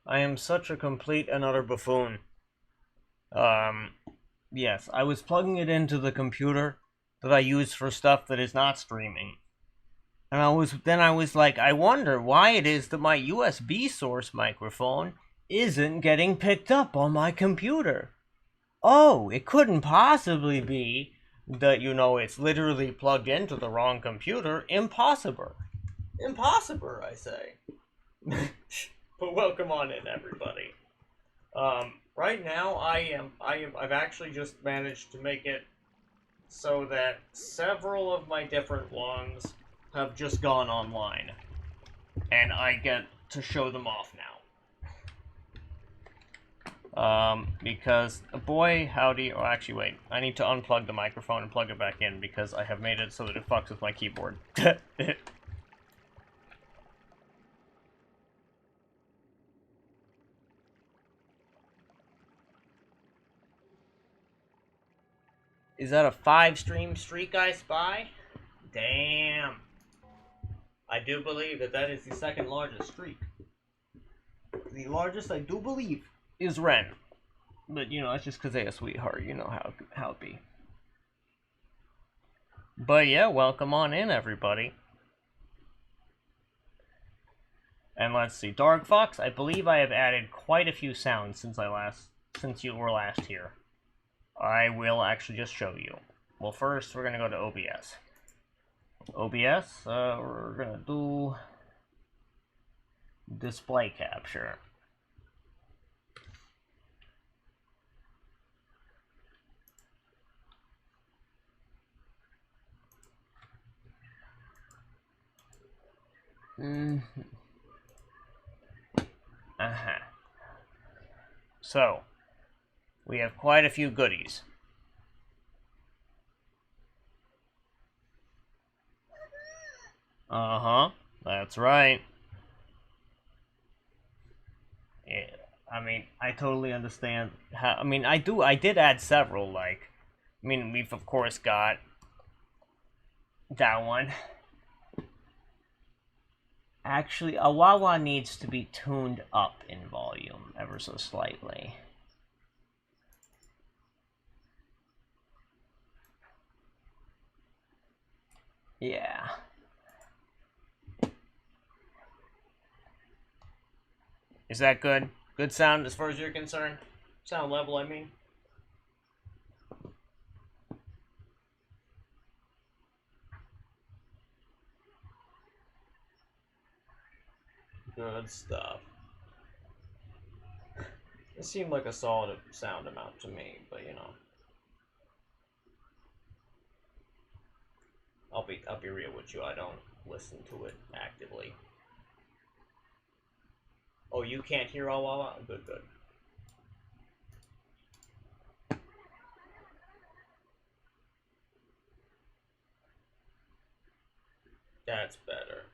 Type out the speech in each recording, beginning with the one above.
I am such a complete and utter buffoon. Yes, I was plugging it into the computer that I use for stuff that is not streaming. And I was like, I wonder why it is that my USB source microphone isn't getting picked up on my computer. Oh, it couldn't possibly be that, it's literally plugged into the wrong computer. Impossible. Impossible, I say. But welcome on in, everybody. Right now, I've actually just managed to make it so that several of my different ones have just gone online. And I get to show them off now. Because, boy, howdy, oh, actually, wait, I need to unplug the microphone and plug it back in because I have made it so that it fucks with my keyboard. Is that a 5-stream streak I spy? Damn. I do believe that is the second largest streak. The largest, I do believe, is Ren. But, it's just because they're a sweetheart. You know how it be. But, yeah, welcome on in, everybody. And let's see. Dark Fox, I believe I have added quite a few sounds since you were last here. I will actually just show you. Well, first, we're going to go to OBS. OBS, we're going to do display capture. So, we have quite a few goodies. That's right. Yeah, I totally understand how, I did add several, we've of course got that one. Actually, a wah-wah needs to be tuned up in volume ever so slightly. Yeah. Is that good? Good sound as far as you're concerned? Sound level, I mean. Good stuff. It seemed like a solid sound amount to me, but I'll be real with you. I don't listen to it actively. Oh, you can't hear all wah. Good. That's better.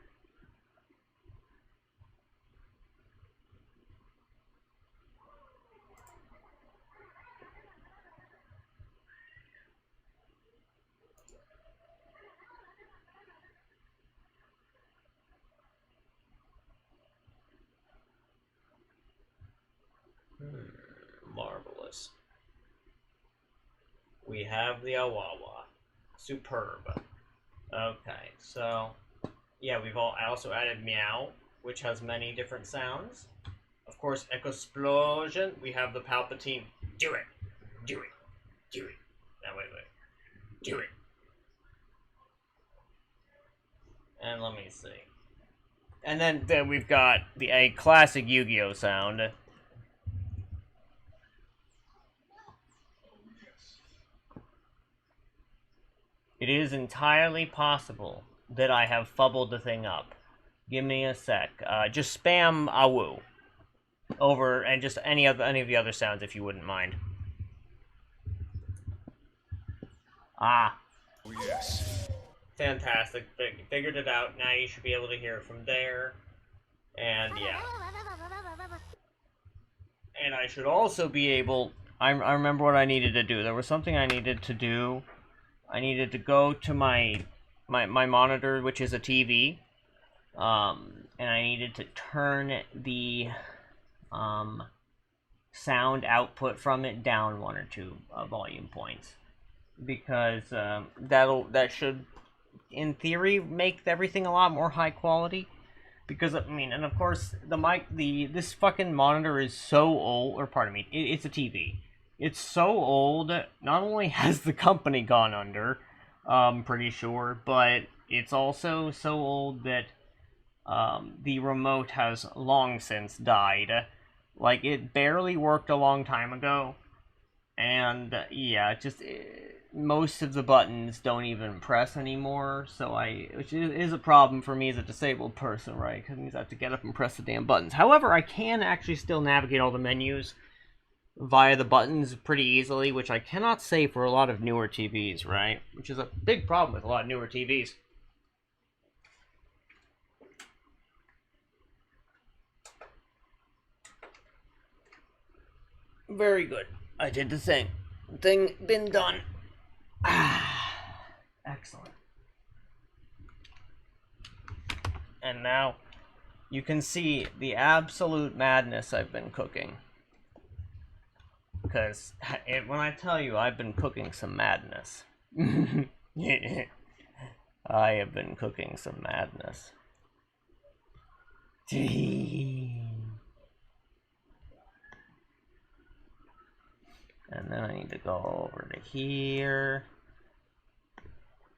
Marvelous. We have the Awawa. Superb. Okay, so yeah, I also added meow, which has many different sounds. Of course, Explosion. We have the Palpatine. Do it. No, wait. Do it. And let me see. And then we've got a classic Yu-Gi-Oh sound. It is entirely possible that I have fubbled the thing up. Give me a sec. Just spam Awu over, and just any of the other sounds if you wouldn't mind. Ah. Oh, yes. Fantastic. Figured it out. Now you should be able to hear it from there. And yeah. And I should also be able... I remember what I needed to do. There was something I needed to do. I needed to go to my monitor, which is a TV. And I needed to turn the sound output from it down 1 or 2 volume points, because that should, in theory, make everything a lot more high quality. Because I mean, and of course, this fucking monitor is so old, or pardon me, it's a TV. It's so old. Not only has the company gone under, pretty sure, but it's also so old that the remote has long since died. Like, it barely worked a long time ago, and yeah, most of the buttons don't even press anymore, which is a problem for me as a disabled person, right? Because it means I have to get up and press the damn buttons. However, I can actually still navigate all the menus via the buttons pretty easily, which I cannot say for a lot of newer TVs, right? Which is a big problem with a lot of newer TVs. Very good. I did the thing. Thing been done. Excellent. And now you can see the absolute madness I've been cooking. Because when I tell you I've been cooking some madness, I have been cooking some madness. And then I need to go over to here.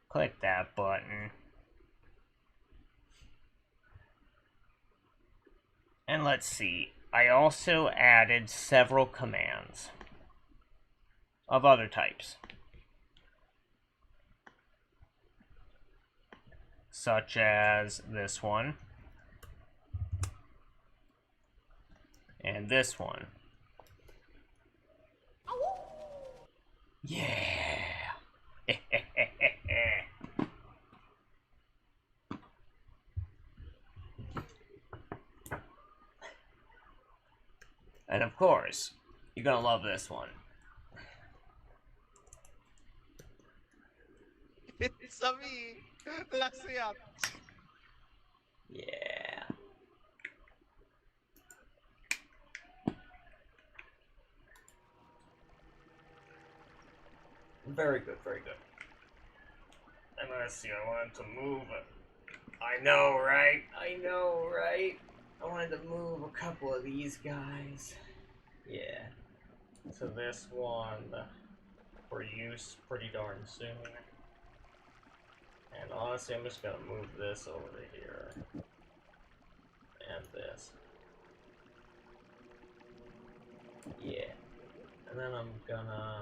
Click that button. And let's see. I also added several commands of other types, such as this one and this one. Yeah. And of course, you're gonna love this one. It's a me! Lasiyat! Yeah. Very good, very good. And let's see, I wanted to move it. I know, right? I know, right? I wanted to move a couple of these guys. Yeah. So this one for use pretty darn soon. And honestly, I'm just gonna move this over here. And this. Yeah. And then I'm gonna...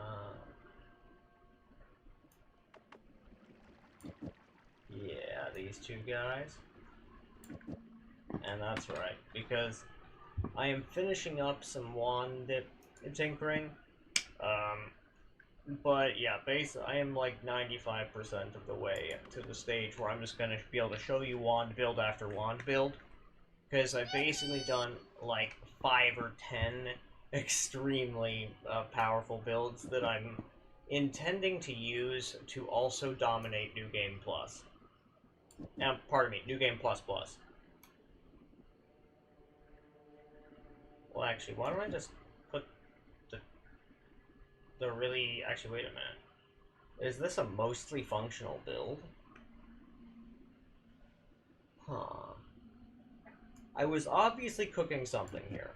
yeah, these two guys. And that's right, because I am finishing up some wand tinkering. But yeah, basically, I am like 95% of the way to the stage where I'm just gonna be able to show you wand build after wand build. Because I've basically done like 5 or 10 extremely powerful builds that I'm intending to use to also dominate New Game Plus. Now, pardon me, New Game Plus Plus. Well, actually, why don't I just put the really... actually, wait a minute. Is this a mostly functional build? Huh. I was obviously cooking something here.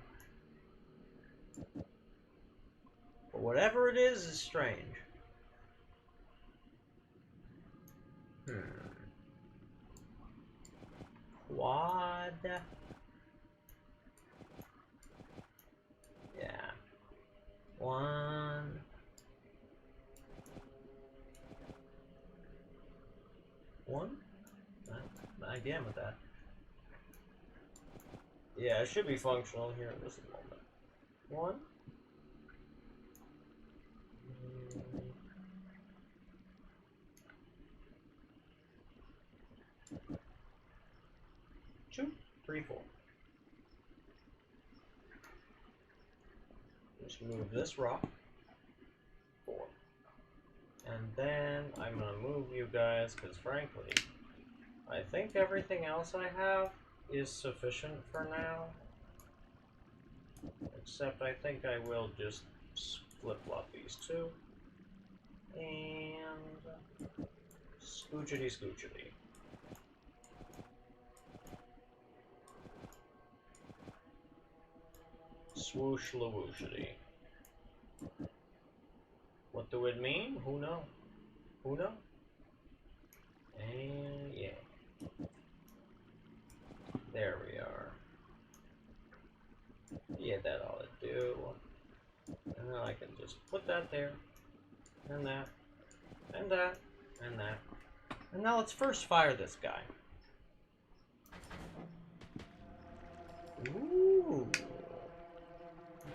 But whatever it is strange. Quad. Yeah. One. Again with that. Yeah, it should be functional here in this moment. One. Two, three, four. Just move this rock. 4. And then I'm gonna move you guys, because frankly, I think everything else I have is sufficient for now. Except I think I will just flip-flop these two. And scoochity scoochity. Swoosh la wooshity. What do it mean? Who knows? Who knows? And yeah. There we are. Yeah, that ought to do. And then I can just put that there. And that. And that. And that. And now let's first fire this guy. Ooh.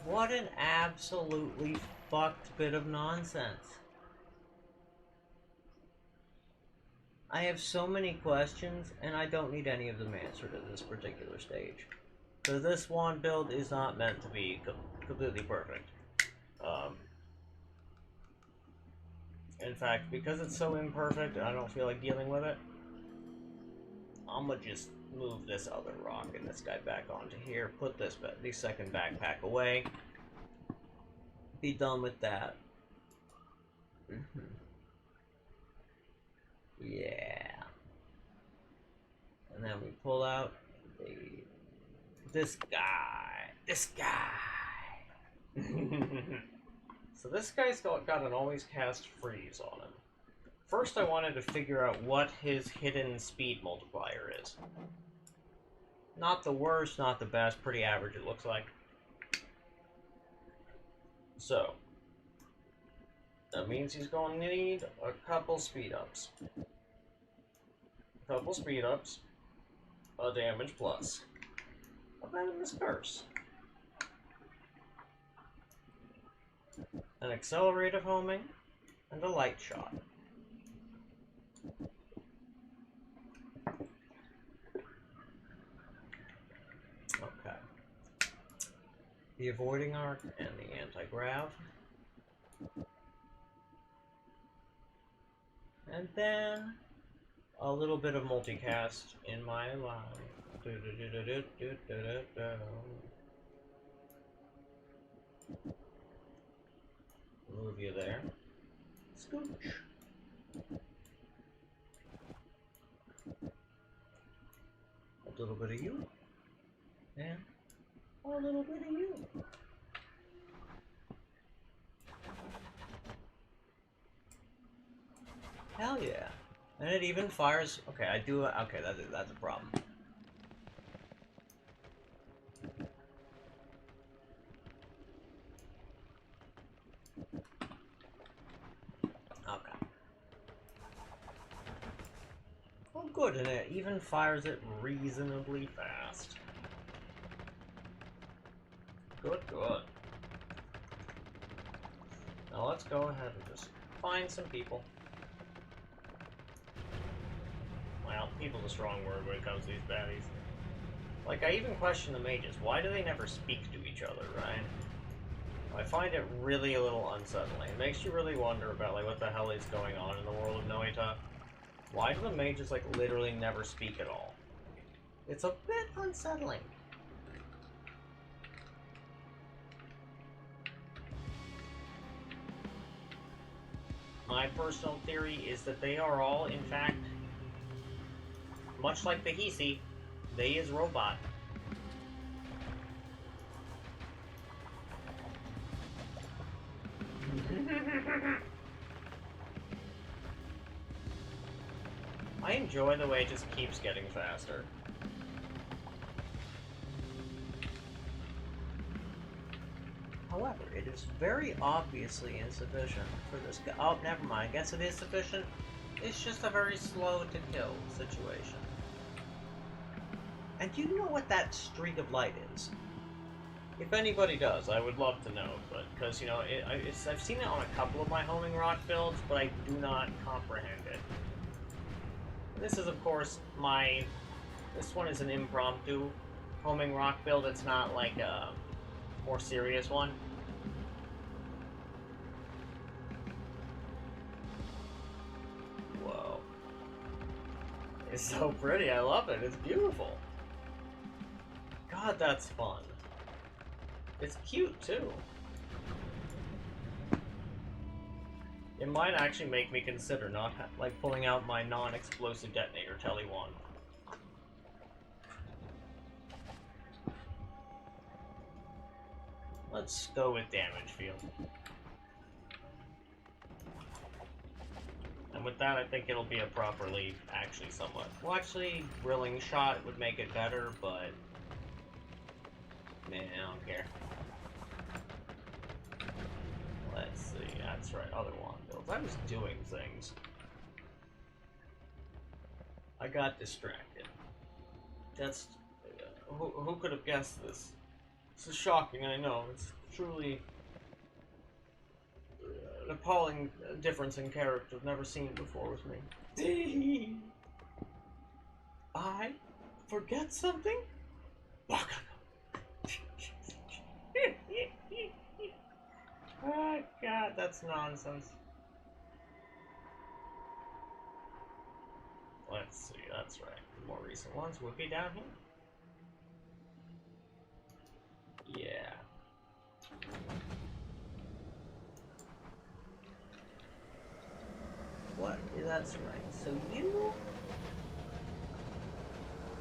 What an absolutely fucked bit of nonsense. I have so many questions, and I don't need any of them answered at this particular stage. Because this wand build is not meant to be completely perfect. In fact, because it's so imperfect, I don't feel like dealing with it. I'm gonna just move this other rock and this guy back onto here, put the second backpack away, be done with that. Yeah. And then we pull out this guy. So this guy's got an always cast freeze on him. First I wanted to figure out what his hidden speed multiplier is. Not the worst, not the best, pretty average it looks like. So, that means he's going to need a couple speed ups. A damage plus. A venomous curse. An accelerative homing, and a light shot. Okay. The avoiding arc and the anti-grav. And then a little bit of multicast in my line. Move you there. Scooch. A little bit of you. And a little bit of you. Hell yeah. And it even fires. Okay, I do. Okay, that's a problem. Okay. Oh, good, and it even fires it reasonably fast. Good, good. Now let's go ahead and just find some people. Well, people's a strong word when it comes to these baddies. Like, I even question the mages. Why do they never speak to each other, right? I find it really a little unsettling. It makes you really wonder about, like, what the hell is going on in the world of Noita. Why do the mages, like, literally never speak at all? It's a bit unsettling. My personal theory is that they are all, in fact, much like the Hisi, they is robot. I enjoy the way it just keeps getting faster. However, it is very obviously insufficient for this guy. Oh, never mind. I guess it is sufficient. It's just a very slow to kill situation. And do you know what that streak of light is? If anybody does, I would love to know, but because, you know, I've seen it on a couple of my homing rock builds, but I do not comprehend it. This is, of course, this one is an impromptu homing rock build. It's not like a more serious one. Whoa. It's so pretty. I love it. It's beautiful. God, that's fun. It's cute too. It might actually make me consider not like pulling out my non-explosive detonator telly wand. Let's go with damage field. And with that, I think it'll be a properly, actually somewhat. Well, actually, grilling shot would make it better, but man, I don't care. Let's see. That's right. Other wand builds. I was doing things. I got distracted. That's who could have guessed this? This is shocking. I know. It's truly an appalling difference in character I've never seen before with me. I forget something? Oh god, that's nonsense. Let's see, that's right. The more recent ones would be down here. Yeah. What? That's right. So you...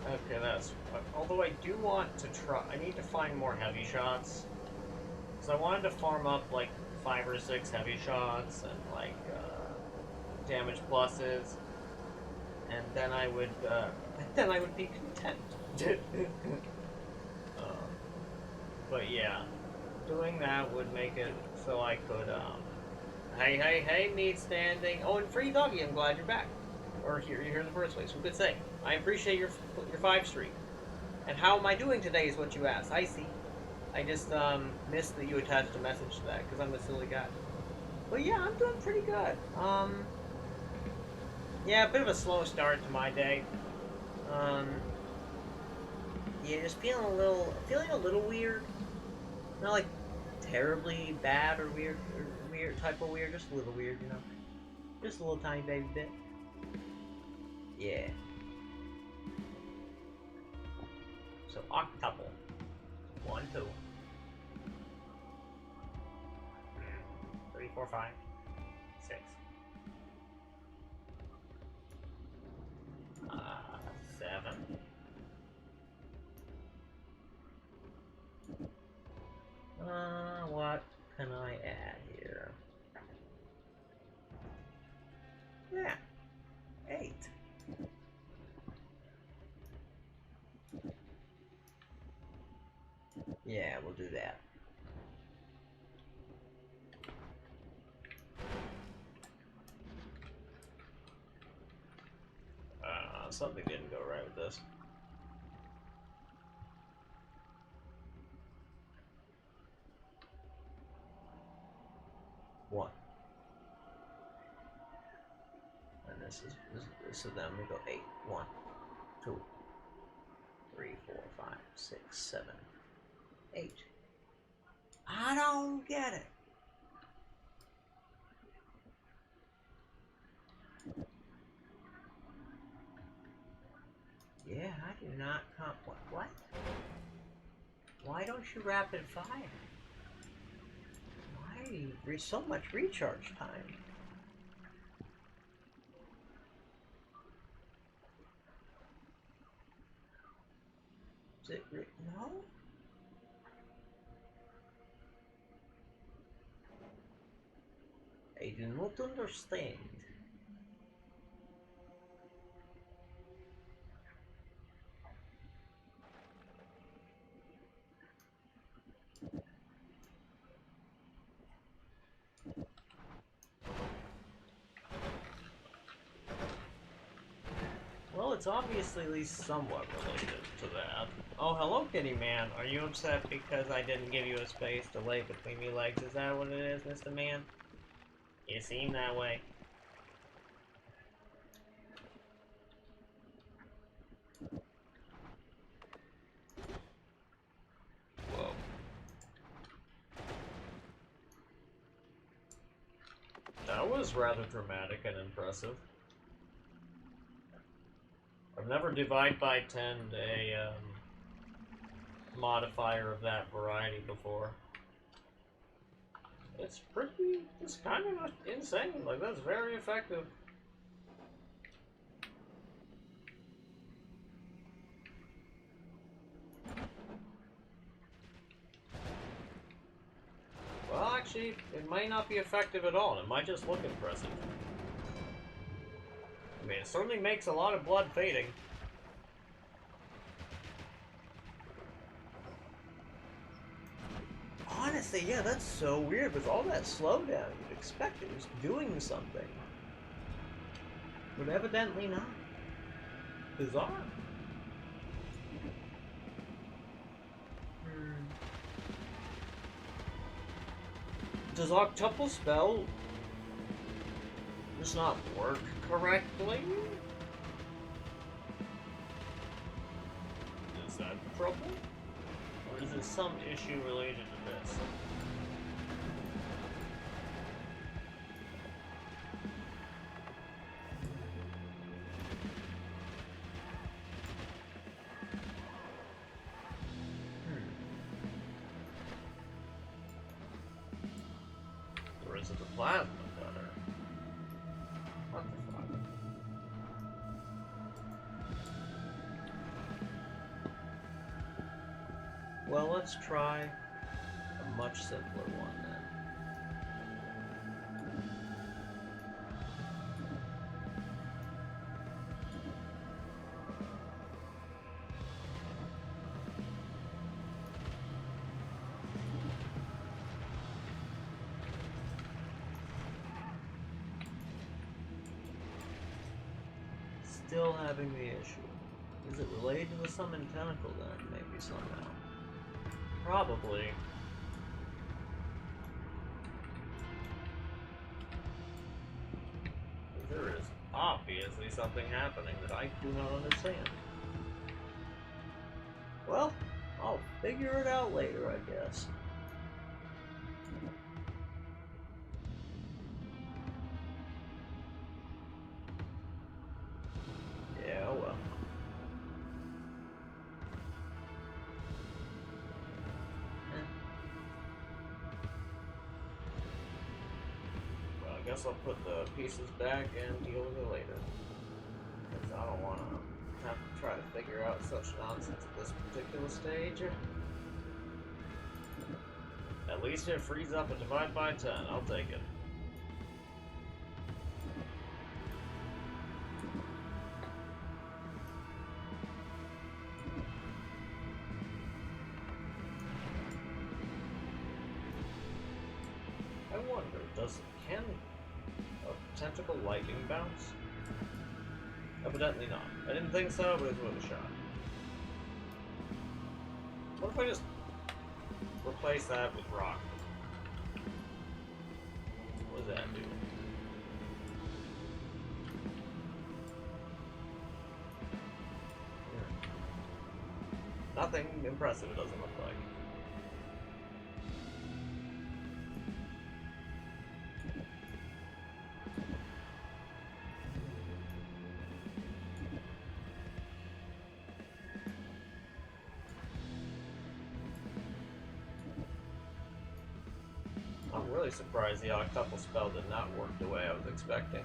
Okay, that's... Although I do want to try... I need to find more heavy shots. Because I wanted to farm up, like, 5 or 6 heavy shots and, like, damage pluses. And then I would be content. But yeah, doing that would make it so I could, hey, meat standing. Oh, and Free Doggy, I'm glad you're back. Or you're here in the first place. Who could say? I appreciate your 5 streak. And how am I doing today is what you asked. I see. I just, missed that you attached a message to that, because I'm a silly guy. But yeah, I'm doing pretty good. Yeah, a bit of a slow start to my day. Yeah, just feeling a little weird. Not like terribly bad or weird type of weird, just a little weird, you know. Just a little tiny baby bit. Yeah. So octuple. 1, 2. 3, 4, 5, 6. 7. What can I add here? Yeah, 8. Yeah, we'll do that. Something didn't go right with this. One. And this is so then we go 8. 1, 2, 3, 4, 5, 6, 7, 8. I don't get it. Yeah, I do not what? Why don't you rapid fire? Why so much recharge time? Is it no? I do not understand. Well, it's obviously at least somewhat related to that. Oh, hello, Kitty Man. Are you upset because I didn't give you a space to lay between your legs? Is that what it is, Mr. Man? You seem that way. Whoa. That was rather dramatic and impressive. I've never divided by 10 a modifier of that variety before. It's kind of insane. Like, that's very effective. Well, actually, it might not be effective at all. It might just look impressive. I mean, it certainly makes a lot of blood fading. Honestly, yeah, that's so weird. With all that slowdown, you'd expect it was doing something. But evidently not. Bizarre. Does Octuple Spell just not work correctly? Is that trouble? Or is there some issue related to this? Or is it the plasma cutter? What the fuck? Well, let's try a much simpler one then. Still having the issue. Is it related to the summon tentacle then? Maybe somehow. Probably. There is obviously something happening that I do not understand. Well, I'll figure it out later, I guess. Yeah, well. Well, I guess I'll put the pieces back and deal with it later. Because I don't want to have to try to figure out such nonsense at this particular stage. At least it frees up a divide by 10. I'll take it. I wonder, can a tentacle lightning bounce? Evidently not. I didn't think so, but it's worth a shot. What if I just replace that with rock? What does that do? Nothing impressive, it doesn't look like. I'm really surprised the octuple spell did not work the way I was expecting.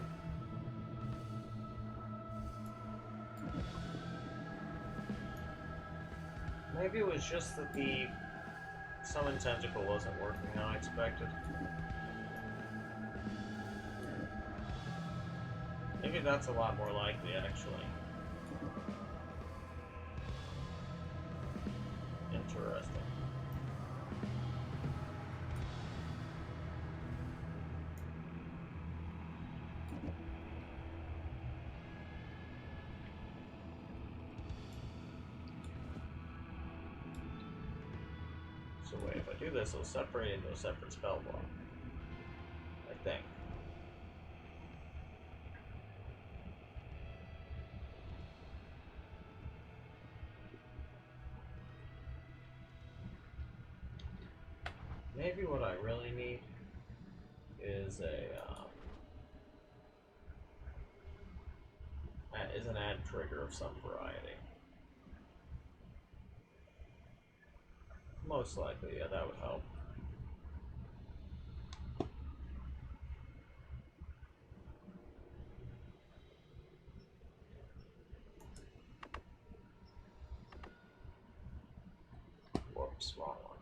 Maybe it was just that the summon tentacle wasn't working how I expected. Maybe that's a lot more likely, actually. Interesting. So wait, if I do this, it'll separate into a separate spell block. I think. Maybe what I really need is an add trigger of some variety. Most likely, yeah, that would help. Whoops, wrong one.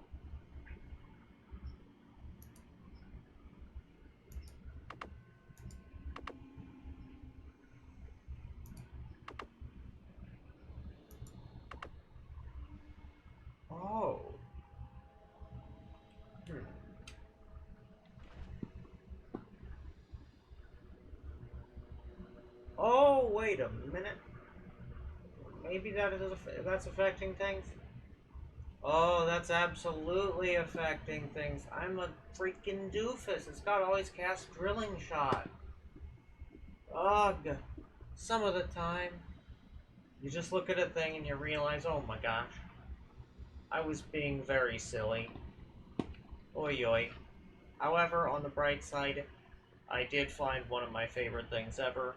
Oh. Hmm. Oh, wait a minute. Maybe that's affecting things. Oh, that's absolutely affecting things. I'm a freaking doofus. It's got always cast drilling shot. Ugh. Some of the time, you just look at a thing and you realize, oh my gosh, I was being very silly. Oi oi. However, on the bright side, I did find one of my favorite things ever,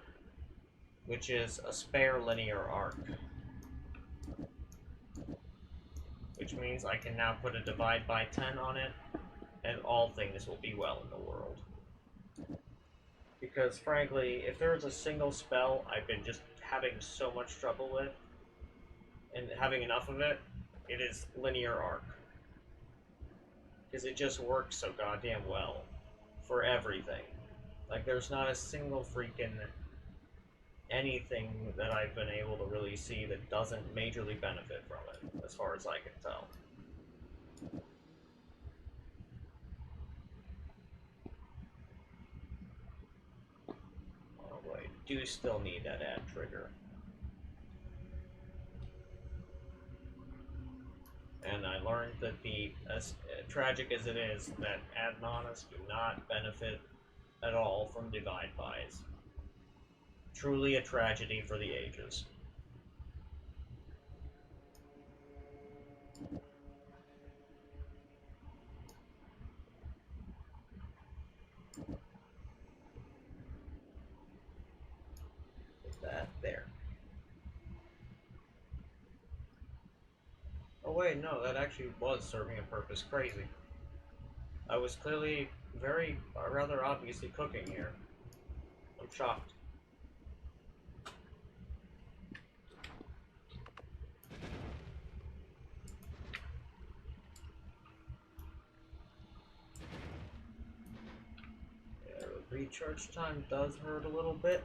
which is a spare linear arc. Which means I can now put a divide by 10 on it, and all things will be well in the world. Because frankly, if there is a single spell I've been just having so much trouble with, and having enough of it, it is linear arc. Because it just works so goddamn well for everything. Like, there's not a single freaking anything that I've been able to really see that doesn't majorly benefit from it, as far as I can tell. Oh, I do still need that add trigger. And I learned that as tragic as it is, that ad manas do not benefit at all from divide buys. Truly a tragedy for the ages. Put that there. Oh wait, no, that actually was serving a purpose. Crazy. I was clearly rather obviously cooking here. I'm shocked. Yeah, recharge time does hurt a little bit.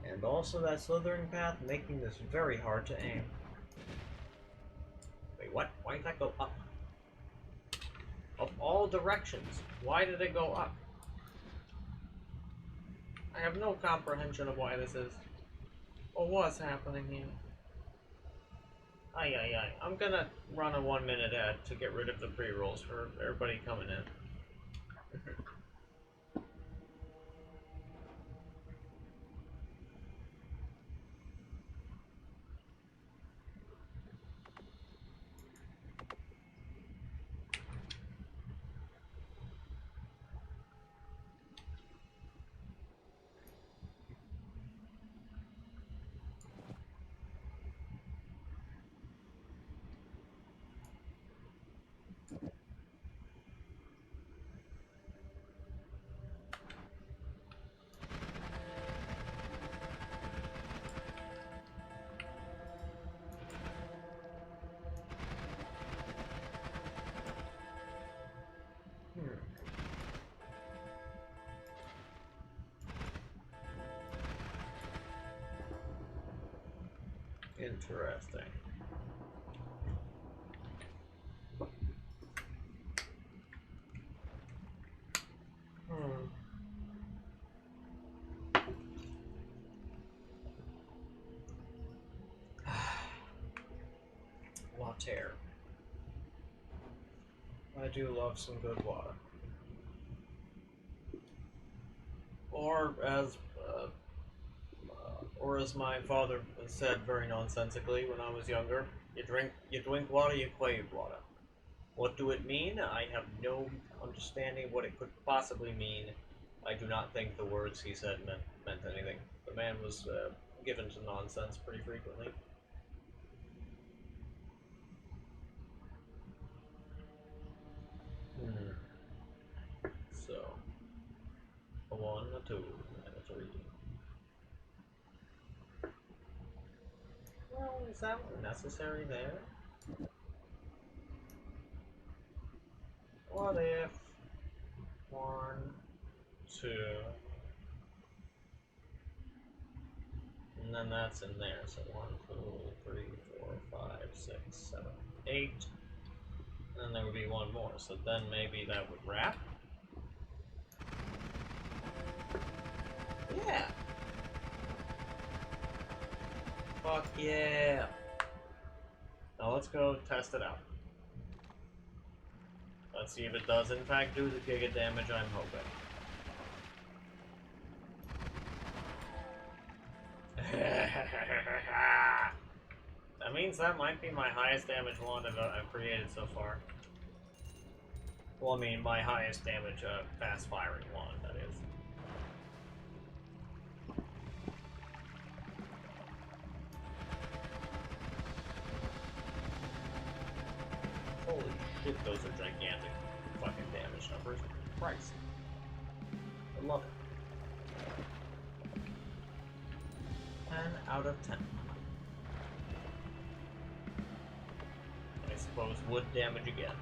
And also that slithering path making this very hard to aim. Wait, what? Why did that go up? Of all directions, why did it go up? I have no comprehension of why this is, or what's happening here. Aye, aye, aye. I'm gonna run a 1-minute ad to get rid of the pre-rolls for everybody coming in. Interesting. Water. I do love some good water. Or as my father said very nonsensically when I was younger, you drink water, you crave water. What do it mean? I have no understanding what it could possibly mean. I do not think the words he said meant anything. The man was given to nonsense pretty frequently. So, a 1, a 2, and a 3. Well, is that necessary there? What if 1, 2, and then that's in there, so 1, 2, 3, 4, 5, 6, 7, 8, and then there would be one more, so then maybe that would wrap? Yeah! Fuck yeah! Now let's go test it out. Let's see if it does in fact do the giga damage I'm hoping. That means that might be my highest damage wand I've created so far. Well, I mean, my highest damage fast firing wand, that is. Holy shit, those are gigantic fucking damage numbers. Christ. I love it. 10 out of 10. I suppose wood damage again.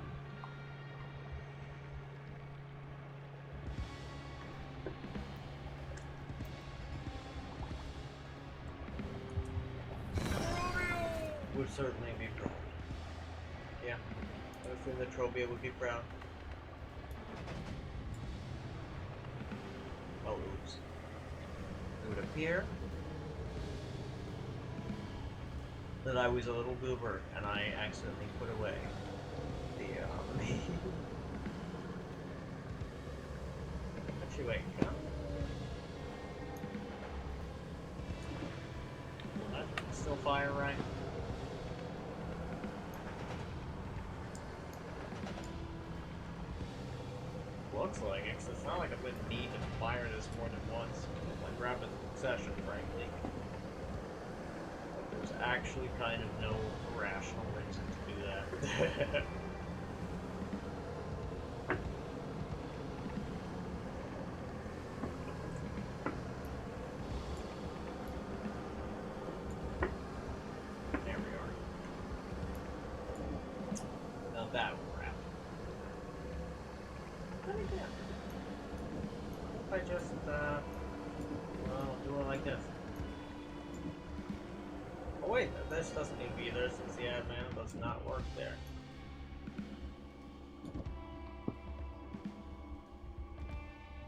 Would certainly be proud. Yeah, I think the Trobia would be proud. Oh, oops. It would appear that I was a little goober and I accidentally put away the, Actually, wait, can I? Will that still fire right? Looks like it, 'cause it's not like I would need to fire this more than once. Like rapid succession, frankly. Like, there's actually kind of no rational reason to do that. There we are. Now that will wrap. Then again, if I just, well, do it like this. Oh wait, this doesn't need to be there since the ad man does not work there.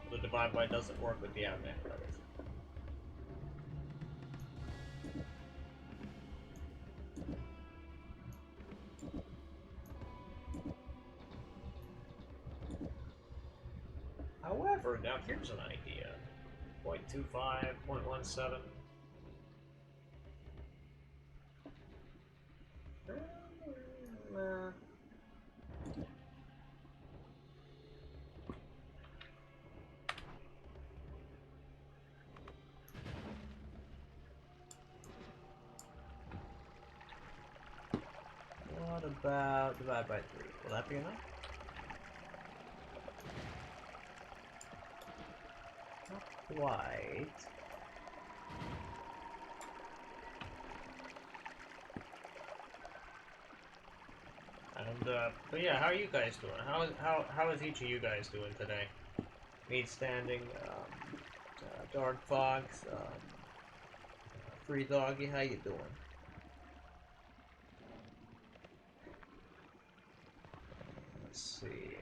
The divide by doesn't work with the ad man, that is. However, now here's an idea. 0.25, 0.17. What about divide by 3? Will that be enough? Not quite. And but yeah, how are you guys doing? How is each of you guys doing today? Meat Standing, Dark Fox, Free Doggy, how you doing? Let's see.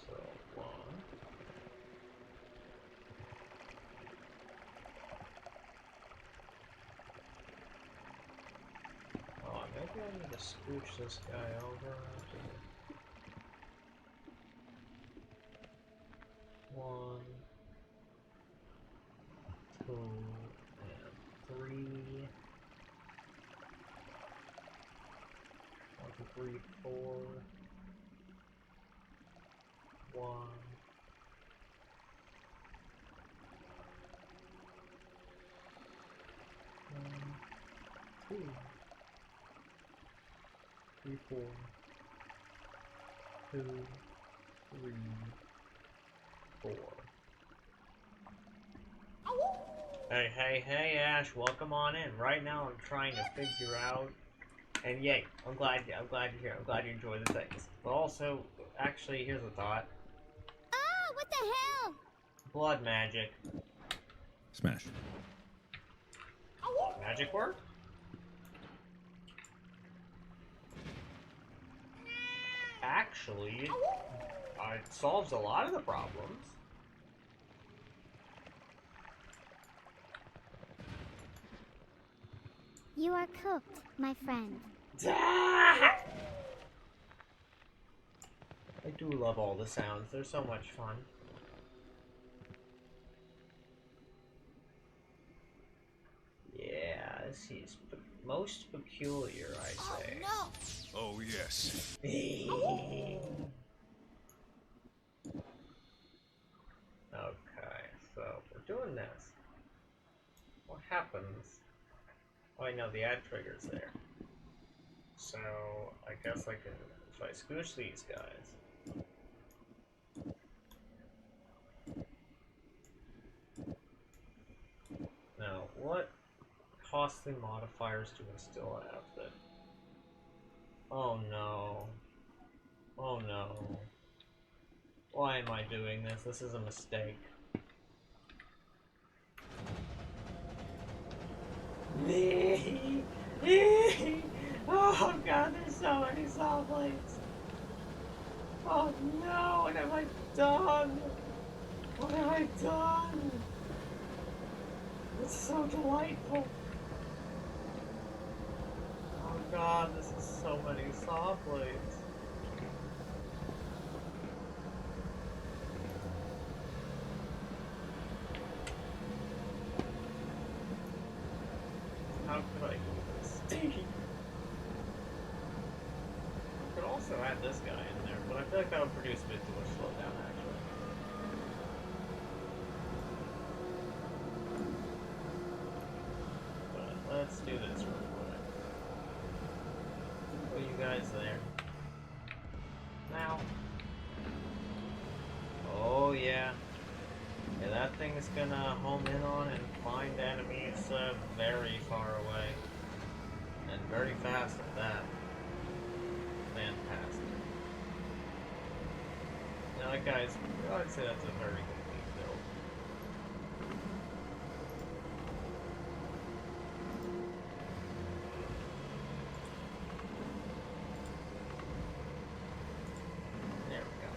So, 1. Oh, maybe I need to scooch this guy over. 1, 2, and 3. 3, 4, 1. 2, 3, 4, 2, 3, 4. Hey, Ash, welcome on in. Right now I'm trying to figure out, and yay, I'm glad you're here. I'm glad you enjoy the things. But also, actually, here's a thought. Ah, what the hell? Blood magic. Smash. Blood magic work? Actually, it solves a lot of the problems. You are cooked, my friend. I do love all the sounds. They're so much fun. Yeah, this is most peculiar, I say. Oh, Oh, yes. Okay, so we're doing this. What happens? Oh, I know the ad trigger's there. So I guess I can, if I scooch these guys. Now, what costly modifiers do we still have that? Oh no. Oh no. Why am I doing this? This is a mistake. Oh god, there's so many Sawblades. Oh no, what have I done? What have I done? It's so delightful. Oh god, this is so many Sawblades. How could I do this? I could also add this guy in there, but I feel like that would produce a bit too much slowdown, actually. But let's do this real quick. Put you guys there. Now. Oh yeah. Yeah, that thing's gonna home in on and find enemies very far away. And very fast at that. Fantastic. Now, guys, I'd say that's a very complete build. There we go.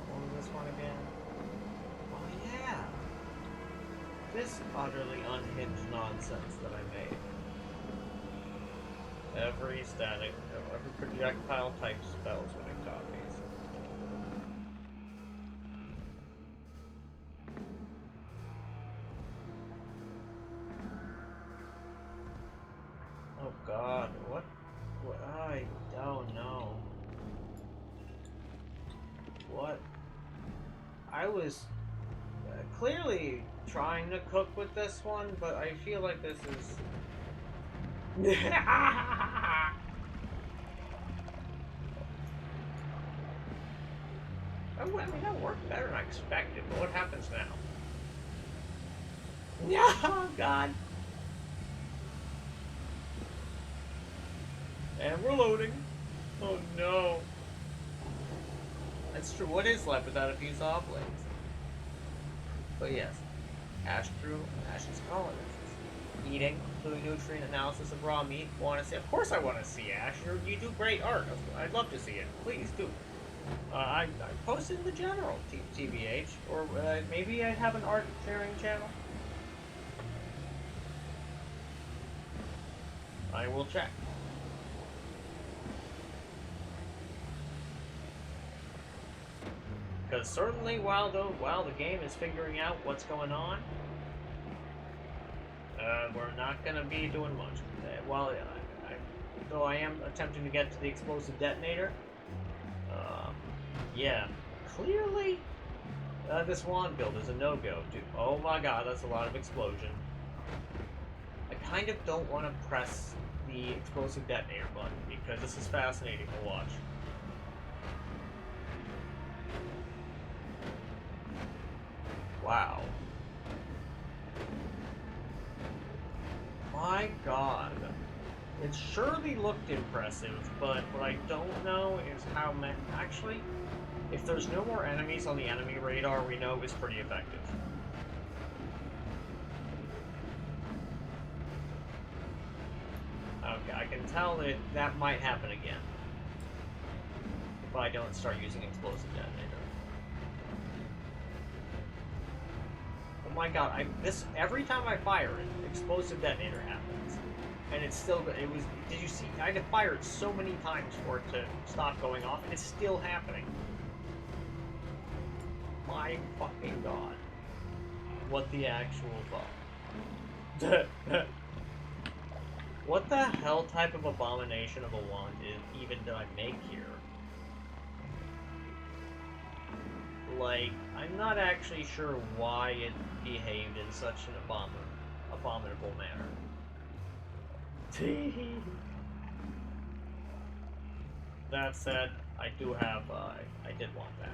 What was this one again? Oh, yeah! This utterly unhinged nonsense that I made. Every static, every projectile type spells when it copies. Oh god, what? I don't know. What? I was clearly trying to cook with this one, but I feel like this is... I mean, that worked better than I expected, but what happens now? Oh, God. And we're loading. Oh, no. That's true. What is left without a few Sawblades? But yes, Ash's colonists. Eating, including nutrient analysis of raw meat. Want to see? Of course I want to see, Ash. You do great art. I'd love to see it. Please do. I posted in the general, TBH, or maybe I have an art sharing channel. I will check. Because certainly, while the game is figuring out what's going on, we're not gonna be doing much. Well, Though I am attempting to get to the explosive detonator. Yeah. Clearly, this wand build is a no-go, dude. Oh my god, that's a lot of explosion. I kind of don't want to press the explosive detonator button because this is fascinating to watch. Wow. My god. It surely looked impressive, but what I don't know is how many... Actually, if there's no more enemies on the enemy radar, we know it's pretty effective. Okay, I can tell that that might happen again. If I don't start using explosive detonator. Oh my god, every time I fire it, explosive detonator happens. And it's still, did you see, I had to fire it so many times for it to stop going off, and it's still happening. My fucking god. What the actual fuck? What the hell type of abomination of a wand even did I make here? Like, I'm not actually sure why it behaved in such an abominable manner. That said, I did want that.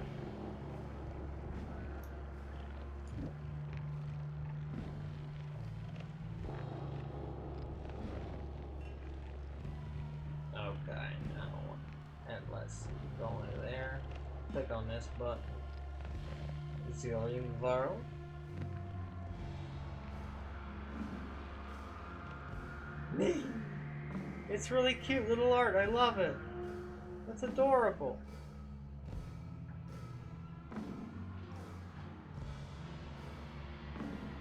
Okay, now, and let's go into there, click on this button, Zillion Varro. It's really cute little art, I love it. That's adorable.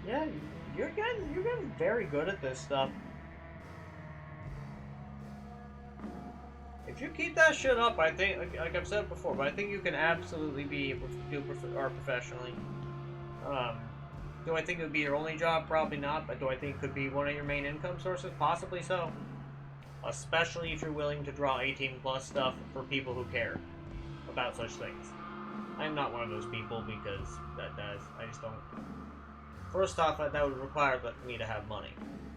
Yeah, you're getting very good at this stuff. If you keep that shit up, I think, like I've said before, but I think you can absolutely be able to do art professionally. Do I think it would be your only job? Probably not, but do I think it could be one of your main income sources? Possibly so. Especially if you're willing to draw 18+ stuff for people who care about such things. I'm not one of those people because I just don't. First off, that would require me to have money,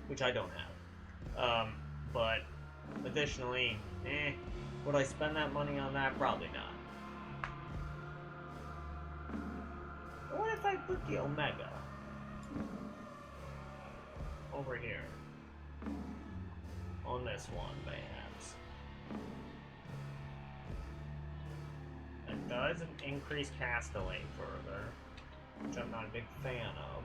which I don't have. But additionally, would I spend that money on that? Probably not. What if I put the Omega over here on this one, perhaps? It does increase castaway further, which I'm not a big fan of.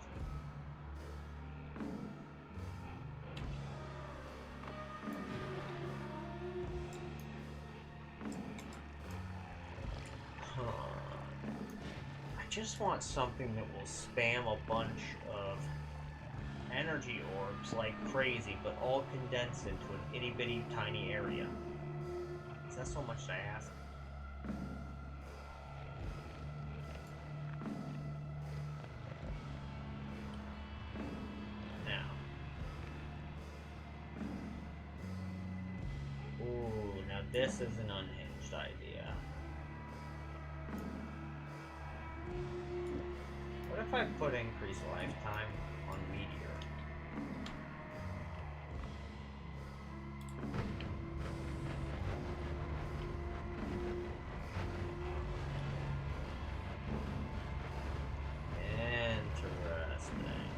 I just want something that will spam a bunch of energy orbs like crazy, but all condensed into an itty-bitty tiny area. Is that so much to ask? Now. Ooh, now this is an unhinged idea. What if I put increased lifetime on Meteor? Interesting.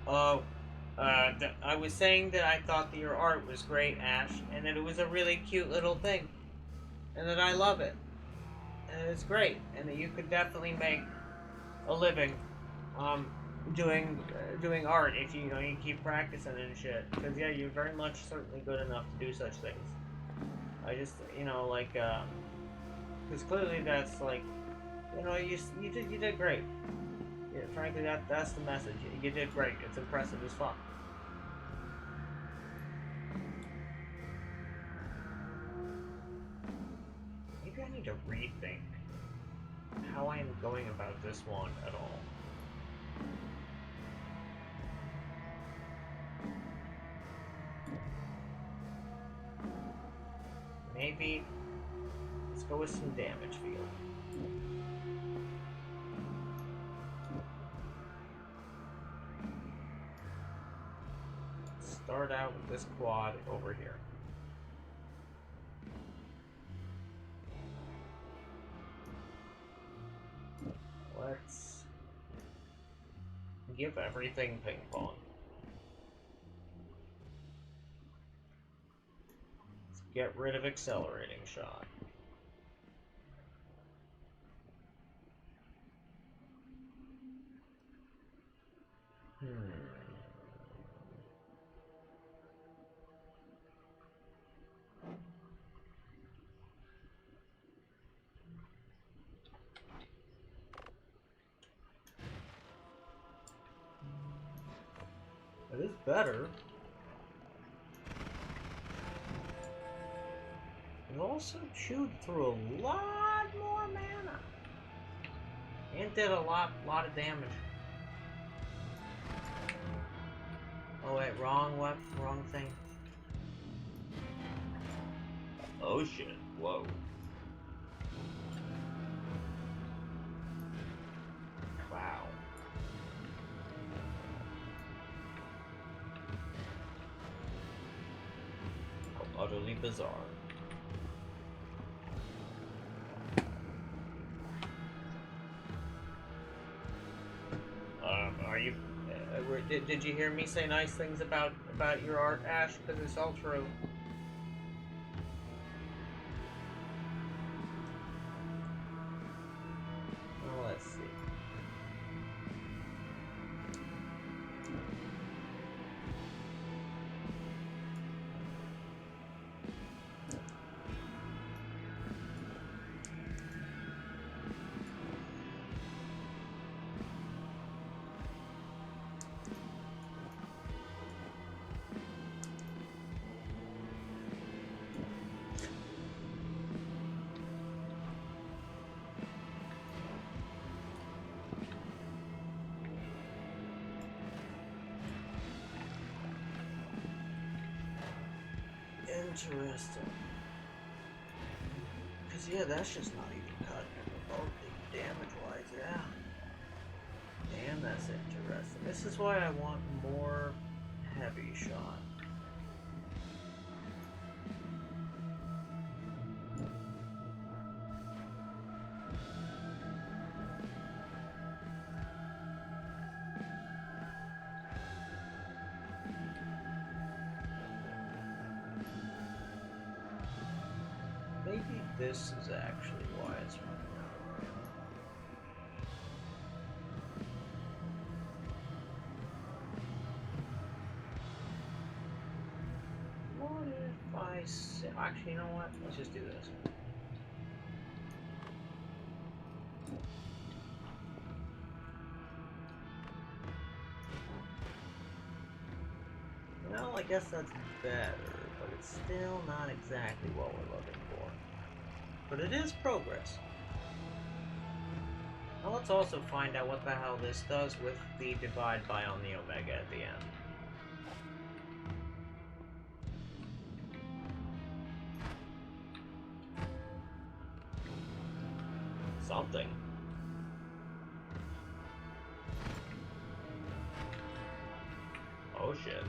Wow. Oh. I was saying that I thought that your art was great, Ash, and that it was a really cute little thing, and that I love it, and it's great, and that you could definitely make a living, doing art if you keep practicing and shit. Because yeah, you're very much certainly good enough to do such things. I just like because clearly that's like you did great. Yeah, frankly, that's the message. You did great. It's impressive as fuck. Maybe I need to rethink how I am going about this one at all. Maybe let's go with some damage field. Start out with this quad over here. Let's give everything ping pong. Let's get rid of accelerating shot. It is better. It also chewed through a lot more mana. And did a lot of damage. Oh wait, wrong thing. Oh shit, whoa. Wow. How utterly bizarre. Are you... did you hear me say nice things about your art, Ash? Because it's all true. Well, let's see. Interesting. Because, yeah, that's just not even cutting it remotely damage-wise, yeah. Damn, that's interesting. This is why I want more heavy shot. Maybe this is actually why it's running out. What if I say... Actually, you know what? Let's just do this. Well, I guess that's better, but it's still not exactly what we're looking for. But it is progress. Now let's also find out what the hell this does with the divide by on the omega at the end. Something. Oh shit.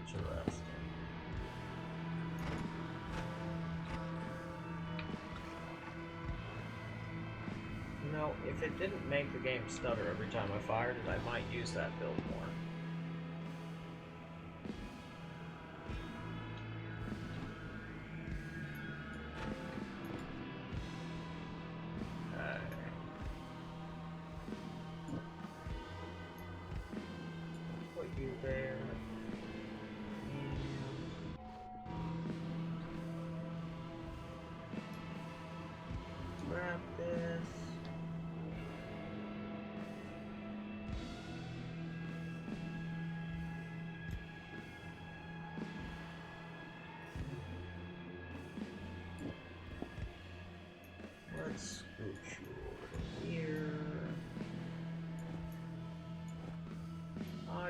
Interesting. You know, if it didn't make the game stutter every time I fired it, I might use that build more. Put you there.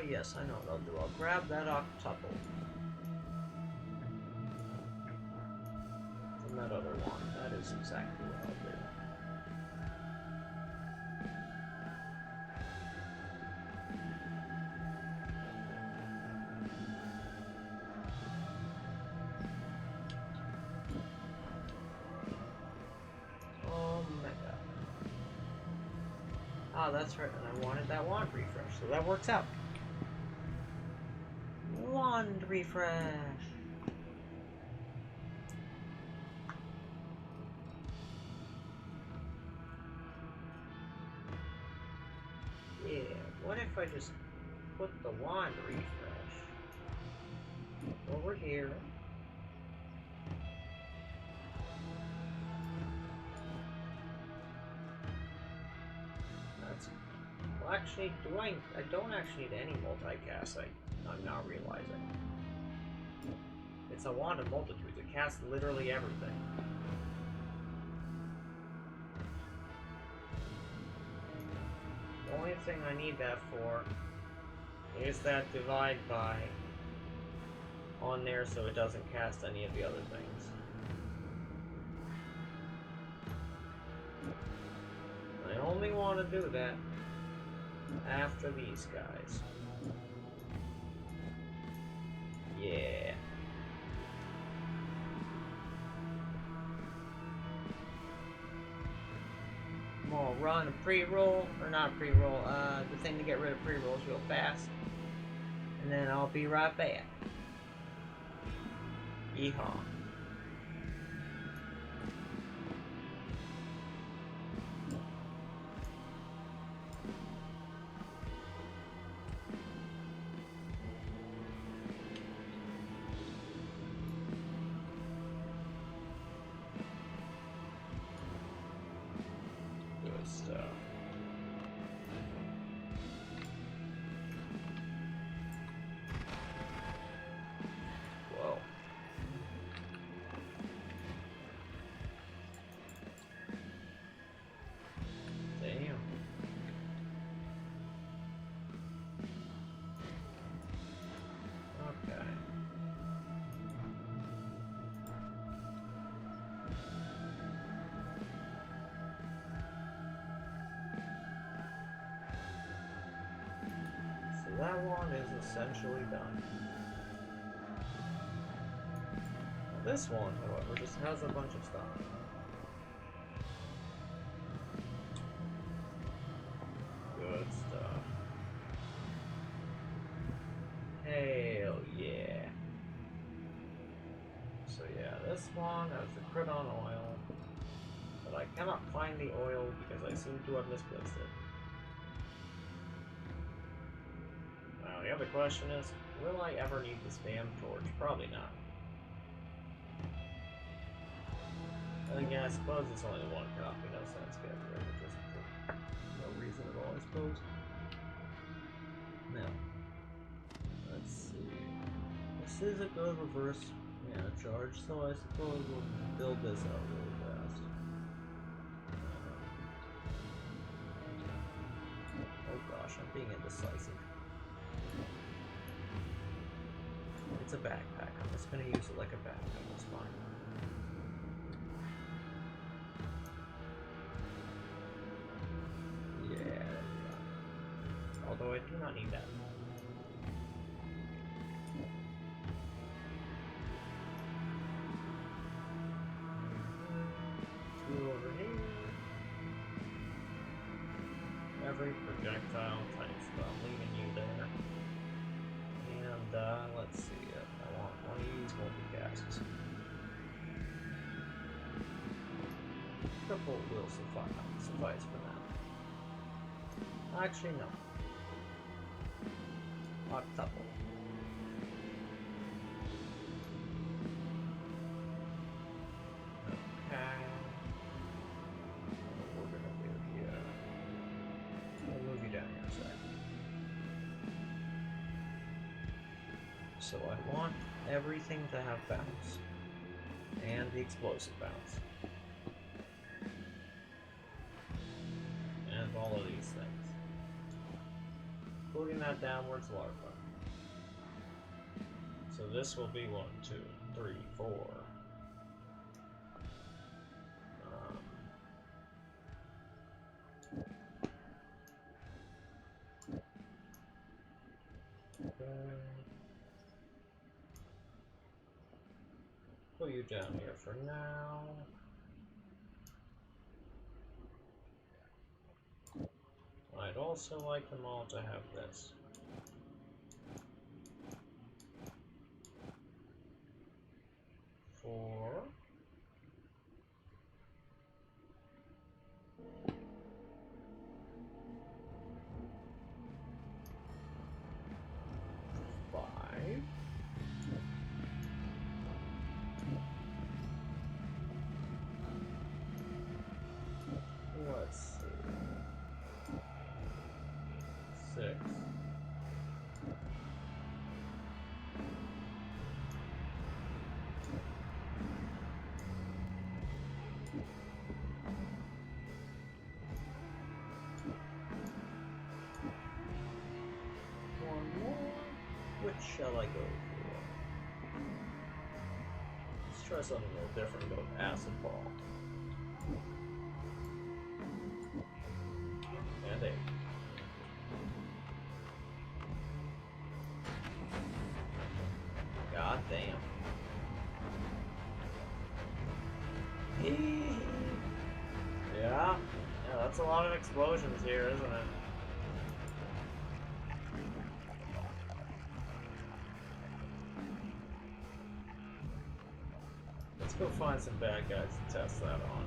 Yes, I know what I'll do. I'll grab that octuple. From that other one. That is exactly what I'll do. Ah, that's right, and I wanted that wand refresh, so that works out. Wand refresh! Yeah, what if I just put the wand refresh over here? That's... Well, actually, I don't actually need any multicast, I'm now realizing. It's a wand of multitudes, it casts literally everything. The only thing I need that for is that divide by on there so it doesn't cast any of the other things. I only want to do that after these guys. Yeah. I'm gonna run a pre-roll, or not a pre-roll, the thing to get rid of pre-rolls real fast. And then I'll be right back. Yeehaw. Good stuff. Whoa. Damn. Okay. So that one is essentially done. Now this one, however, just has a bunch of stuff. Good stuff. Hell yeah. So yeah, this one has the crit on oil, but I cannot find the oil because I seem to have misplaced it. Now the other question is, will I ever need the spam torch? Probably not. And again, I suppose it's only one copy, no sense getting rid of it just for no reason at all, I suppose. Now, let's see. This is a good reverse mana charge, so I suppose we'll build this out really fast. Oh gosh, I'm being indecisive. It's a backpack. I'm just gonna use it like a backpack. It's fine. Yeah, there we go. Although I do not need that. Two over here. Every projectile type spell, leaving you there. And let's see. I want one of these multicasts. Triple will suffice for now. Actually, no. Octuple. Okay. What we're gonna do here. We'll move you down here a sec. So I want everything to have bounce. And the explosive bounce. And all of these things. including that downwards larva. So this will be 1, 2, 3, 4. Put you down here for now. I'd also like them all to have this. Four. Five. Let's see. 6. One more. Which shall I go for? Let's try something a little different. Go with acid ball. And 8. God damn. Yeah, that's a lot of explosions here, isn't it? Let's go find some bad guys to test that on.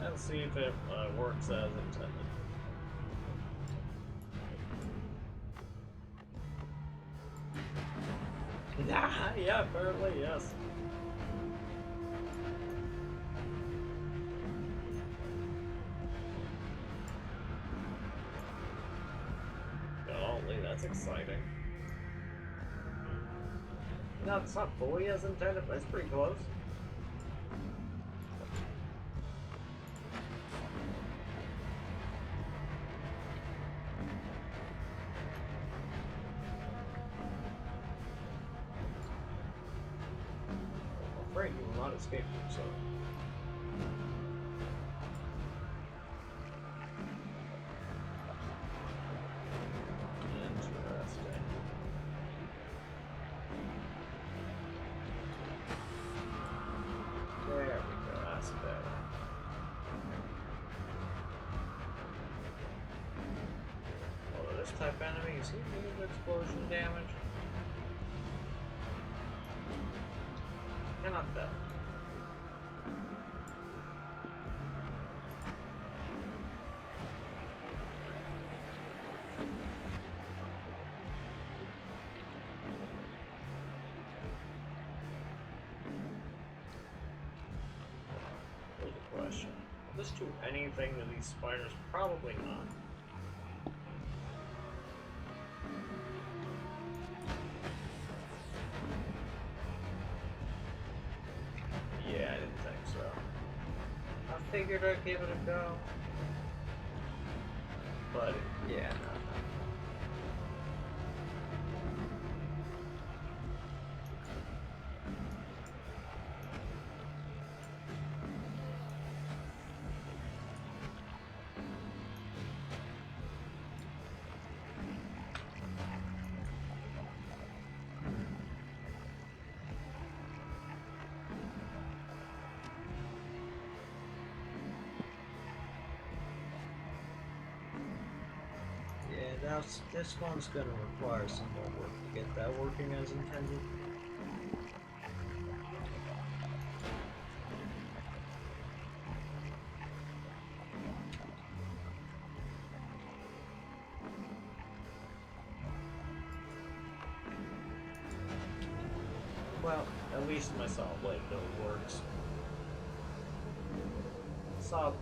And see if it works as intended. Yeah, apparently, yes. Golly, that's exciting. No, it's not fully as intended, but it's pretty close. I'm afraid you will not escape yourself. Interesting. There we go, that's better. Although this type enemy, you see the explosion damage? Cannot tell. Here's the question. Will this do anything to these spiders? Probably not. Yeah, I didn't think so. I figured I'd give it a go. But, yeah, no. Now, this one's going to require some more work to get that working as intended. Well, at least my Sawblade though works.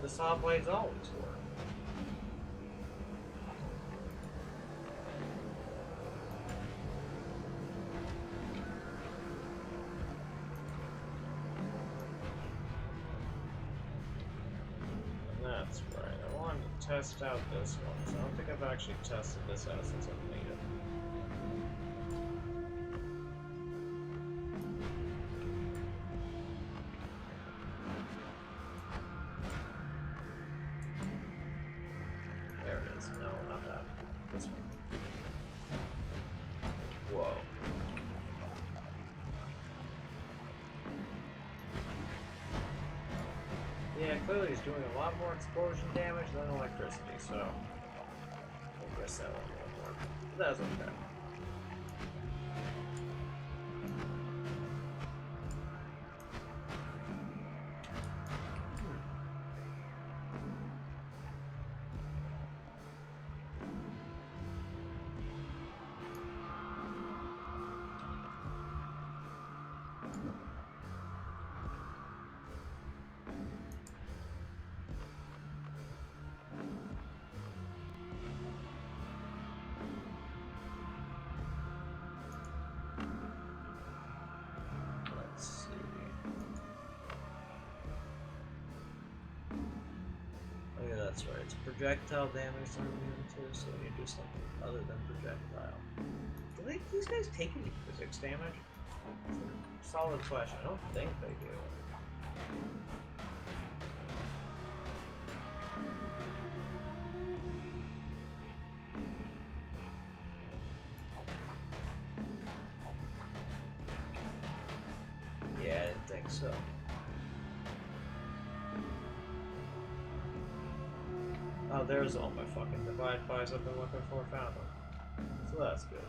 The Sawblades always work. That's right, I wanted to test out this one, so I don't think I've actually tested this out since I've made it. There it is. No, not that. This one. Whoa. Yeah, clearly he's doing a lot more explosion damage than electricity, so I guess that won't work. But that's okay. Let's see. Oh yeah, that's right. It's projectile damage on immune to, so you do something other than projectile. Do these guys take any physics damage? It's a solid question. I don't think they do. Yeah, I didn't think so. Oh, there's all my fucking divide buys I've been looking for, found them. So that's good.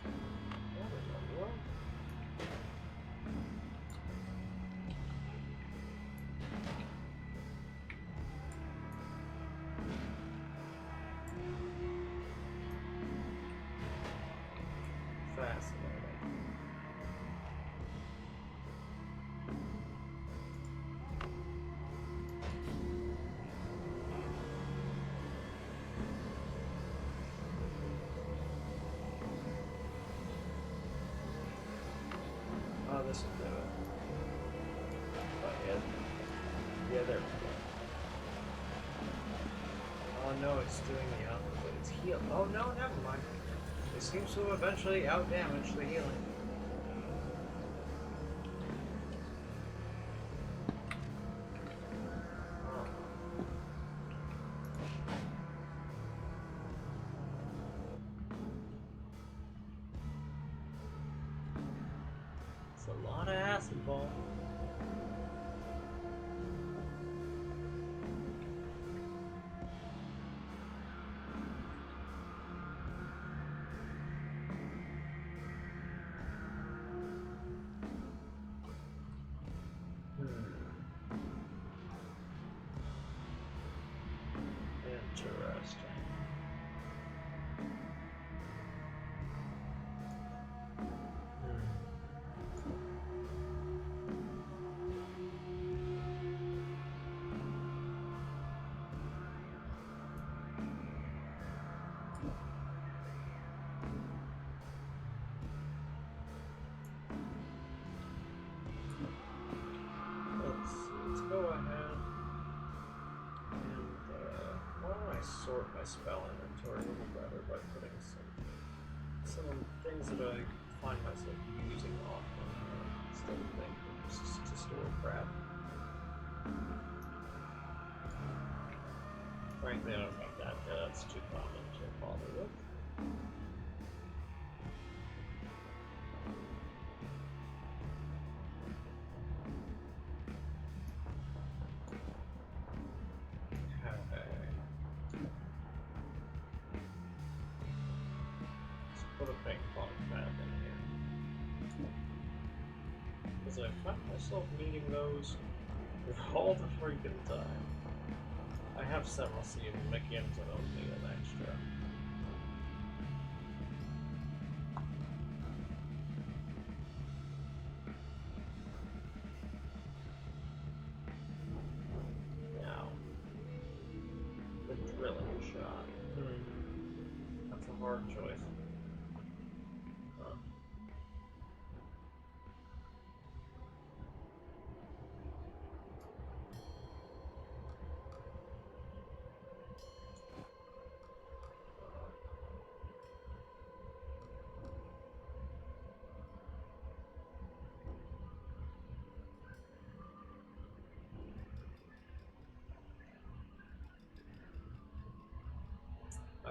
Oh, there's one more. Fascinating. Oh, this will do it. Oh, yeah. Yeah, there we go. Oh no, it's doing the opposite. It's heal. Oh no, never mind. It seems to eventually outdamage the healing. Oh. It's a lot of acid ball. Interesting. Let's go ahead and why don't I sort my spell inventory a little better by putting some things that I find myself using often instead of things just to store crap. Frankly, I don't think that's too common to bother with. Put a ping pong pad in here. Because I find myself needing those all the freaking time. I have several seeds and McKinsey don't need an extra. Now, the drilling shot. That's a hard choice.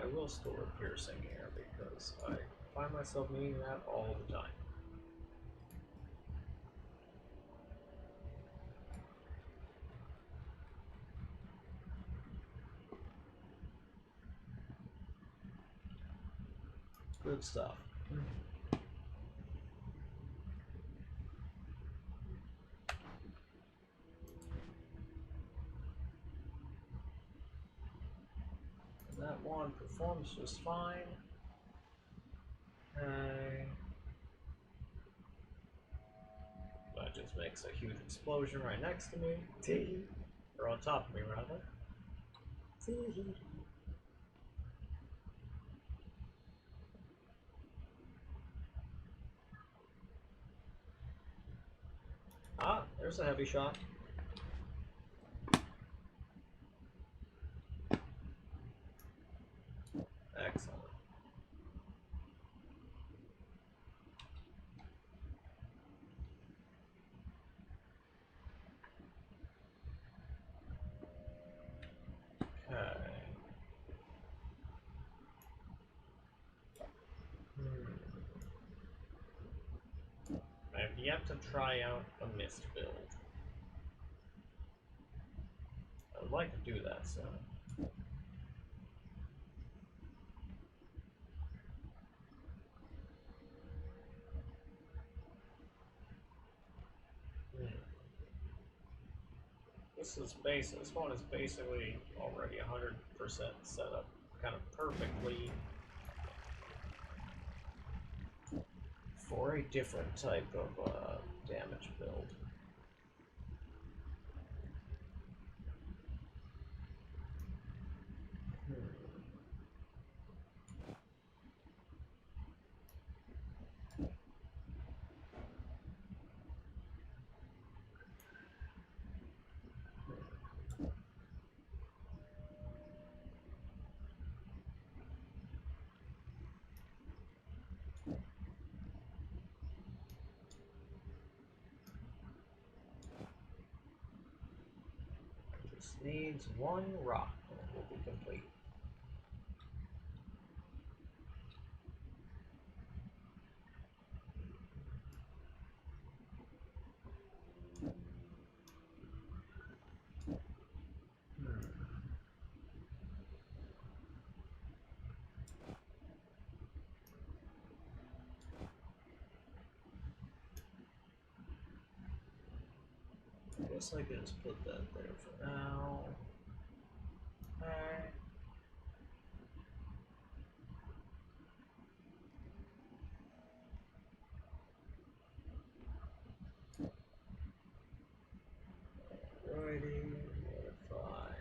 I will store piercing here because I find myself needing that all the time. Good stuff. And that one performs just fine. Okay. That just makes a huge explosion right next to me. Tee. Or on top of me, rather. Tee. Ah, there's a heavy shot. Excellent. Okay. I have yet to try out a mist build. I would like to do that soon. This one is basically already 100% set up kind of perfectly for a different type of damage build. Just needs one rock and it will be complete. I guess I can just put that there for now. Alright. Alrighty, modify.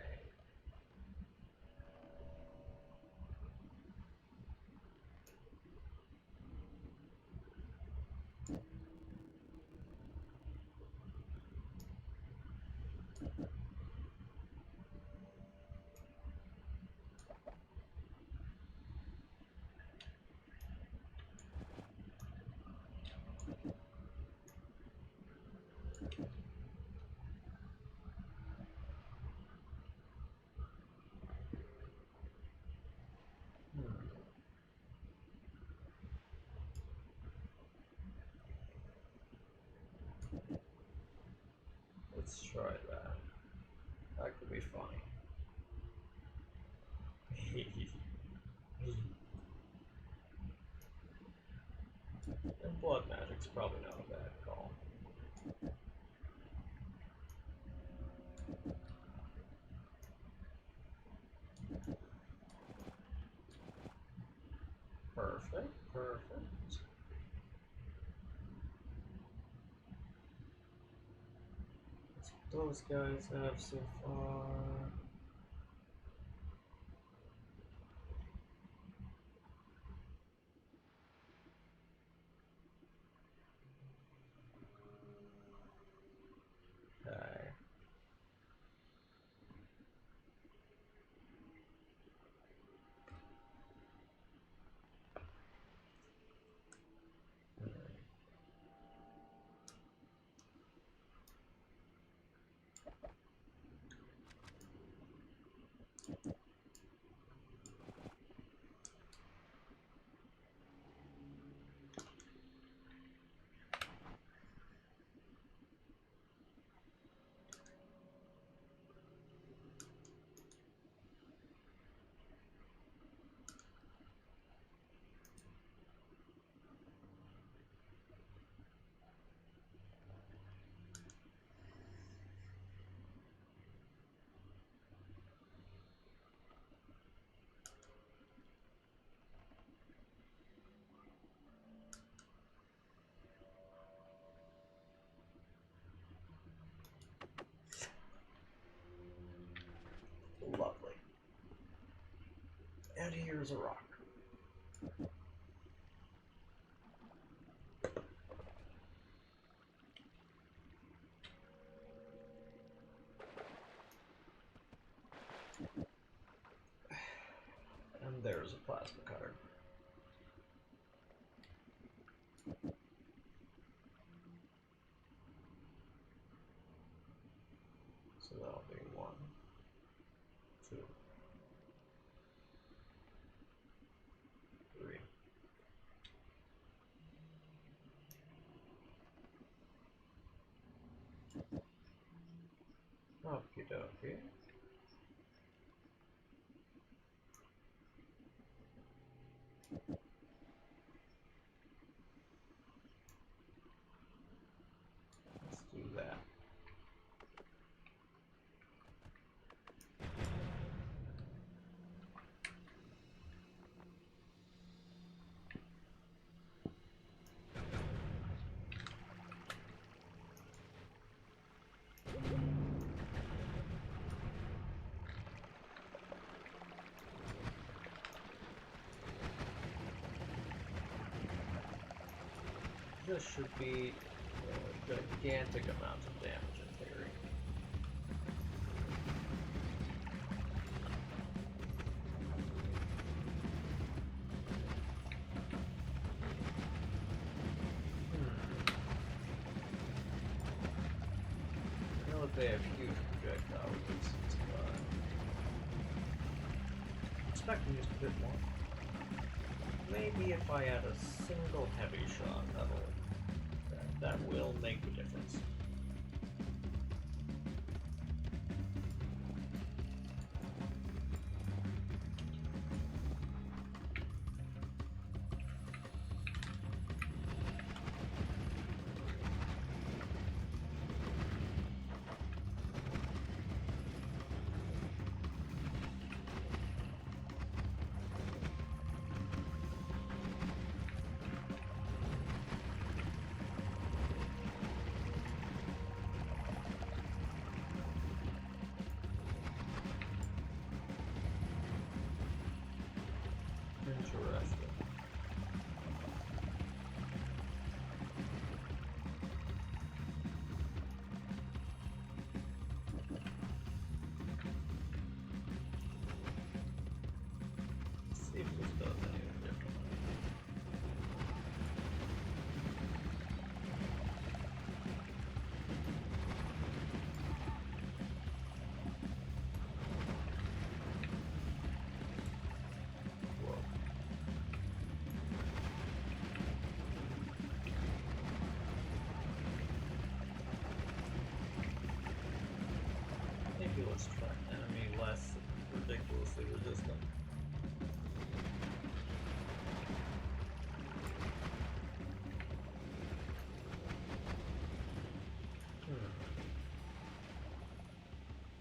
Let's try that. That could be funny. And blood magic's probably not a bad call. Perfect, perfect. That's what those guys have so far. Okay. There's a rock. And there's a plasma cutter. So that'll be 1, 2, 3. Okie dokie. Let's do that. This should be a gigantic amount of damage in theory. I know that they have huge projectile releases, but I expect them just a bit more. Maybe if I add a single heavy shot, that will make the difference. Interesting. Let's see if this does anything differently. Whoa. Maybe let's try enemy less ridiculously resistant.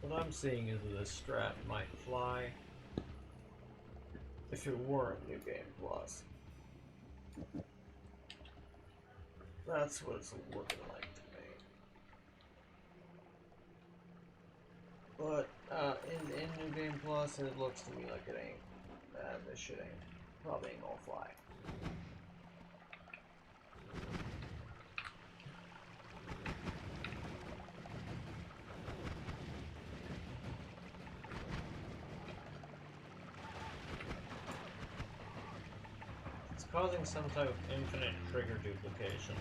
What I'm seeing is that this strat might fly if it weren't New Game Plus. That's what it's looking like to me. But in New Game Plus, it looks to me like it ain't. This shit ain't. Probably ain't gonna fly. It's causing some type of infinite trigger duplication.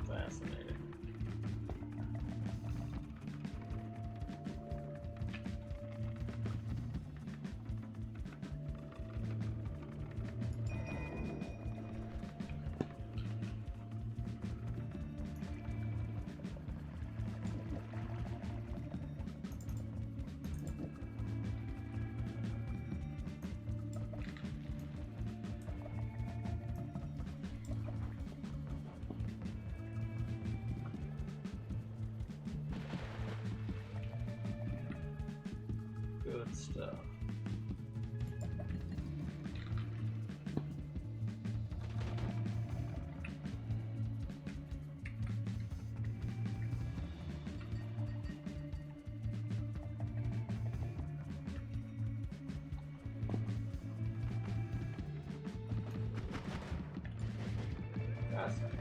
Fascinating. Good stuff. Fascinating.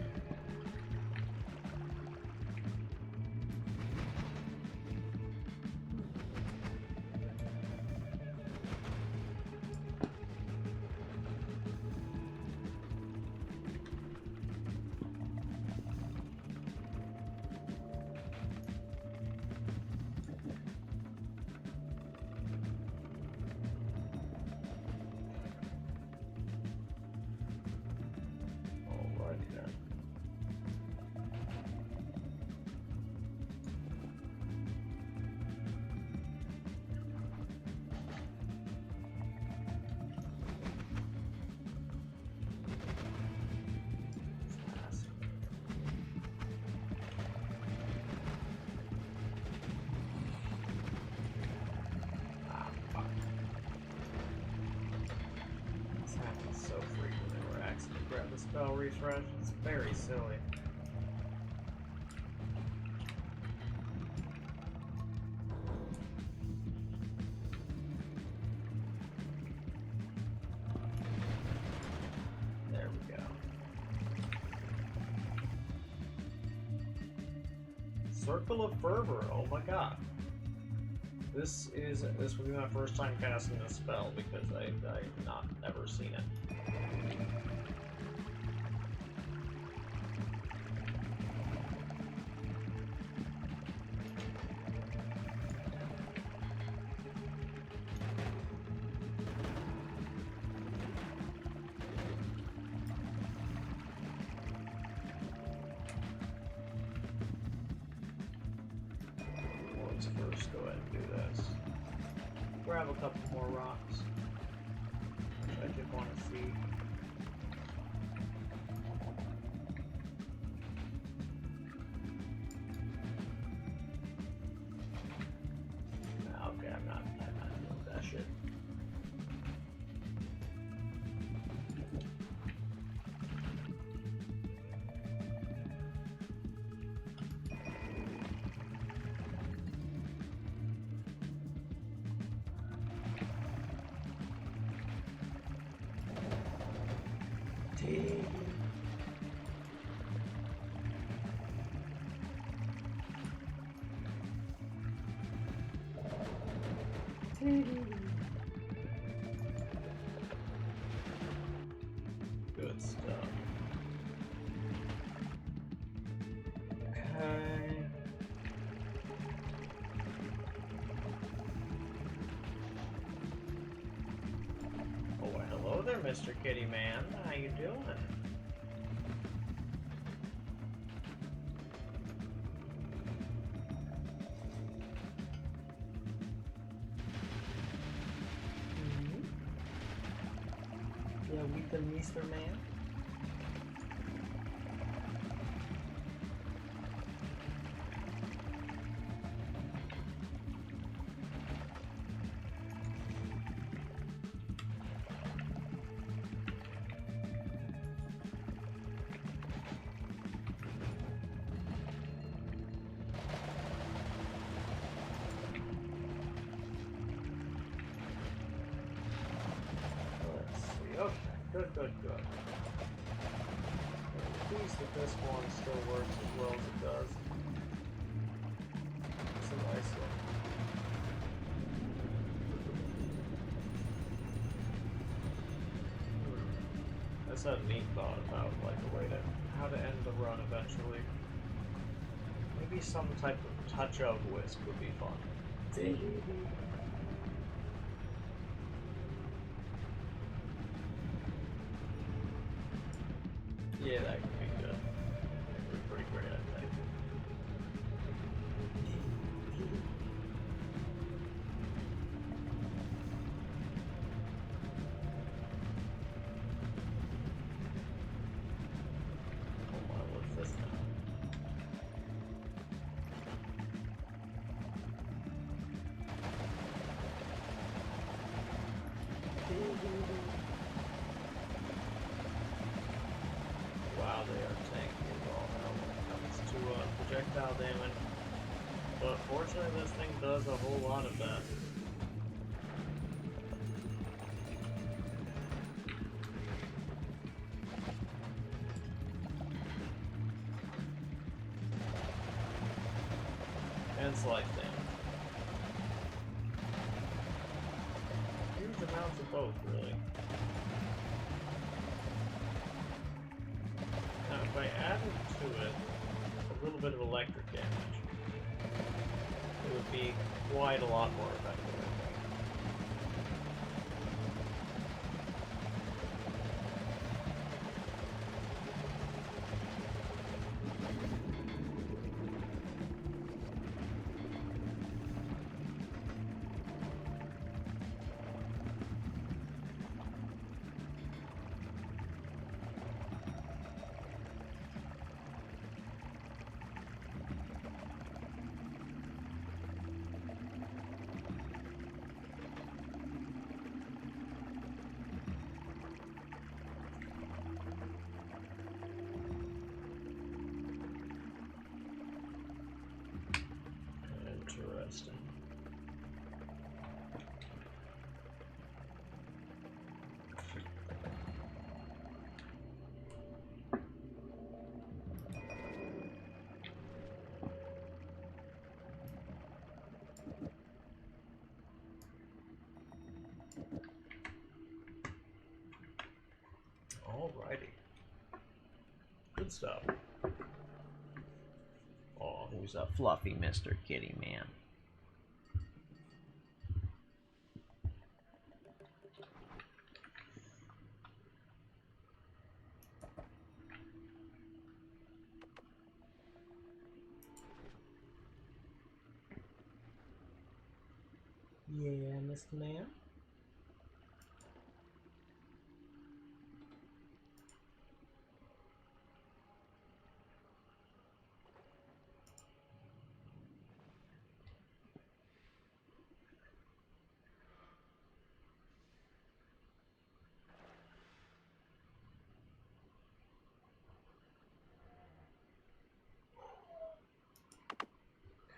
Alrighty then. Ah, fuck. This happens so frequently where I accidentally grab the spell refresh. It's very silly. There we go. Circle of Fervor. Oh my god. This will be my first time casting this spell because I've not ever seen it. Let's first go ahead and do this. Grab a couple more rocks, which I did want to see. Okay, I'm not dealing with that shit. Good stuff. Okay. Oh, well, hello there, Mr. Kitty Man. How you doing? Yeah, with the Mr. Man. Let's see. Okay, good. I'm pleased that this one still works as well as it does. It's a nice one. That's a neat thought about like a way to how to end the run eventually. Maybe some type of touch of whisk would be fun. Yeah, that could be good. That could be pretty great, I think. Hold on, what's this now? missile damage. But fortunately this thing does a whole lot of that. And slice damage. Huge amounts of both, really. Now, if I added to it a little bit of electric damage, it would be quite a lot more effective, I think. Interesting. Alrighty. Good stuff. Oh, who's a fluffy Mr. Kitty Man? Yeah, Mr. Man.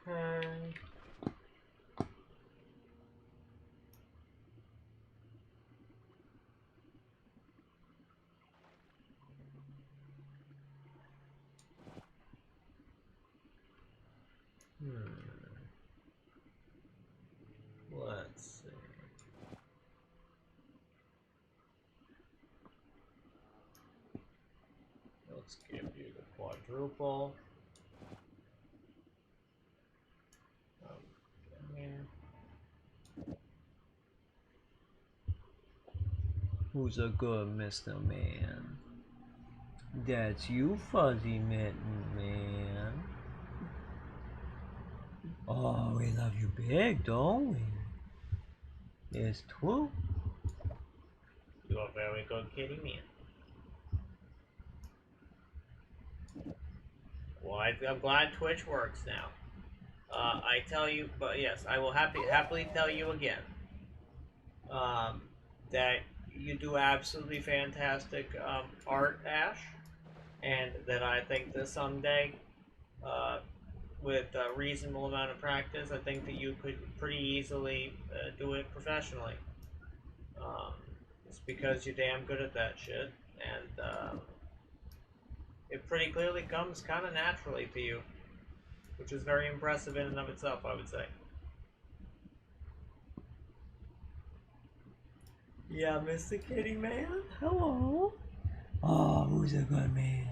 Okay. Let's see. Let's give you the quadruple. Okay. Who's a good Mr. Man? That's you, Fuzzy Mitten Man. Oh, we love you big, don't we? It's true. You're a very good kitty man. Well, I'm glad Twitch works now. I tell you, but yes, I will happily tell you again that you do absolutely fantastic art, Ash, and that I think that someday, with a reasonable amount of practice, I think that you could pretty easily do it professionally. It's because you're damn good at that shit, and it pretty clearly comes kind of naturally to you, which is very impressive in and of itself, I would say. Yeah, Mr. Kitty Man. Hello. Oh, who's a good man?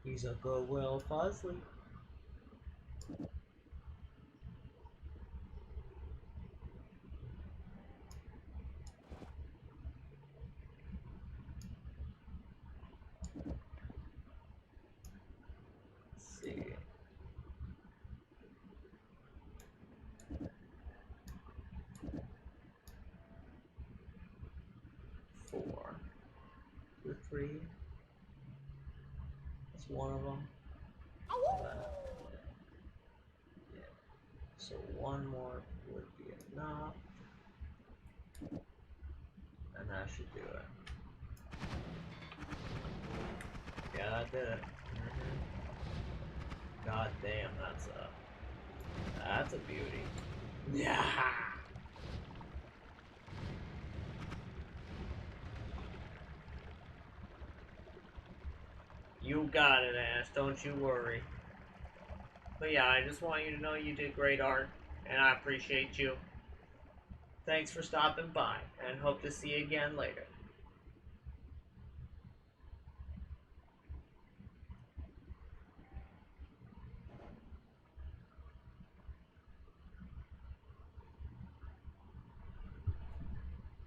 He's a good Will Fuzzly. Let's see. Four. Two, three. That's one of them. Yeah. So one more would be enough. And that should do it. I did it. God damn, that's a beauty. Yeah. You got it, Ash. Don't you worry. But yeah, I just want you to know you did great art, and I appreciate you. Thanks for stopping by, and hope to see you again later.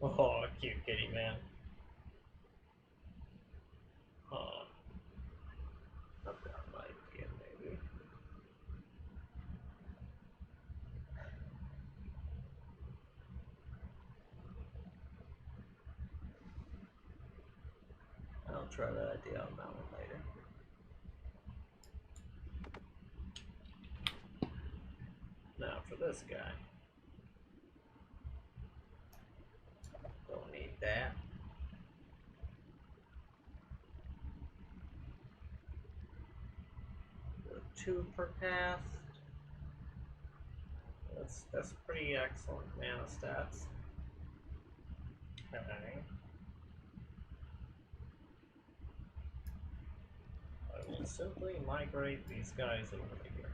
Oh, cute kitty man. Oh, I've got my kid, maybe. I'll try that idea on that one later. Now for this guy. Don't need that. The 2 per cast. That's pretty excellent mana stats. Okay. I will simply migrate these guys over here.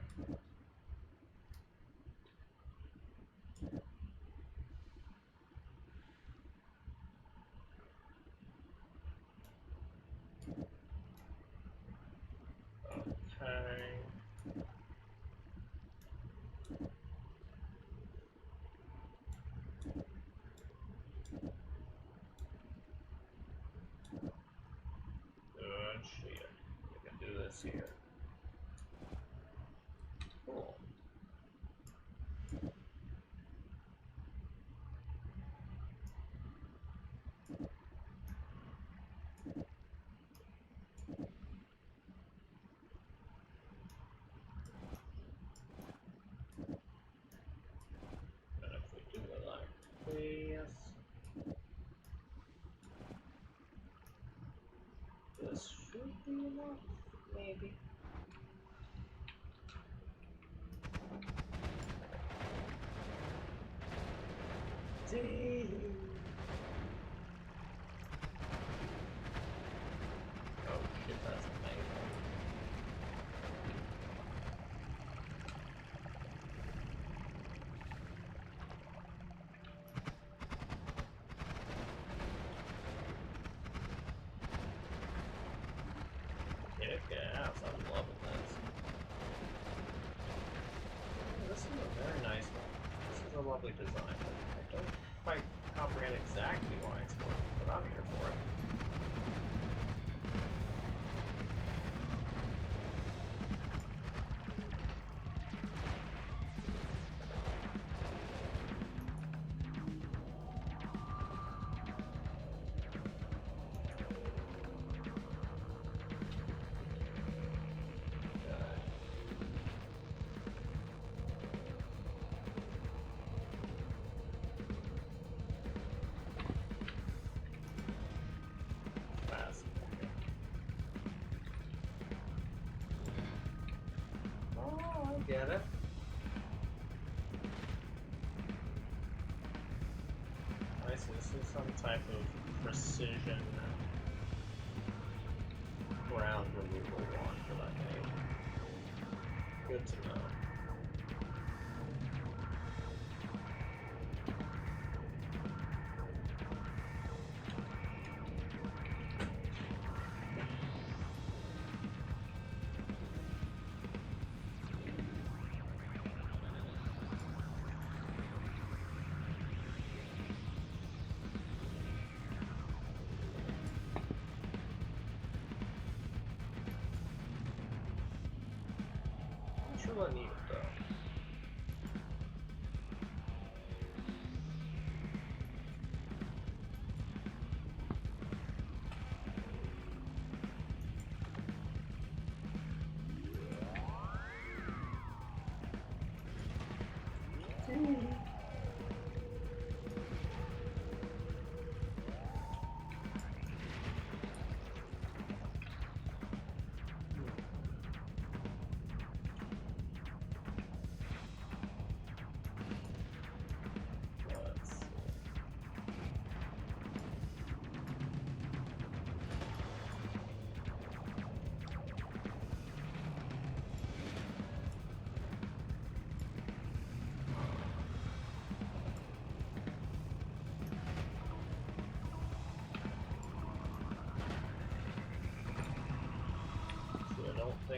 Okay. Good shit. We can do this here. Cool. And if we do it like this, this should be enough, maybe. Dang. Oh shit, that's amazing. Kick ass, I'm loving this. This is a very nice one. This is a lovely design. I don't quite comprehend exactly why it's working, but I'm here for it. Oh, I get it. I see, this is some type of precision ground removal wand for that name. Good to know. Sure, I need it though.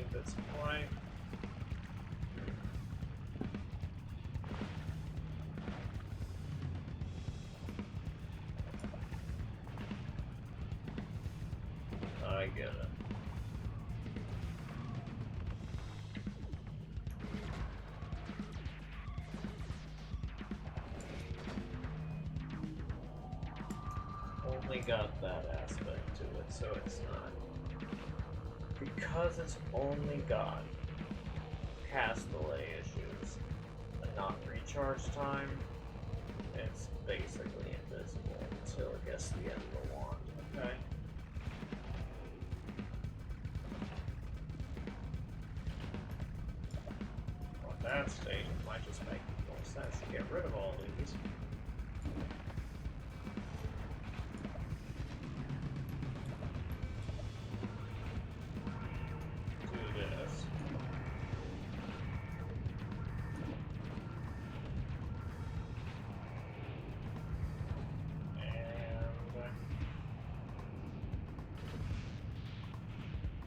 think that's quite. I get it. Only got that aspect to it, so it's not. Because it's only got cast delay issues and not recharge time, it's basically invisible until it gets to the end of the wand, okay? Well, at that stage, it might just make more sense to get rid of all these.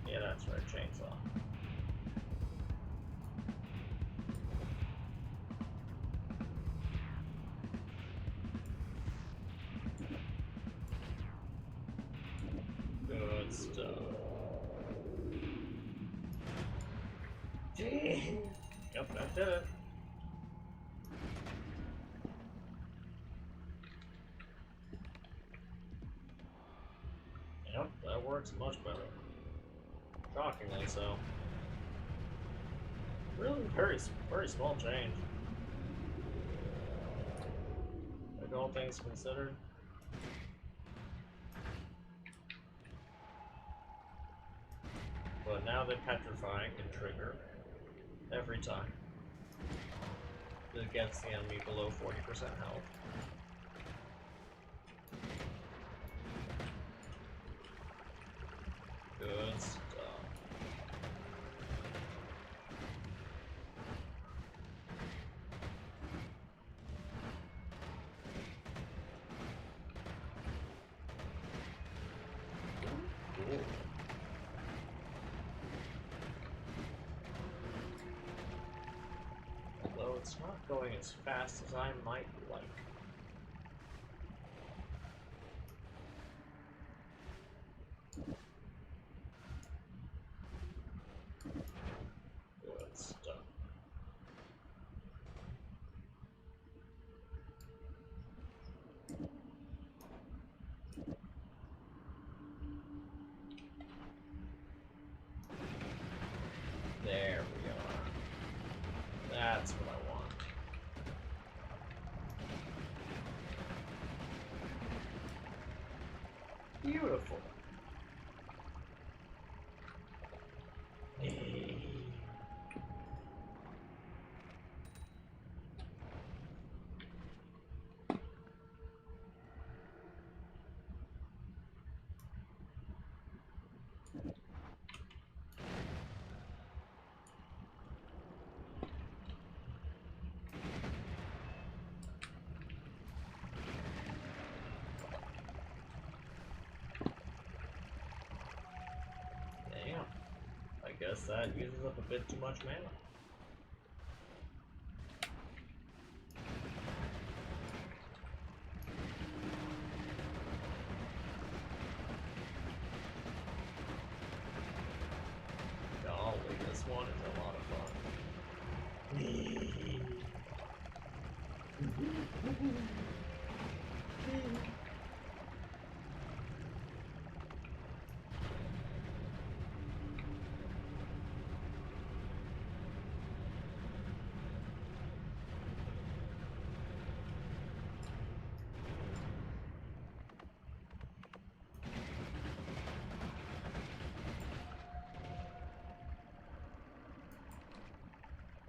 Yeah, that's right, chainsaw. Good stuff. Gee. Yep, that did it. Yep, that works much better. Shockingly so. Really very small change. Like all things considered. But now that petrifying can trigger every time it gets the enemy below 40% health. Good stuff. Cool. Although it's not going as fast as I might like. Good stuff. There we are. That's what I want. Beautiful. Damn. I guess that uses up a bit too much mana. Golly, this one is a lot of fun.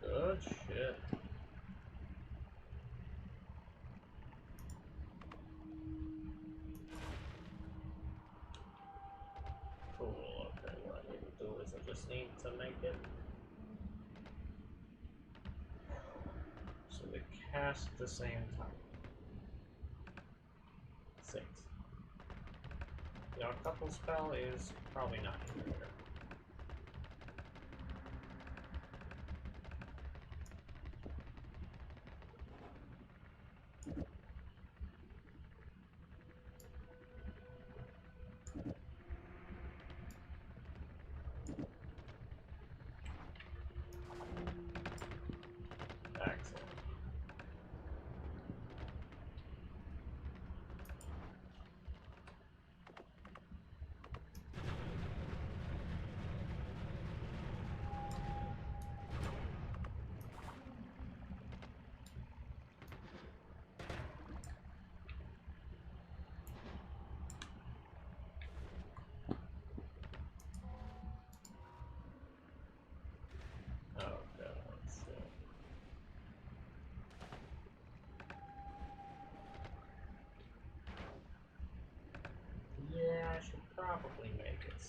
Good shit. Cool, okay, what I need to do is I just need to make it so they cast at the same time. 6. The couple spell is probably not here.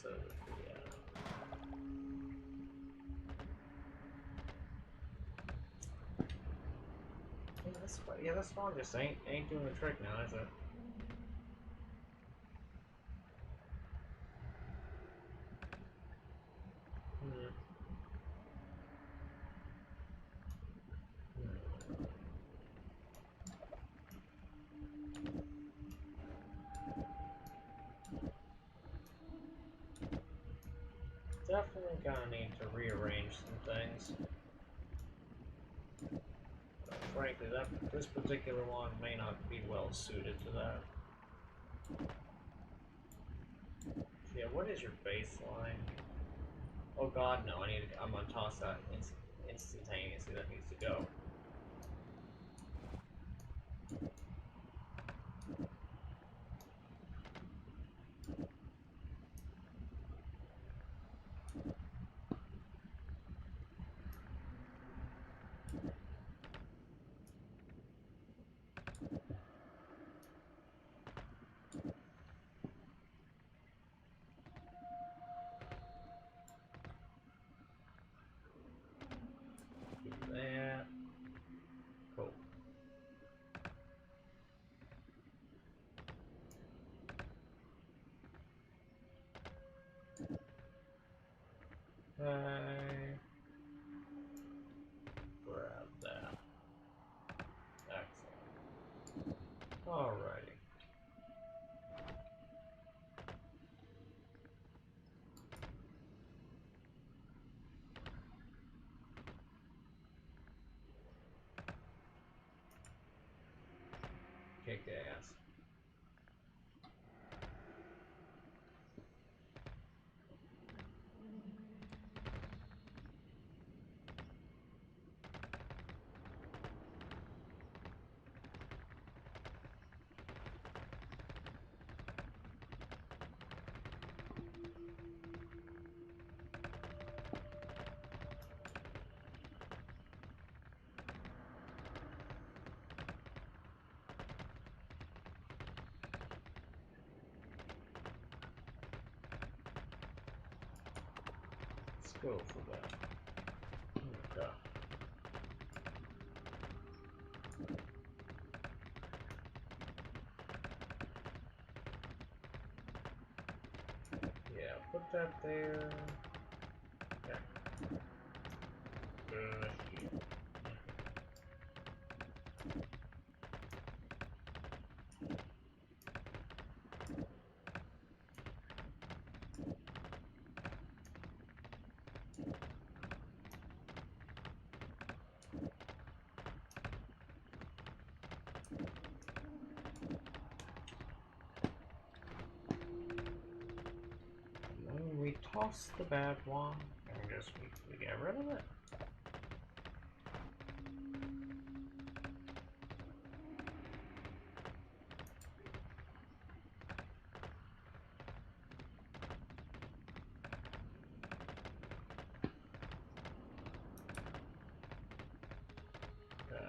So yeah. Yeah, this one just ain't doing the trick now, is it? Hmm. Definitely gonna need to rearrange some things. Frankly, this particular one may not be well suited to that. Yeah, what is your baseline? Oh god, no, I'm gonna toss that instantaneously. That needs to go. Do that. Cool. Okay. Grab that. Excellent. Alrighty. Kick ass. Let's go for that. Okay. Yeah, put that there. Okay. Good. When we toss the bad one, and just we get rid of it. Okay.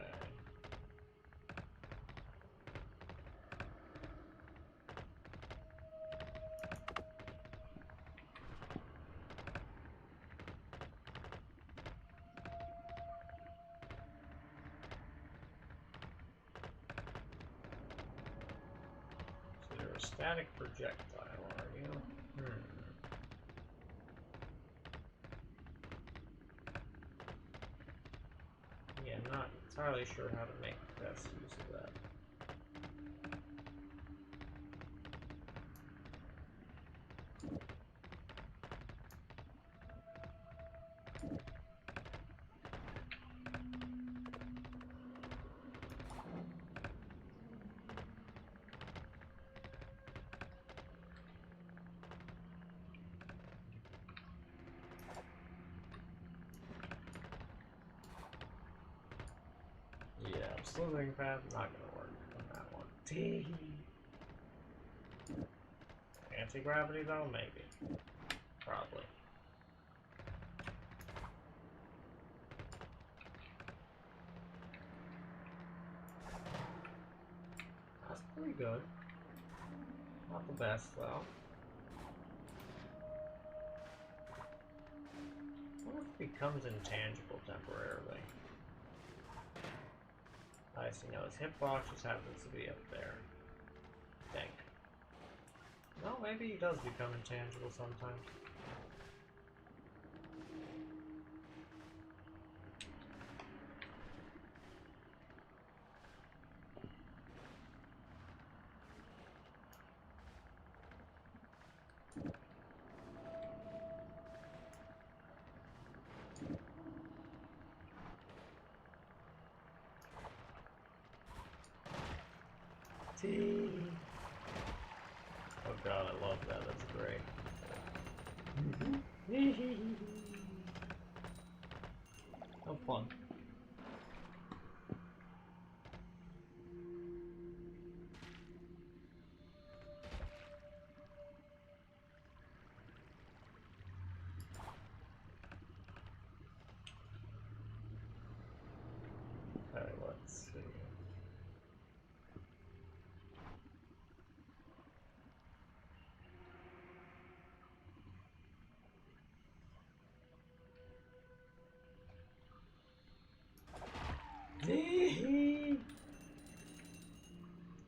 So you're a static projectile, are you? Yeah, not entirely sure how to make best use of that. Yeah, slithering path not gonna work on that one. Anti-gravity though, maybe. Probably. That's pretty good. Not the best though. becomes intangible temporarily. I see now his hitbox just happens to be up there. I think. No, maybe he does become intangible sometimes. Oh god, I love that. That's great. How fun. Okay, let's see.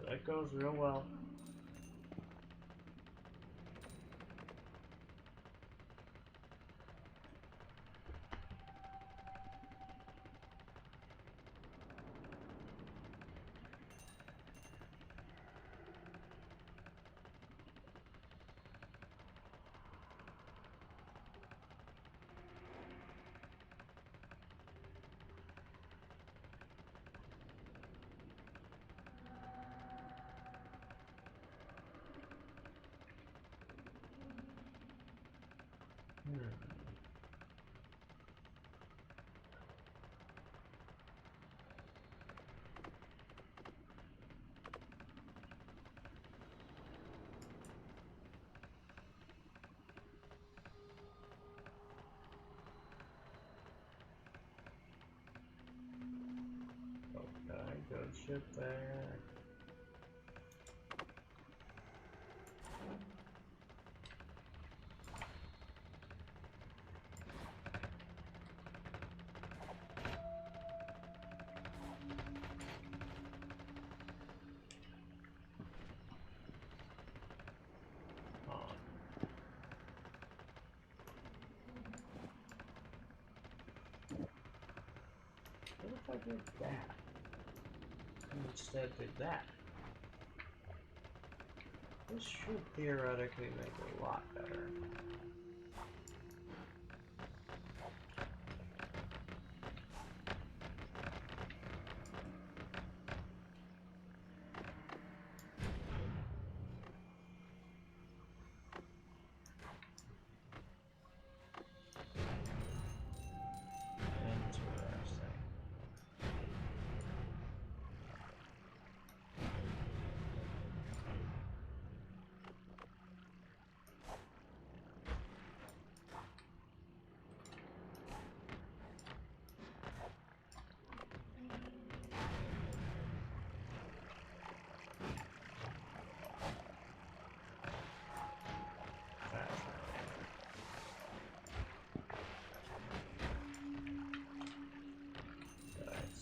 That goes real well. Okay, good shit there. What if I did that? And instead did that? This should theoretically make it a lot better. Interesting.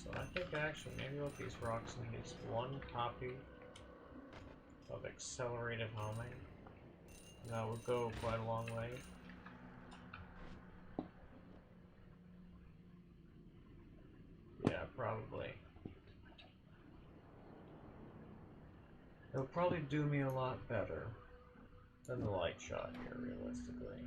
So I think actually maybe with these rocks I need one copy of accelerated homing. And that would go quite a long way. Yeah, probably. It'll probably do me a lot better than the light shot here, realistically.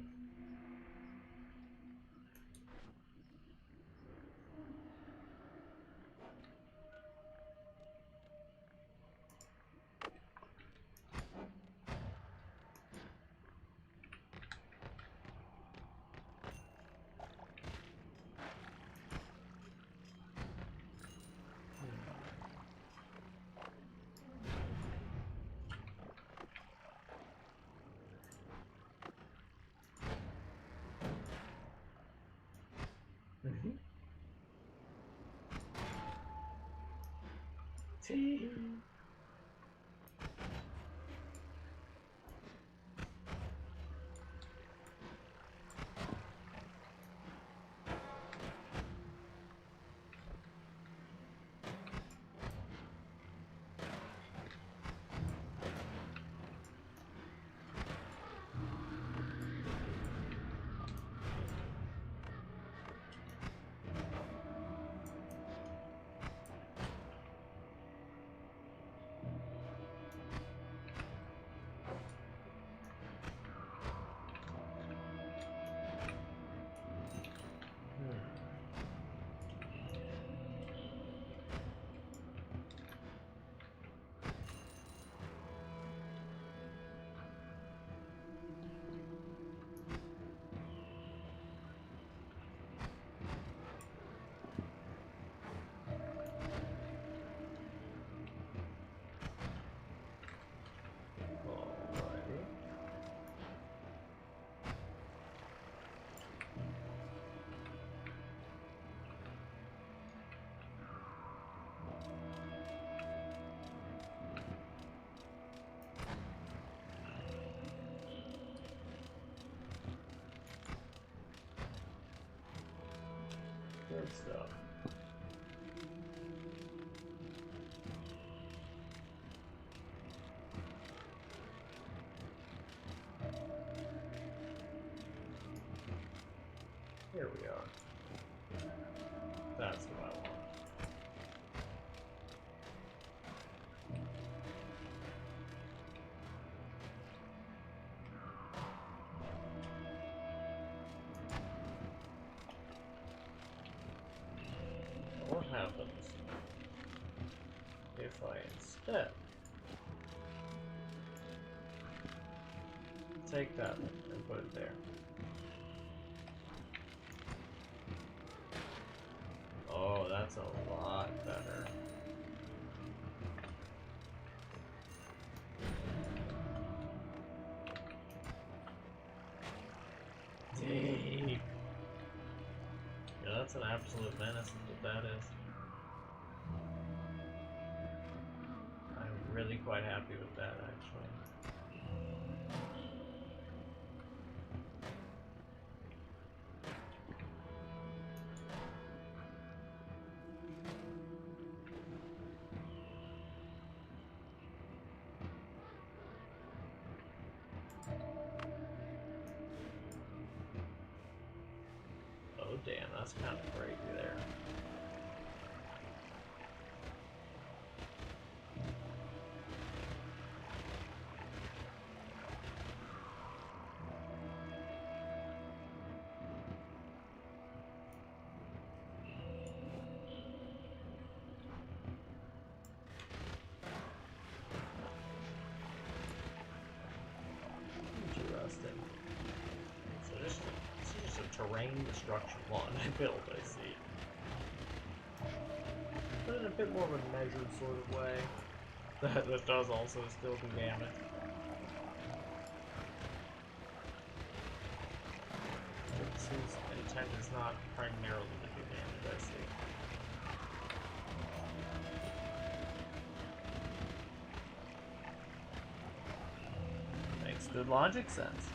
Tee. Good stuff. Here we are. That's what I want. What happens if I instead take that and put it there? Oh, that's a lot better. Deep. Yeah, that's an absolute menace, is what that is. I'm really quite happy with that, actually. Oh damn, that's kind of crazy there. Interesting. So this is just a terrain destruction wand I built, I see. But in a bit more of a measured sort of way. That does also still do damage. Its intent is not primarily to do damage, I see. Makes good logic sense.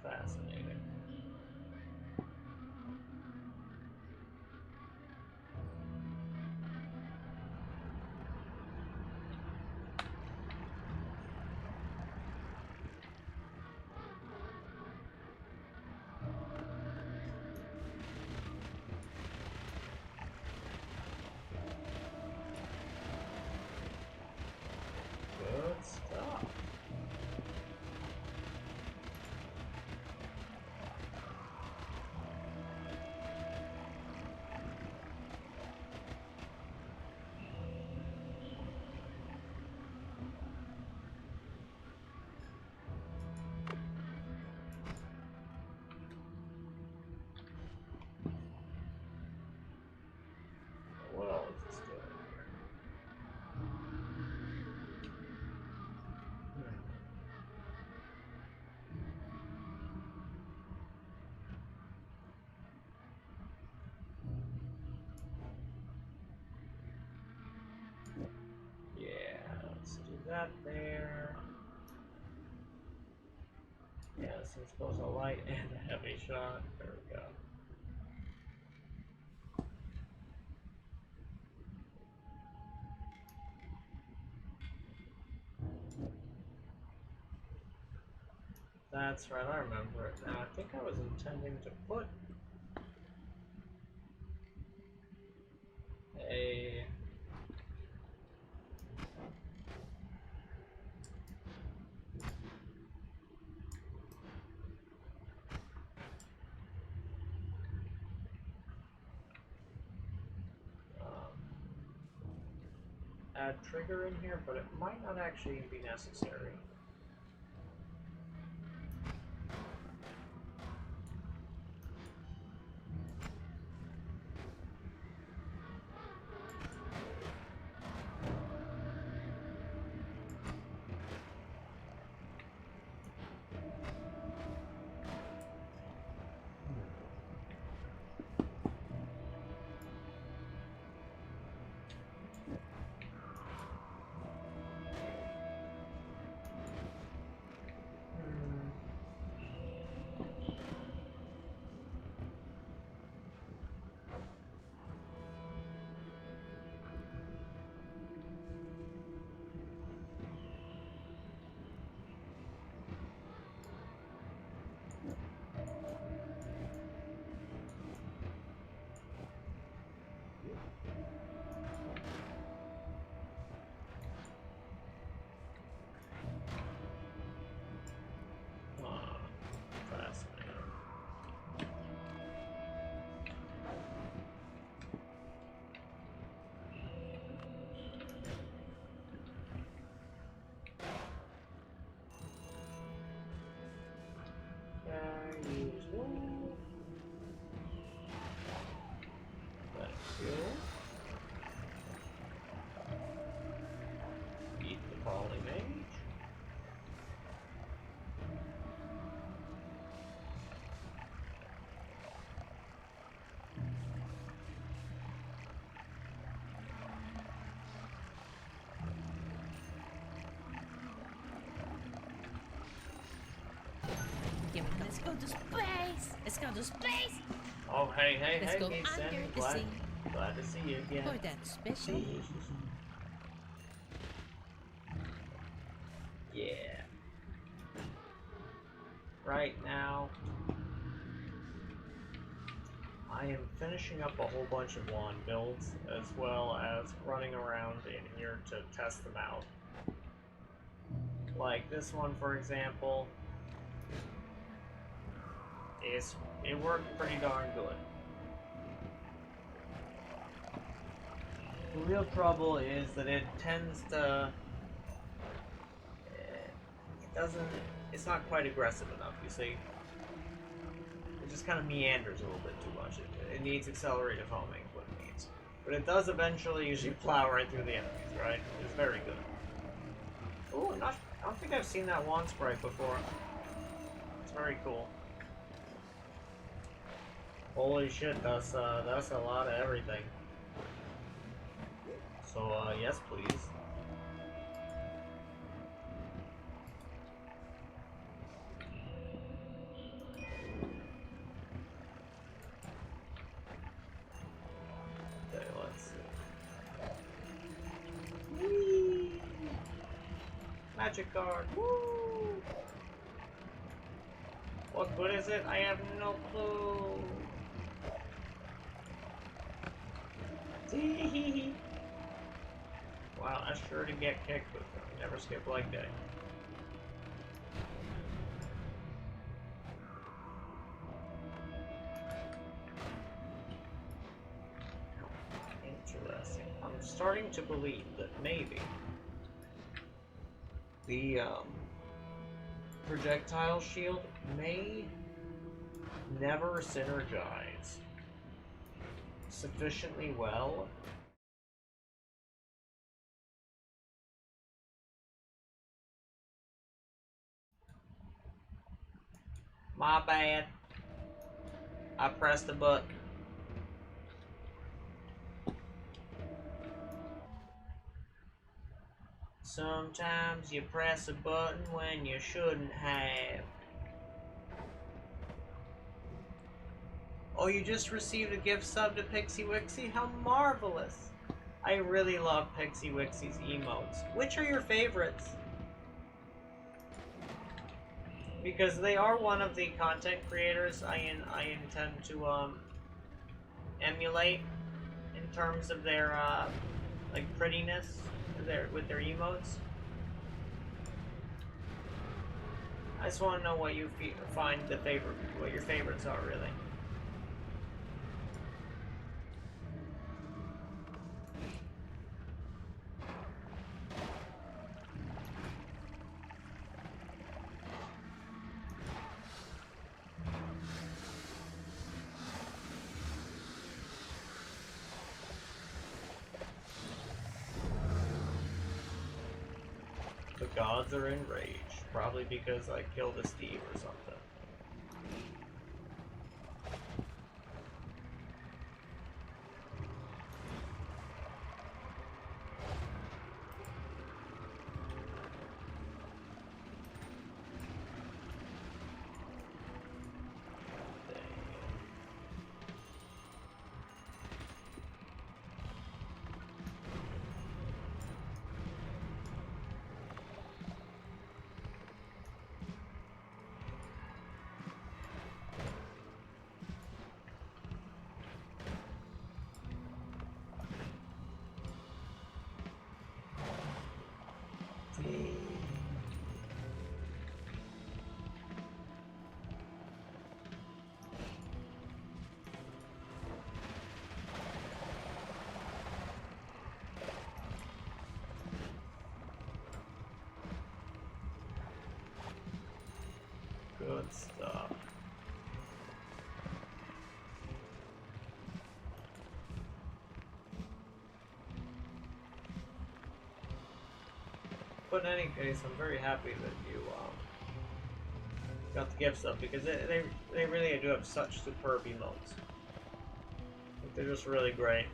Fascinating. Good stuff. What all is this doing here? Yeah, let's do that there. Yeah, so it's both a light and a heavy shot. There we go. That's right, I remember it now. I think I was intending to put a add trigger in here, but it might not actually be necessary. go. Thank you. Beat the Poly Mage. Here we go. Let's go to space. Let's go to space. Oh, hey, hey, Let's hey, go Mason. under the Glad, sea. glad to see you again. For that special. Yeah. Right now, I am finishing up a whole bunch of wand builds, as well as running around in here to test them out. Like this one, for example, it worked pretty darn good. The real trouble is that it tends to... it's not quite aggressive enough, you see. It just kind of meanders a little bit too much. It needs accelerated homing, is what it needs. But it does eventually usually plow right through the enemies, right? It's very good. Ooh, I don't think I've seen that wand sprite before. It's very cool. Holy shit, that's a lot of everything. So, yes please. Okay, let's see. Whee! Magic card, woo! What good is it? I have no clue. Tee. Wow, I'm sure to get kicked, but never skip leg day. Interesting. I'm starting to believe that maybe the projectile shield may never synergize sufficiently well. My bad. I pressed the button. Sometimes you press a button when you shouldn't have. Oh, you just received a gift sub to Pixie Wixie? How marvelous! I really love Pixie Wixie's emotes. Which are your favorites? Because they are one of the content creators I intend to emulate in terms of their like prettiness with their emotes. I just want to know what you find what your favorites are, really. The gods are enraged, probably because I killed a Steve or something. Good stuff. But in any case, I'm very happy that you got the gift stuff because they really do have such superb emotes. Like, they're just really great.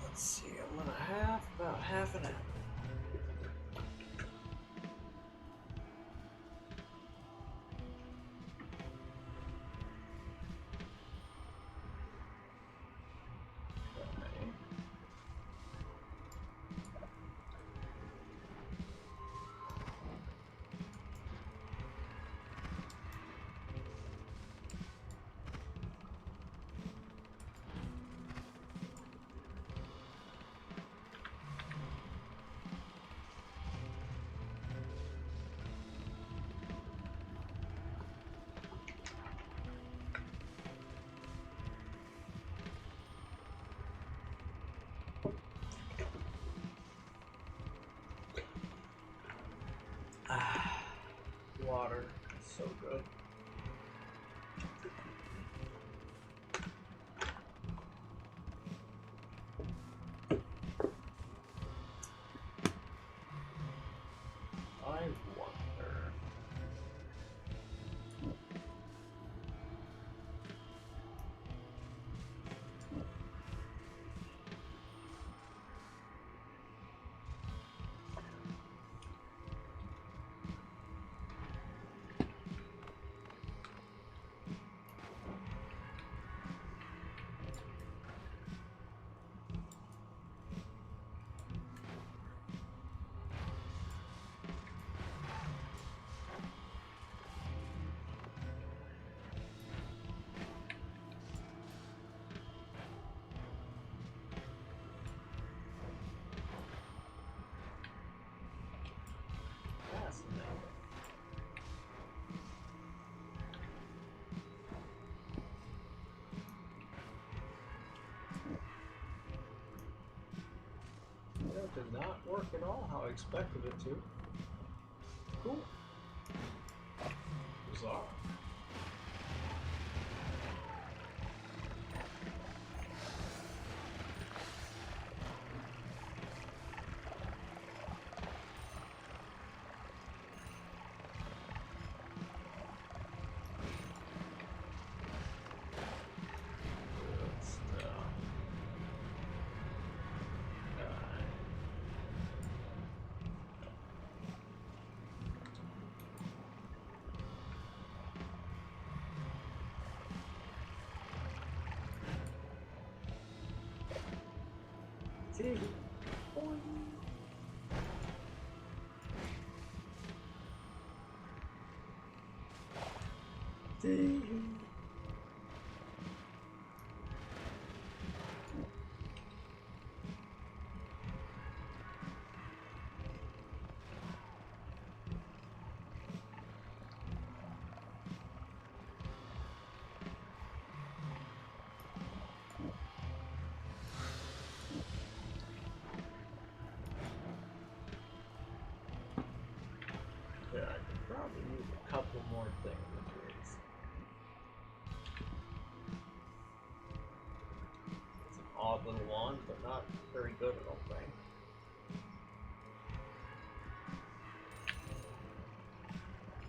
Let's see, I'm gonna have about half an hour. Okay. Water is so good. I wonder. Fascinating. That did not work at all how I expected it to. Cool. Bizarre. Good stuff. See? See? Yeah, I could probably use a couple more things. fun, but not very good, I don't think.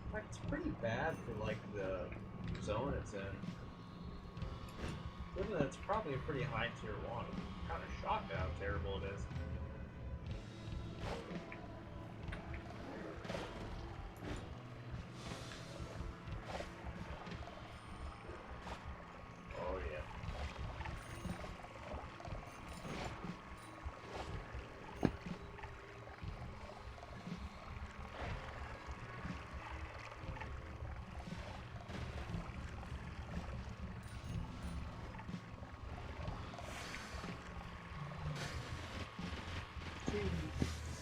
In fact, it's pretty bad for, like, the zone it's in. Given that it's probably a pretty high tier 1, I'm kind of shocked at how terrible it is. Oh yeah.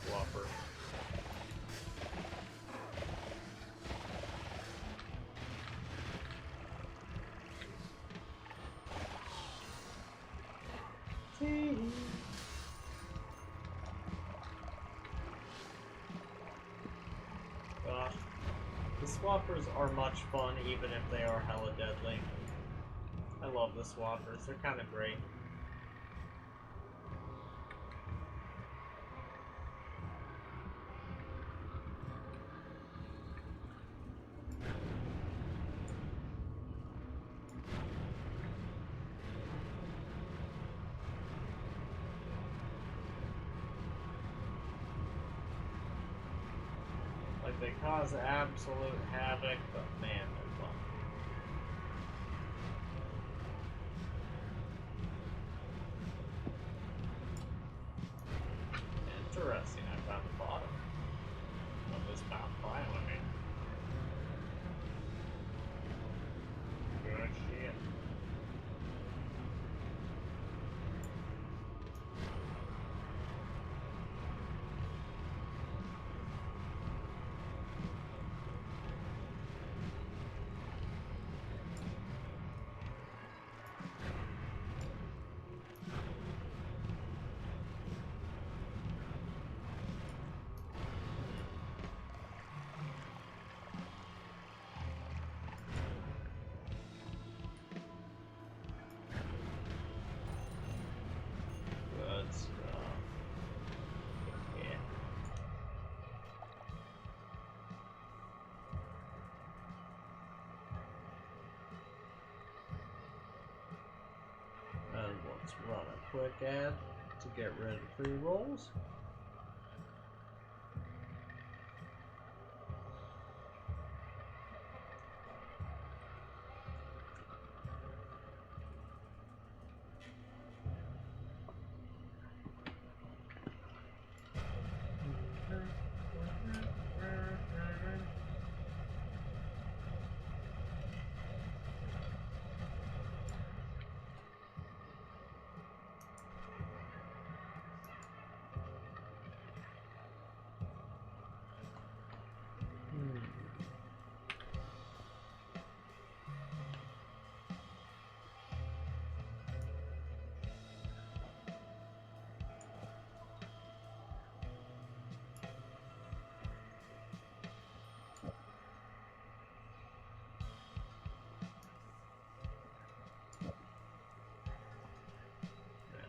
Swapper. Gosh. The swappers are much fun even if they are hella deadly. I love the swappers, they're kind of great. Like, they cause absolute havoc, but man, they're fun. Interesting, I found the bottom of this map finally. Good shit. Good stuff. Yeah. And let's run a quick ad to get rid of the pre-rolls.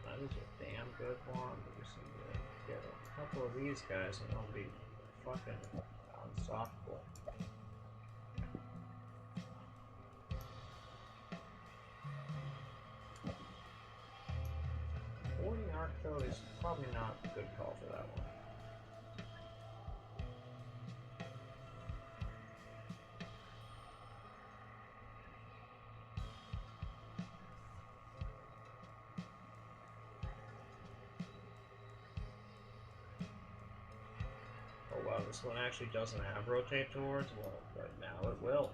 That is a damn good wand. We just need to get a couple of these guys and they'll be fucking unstoppable. Boarding arc though is probably not a good call for that one. Oh wow, this one actually doesn't have rotate towards? Well, right now it will.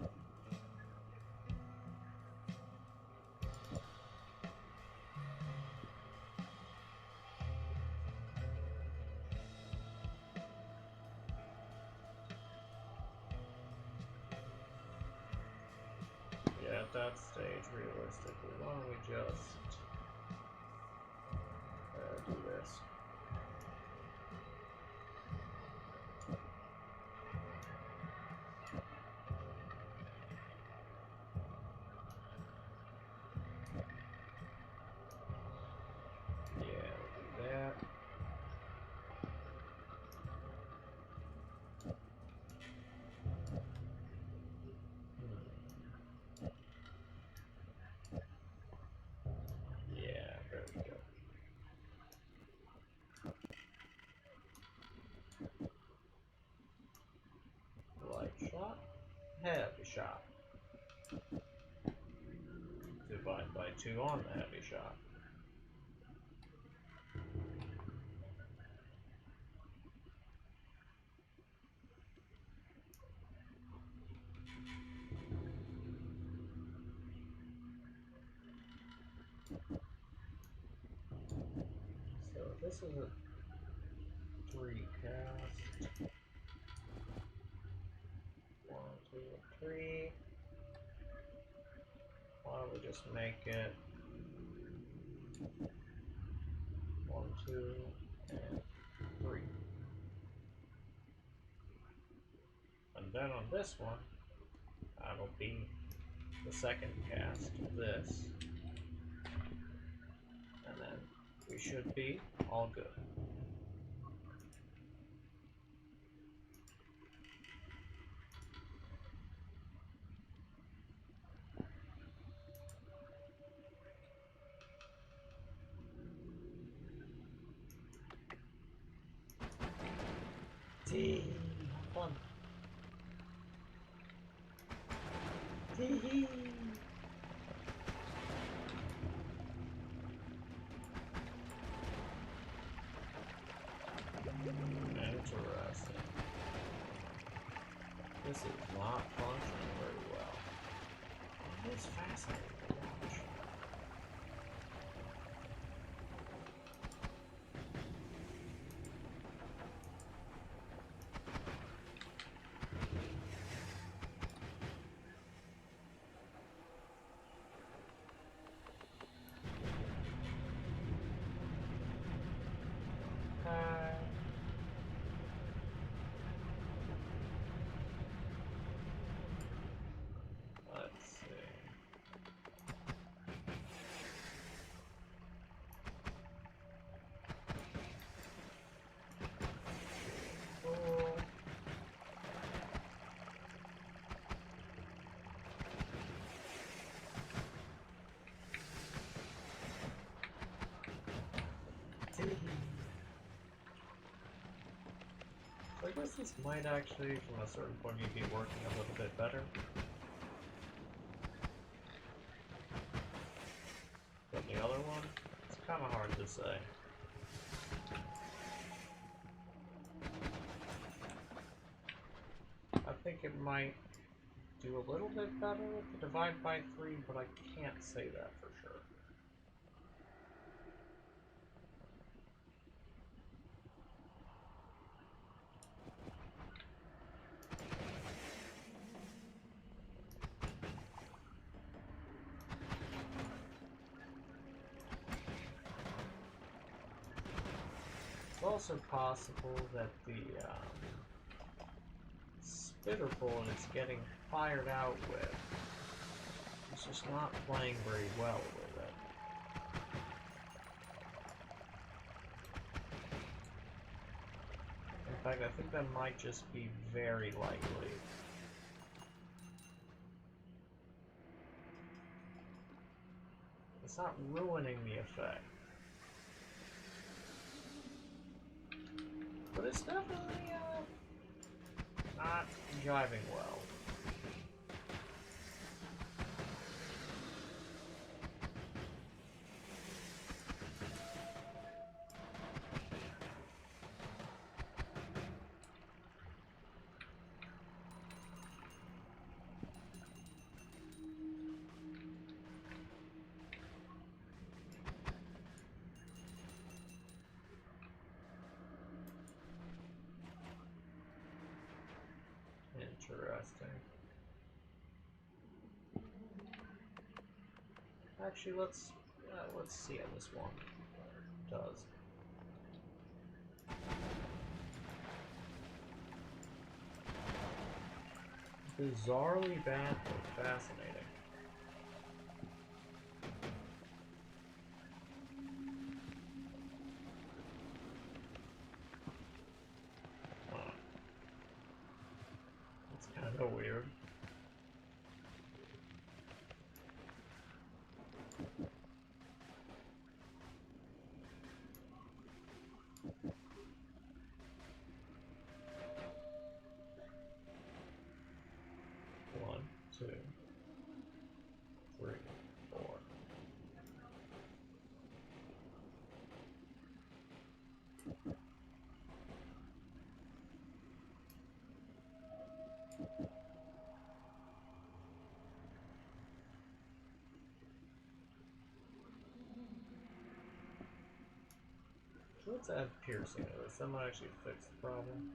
Yeah, at that stage, realistically, why don't we just do this? Yeah. shot. Divide by 2 on the heavy shot. So this is a 3 cast. 1, 2, 3. Why don't we just make it 1, 2, and 3. And then on this one, that'll be the second cast of this. And then we should be all good. Tee, have fun. Tee. Interesting. This is not functioning very well. It is fascinating to watch. Let's see. Cool. So I guess this might actually, from a certain point of view, be working a little bit better. But the other one, it's kind of hard to say. I think it might do a little bit better with the divide by 3, but I can't say that for sure. It's also possible that the spitter bullet it's getting fired out with is just not playing very well with it. In fact, I think that might just be very likely. It's not ruining the effect. But it's definitely not jiving well. Interesting. Actually, let's see how this one does. Bizarrely bad, but fascinating. Huh. That's kind of weird. Let's add piercing to this. That might actually fix the problem.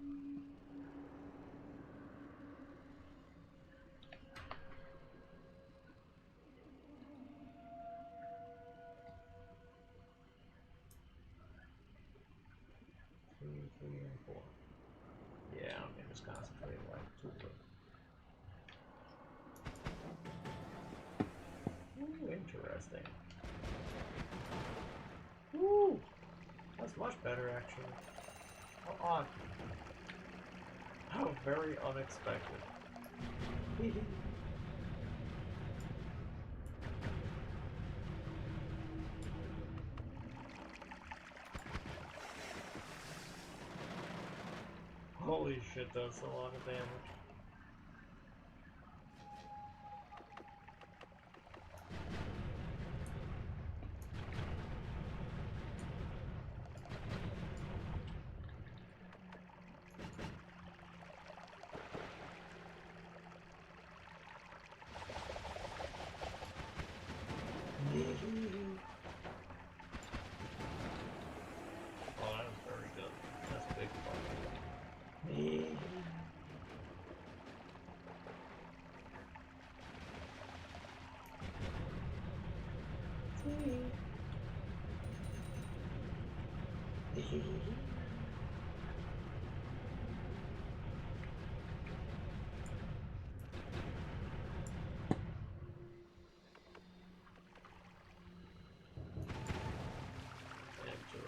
Two, three, and four. Yeah, I'm gonna just concentrate like two. Ooh, interesting. Ooh, that's much better actually. How odd. How very unexpected. Holy shit, that's a lot of damage. Oh, that was very good. That's big fun. Interesting.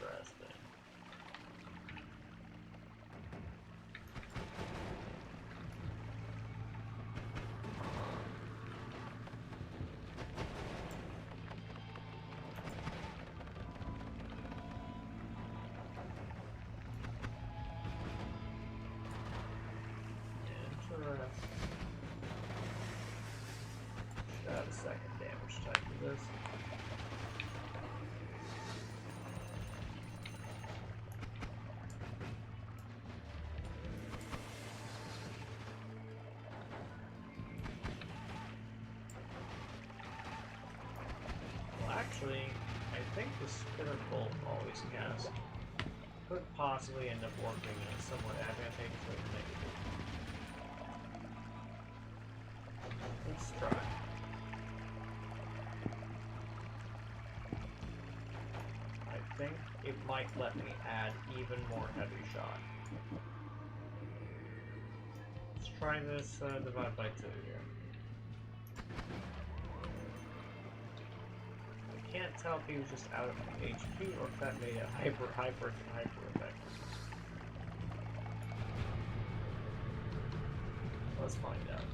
Interesting. Should add a second damage type to this. Well, actually, I think the spitter bolt always cast could possibly end up working in a somewhat advantageous way to make it. Let's try. I think it might let me add even more heavy shot. Let's try this divide by 2 here. I can't tell if he was just out of HP or if that made a hyper effect. Let's find out.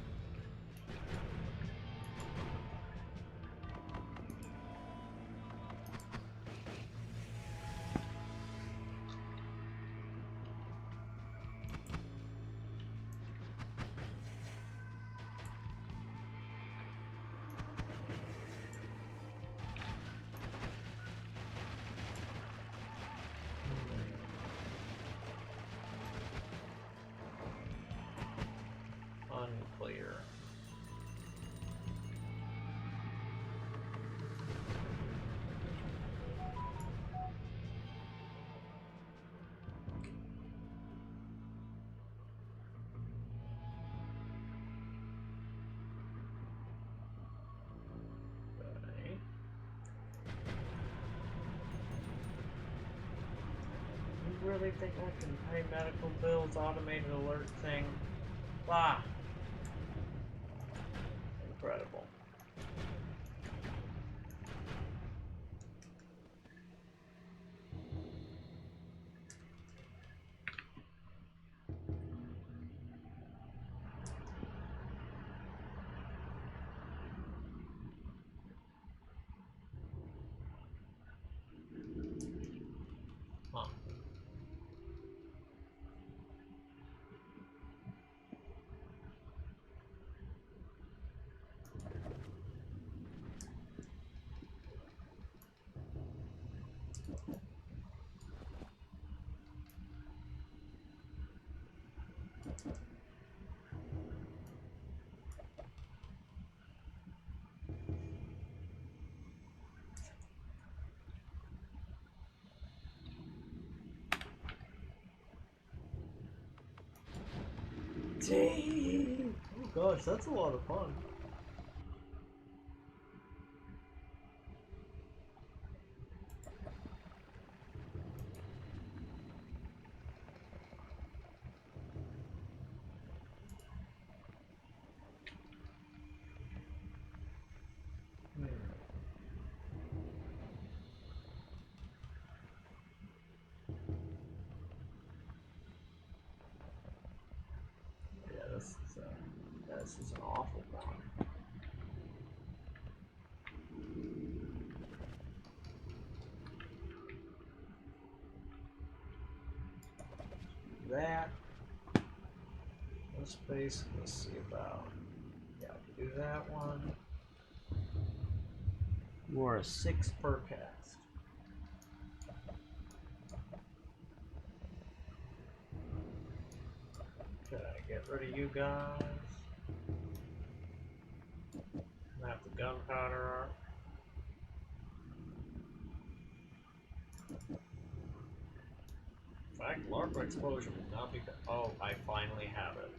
Unclear. Okay. You really think I can pay medical bills automated alert thing? Wow. Incredible. Huh. Dang. Oh gosh, that's a lot of fun. Yeah, this is an awful one. That. No space. Let's see about. Yeah, do that one. You are a 6 per cast. Okay, get rid of you guys. Have the gunpowder arc. In fact, larva explosion will not be. Oh, I finally have it.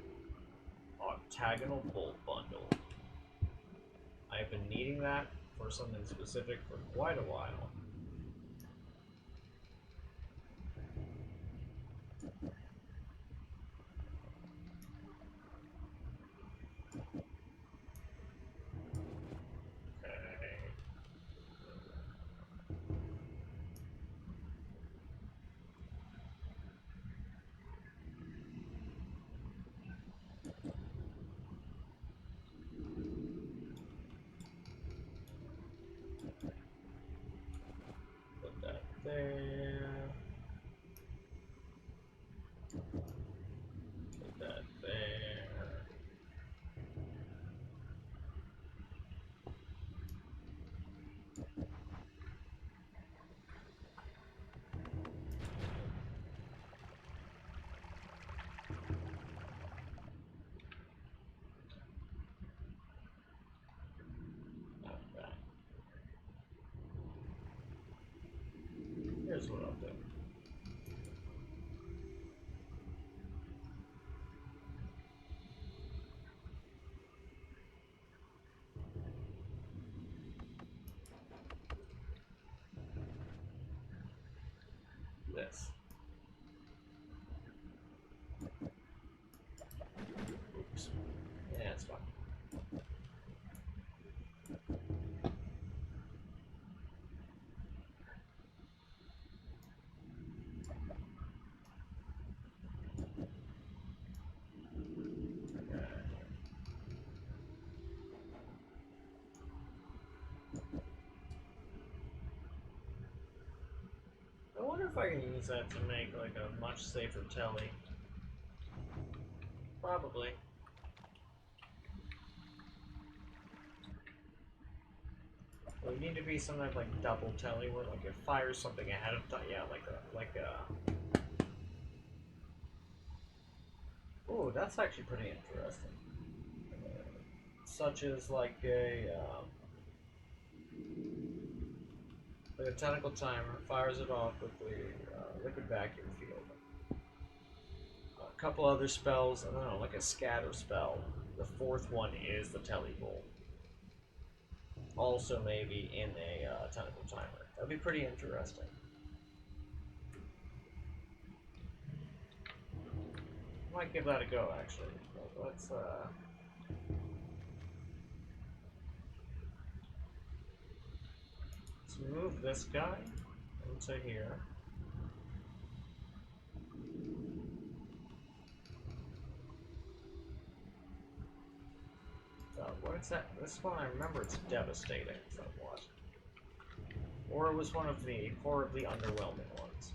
Octagonal bolt bundle. I've been needing that for something specific for quite a while. Okay. Put that there. Put that there. Okay. Here's what I'll do. This. Oops. Yeah, it's fine. I wonder if I can use that to make like a much safer telly. Probably. It would need to be some kind of like double telly where like it fires something ahead of time. Yeah, like a. Oh, that's actually pretty interesting. Such as like a tentacle timer, fires it off with the liquid vacuum field. A couple other spells, I don't know, like a scatter spell. The fourth one is the telebolt. Also maybe in a tentacle timer. That'd be pretty interesting. Might give that a go actually. Let's move this guy into here. What is that? This one I remember it's devastating somewhat. Or it was one of the horribly underwhelming ones.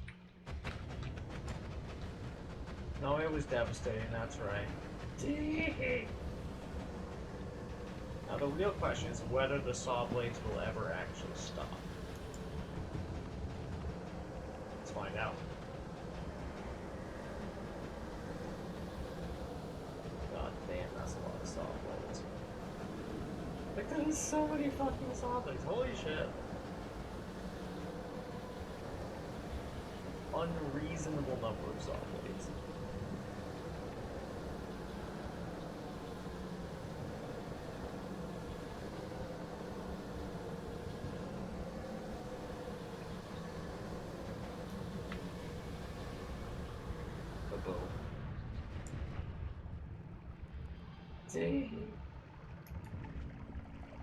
No, it was devastating, that's right. Now the real question is whether the Sawblades will ever actually stop. Let's find out. God damn, that's a lot of Sawblades. Like, there's so many fucking Sawblades, holy shit. Unreasonable number of Sawblades. Dang.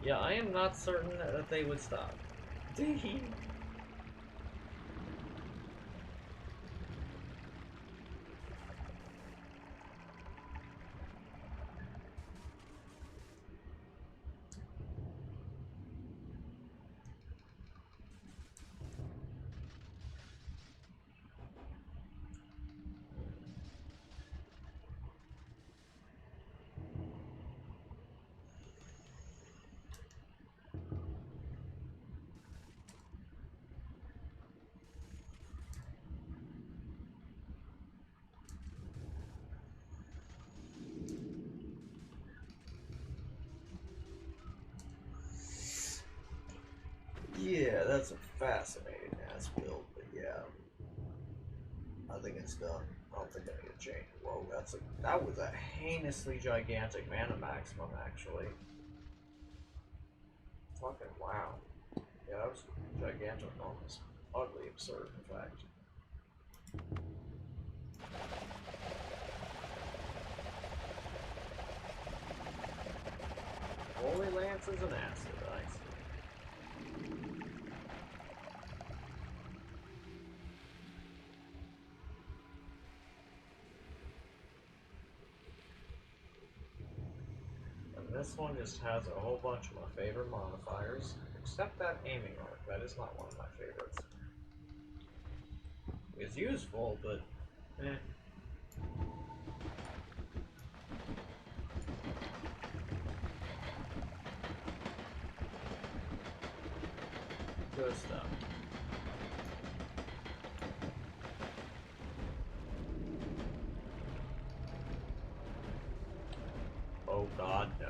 Yeah, I am not certain that they would stop. Dang. Yeah, that's a fascinating ass build, but yeah, I think it's done. I don't think I need to change. Whoa, that was a heinously gigantic mana maximum, actually. Fucking wow. Yeah, that was gigantic, almost ugly, absurd, in fact. Holy lances and acid, I see. This one just has a whole bunch of my favorite modifiers, except that aiming arc. That is not one of my favorites. It's useful, but eh. Good stuff. Oh god, no.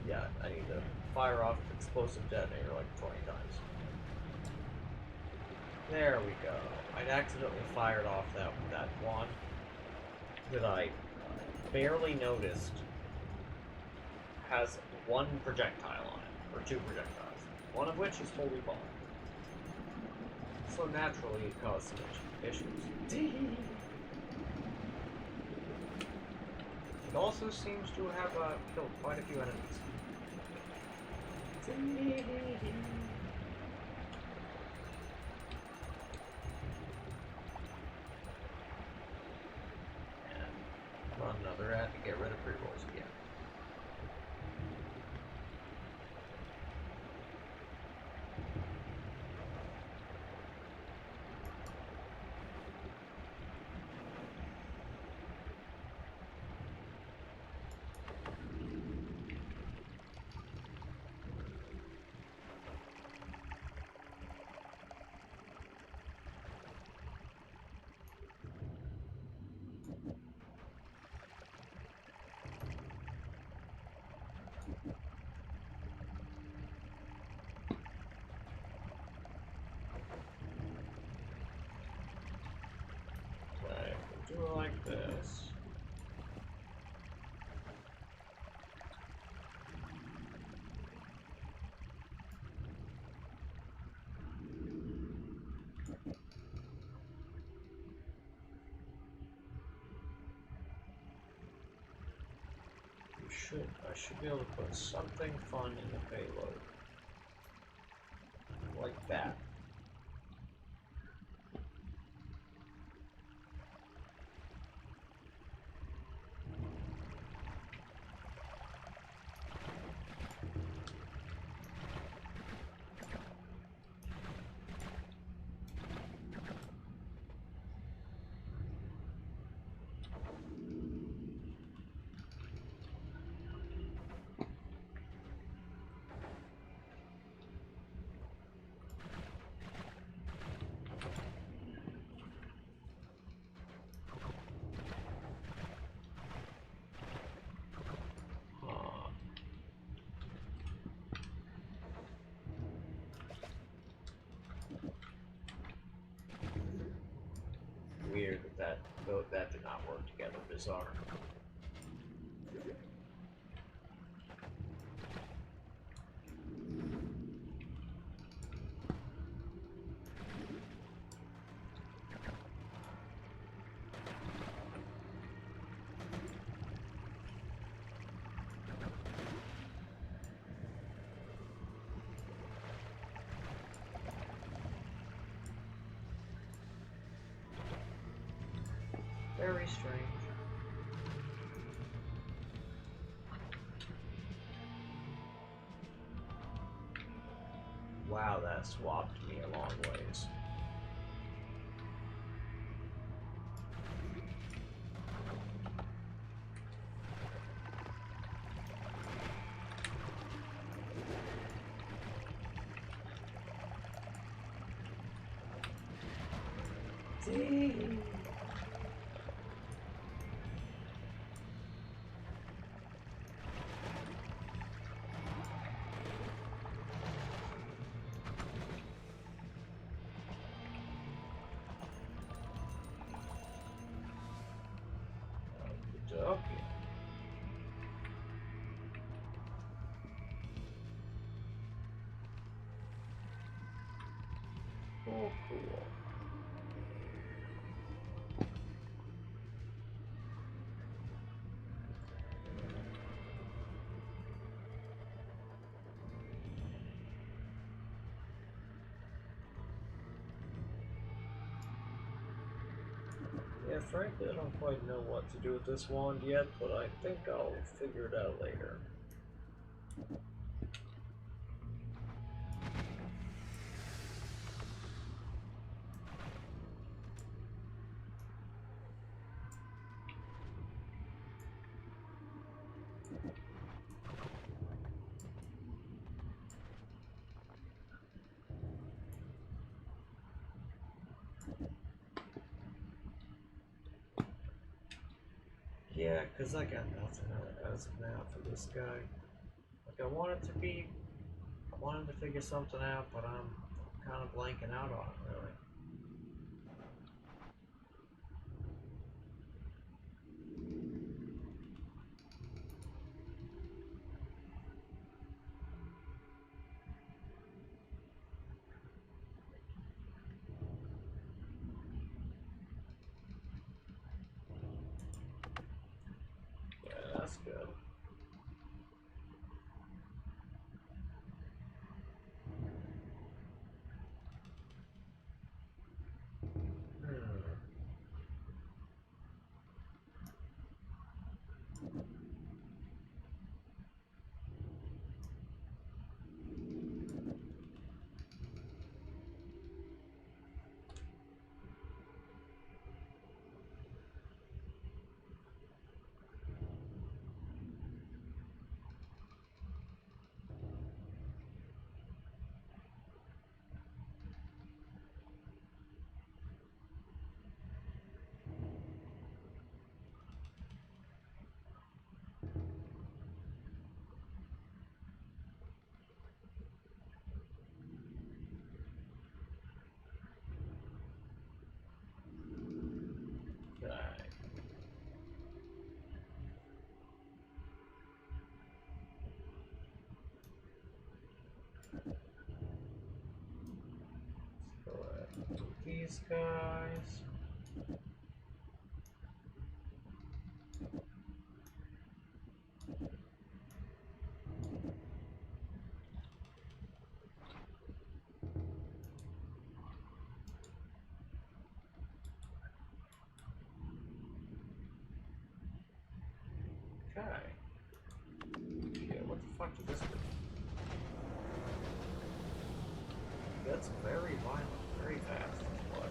Yeah, I need to fire off explosive detonator like 20 times. There we go. I'd accidentally fired off that one that I barely noticed has one projectile on it, or two projectiles, one of which is holy ball. So naturally it caused some issues. It also seems to have killed quite a few enemies. And run another ad to get rid of pre-rolls again. Okay, we'll do it like this. I should be able to put something fun in the payload. Like that. Weird that did not work together. Bizarre. Very strange. Wow, that swapped me a long ways. Dang. Okay. Cool, cool. Yeah, frankly, I don't quite know what to do with this wand yet, but I think I'll figure it out later. Yeah, because I got nothing as of now for this guy. Like, I wanted to figure something out, but I'm kind of blanking out on it, really. Yeah, that's good. Hmm. Okay. Let's go ahead and do these guys. Okay. Yeah, what the fuck did this do? That's very violent, very fast. What?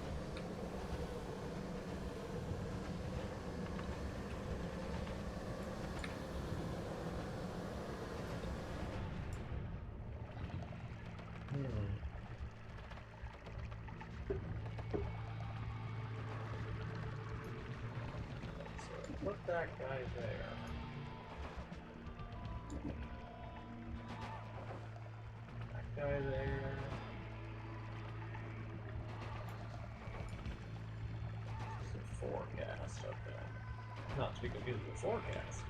Hmm. So put that guy there. That guy there. It's a forecast, okay. Not to be confused with forecast.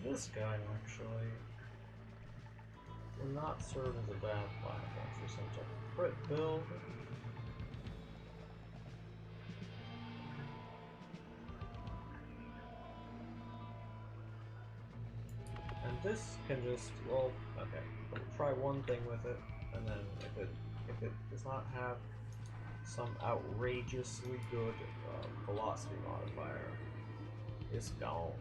this guy actually will not serve as a bad platform for some type of crit build. And this can just, well, okay, we'll try one thing with it, and then if it does not have some outrageously good velocity modifier, it's gone.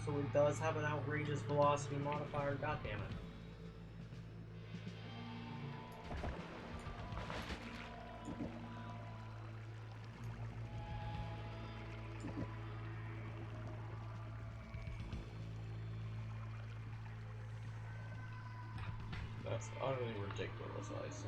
So it does have an outrageous velocity modifier, goddammit. That's utterly ridiculous, I say.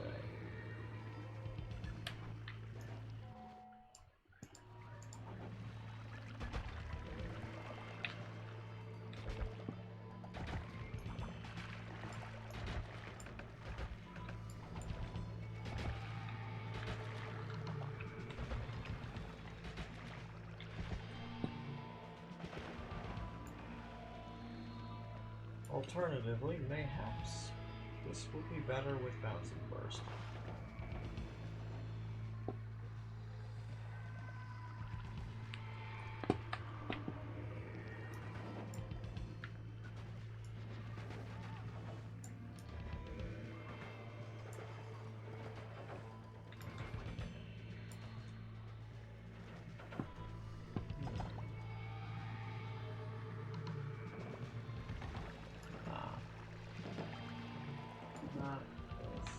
Alternatively, mayhaps this would be better with Bouncing Burst. Not this.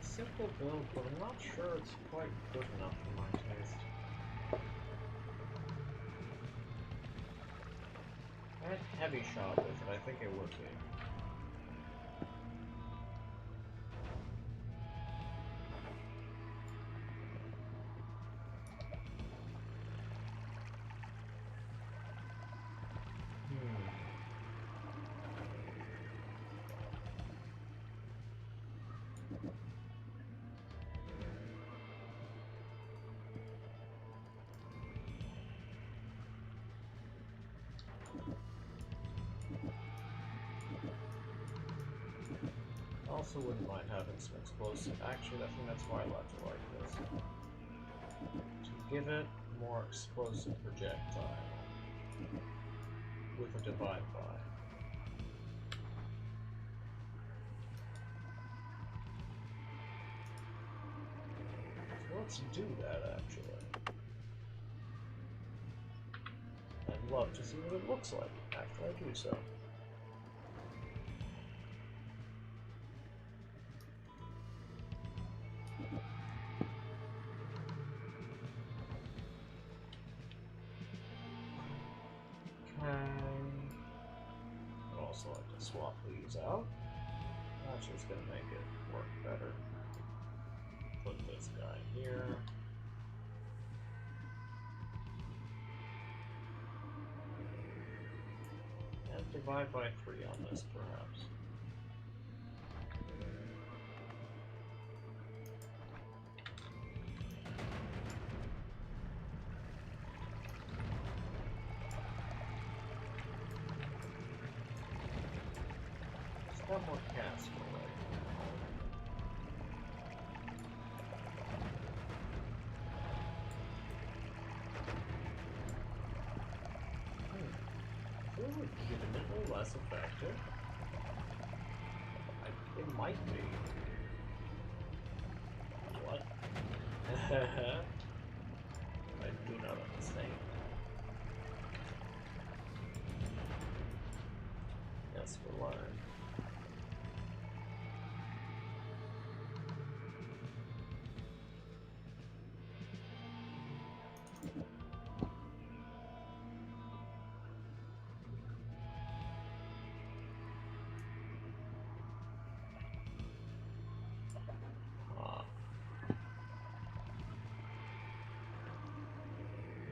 Simple build, but I'm not sure it's quite good enough for my taste. If I had heavy shot with it, I think it would be. Also wouldn't mind having some explosive. Actually, I think that's why I left it like this. To give it more explosive projectile with a divide by. So let's do that actually. I'd love to see what it looks like after I do so. I'd also like to swap these out. That's just going to make it work better. Put this guy here. And divide by 3 on this, perhaps. It's got more cast already. Legitimately less effective. It might be. What? I do not understand. Yes, we'll learn.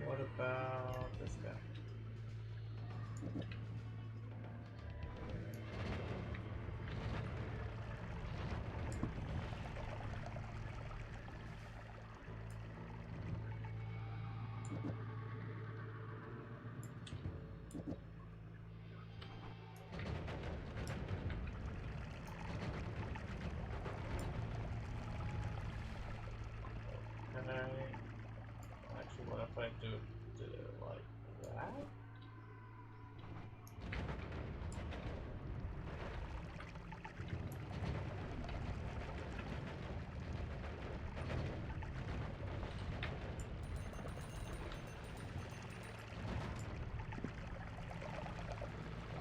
What about this guy? Actually, what if I did it like that?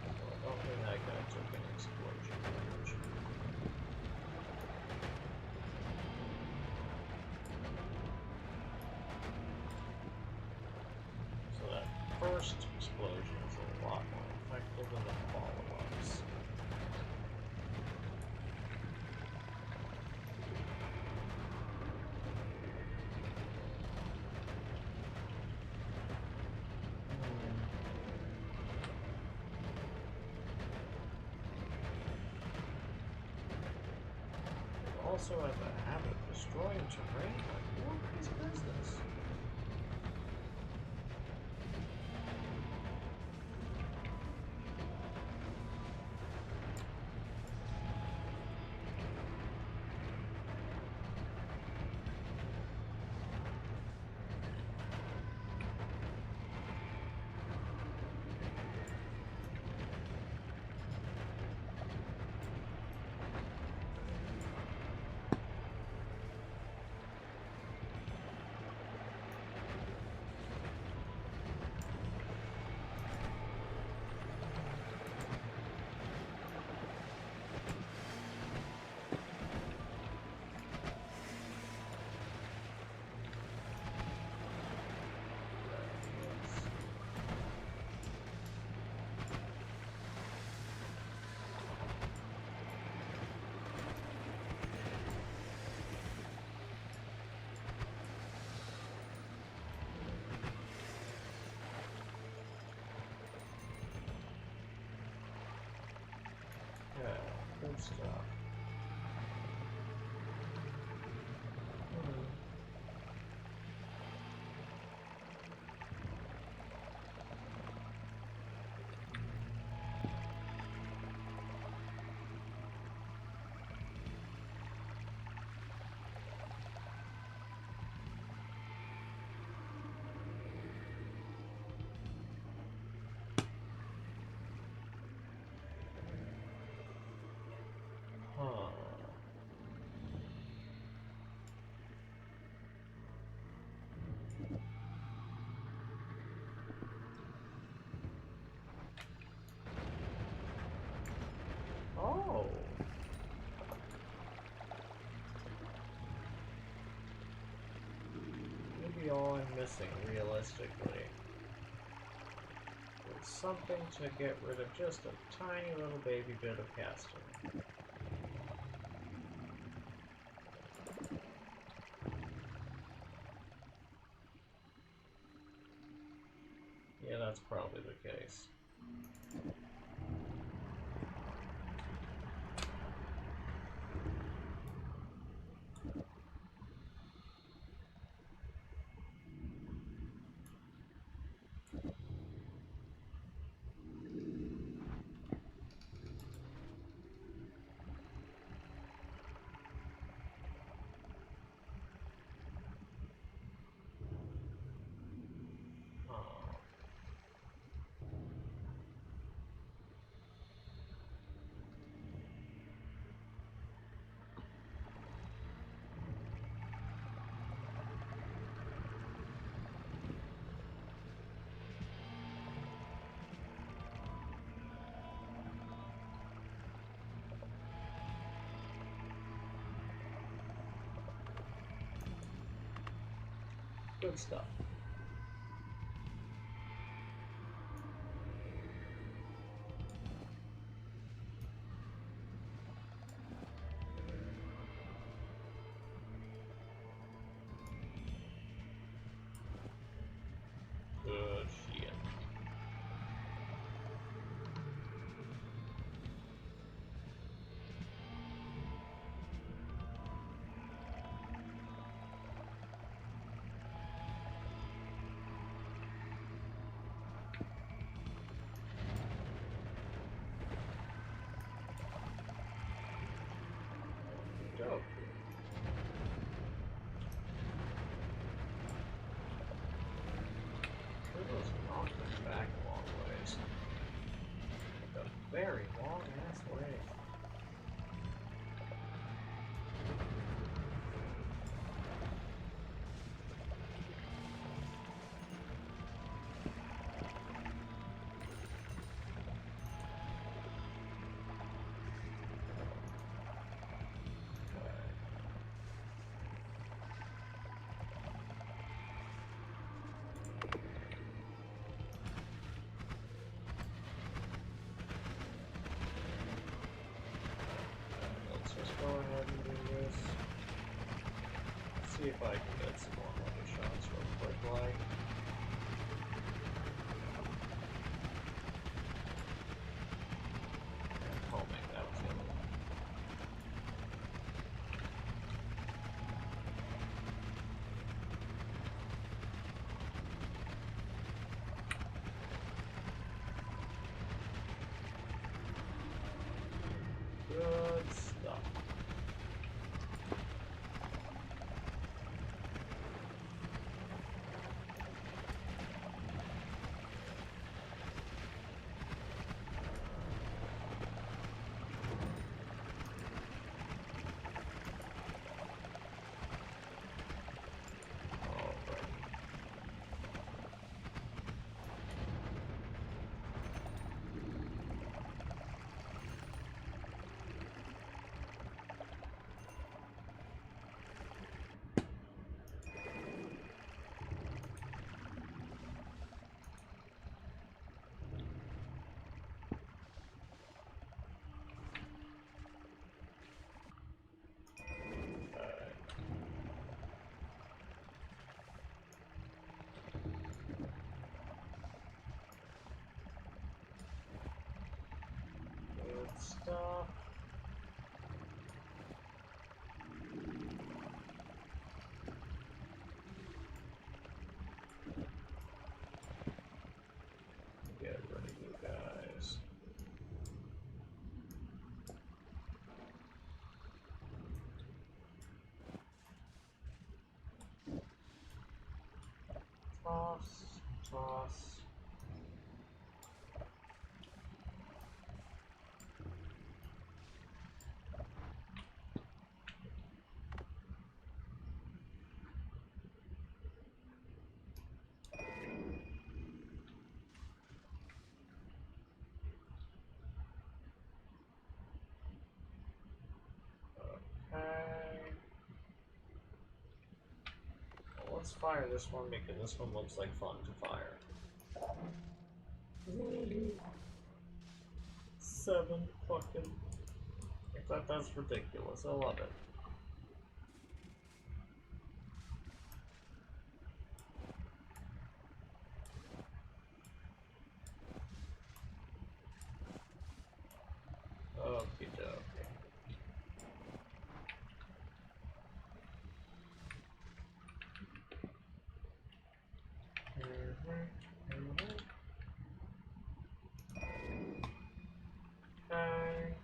Well, I don't think that guy took an explosion damage. So that first explosion is a lot more effective than the follow-ups. Also have a habit of destroying terrain like nobody's business. Yeah, good stuff. missing realistically was something to get rid of just a tiny little baby bit of casting. Yeah, that's probably the case. Good stuff. Good shit. Dope. Those mountains back a long ways. Like a very long ass way. Let's just go ahead and do this. See if I can get some more money shots real quick, like. And homing, that was the other one. Good stuff. Good stuff. Get rid of you guys. Toss, toss. Let's fire this one because this one looks like fun to fire. 7 fucking... I thought that's ridiculous. I love it. Okie dokie. Okay. Okay.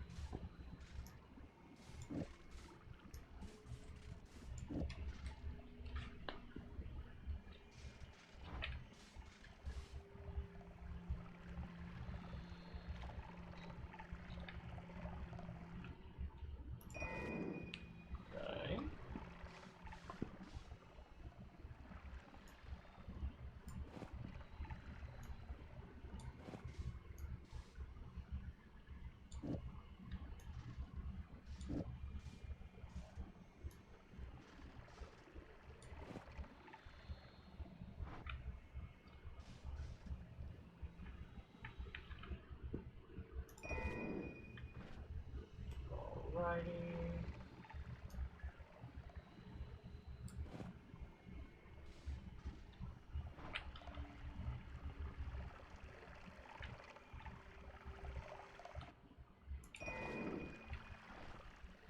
Alrighty.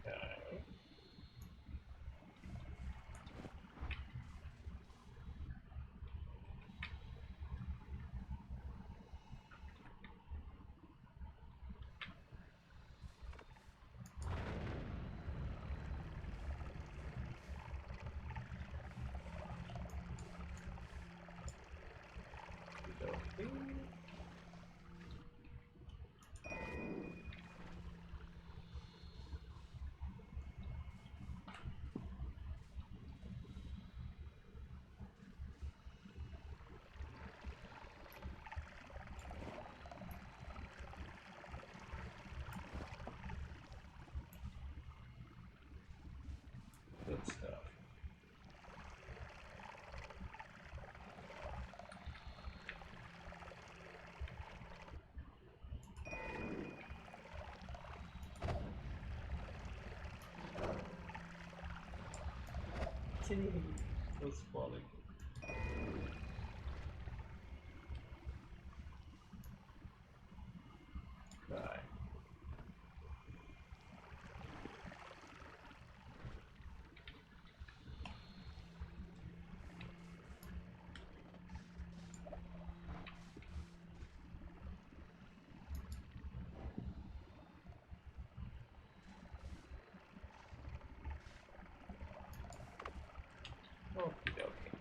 Okay. Okey-dokey. Good stuff. That's funny. Okay. Okey-dokey.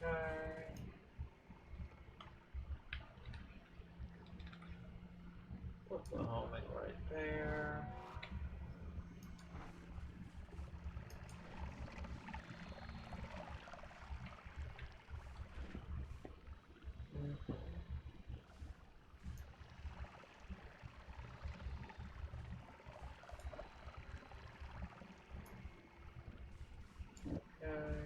Okay. Put the homing right there. Mhm. Okay.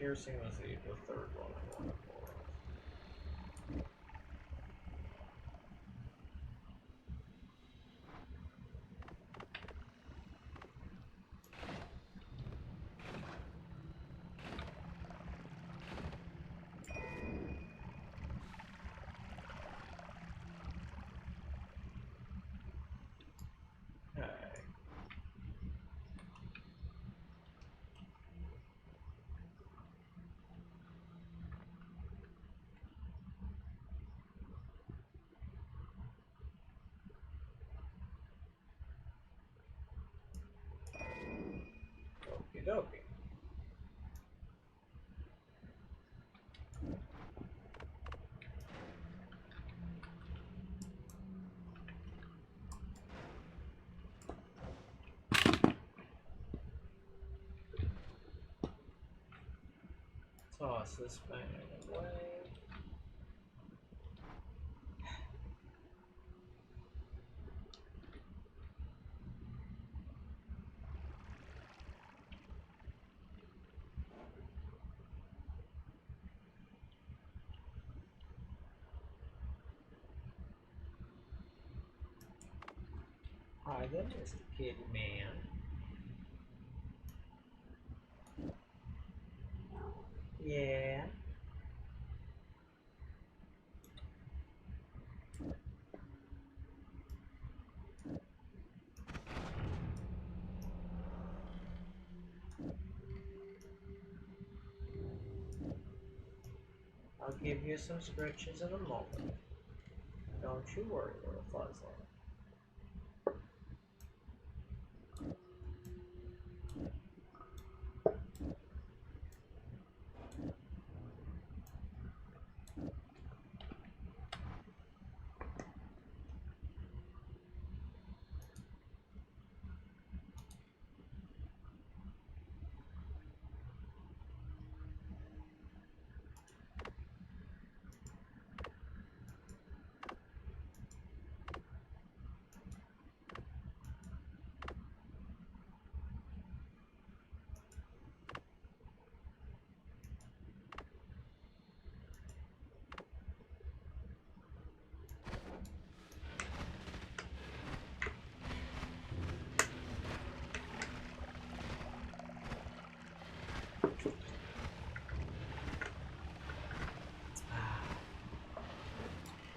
piercing was the third one I wanted for. Okie dokie. Toss this bag away. Hi there, Mr. Kitty Man. Yeah. I'll give you some scratches in a moment. Don't you worry, little fuzzler.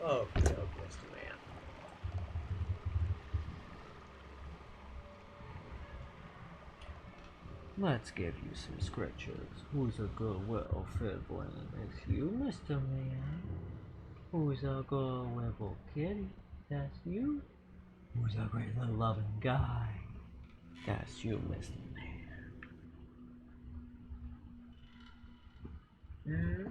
Oh, no, Mr. Man. Let's give you some scratches. Who's a good, well-fed one? It's you, Mr. Man. Who's a good, well kitty? That's you. Who's a great little loving guy? That's you, Mr. Man. Good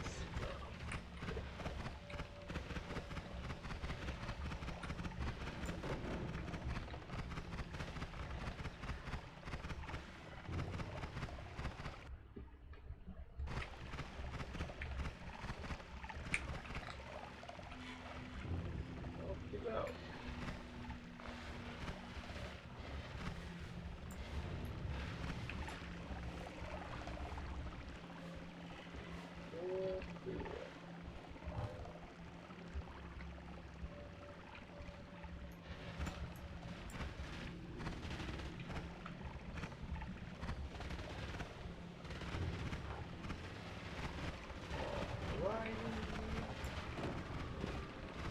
stuff. Off you go.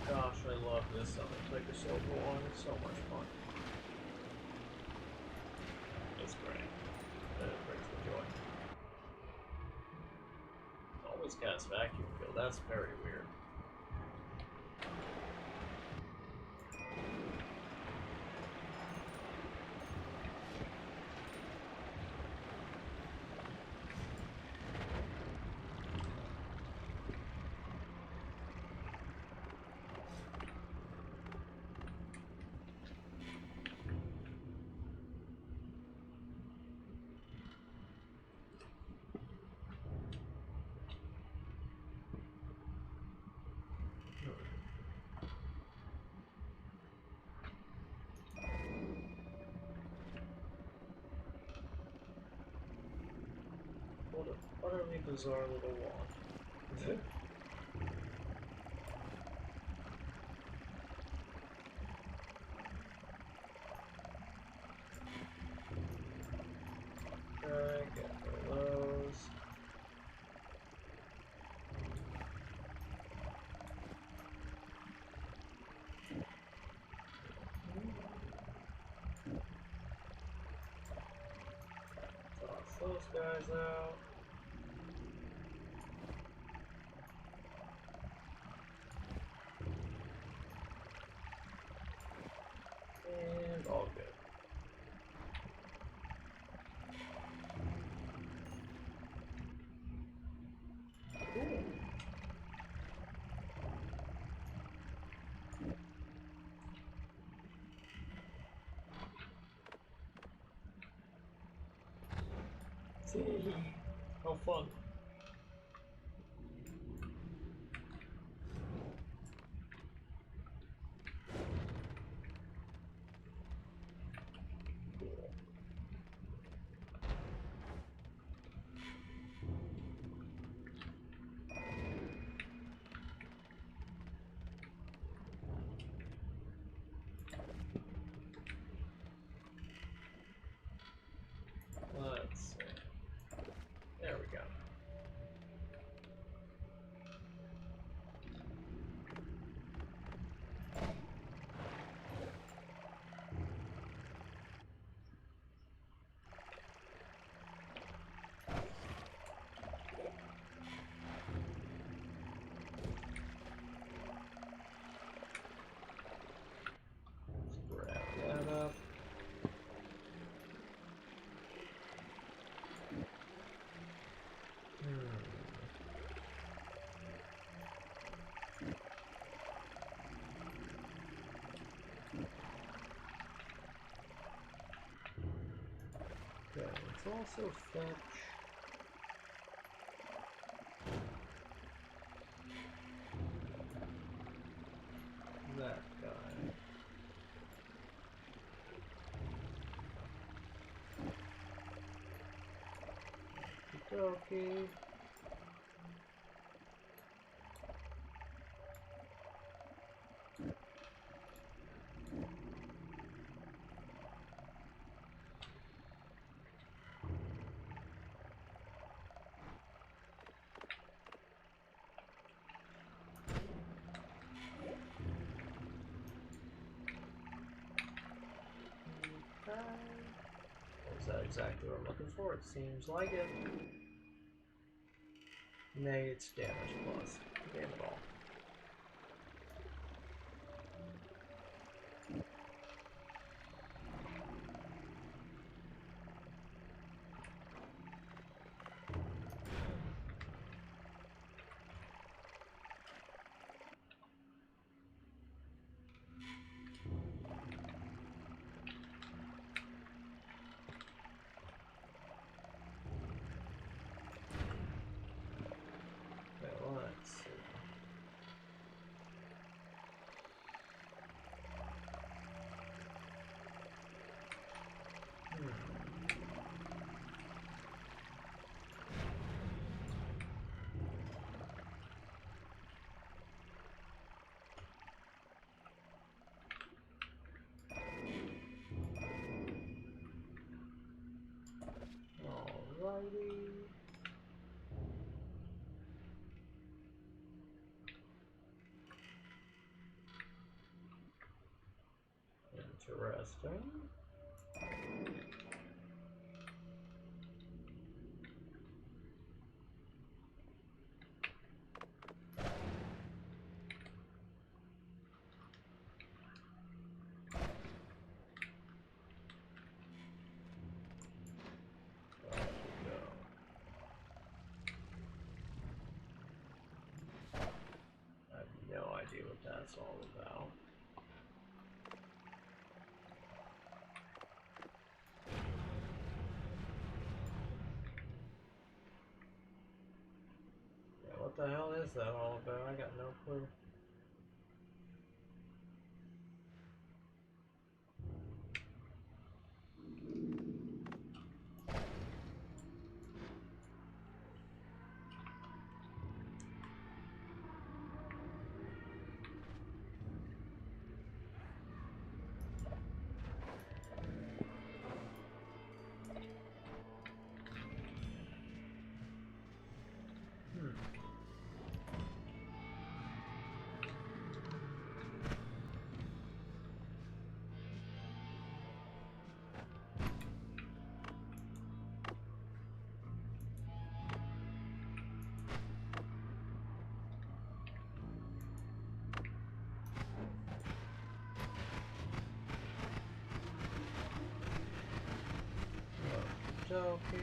Gosh, I love this on the clicker so long. It's so much fun. It's great. It brings me joy. Always cast vacuum field. That's very weird. utterly bizarre little wand. Okay, get one of those. Toss those guys out. And all good. Cool. See, how fun. Cool. Let's see. There we go. Let's grab that up. Okay, let's also fetch that guy. Okey-dokey. Okay. Is that exactly what I'm looking for? It seems like it. Nay, it's damage plus. Damn it all. Okay, let's see. Alrighty. Interesting. There we go. I have no idea what that's all about. Yeah, what the hell is that all about? I got no clue. dokie.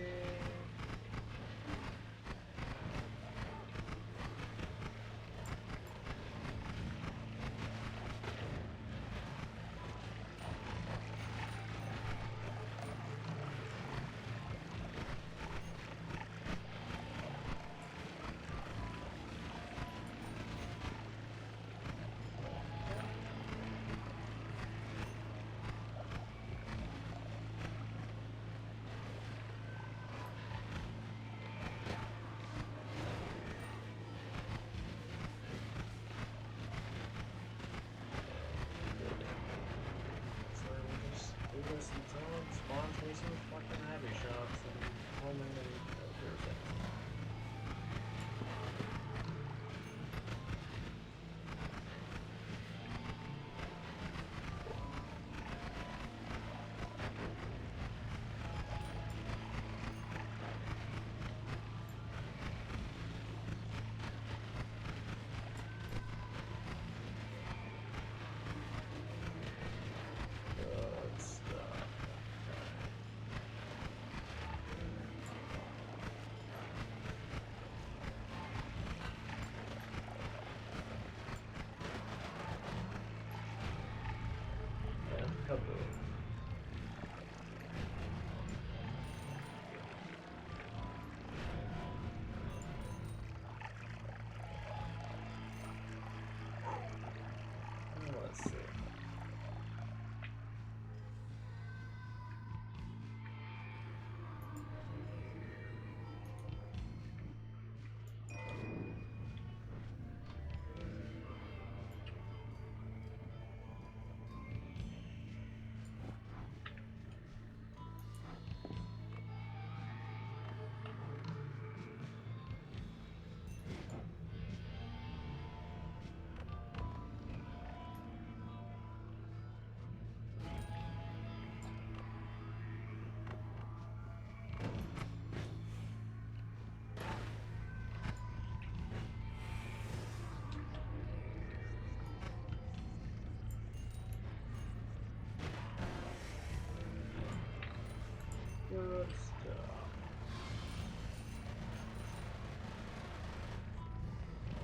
So we'll just do this until it spawns me some fucking heavy shots and homing and piercing. Good stuff. And kaboom. Let's see. Good stuff.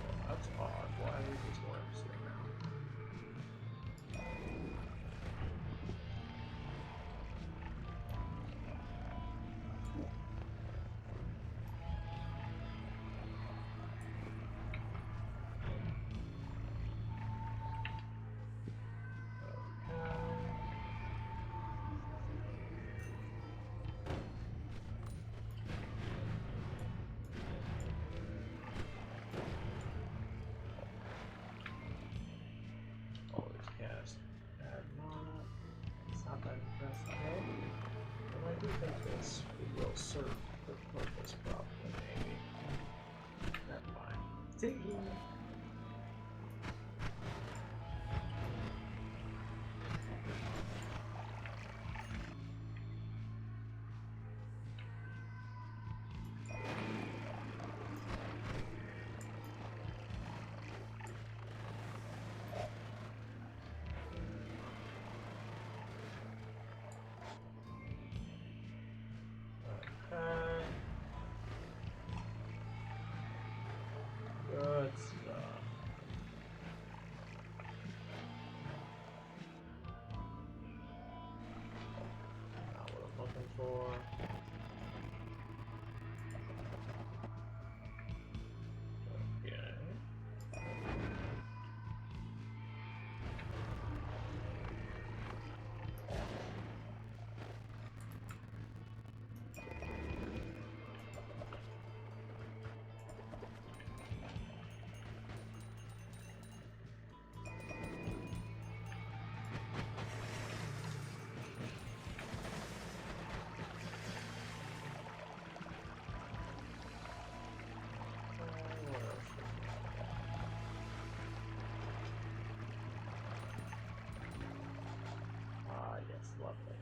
Oh, that's odd. Why are these worms here now? Always cast add mana. It's not that impressive. But I do think this will serve the purpose probably, maybe. That's fine. Tiki! Okay. Good stuff. Not what I'm looking for. Okay. What else? Ah, yes, lovely.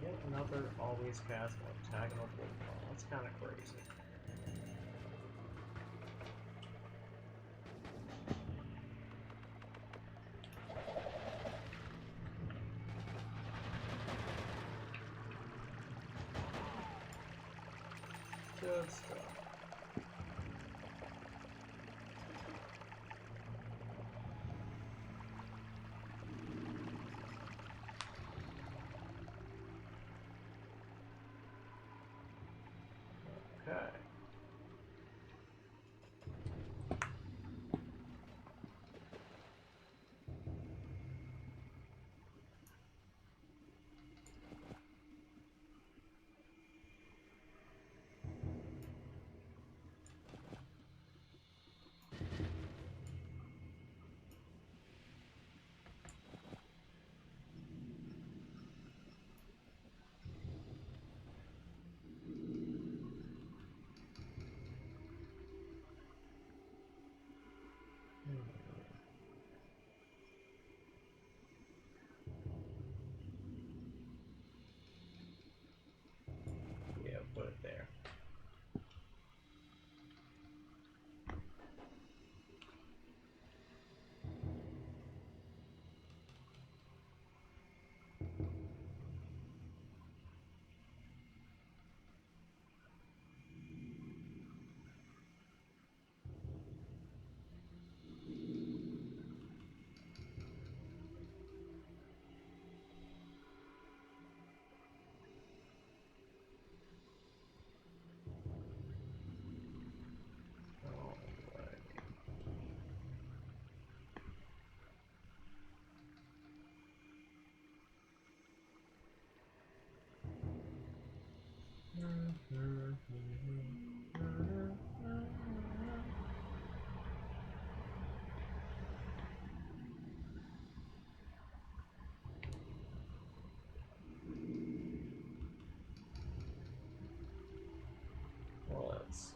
Yet another always cast octagonal bulldog. That's kind of crazy. Good stuff. Okay. Yeah, put it there. Alright. Well, let's see.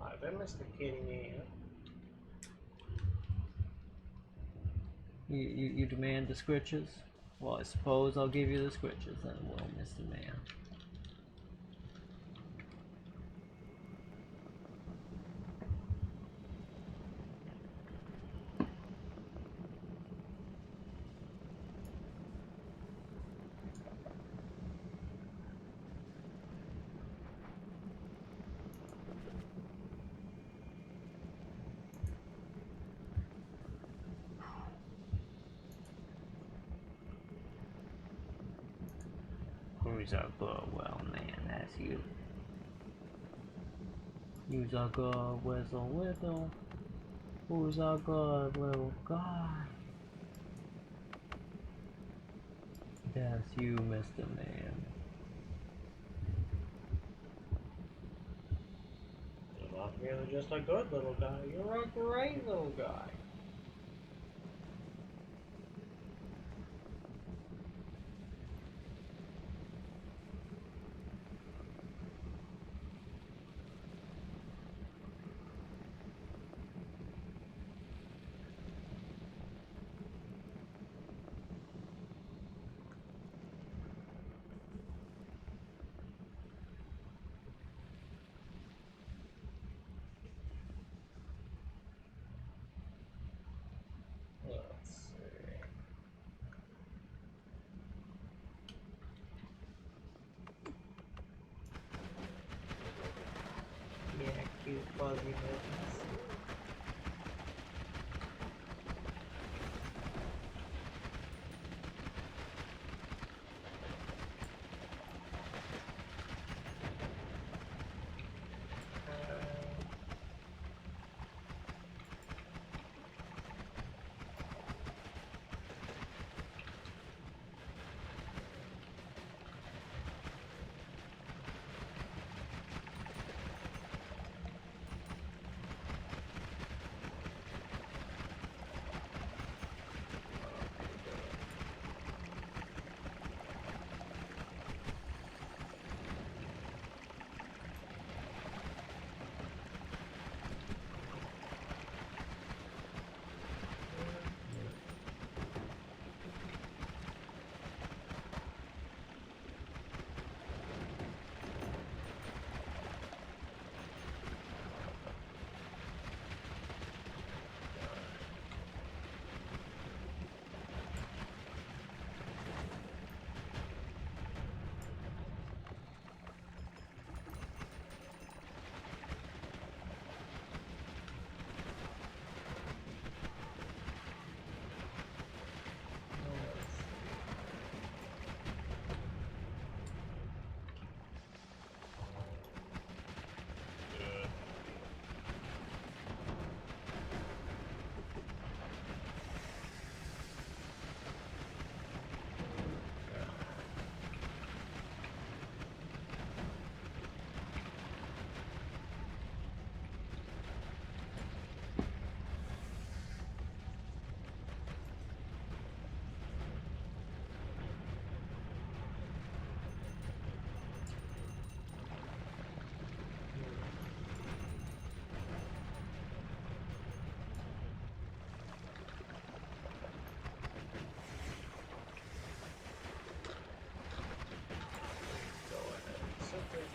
Hi there, Mr. Kitty Man. You demand the scritches? Well, I suppose I'll give you the scritches then, well, Mr. Man. Who's our good? Well, man, that's you. Who's our good whistle whistle? Who's our good little guy? That's you, Mr. Man. You're not really just a good little guy, you're a great little guy. Let's see. Yeah, cute fuzzy mittens.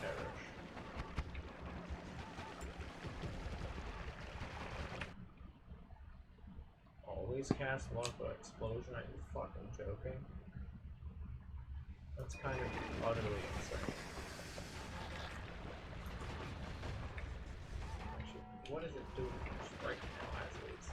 perish. Always cast lava explosion. Are you fucking joking? That's kind of utterly insane. Actually, what is it doing right now as it is?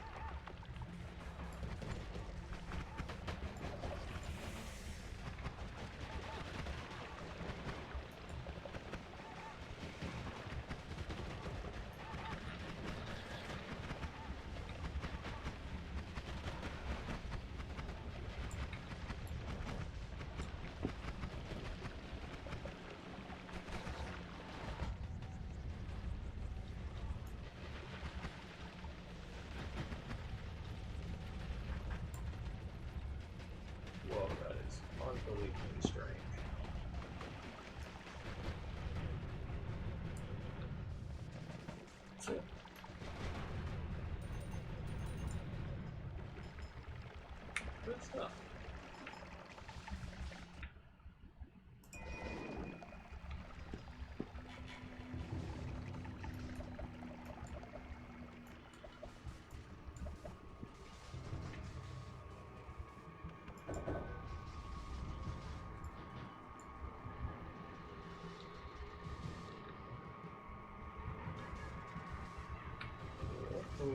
Whoa, that is unbelievably strange. That's it. Good stuff. Cool.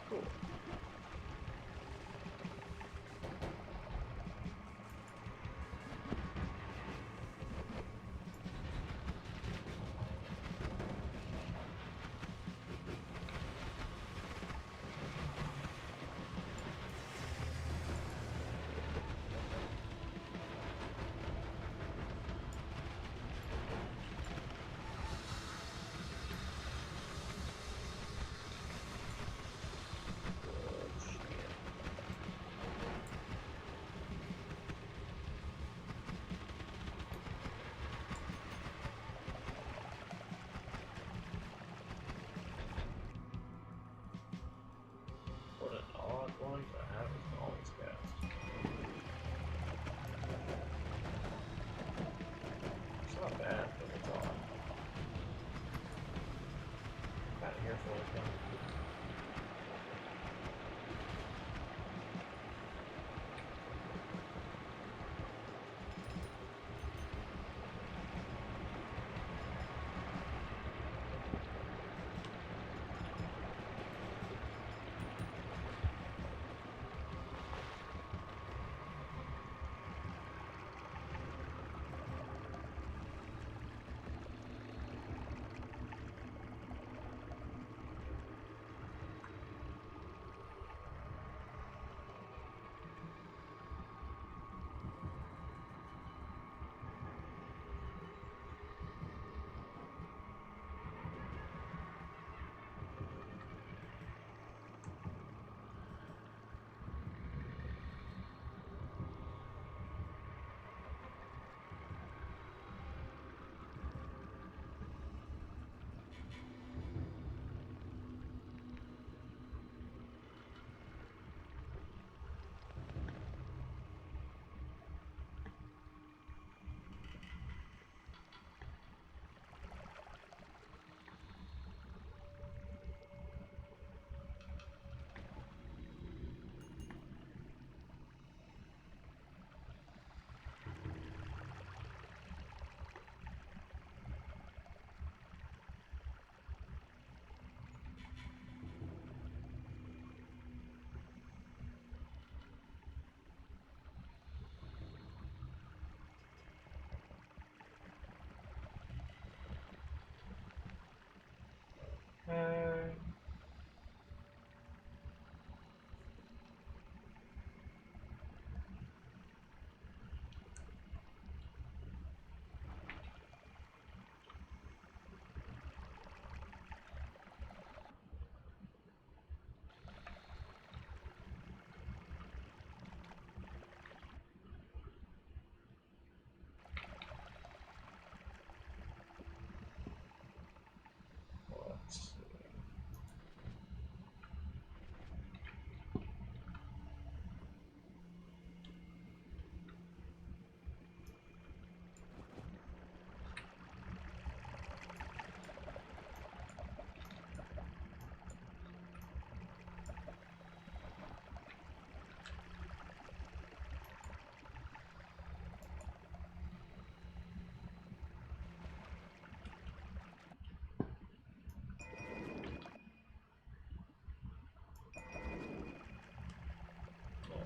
Cool. What an odd one to have as always cast. It's not bad, but it's odd. Kind of here for it, though.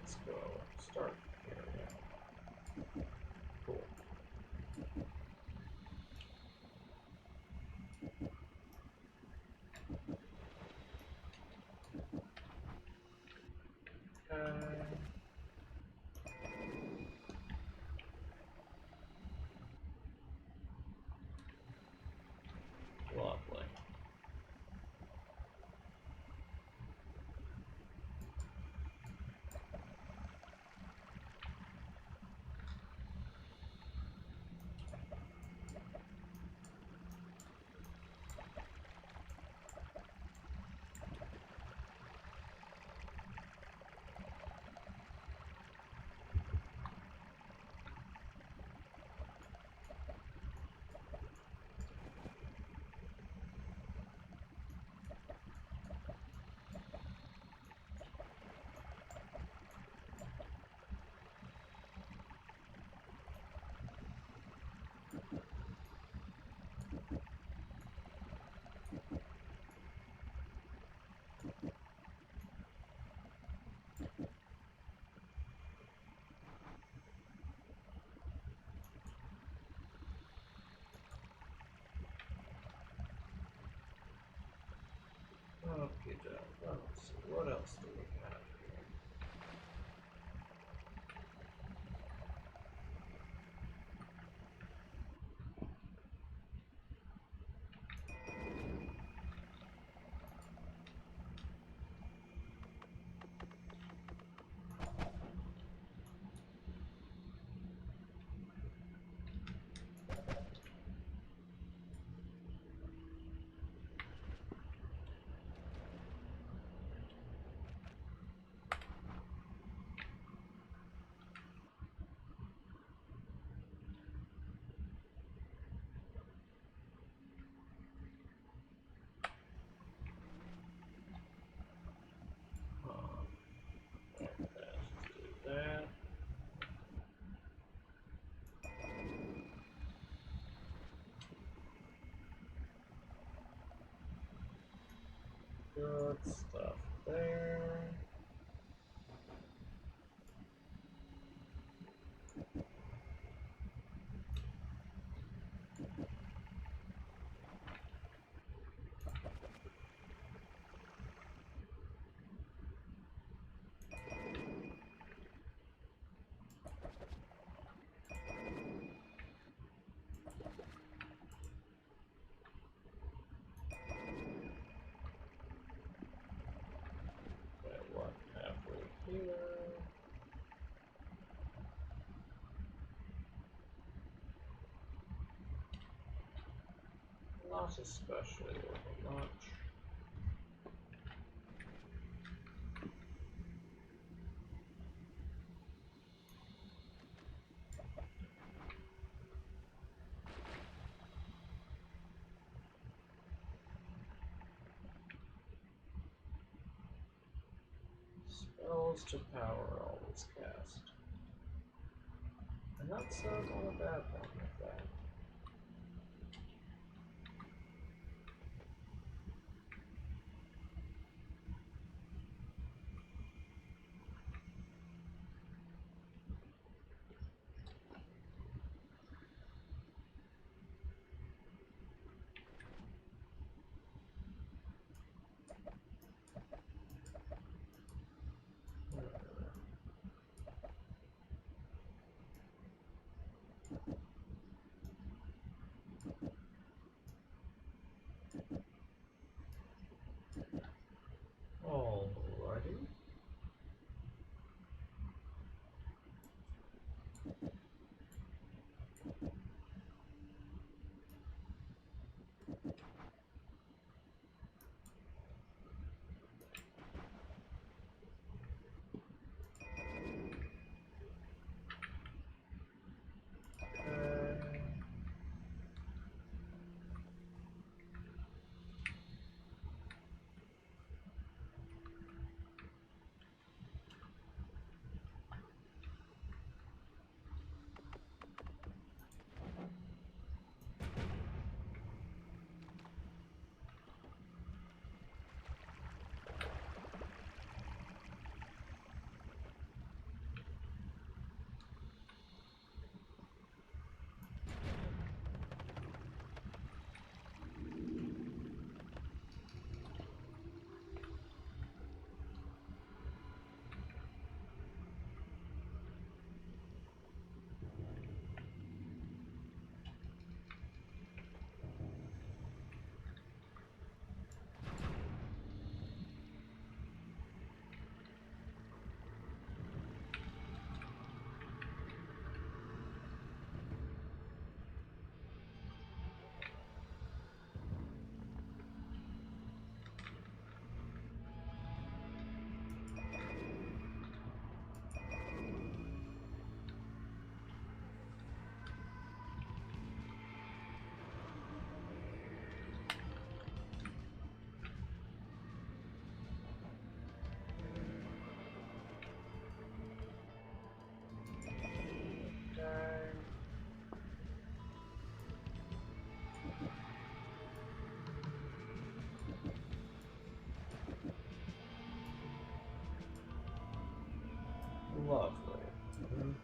Let's go start here. Yeah. Cool. Lovely. Okay, John. Let's see. What else do we have here? Let's do that. Good stuff there. Okay, what have we here? Not especially overmuch. Spells to power always cast. And that's not a bad one with that. Lovely. Mhm.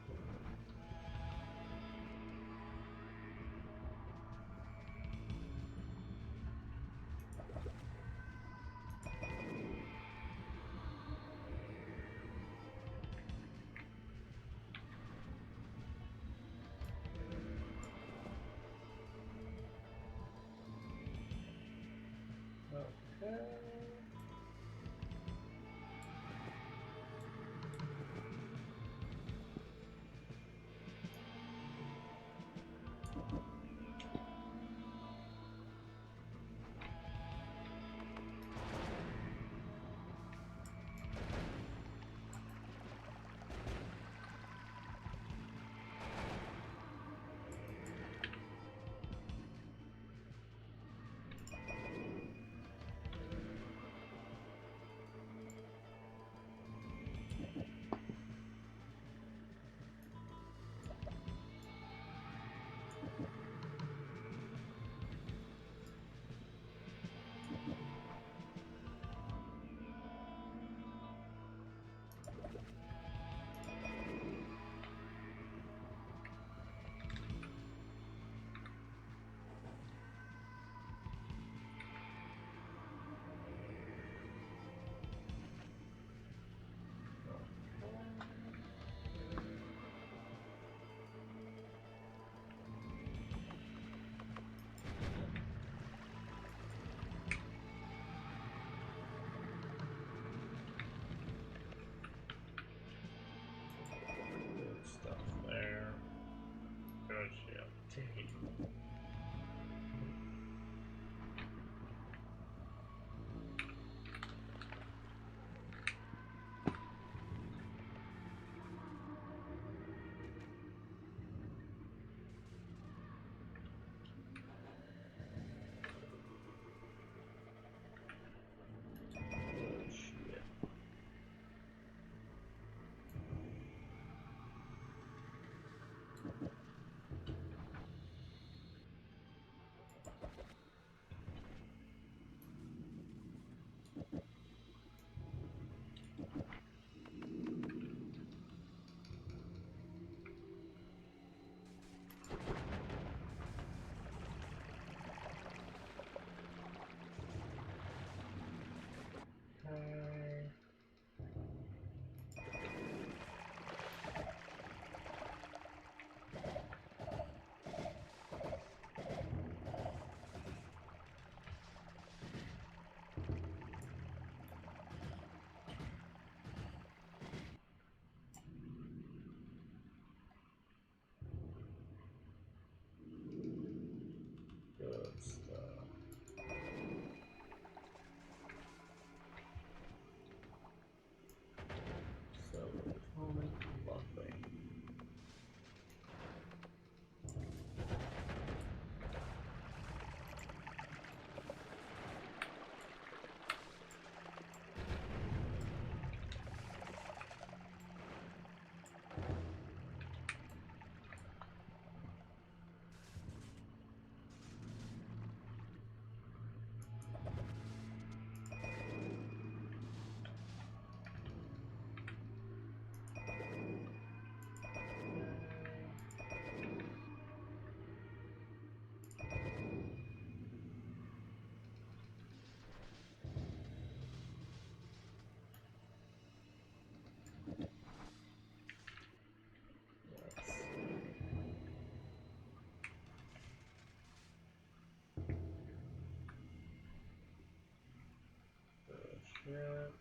Okay. Good stuff there. Good shit. Take. Good shit. Okay. Good stuff. So, atomic, lovely. Let's see. Good shit.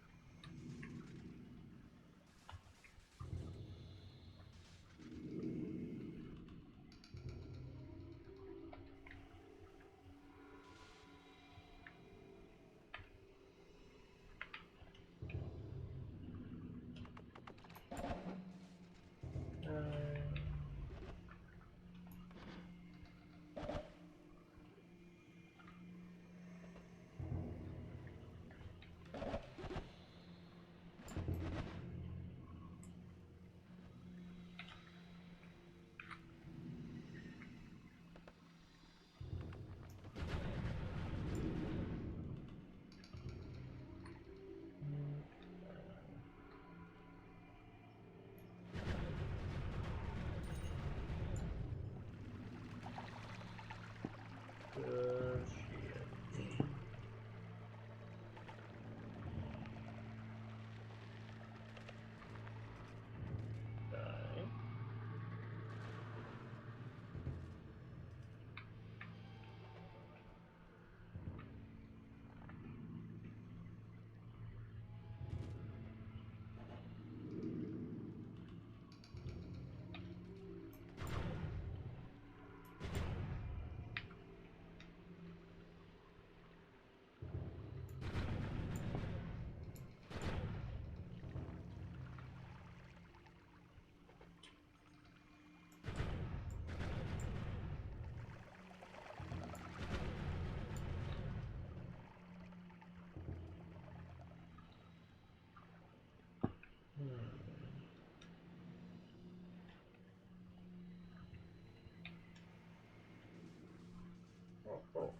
oh.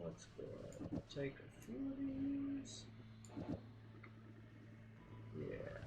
Let's go ahead and take a few of these. Yeah.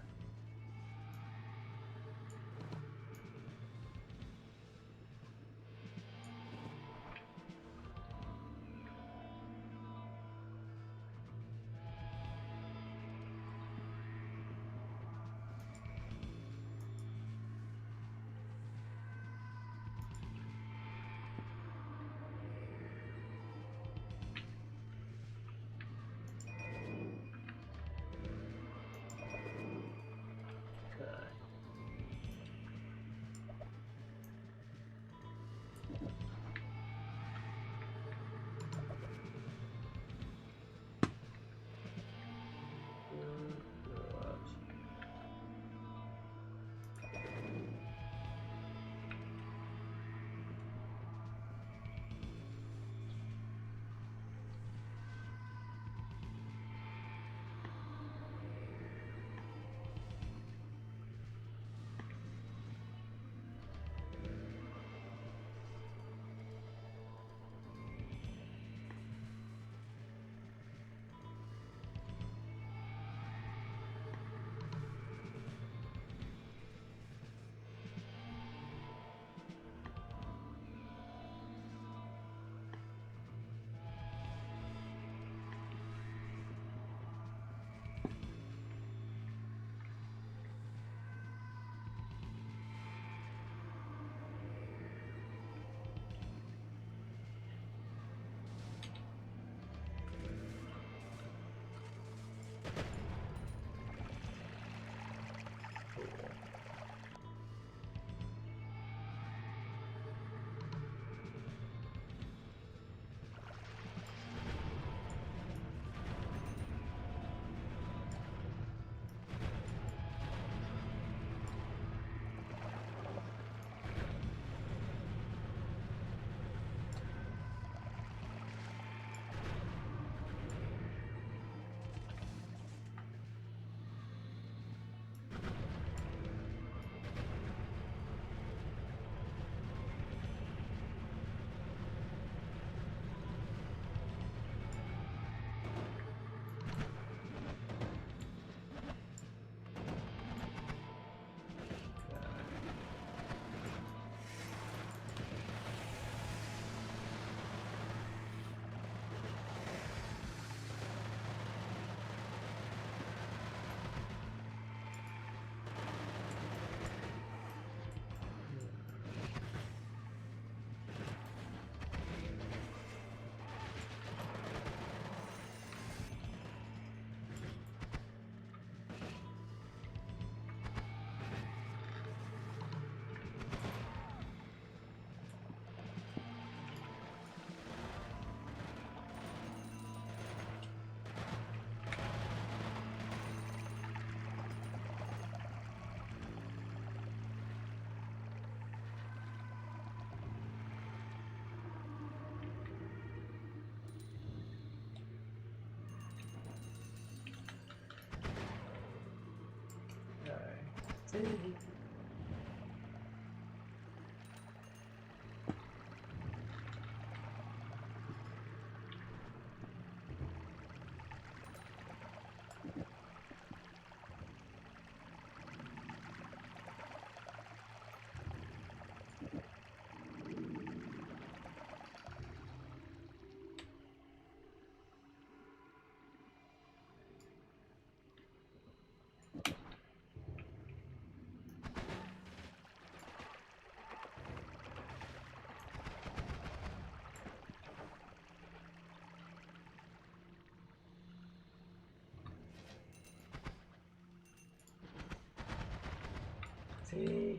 See?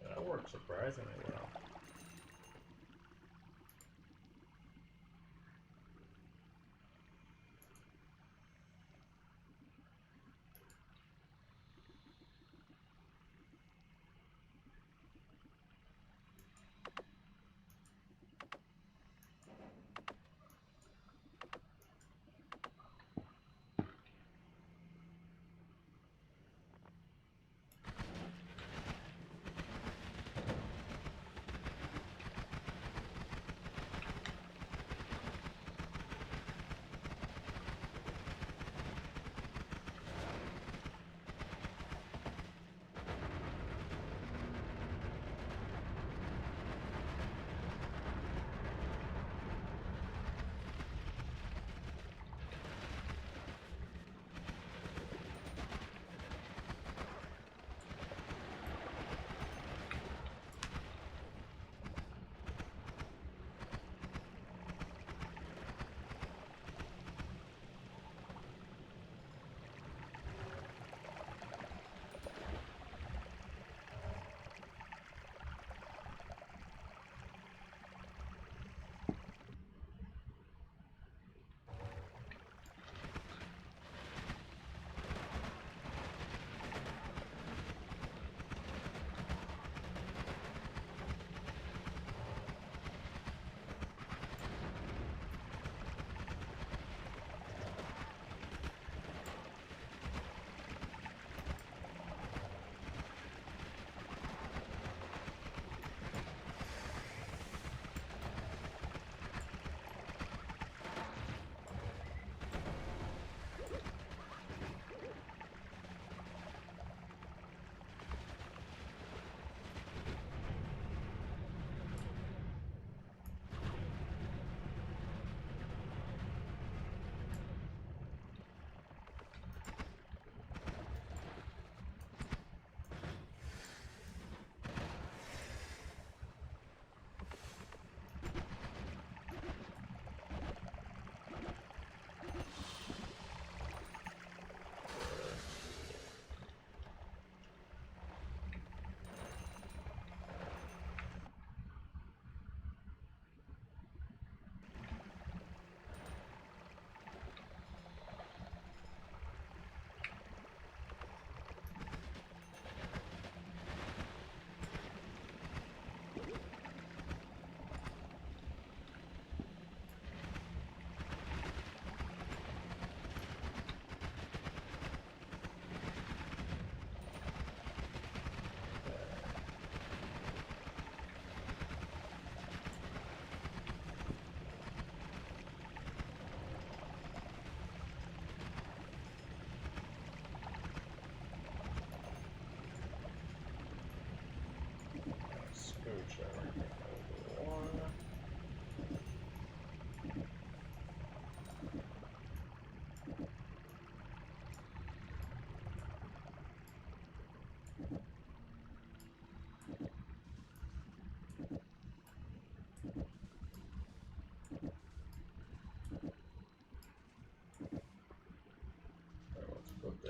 That worked surprisingly well.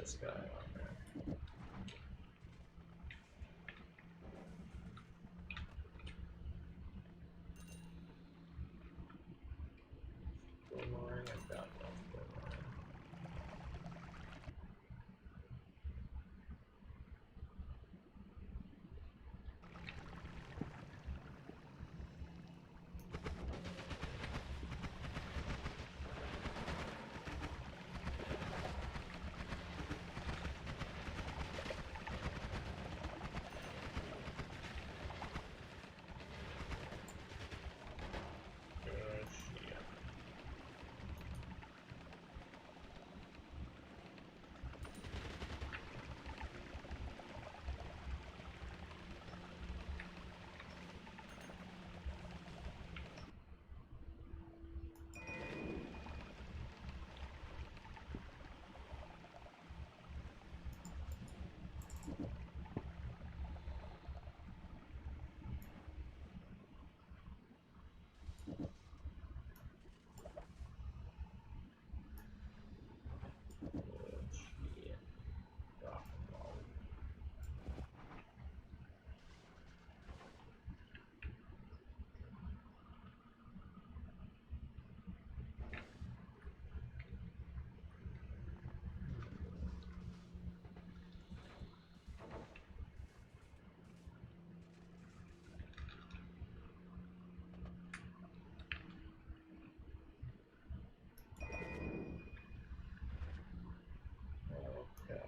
this guy on there. Boomerang, I've got enough boomerang. Good shit. Good shit. Rock and roll. Okay.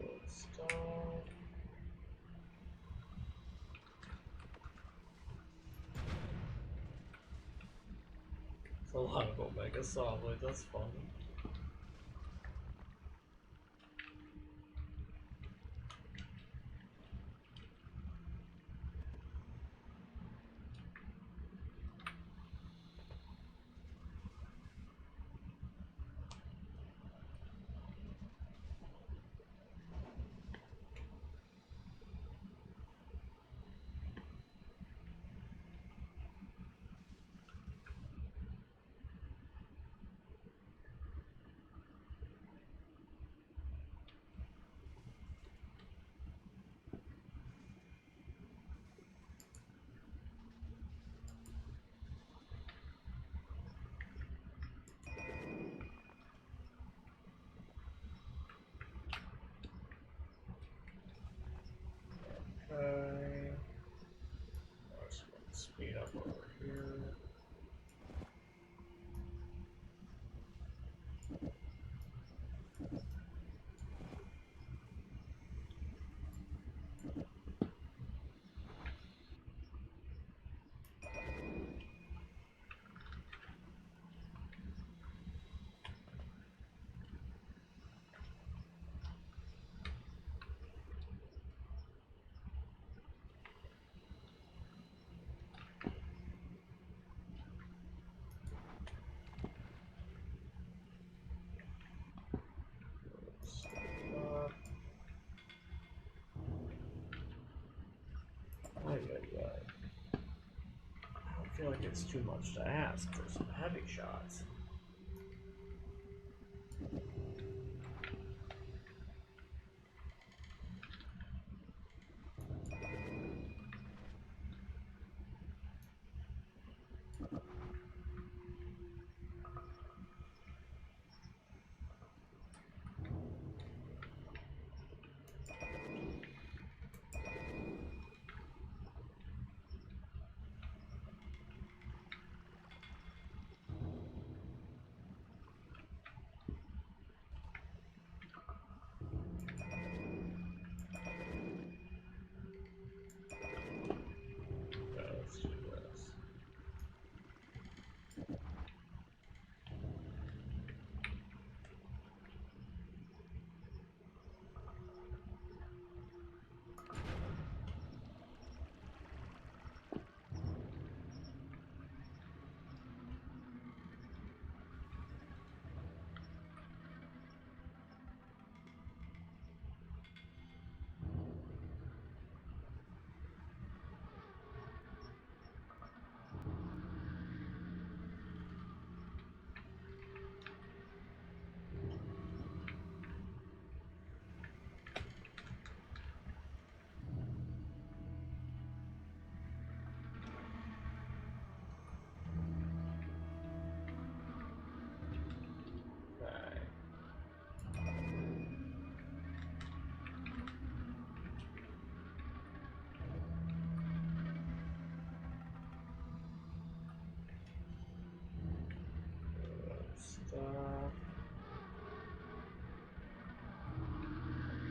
Good stuff. It's a lot of Omega Sawblade, that's fun. Okay. Let's speed up over here. Stop. Ay, ay, ay. I don't feel like it's too much to ask for some heavy shots.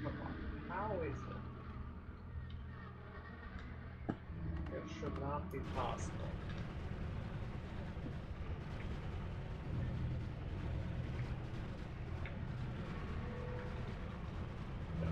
come on. How is it? It should not be possible. No.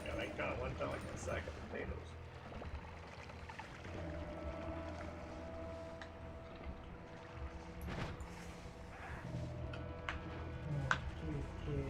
Yeah, they kind of went down like a sack of potatoes. Okay.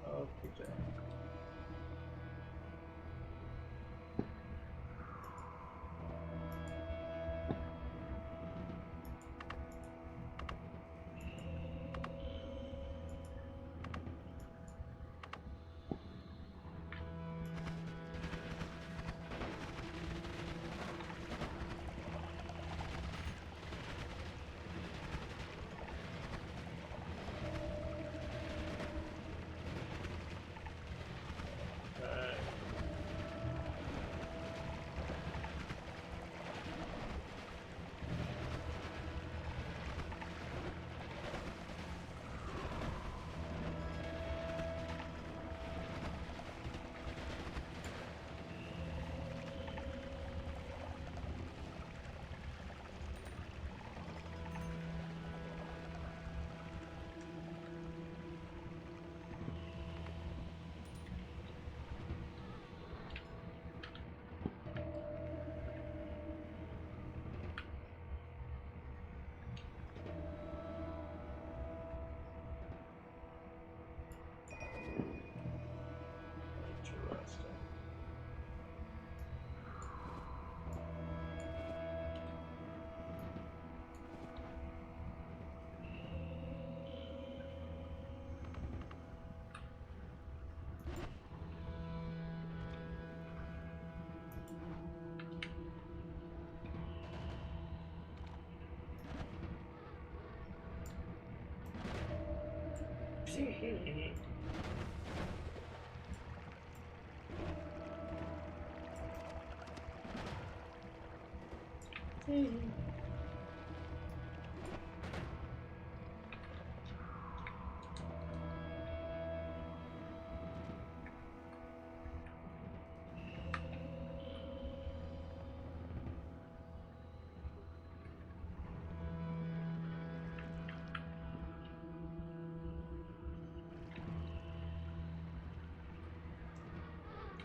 Okay. Interesting.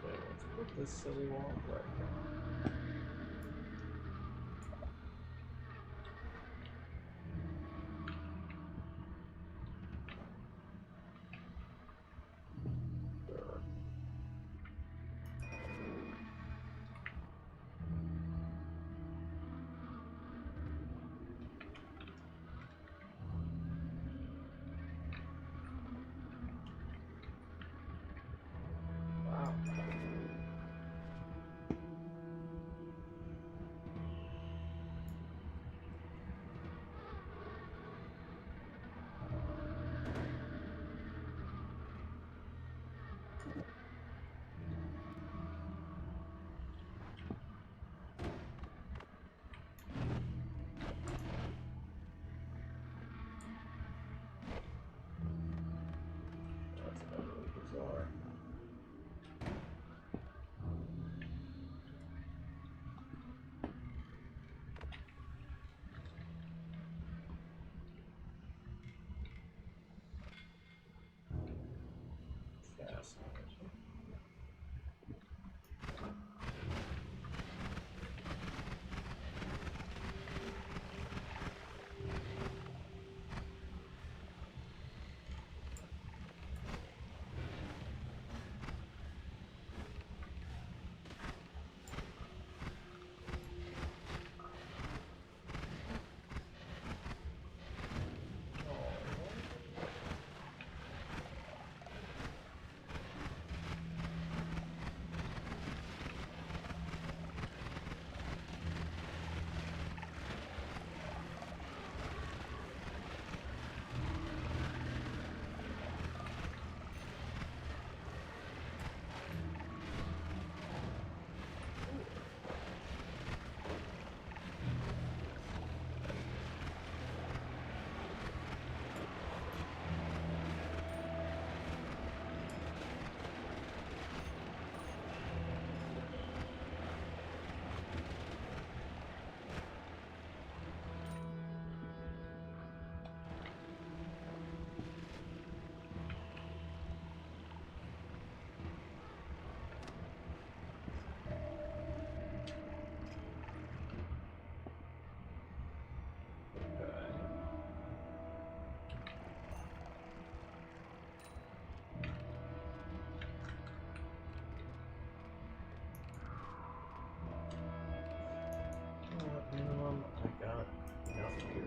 Okay, let's put this silly wall right here. There. Wow.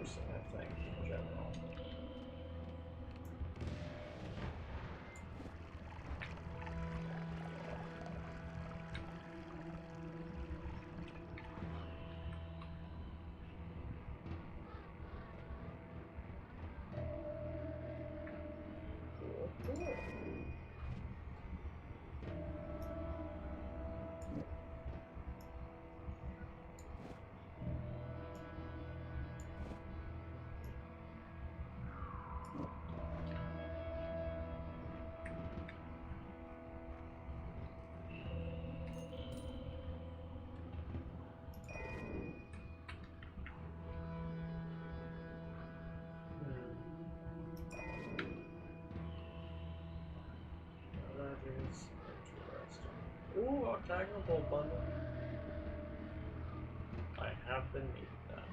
piercing, I think, in general. Cool, cool. That is interesting. Ooh, octagonal bundle. I have been needing that.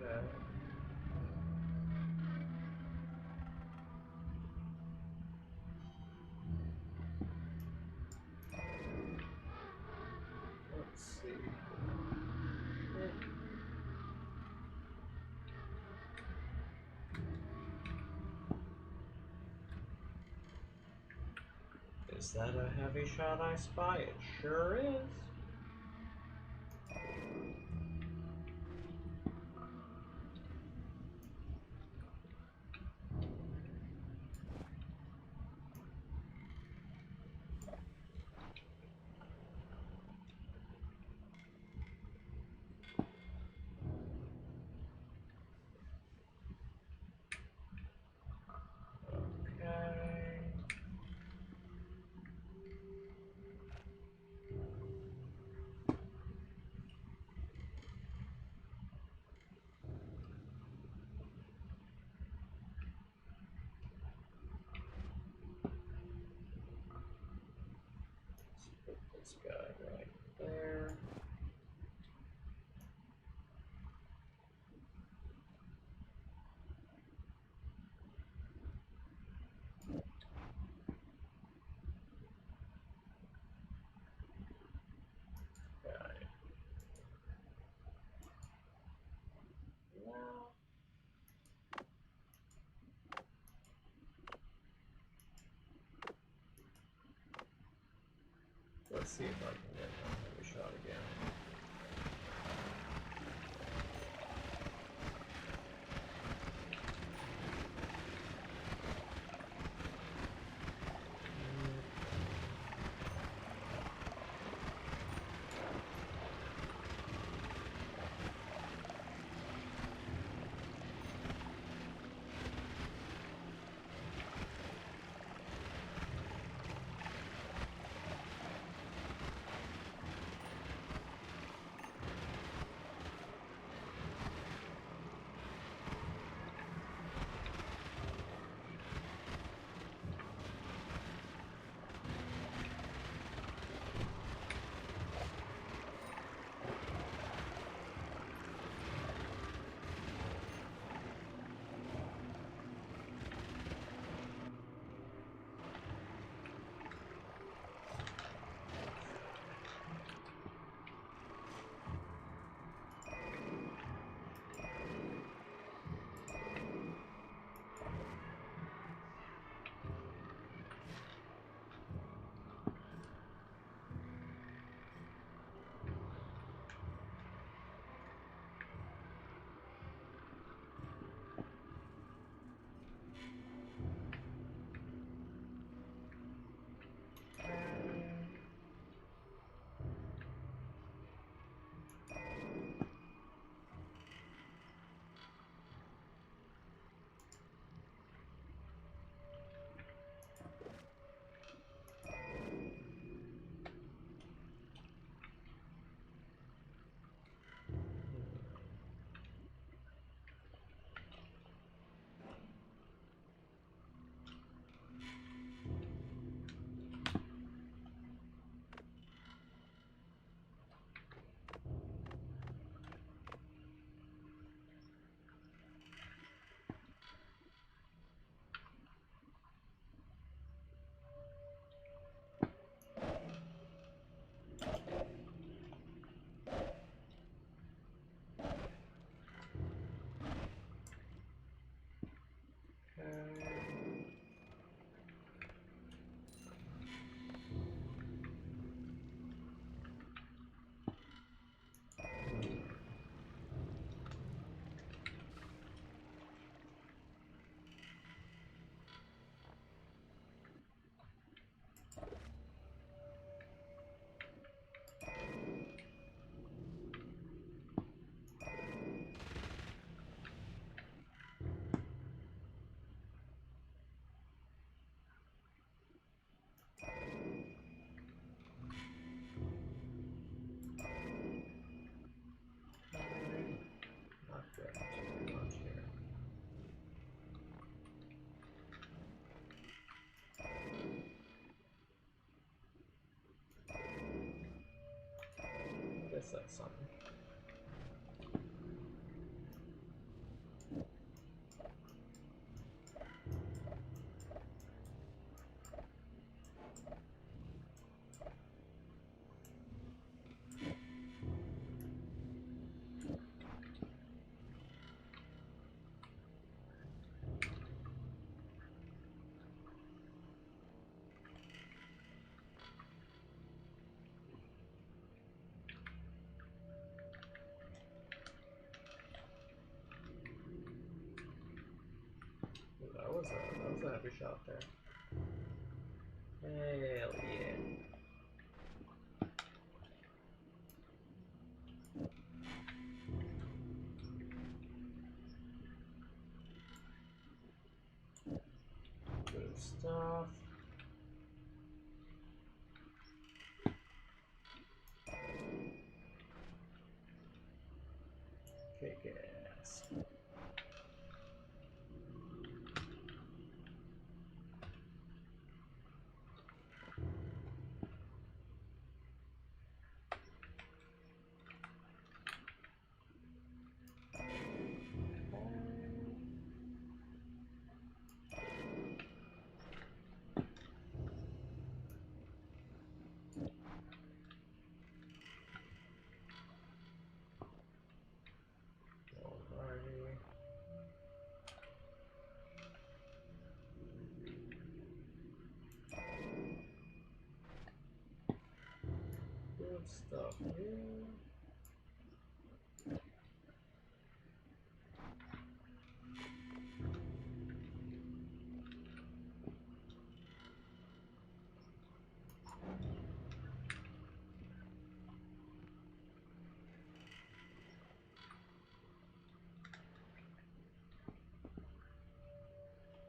Okay. Let's see. Is that a heavy shot I spy? It sure is. Okay. Let's put this guy right there. Okay. Now, let's see if I can get that heavy shot again. something. Ooh, that was a heavy shot there. Hell yeah. Good stuff. Kick ass. Alrighty. Good stuff here.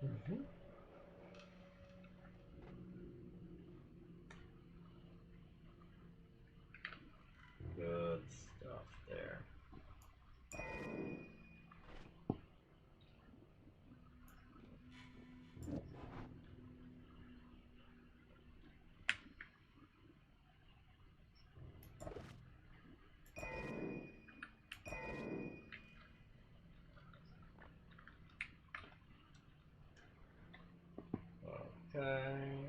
Mm-hmm. Good stuff there. Okay.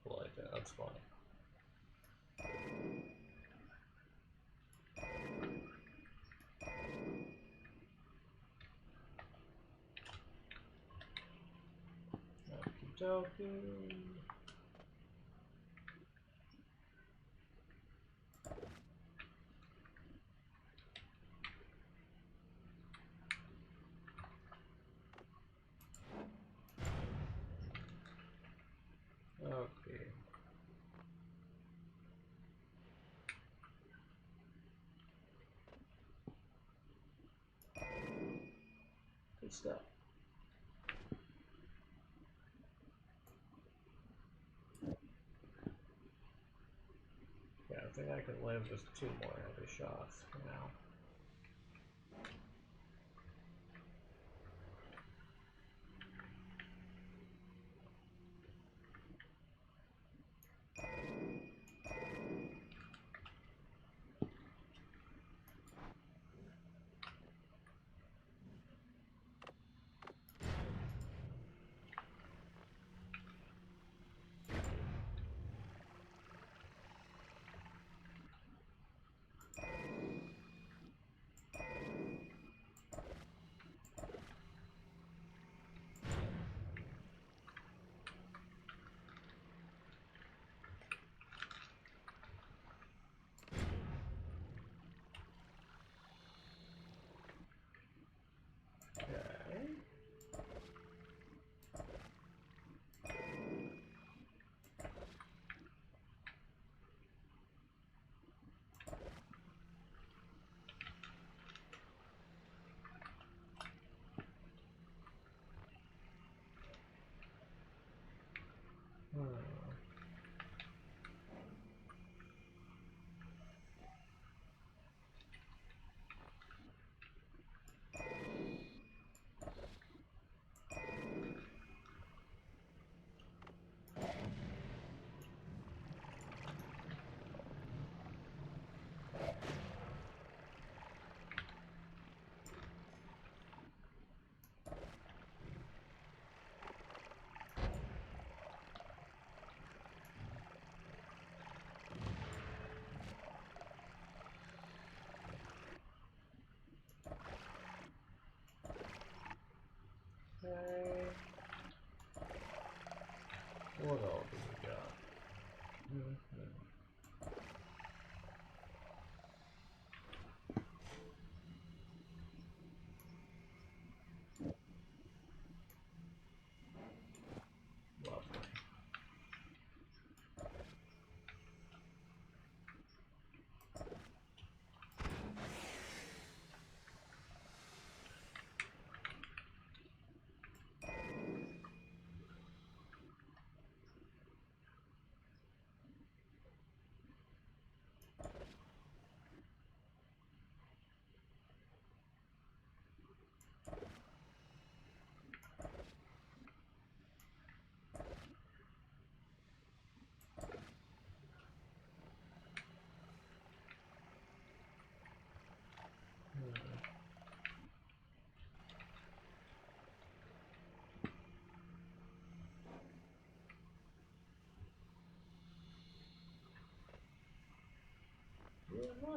Like that, that's funny. Okie dokie. Okay. Good stuff. Yeah, I think I can live with 2 more heavy shots for now.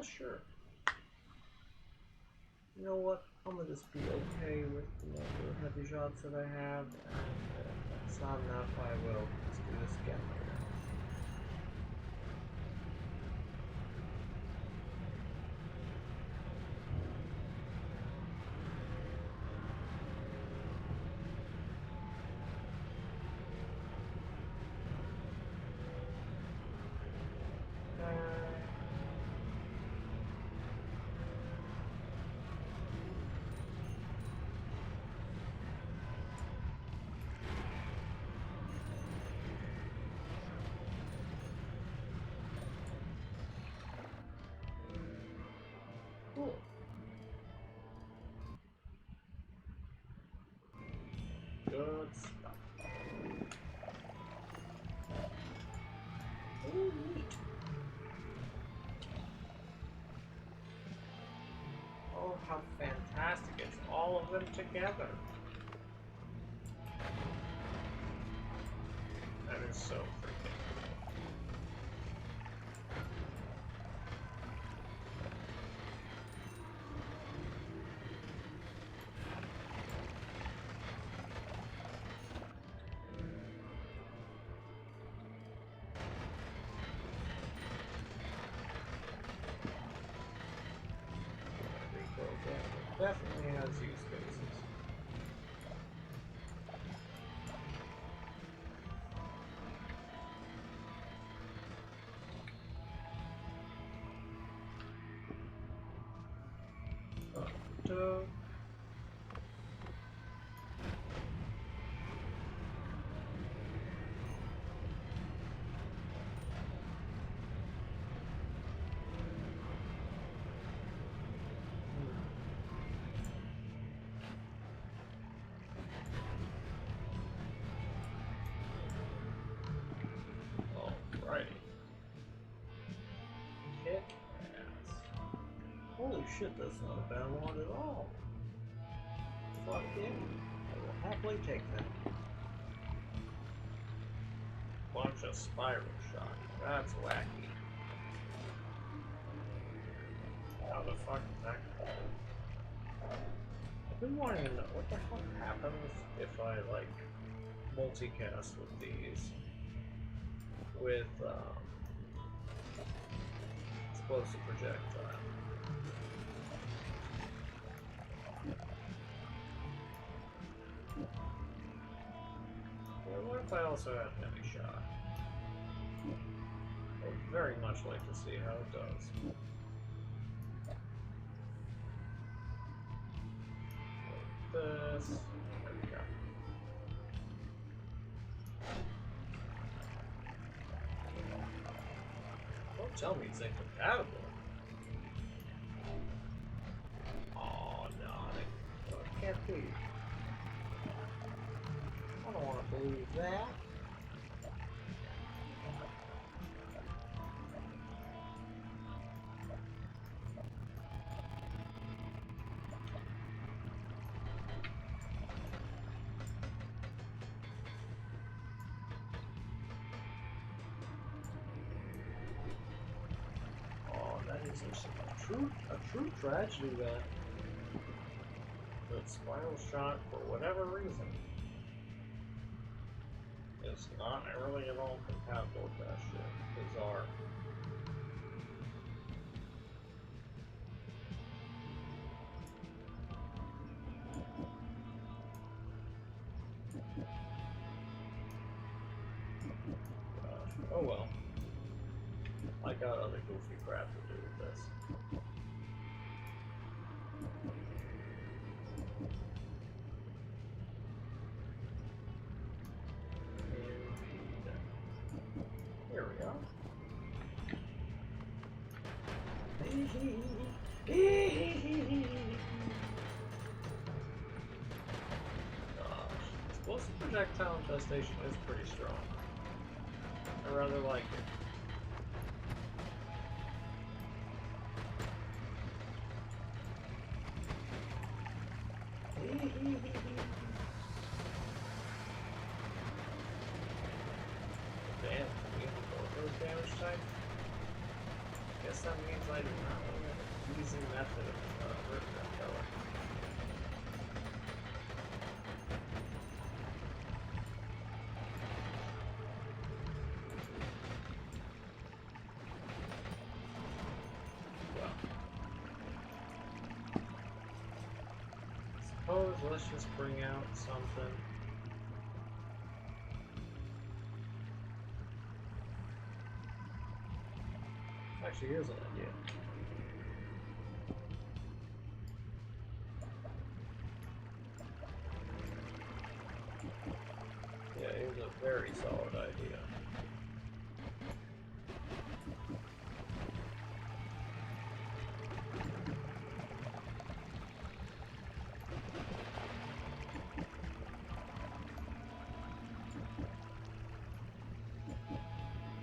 Sure. You know what? I'm gonna just be okay with the number of heavy shots that I have, and if it's not enough, I will just do this again later. Cool. Good stuff. Ooh, neat. Oh, how fantastic. It's all of them together. That is so freaking cool. Definitely has use cases. Oh, alrighty. Kick ass. Holy shit, that's not a bad one at all. Fuck yeah. I will happily take that. Bunch of spiral shot. That's wacky. How the fuck is that going? I've been wanting to know what the fuck happens if I like multicast with these with explosive projectile. Well, what if I also have heavy shot? I would very much like to see how it does. Like this. There we go. Don't tell me it's incompatible. Oh no, it can't be. I don't want to believe that. Oh, that is a true tragedy that Spiral Shot, for whatever reason, is not really at all compatible with that shit. Bizarre. Gosh. Oh well. I got other goofy crap to do with this. Here we are. Gosh, explosive projectile infestation is pretty strong. I rather like it. Damn, we have both those damage types? Guess that means I do not know an easy method of hurting that fella. Well, suppose let's just bring out something. Actually, here's an idea. Yeah, here's a very solid idea.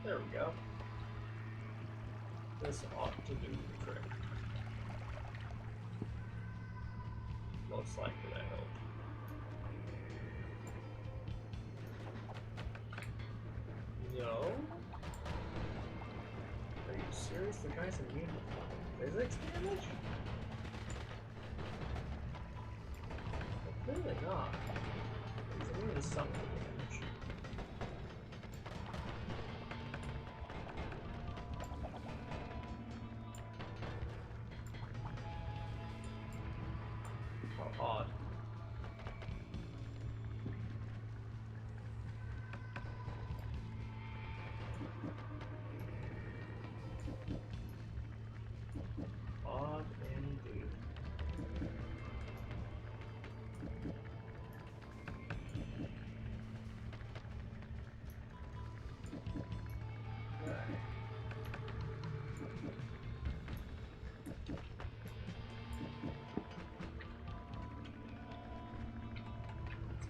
There we go. This ought to do the trick. Most likely, I hope. No? Are you serious? The guy's immune to physics damage? Well, clearly not. He's immune to some damage. Odd. Odd indeed. Okay.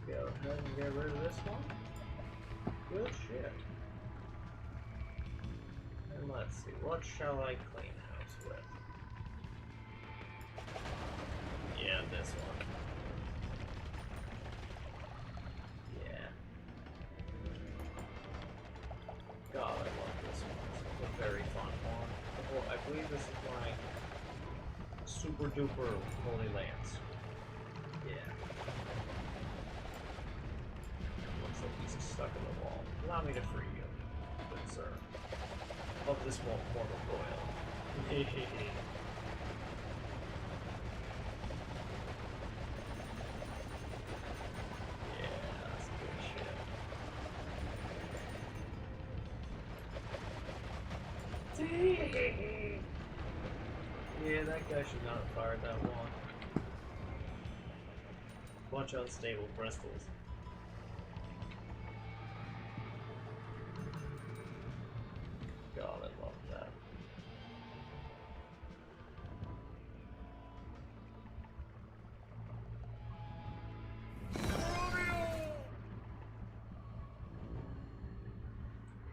Go ahead and get rid of this one. Good shit. And let's see, what shall I clean house with? Yeah, this one. Yeah. God, I love this one. It's a very fun one. Well, I believe this is my super duper Holy Lance. Yeah. Looks like he's stuck in the wall. Allow me to free you, good sir. Of this mortal coil. Hehehe. Yeah, that's good shit. Yeah, that guy should not have fired that one. Bunch of unstable crystals. God, I love that.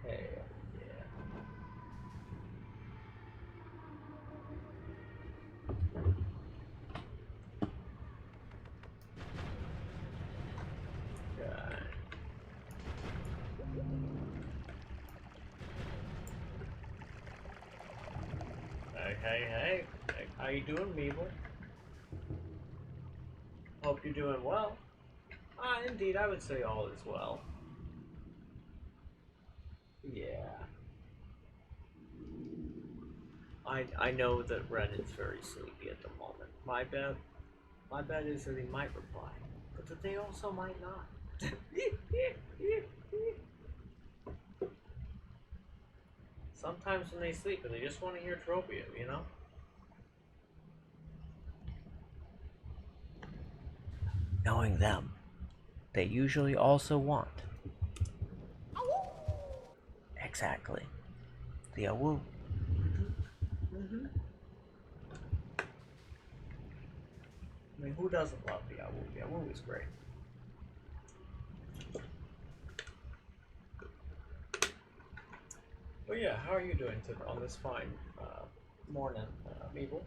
Hell yeah. God. Hey, how you doing, Meeble? Hope you're doing well. Indeed, I would say all is well. Yeah. I know that Red is very sleepy at the moment. My bet is that he might reply, but that they also might not. Sometimes when they sleep, they just want to hear Tropium, you know? Knowing them, they usually also want. Exactly. The awoo. Mm-hmm. I mean, who doesn't love the awoo? The awoo is great. But yeah, how are you doing today on this fine morning, Meeble?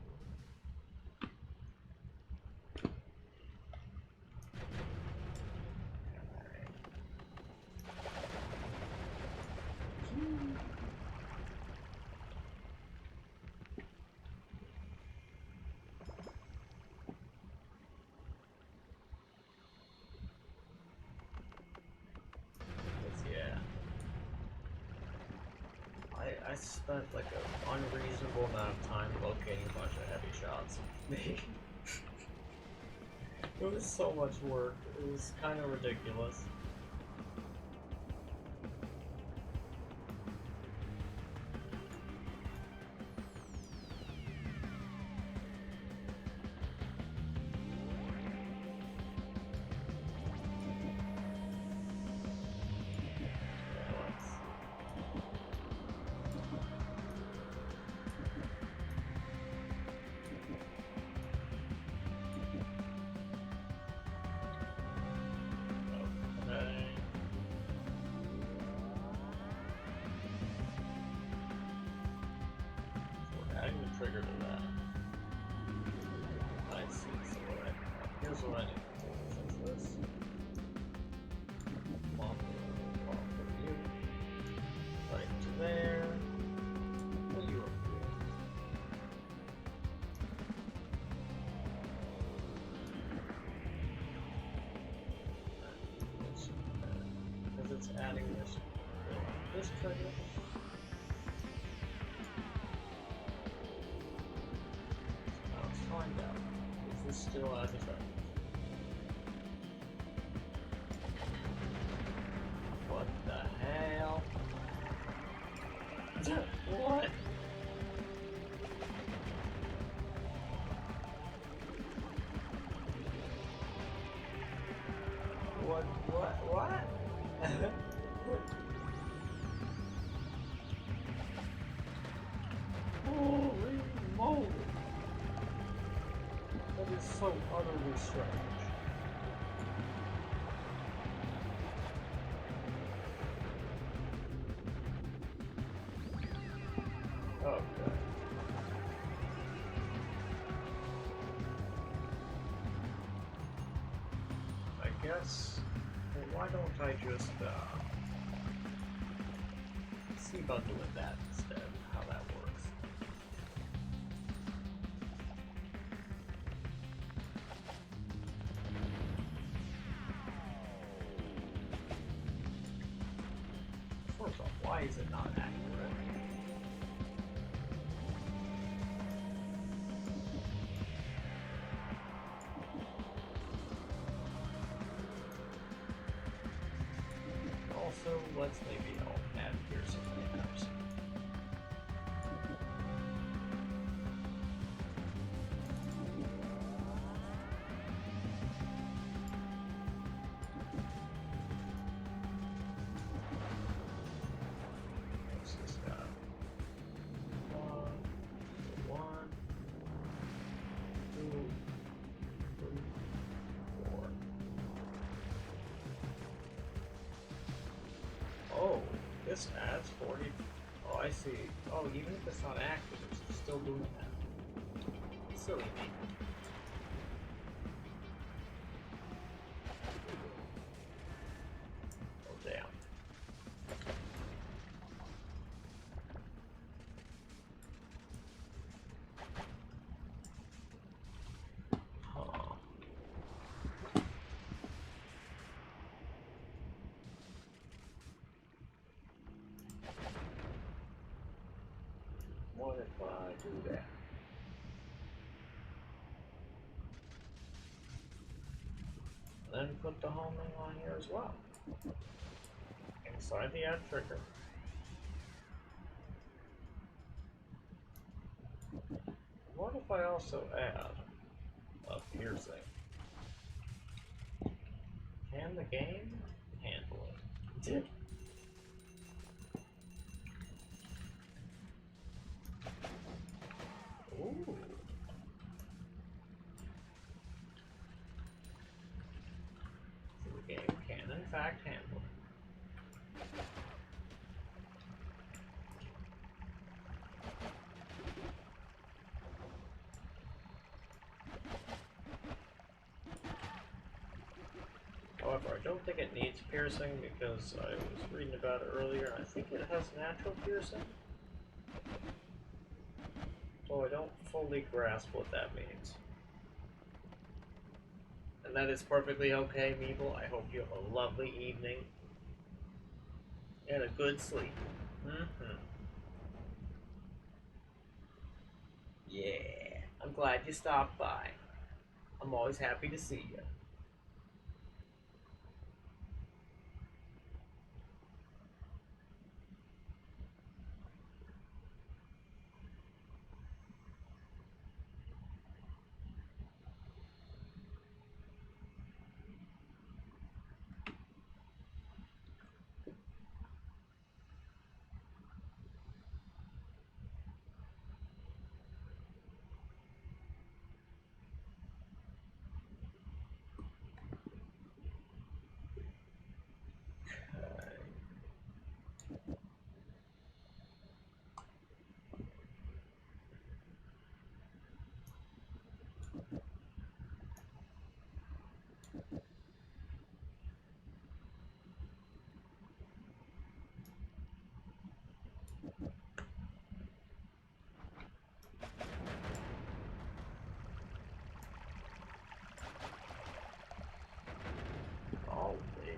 spent like an unreasonable amount of time locating a bunch of heavy shots. It was so much work. It was kind of ridiculous. Trigger to that. I see. So here's what I need. Fix this. Walk from you. Right to there. What are you up to? Because it's adding this trigger. Find out. Is this still as effective? What the hell? What? What? Holy moly! That is so utterly strange. Okay. I guess. Well, why don't I just see about doing that instead? How that works. First off, why is it not accurate? Also, let's maybe add piercing layers. What's this guy? One, two, three, four. Oh, this adds 40. Oh, I see. Oh, even if it's not active, it's still doing that. Silly me. Oh, damn. Huh. What if I do that? Then put the homing on here as well. Inside the add trigger. What if I also add a piercing? Can the game handle it? Ooh. So the game can in fact handle it. However, I don't think it needs piercing because I was reading about it earlier. I think it has natural piercing. So I don't fully grasp what that means. And that is perfectly okay, Meeble. I hope you have a lovely evening and a good sleep. Yeah, I'm glad you stopped by. I'm always happy to see you. All day.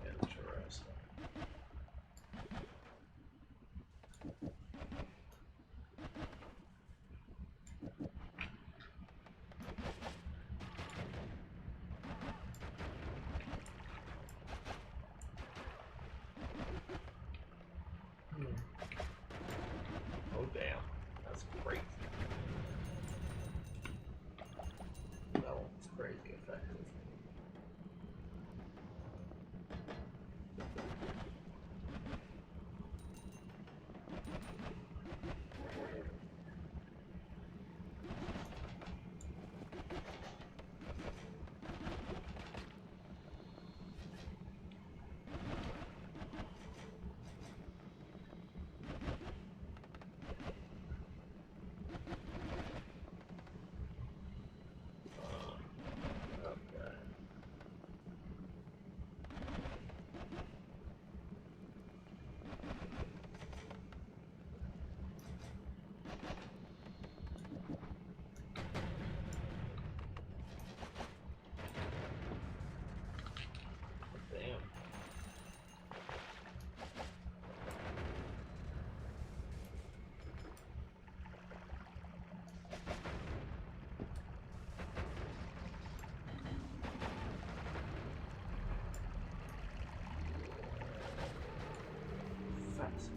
Interesting. Oh damn, that's crazy. That one's crazy effective. Okay. Damn. Fast.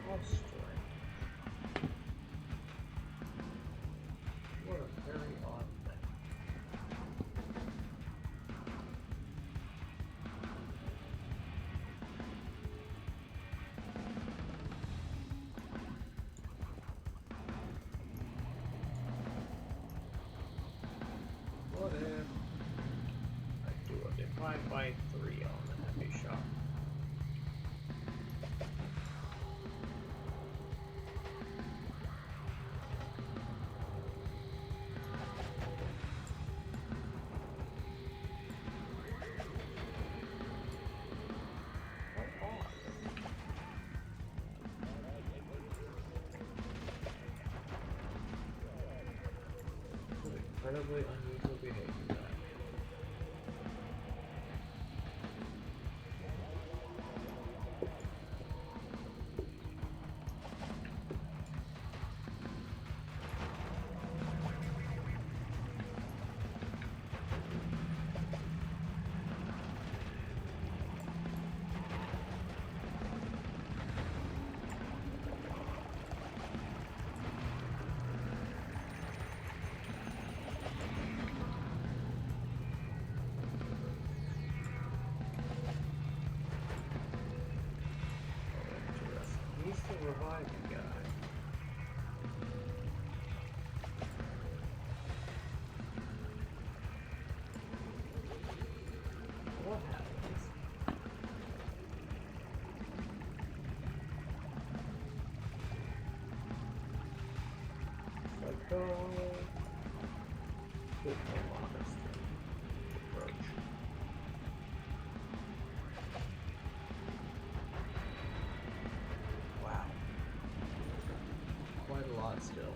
How strange. What a very odd thing. What if I do a divide by 3 on the heavy shot? How odd. What incredibly unusual behavior that. revive you guy. What happens? Let go. Good, no modest approach. Wow. Quite a lot still.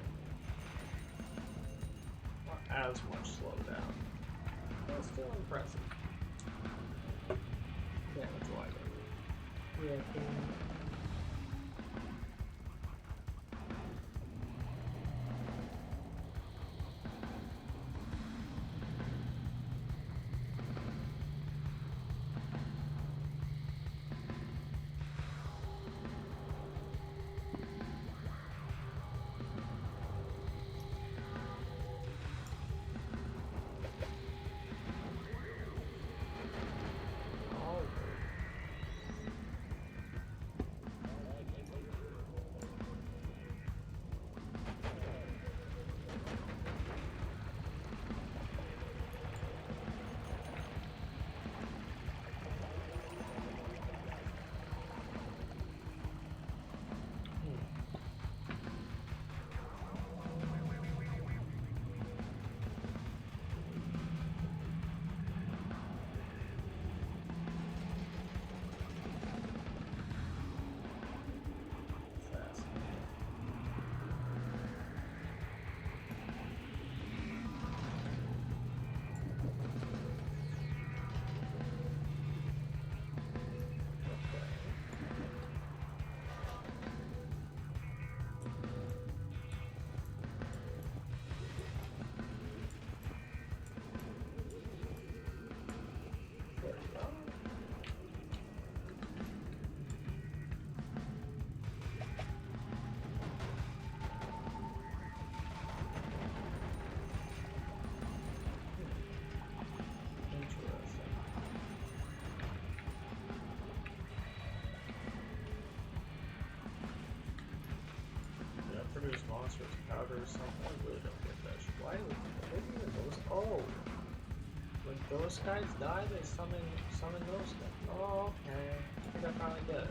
Not as much slowdown. But still impressive. Damage wise. Yeah, produce monsters, powder or something. I really don't get that shit. Why even those? Oh, when those guys die, they summon those guys. Oh, okay. I think I finally get it.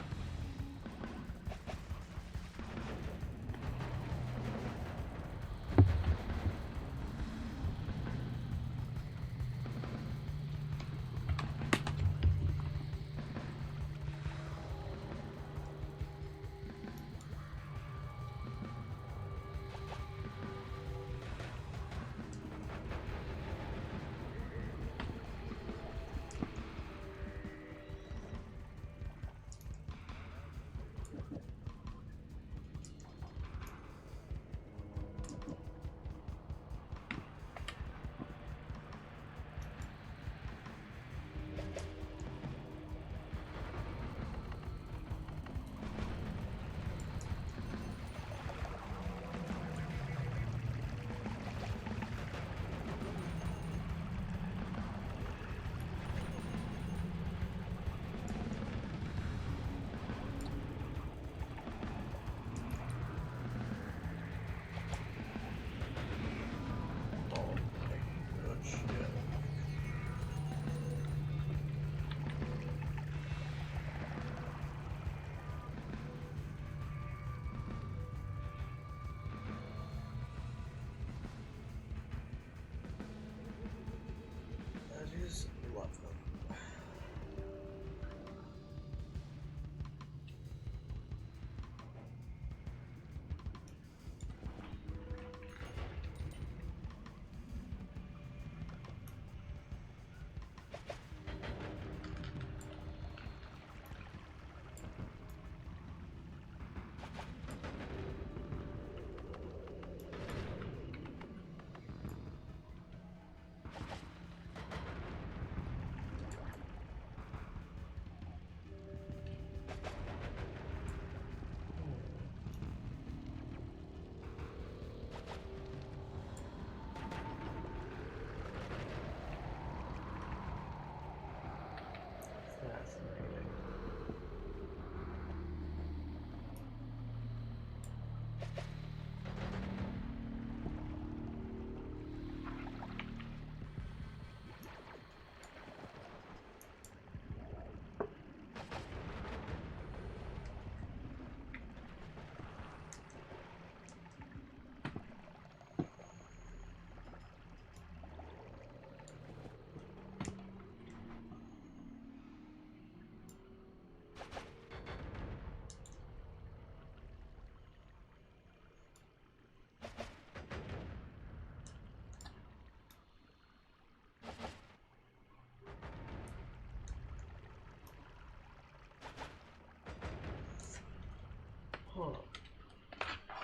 Huh.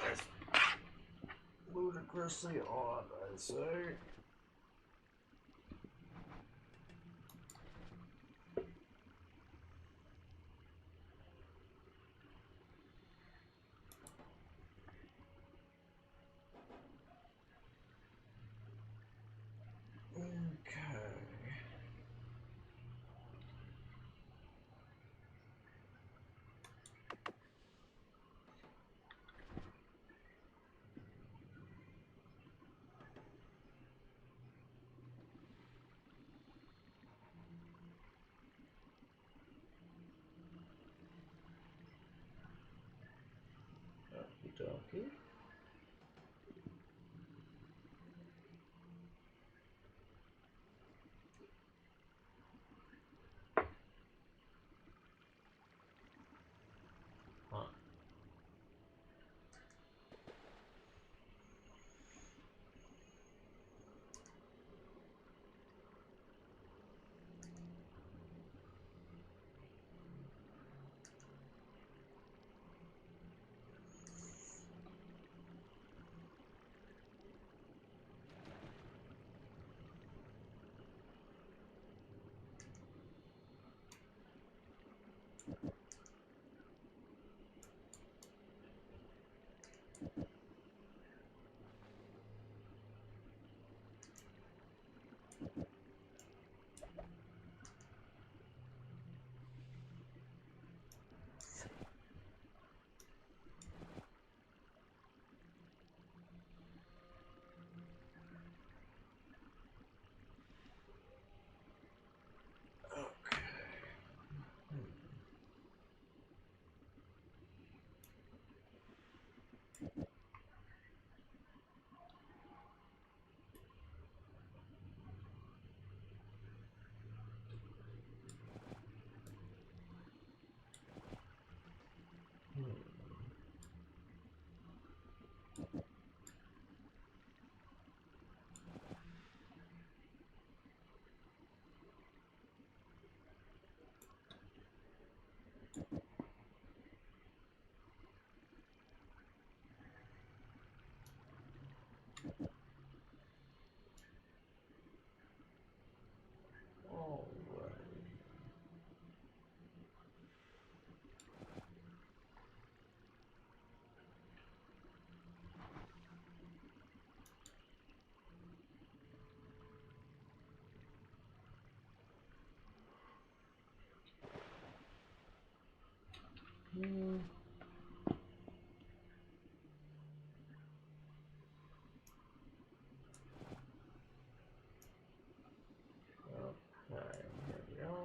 That's ludicrously odd, I'd say. Okie dokie. Huh. Okay, here we go.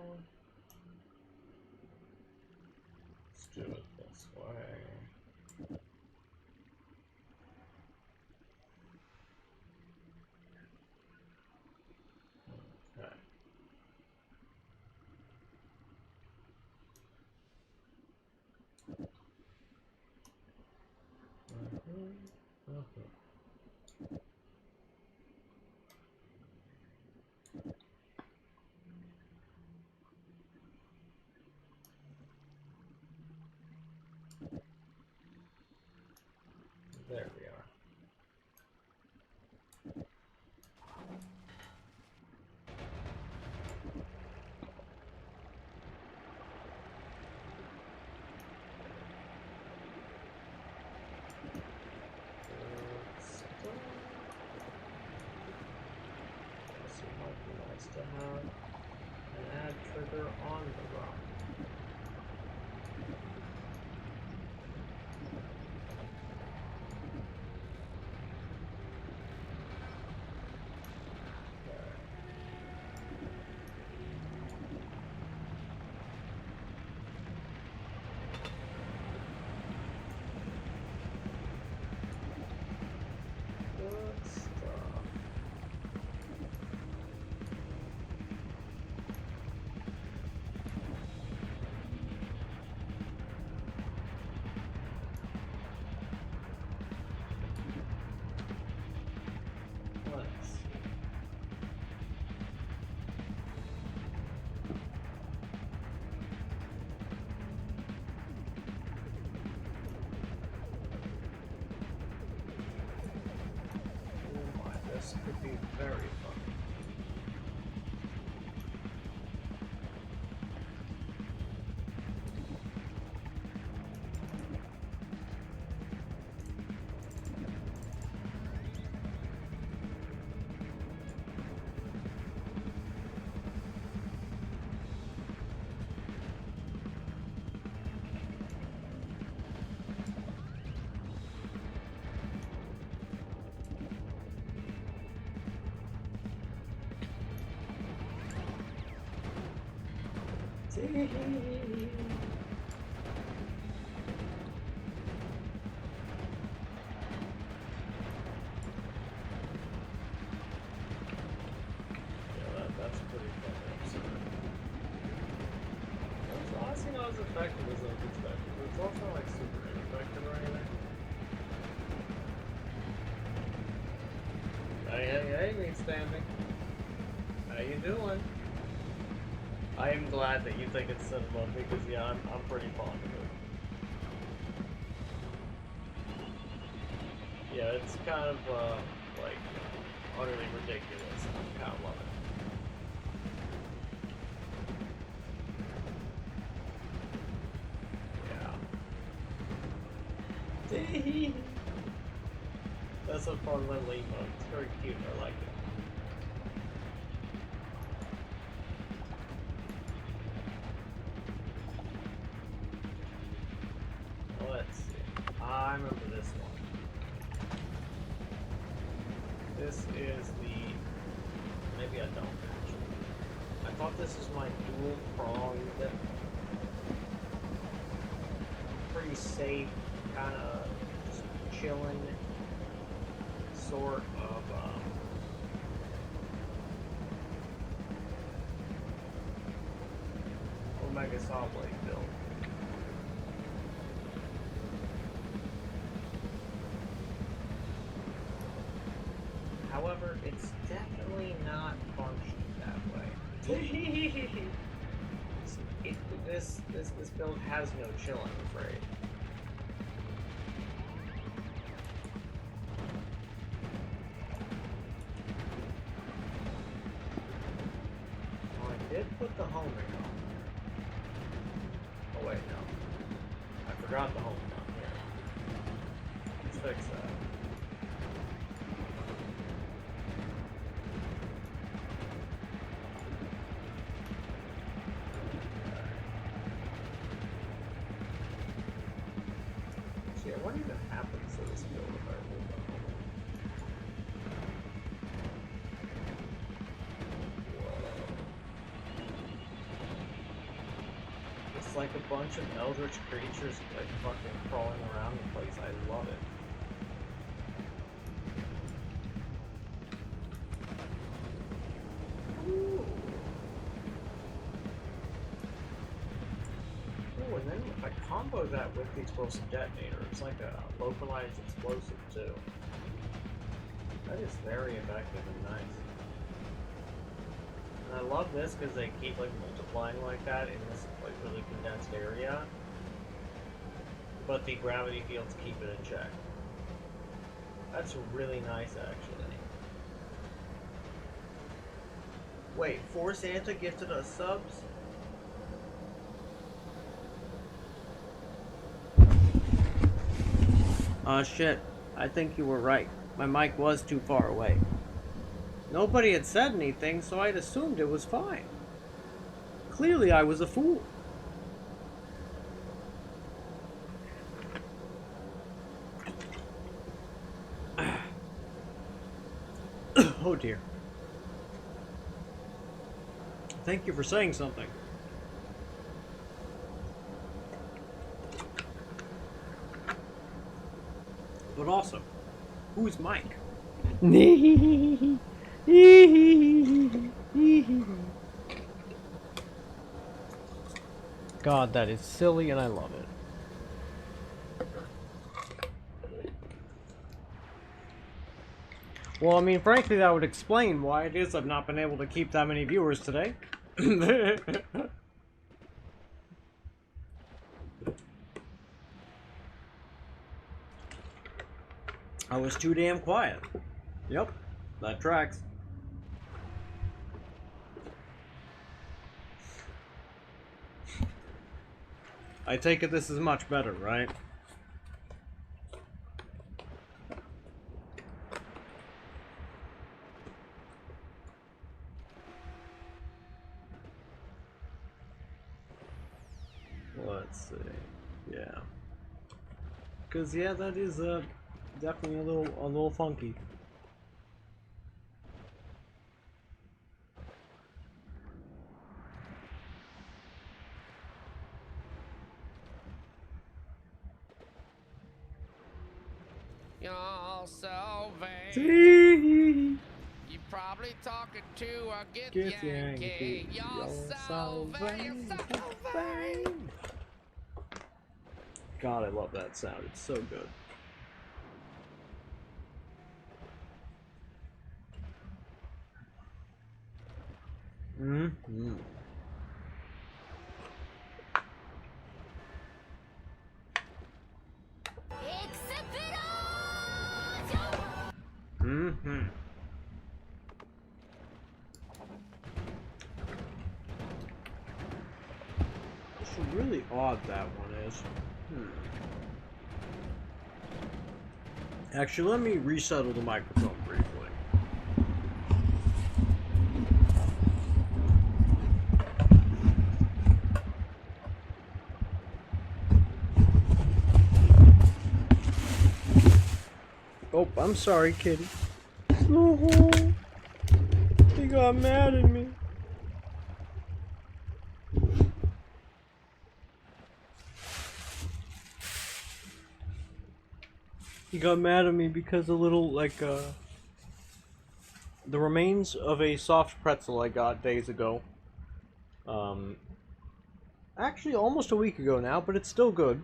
Let's do it this way. Okay. Okay. There we are. This might be nice to have an add trigger on the rock. Good stuff. be very fun. That's a pretty fun episode. Honestly, not as effective as I was expecting, but it's also like super ineffective or anything. Hey, meat standing. How you doing? I am glad that you think it's cinema because yeah, I'm pretty fond of it. Yeah, it's kind of like utterly ridiculous. I kind of love it. Yeah. That's a fun little emote. It's very cute. I like it. Let's see. I remember this one. This is the... Maybe I don't actually. I thought this was my dual-pronged, pretty safe, kind of just chilling sort of Omega Sawblade build. However, it's definitely not functioned that way. This build has no chill, I'm afraid. Well, I did put the homing on there. Oh wait, no. I forgot the homing on here. Let's fix that. Yeah, what even happens to this build if I remove the homing? Whoa. It's like a bunch of eldritch creatures like fucking crawling around the place. I love it. Ooh. Ooh, and then if I combo that with the explosive detonator, it's like a localized explosive too. That is very effective and nice. And I love this because they keep like multiplying like that in this like really condensed area. But the gravity fields keep it in check. That's really nice actually. Wait, 4 Santa gifted us subs? Shit. I think you were right. My mic was too far away. Nobody had said anything, so I'd assumed it was fine. Clearly I was a fool. Oh dear. Thank you for saying something. But also, who's Mike? God, that is silly and I love it. Well, I mean, frankly, that would explain why it is I've not been able to keep that many viewers today. I was too damn quiet. Yep. That tracks. I take it this is much better, right? Let's see. Yeah. Cause yeah, that is definitely a little funky. You're so vain. See? You probably talking to a Gith Get Yankee. Yankee. You're so vain. You're so vain. God, I love that sound. It's so good. Mm-hmm. Mm-hmm. It's really odd that one is. Actually, let me resettle the microphone briefly. Oh, I'm sorry, kitty. Oh, he got mad at me. He got mad at me because a little, like, the remains of a soft pretzel I got days ago. Actually almost a week ago now, but it's still good.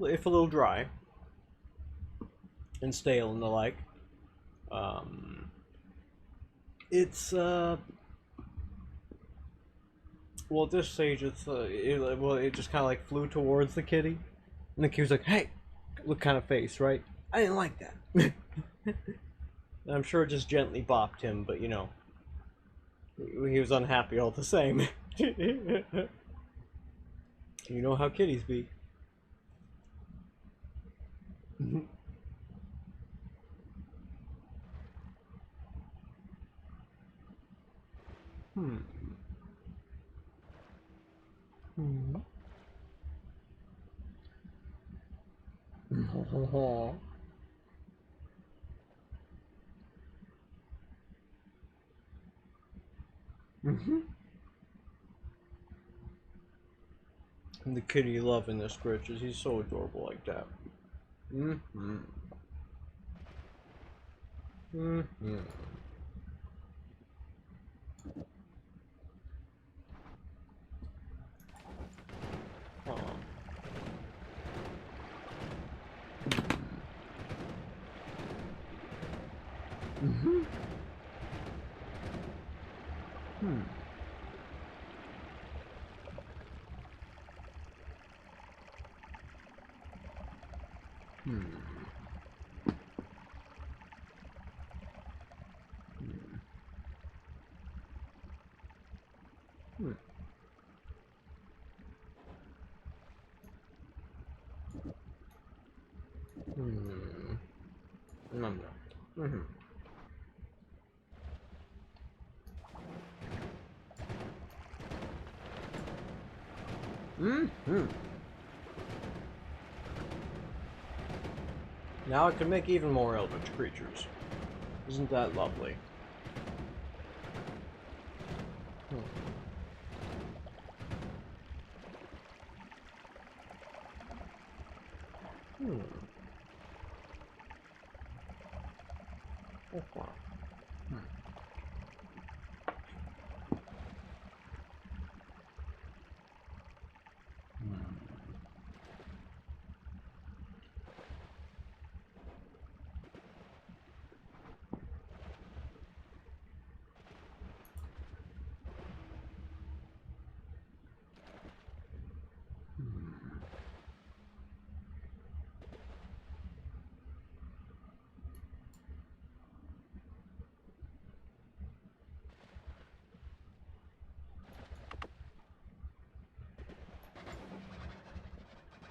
If a little dry. And stale and the like. It's, well, at this stage, it's, it just kind of, like, flew towards the kitty. And the kitty was like, hey! What kind of face, right? I didn't like that. And I'm sure it just gently bopped him, but, you know. He was unhappy all the same. You know how kitties be. Hmm. Hmm. Mm-hmm. And the kitty loving the scritches. He's so adorable like that. Mm-hmm. Mm-hmm. Aw. Mm-hmm. Hmm. Hmm. Hmm. Hmm. Nom nom. Mm-hmm. Mm-hmm. Now I can make even more eldritch creatures. Isn't that lovely? Hmm. Hmm. Oh, wow. Hmm.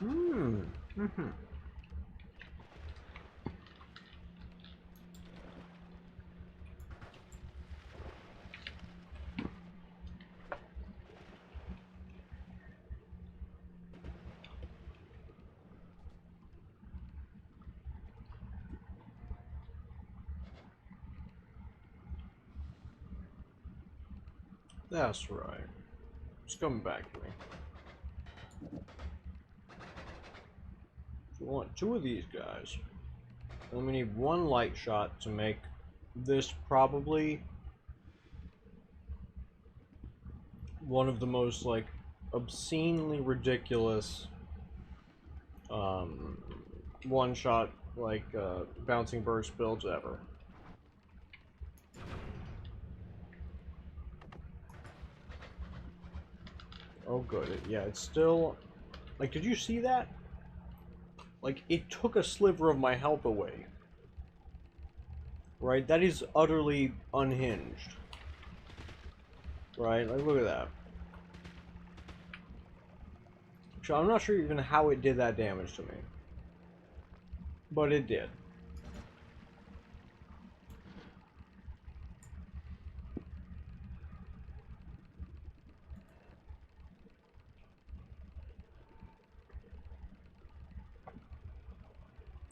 Mm-hmm. That's right. It's coming back to me. We want 2 of these guys. And we need 1 light shot to make this probably one of the most, like, obscenely ridiculous one-shot, like, bouncing burst builds ever. Oh good, yeah, it's still... Like, did you see that? Like, it took a sliver of my health away. Right? That is utterly unhinged. Right? Like, look at that. So I'm not sure even how it did that damage to me. But it did.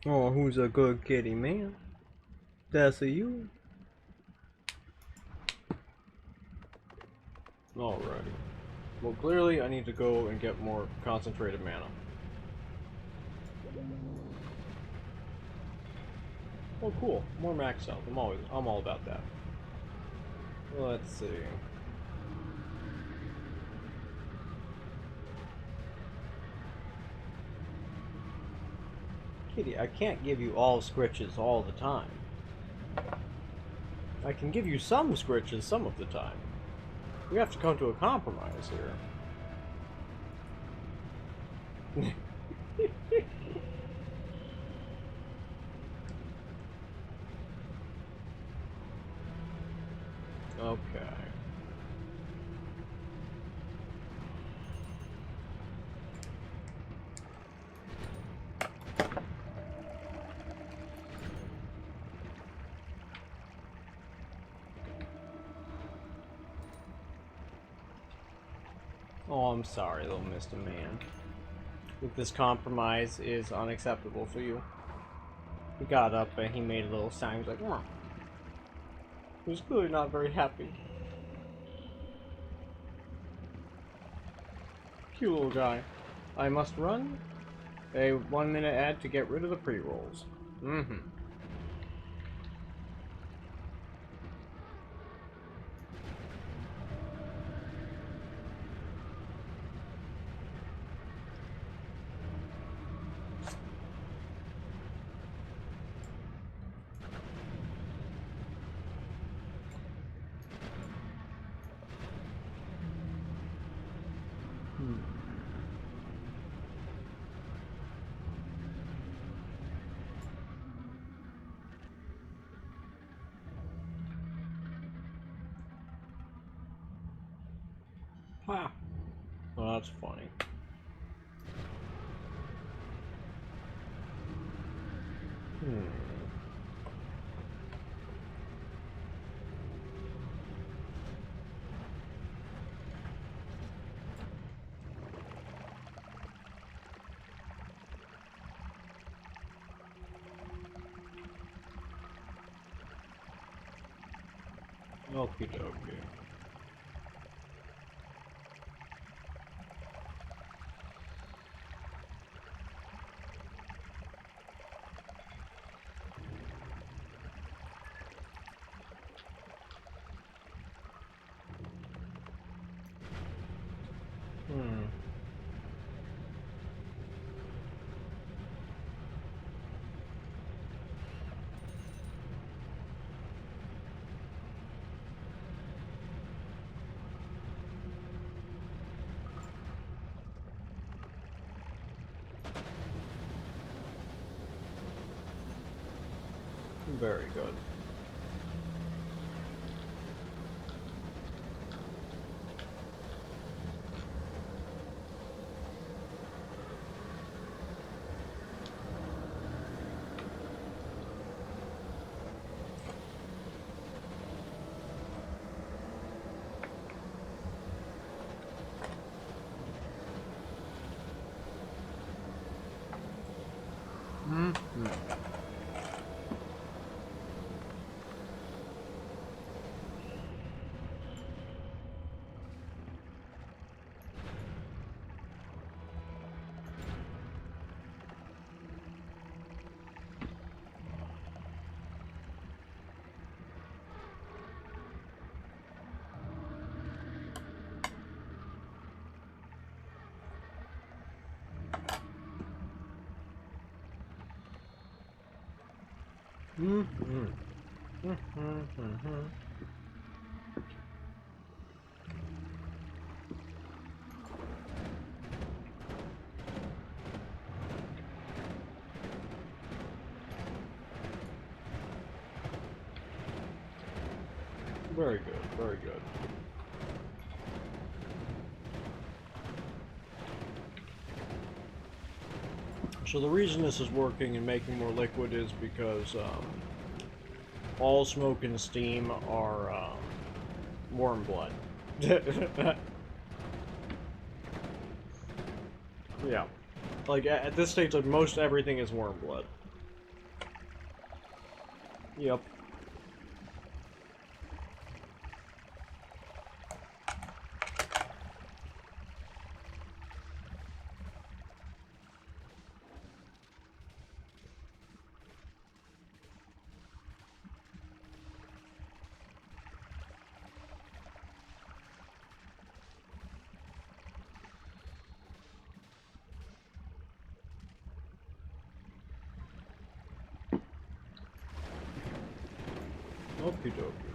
Oh, who's a good kitty man? That's a you. Alrighty. Well, clearly I need to go and get more concentrated mana. Oh, cool. More max health. I'm all about that. Let's see. Kitty, I can't give you all scritches all the time. I can give you some scritches some of the time. We have to come to a compromise here. Okay. Oh, I'm sorry, little Mr. Man. If this compromise is unacceptable for you. He got up and he made a little sound. He was like, "Mwah." He was clearly not very happy. Cute little guy. I must run. A 1-minute ad to get rid of the pre-rolls. Mm-hmm. Wow. Well, that's funny. Okie dokie. Very good. Very good, very good. So the reason this is working and making more liquid is because all smoke and steam are warm blood. Yeah. Like, at this stage, like, most everything is worm blood. Yep. Okie dokie.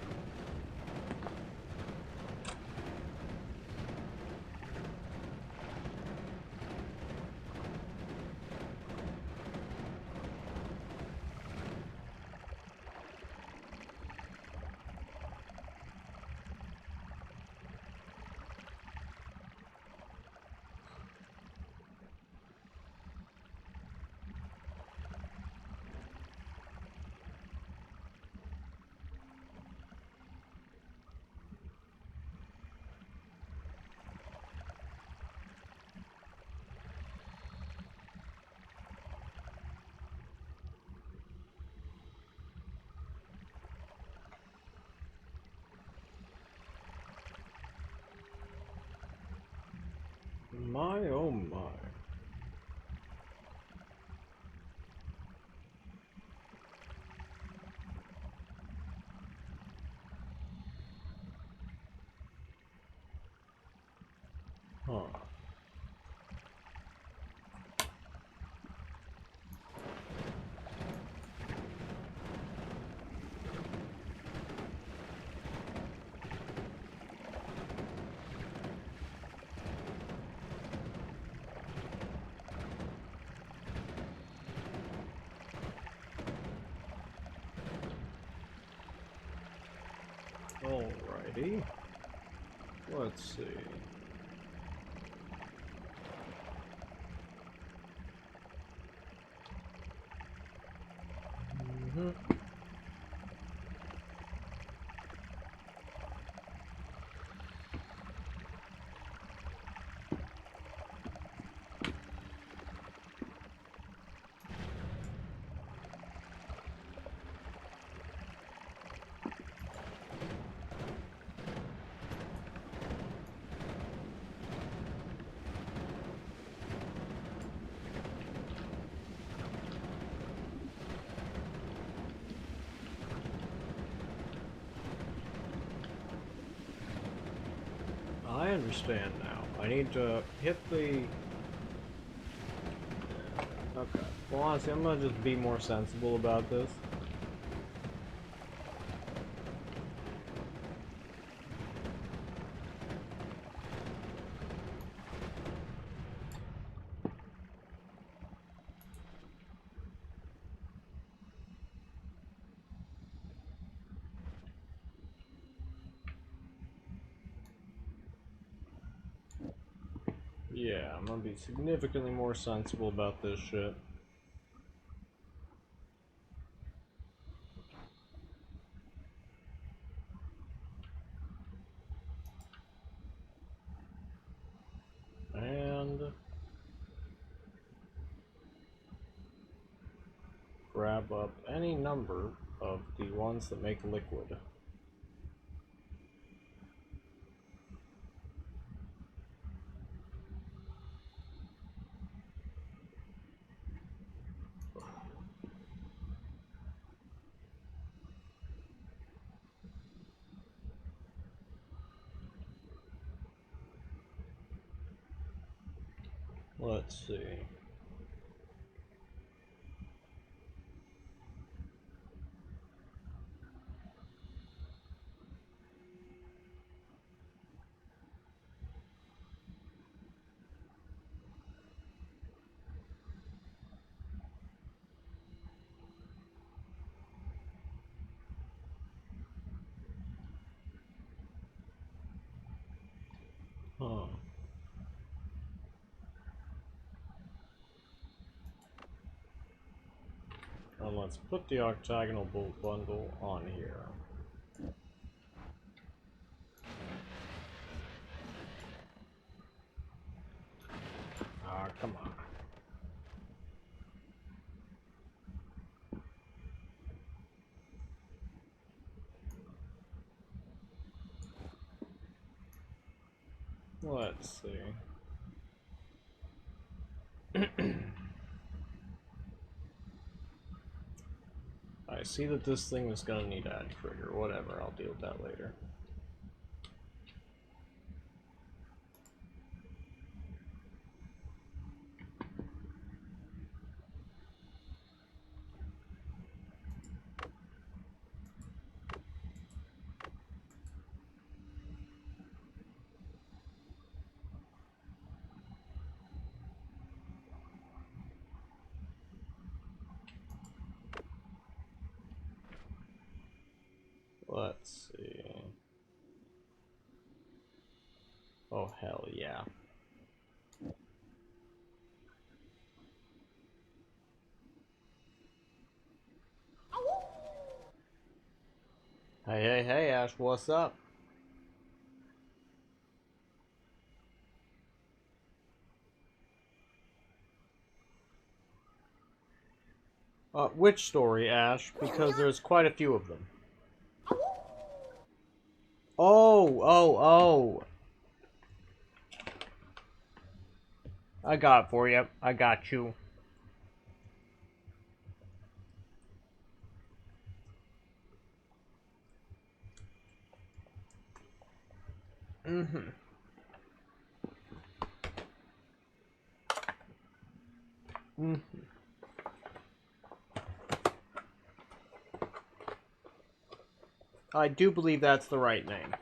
My oh my. Huh. Alrighty. Let's see. I understand now. I need to hit the... Okay. Well, honestly, I'm gonna just be more sensible about this. Yeah, I'm gonna be significantly more sensible about this shit. And... grab up any number of the ones that make liquid. Let's see. Huh. And let's put the octagonal bolt bundle on here. Ah, come on. Let's see. I see that this thing is gonna need add trigger. Whatever, I'll deal with that later. Let's see. Oh, hell yeah. Hey, hey, hey, Ash, what's up? Which story, Ash? Because there's quite a few of them. Oh, oh, oh. I got it for you. I got you. Mm-hmm. Mm-hmm. I do believe that's the right name.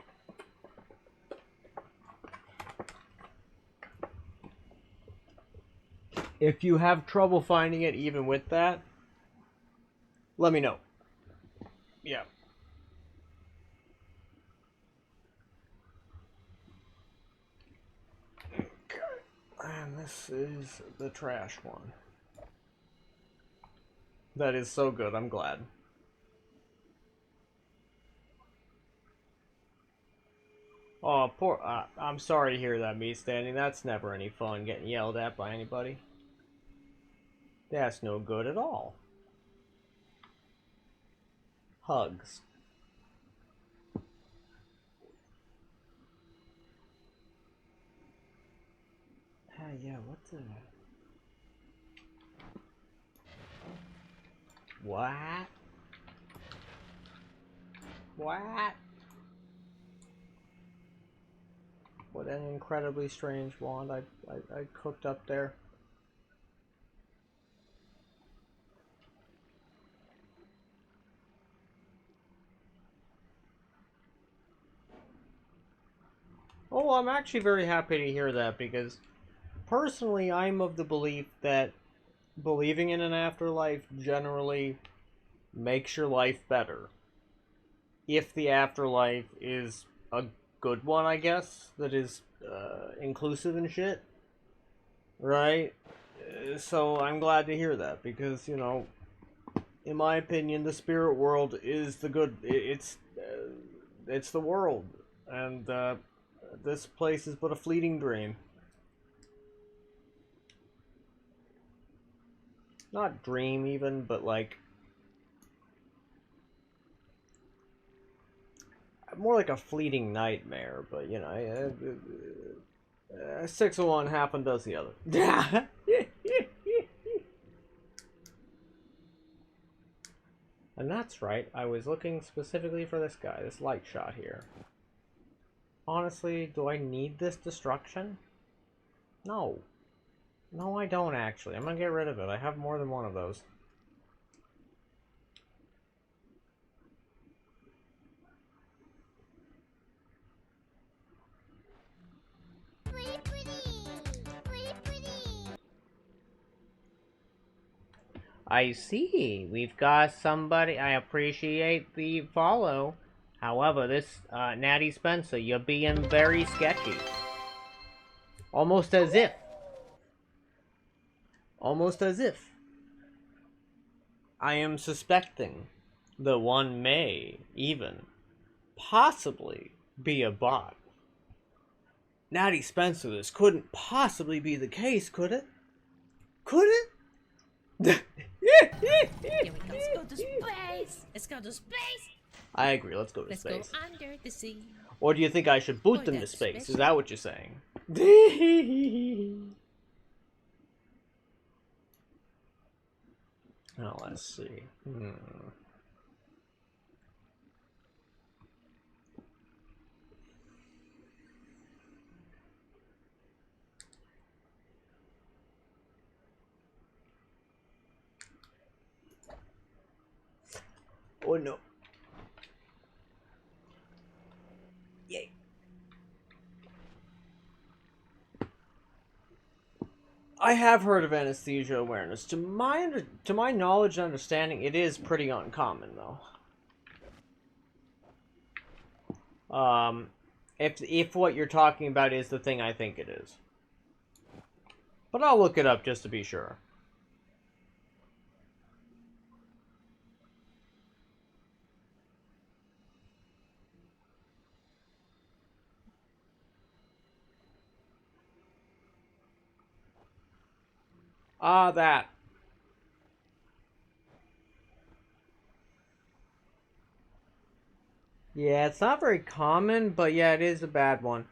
If you have trouble finding it even with that, let me know. Yeah. Okay. And this is the trash one. That is so good, I'm glad. Oh, poor. I'm sorry to hear that, me standing. That's never any fun, getting yelled at by anybody. That's no good at all. Hugs. Ah, yeah, what the... What? What? What an incredibly strange wand I cooked up there. Oh, I'm actually very happy to hear that, because personally I'm of the belief that believing in an afterlife generally makes your life better. If the afterlife is a good one, I guess, that is inclusive and shit, right? So I'm glad to hear that, because, you know, in my opinion, the spirit world is the good. It's the world, and this place is but a fleeting dream. Not dream even, but like more like a fleeting nightmare, but you know, 6 of one, half and does the other. And that's right, I was looking specifically for this guy, this light shot here. Honestly, do I need this destruction? No. No, I don't actually. I'm gonna get rid of it. I have more than one of those. Pretty, pretty. Pretty, pretty. I see. We've got somebody. I appreciate the follow. However, this Natty Spencer, you're being very sketchy. Almost as if. Almost as if. I am suspecting that one may even possibly be a bot. Natty Spencer, this couldn't possibly be the case, could it? Could it? Here we go. Let's go to space. Let's go to space. I agree, let's go to Let's space. go under the sea. Or do you think I should boot Boy, them to that's space? Is special. that what you're saying? Oh, let's see. Oh no. Yay. I have heard of anesthesia awareness. To my knowledge and understanding, it is pretty uncommon though. If what you're talking about is the thing I think it is. But I'll look it up just to be sure. Ah, that. Yeah, it's not very common, but yeah, it is a bad one.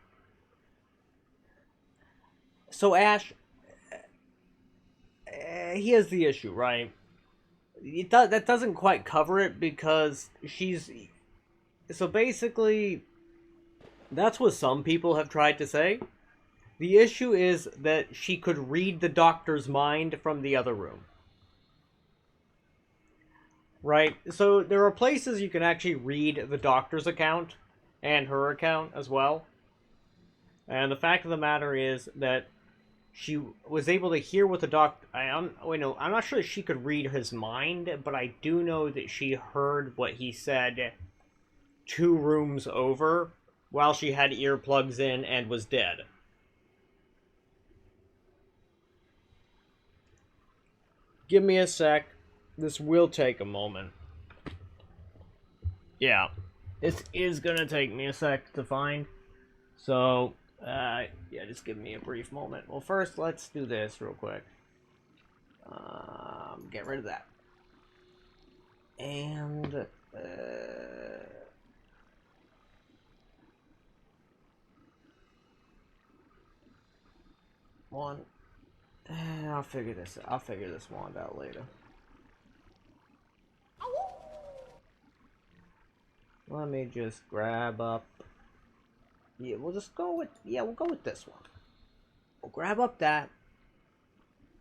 So Ash, here's the issue, right? That doesn't quite cover it because she's... So basically, that's what some people have tried to say. The issue is that she could read the doctor's mind from the other room. Right? So there are places you can actually read the doctor's account and her account as well. And the fact of the matter is that she was able to hear what the doctor... I'm not sure that she could read his mind, but I do know that she heard what he said 2 rooms over while she had earplugs in and was dead. Give me a sec. This will take a moment. Yeah. This is gonna take me a sec to find. So, yeah, just give me a brief moment. Well, first, let's do this real quick. Get rid of that. And, one. I'll figure this wand out later. Let me just grab up. Yeah, we'll just go with. Yeah, we'll go with this one. We'll grab up that.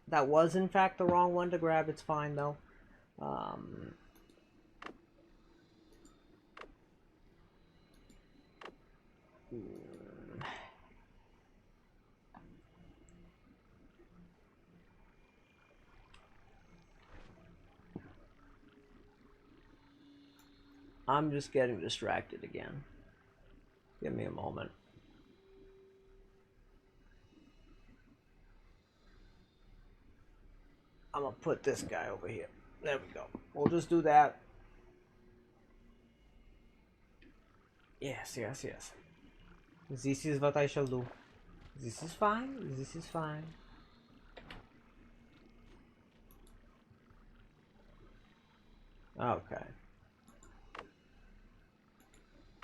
That was in fact the wrong one to grab. It's fine though. I'm just getting distracted again. Give me a moment. I'm gonna put this guy over here. There we go. We'll just do that. Yes, yes, yes. This is what I shall do. This is fine. This is fine. Okay.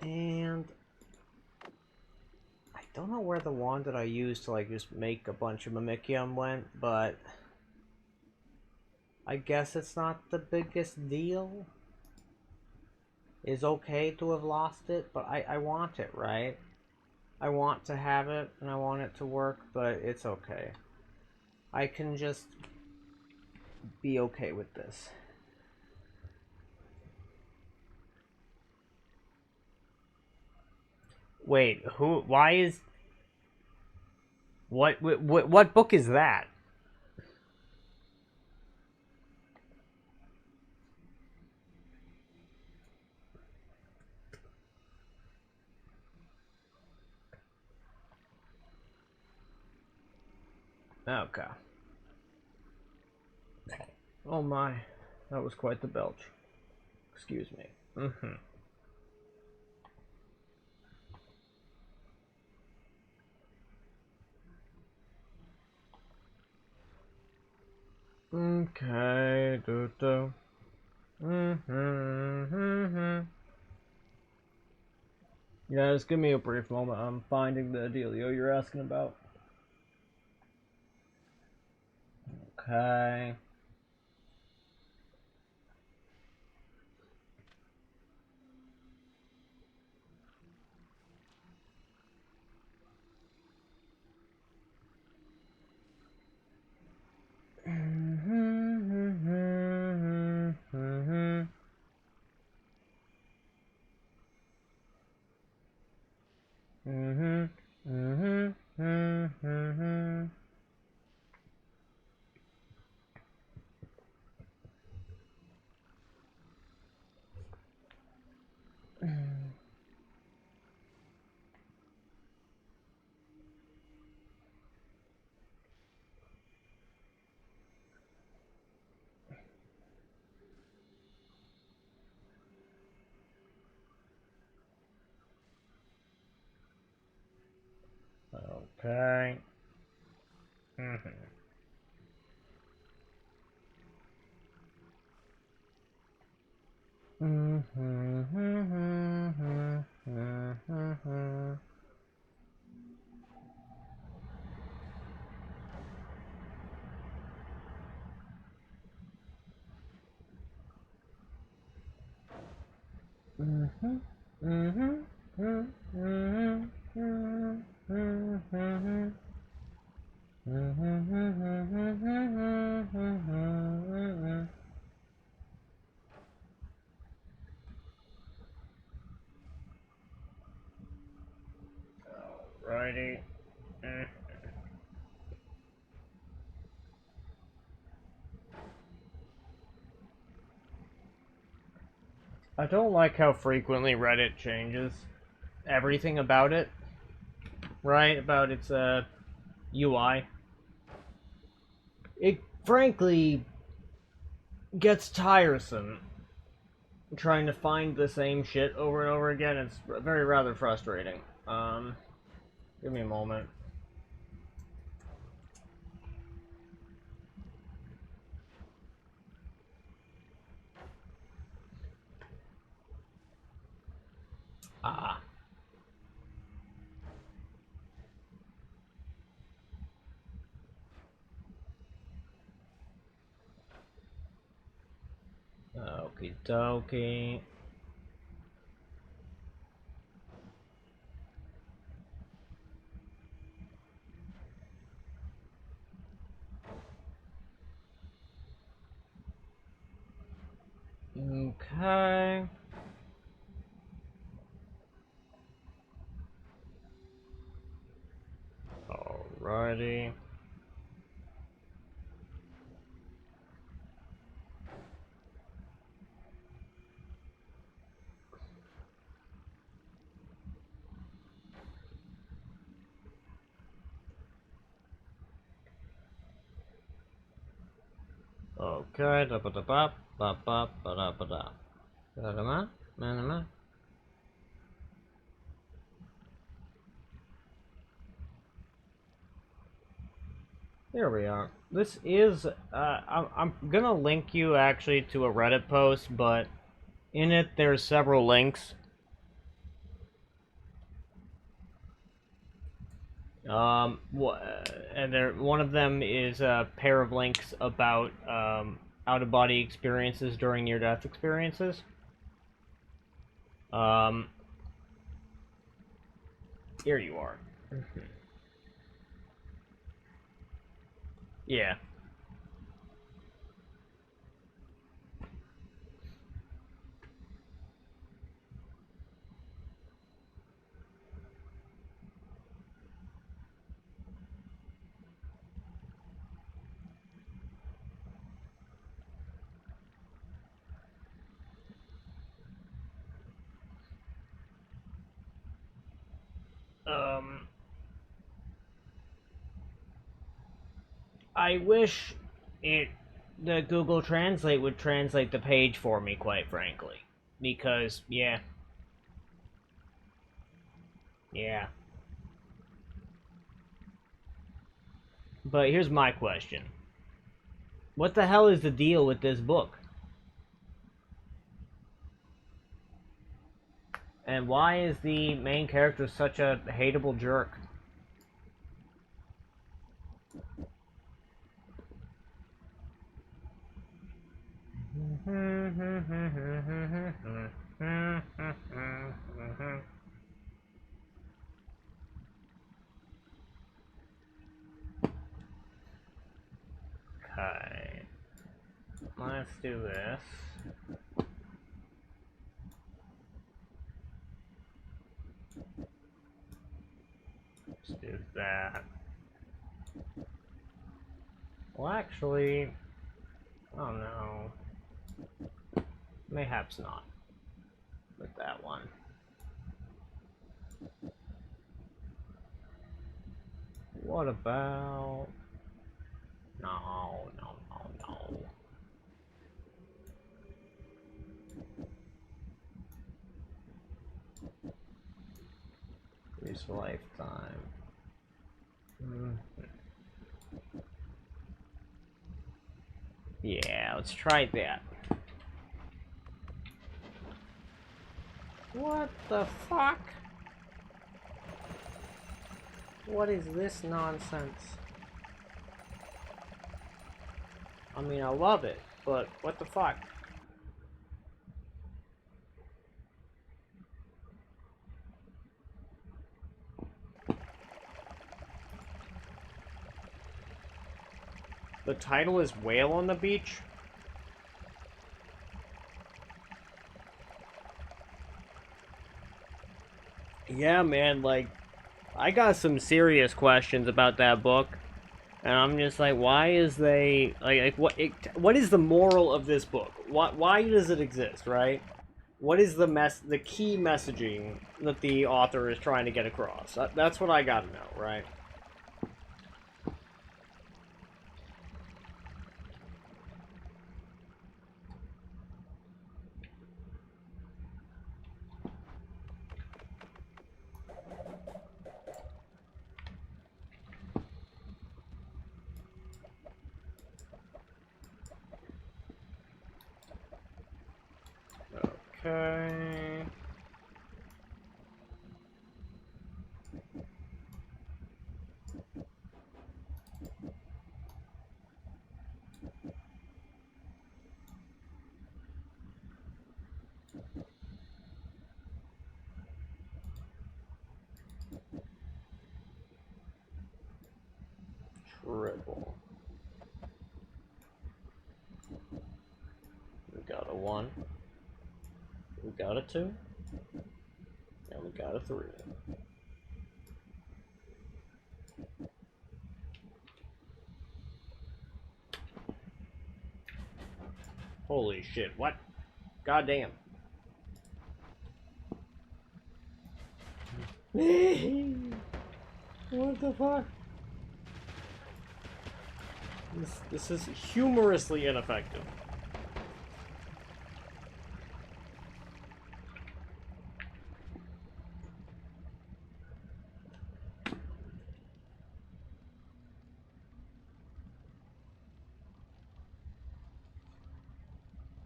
And I don't know where the wand that I used to like just make a bunch of Mimikyu went, but I guess it's not the biggest deal. It's okay to have lost it, but I want it, right? I want to have it, and I want it to work, but it's okay. I can just be okay with this. Wait, who? Why is? What book is that? Okay. Oh my, that was quite the belch. Excuse me. Okay. Yeah, just give me a brief moment. I'm finding the dealio you're asking about. Okay. Okay. Alrighty. I don't like how frequently Reddit changes everything about it, right? About its UI. It frankly gets tiresome trying to find the same shit over and over again. It's very rather frustrating. Give me a moment. Ah. Okie dokie. Okay. Alrighty. Okay. Da ba da ba ba ba ba da ba da. Da da ma ma ma. There we are. This is, I'm gonna link you actually to a Reddit post, but in it there's several links And one of them is a pair of links about out-of-body experiences during near-death experiences. Here you are. Yeah. I wish the Google Translate would translate the page for me, quite frankly. Because, yeah. Yeah. But here's my question. What the hell is the deal with this book? And why is the main character such a hateable jerk? Okay. Let's do this. Let's do that. Well, actually, oh no. Mayhaps not. With that one. What about... No. Use lifetime. Yeah, let's try that. What the fuck? What is this nonsense? I mean, I love it, but what the fuck? The title is Whale on the Beach? Yeah, man, like, I got some serious questions about that book. And I'm just like, why is they... what is the moral of this book? Why does it exist, right? What is the key messaging that the author is trying to get across? That's what I gotta know, right? Okay. Triple. We got a 1. We got a 2. And we got a 3. Holy shit, what? Goddamn. What the fuck? This is humorously ineffective.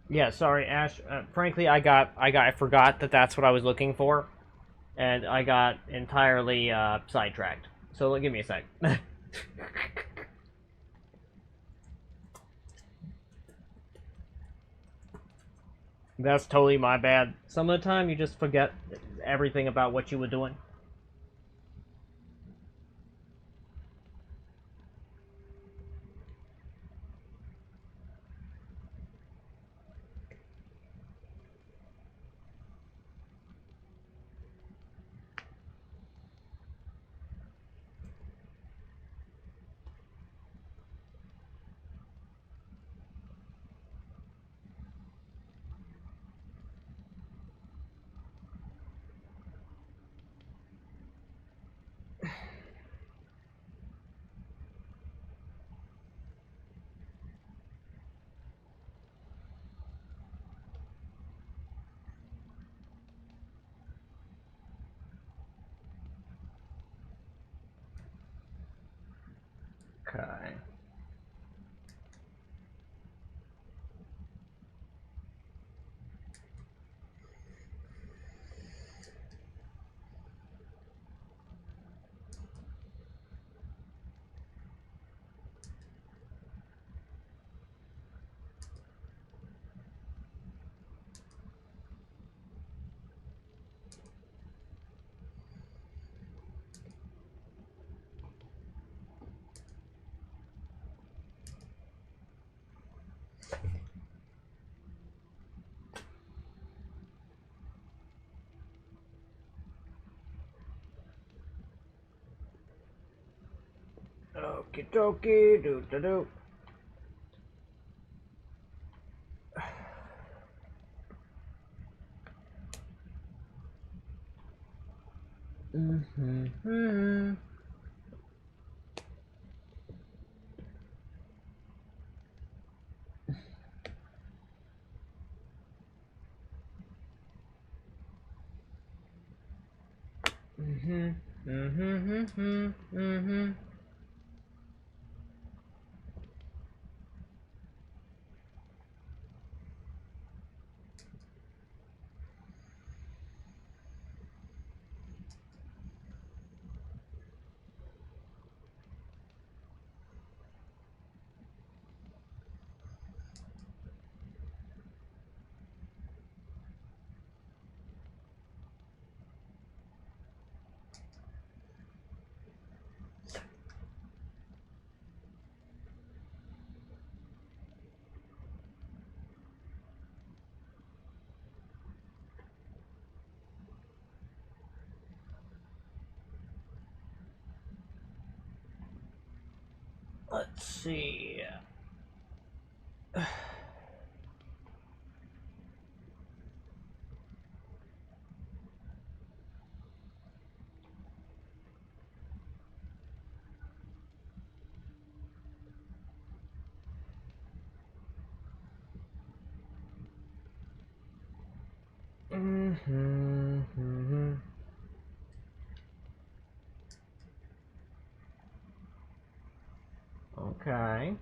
Yeah, sorry, Ash. Frankly, I forgot that that's what I was looking for, and I got entirely sidetracked. So give me a sec. That's totally my bad. Some of the time you just forget everything about what you were doing. Okay. Okie dokie, do do do. Mm-hmm. Mm-hmm. Mm-hmm. Mm-hmm. Mm-hmm. Let's see. Mm-hmm. Mm-hmm. Okay.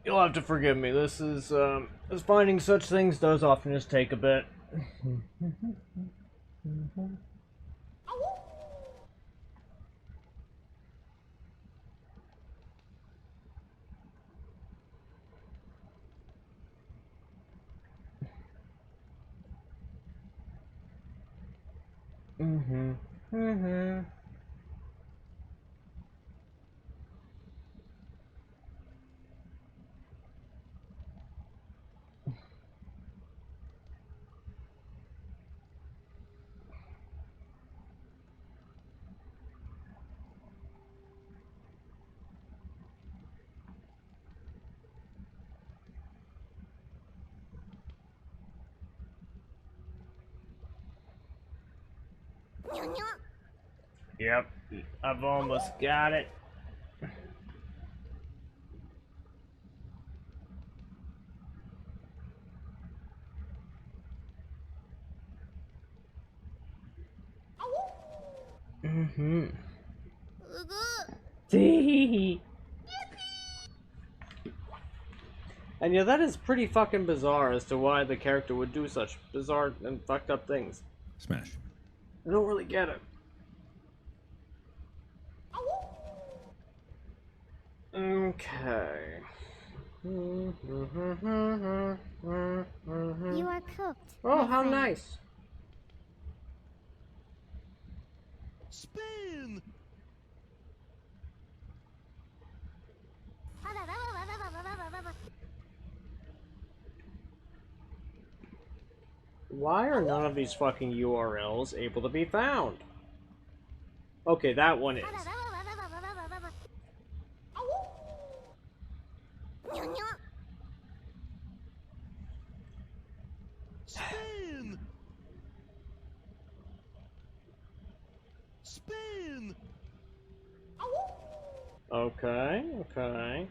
You'll have to forgive me. This is finding such things does often just take a bit. Mm-hmm. Mm-hmm. Yep. I've almost got it. Mm-hmm. うぐ And yeah, that is pretty fucking bizarre as to why the character would do such bizarre and fucked up things. Smash. I don't really get it. Okay. You are cooked. Oh, my how friend. nice. Spin! Why are none of these fucking URLs able to be found? Okay, that one is. Spin! Spin! Okay, okay.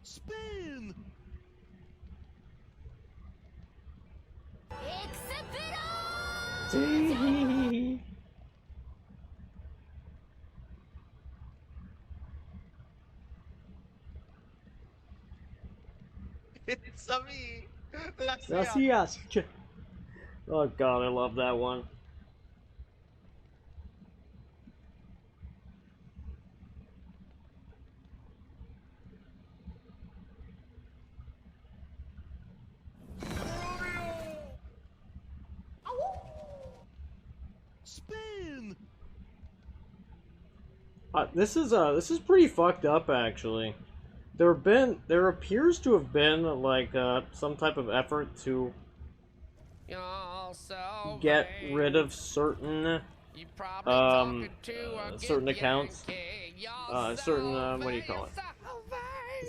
Spin! Tee-hee-hee. It's a me! Gracias. Oh god, I love that one. Spin! This is pretty fucked up actually. There appears to have been like some type of effort to get rid of certain certain accounts, certain what do you call it?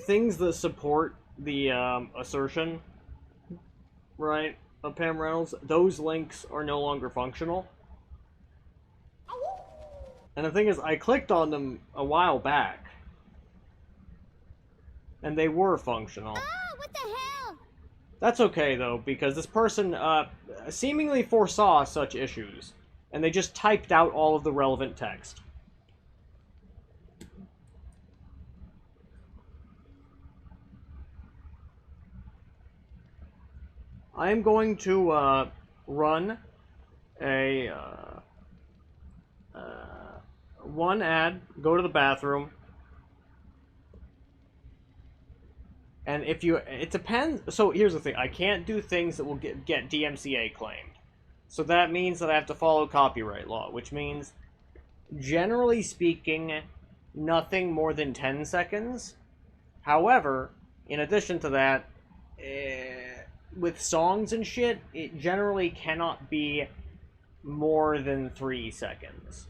Things that support the assertion, right, of Pam Reynolds. Those links are no longer functional. And the thing is, I clicked on them a while back, and they were functional. Oh, what the hell? That's okay, though, because this person seemingly foresaw such issues, and they just typed out all of the relevant text. I am going to run a one ad, go to the bathroom, and if you, it depends. So here's the thing: I can't do things that will get DMCA claimed. So that means that I have to follow copyright law, which means, generally speaking, nothing more than 10 seconds. However, in addition to that, with songs and shit, it generally cannot be more than 3 seconds.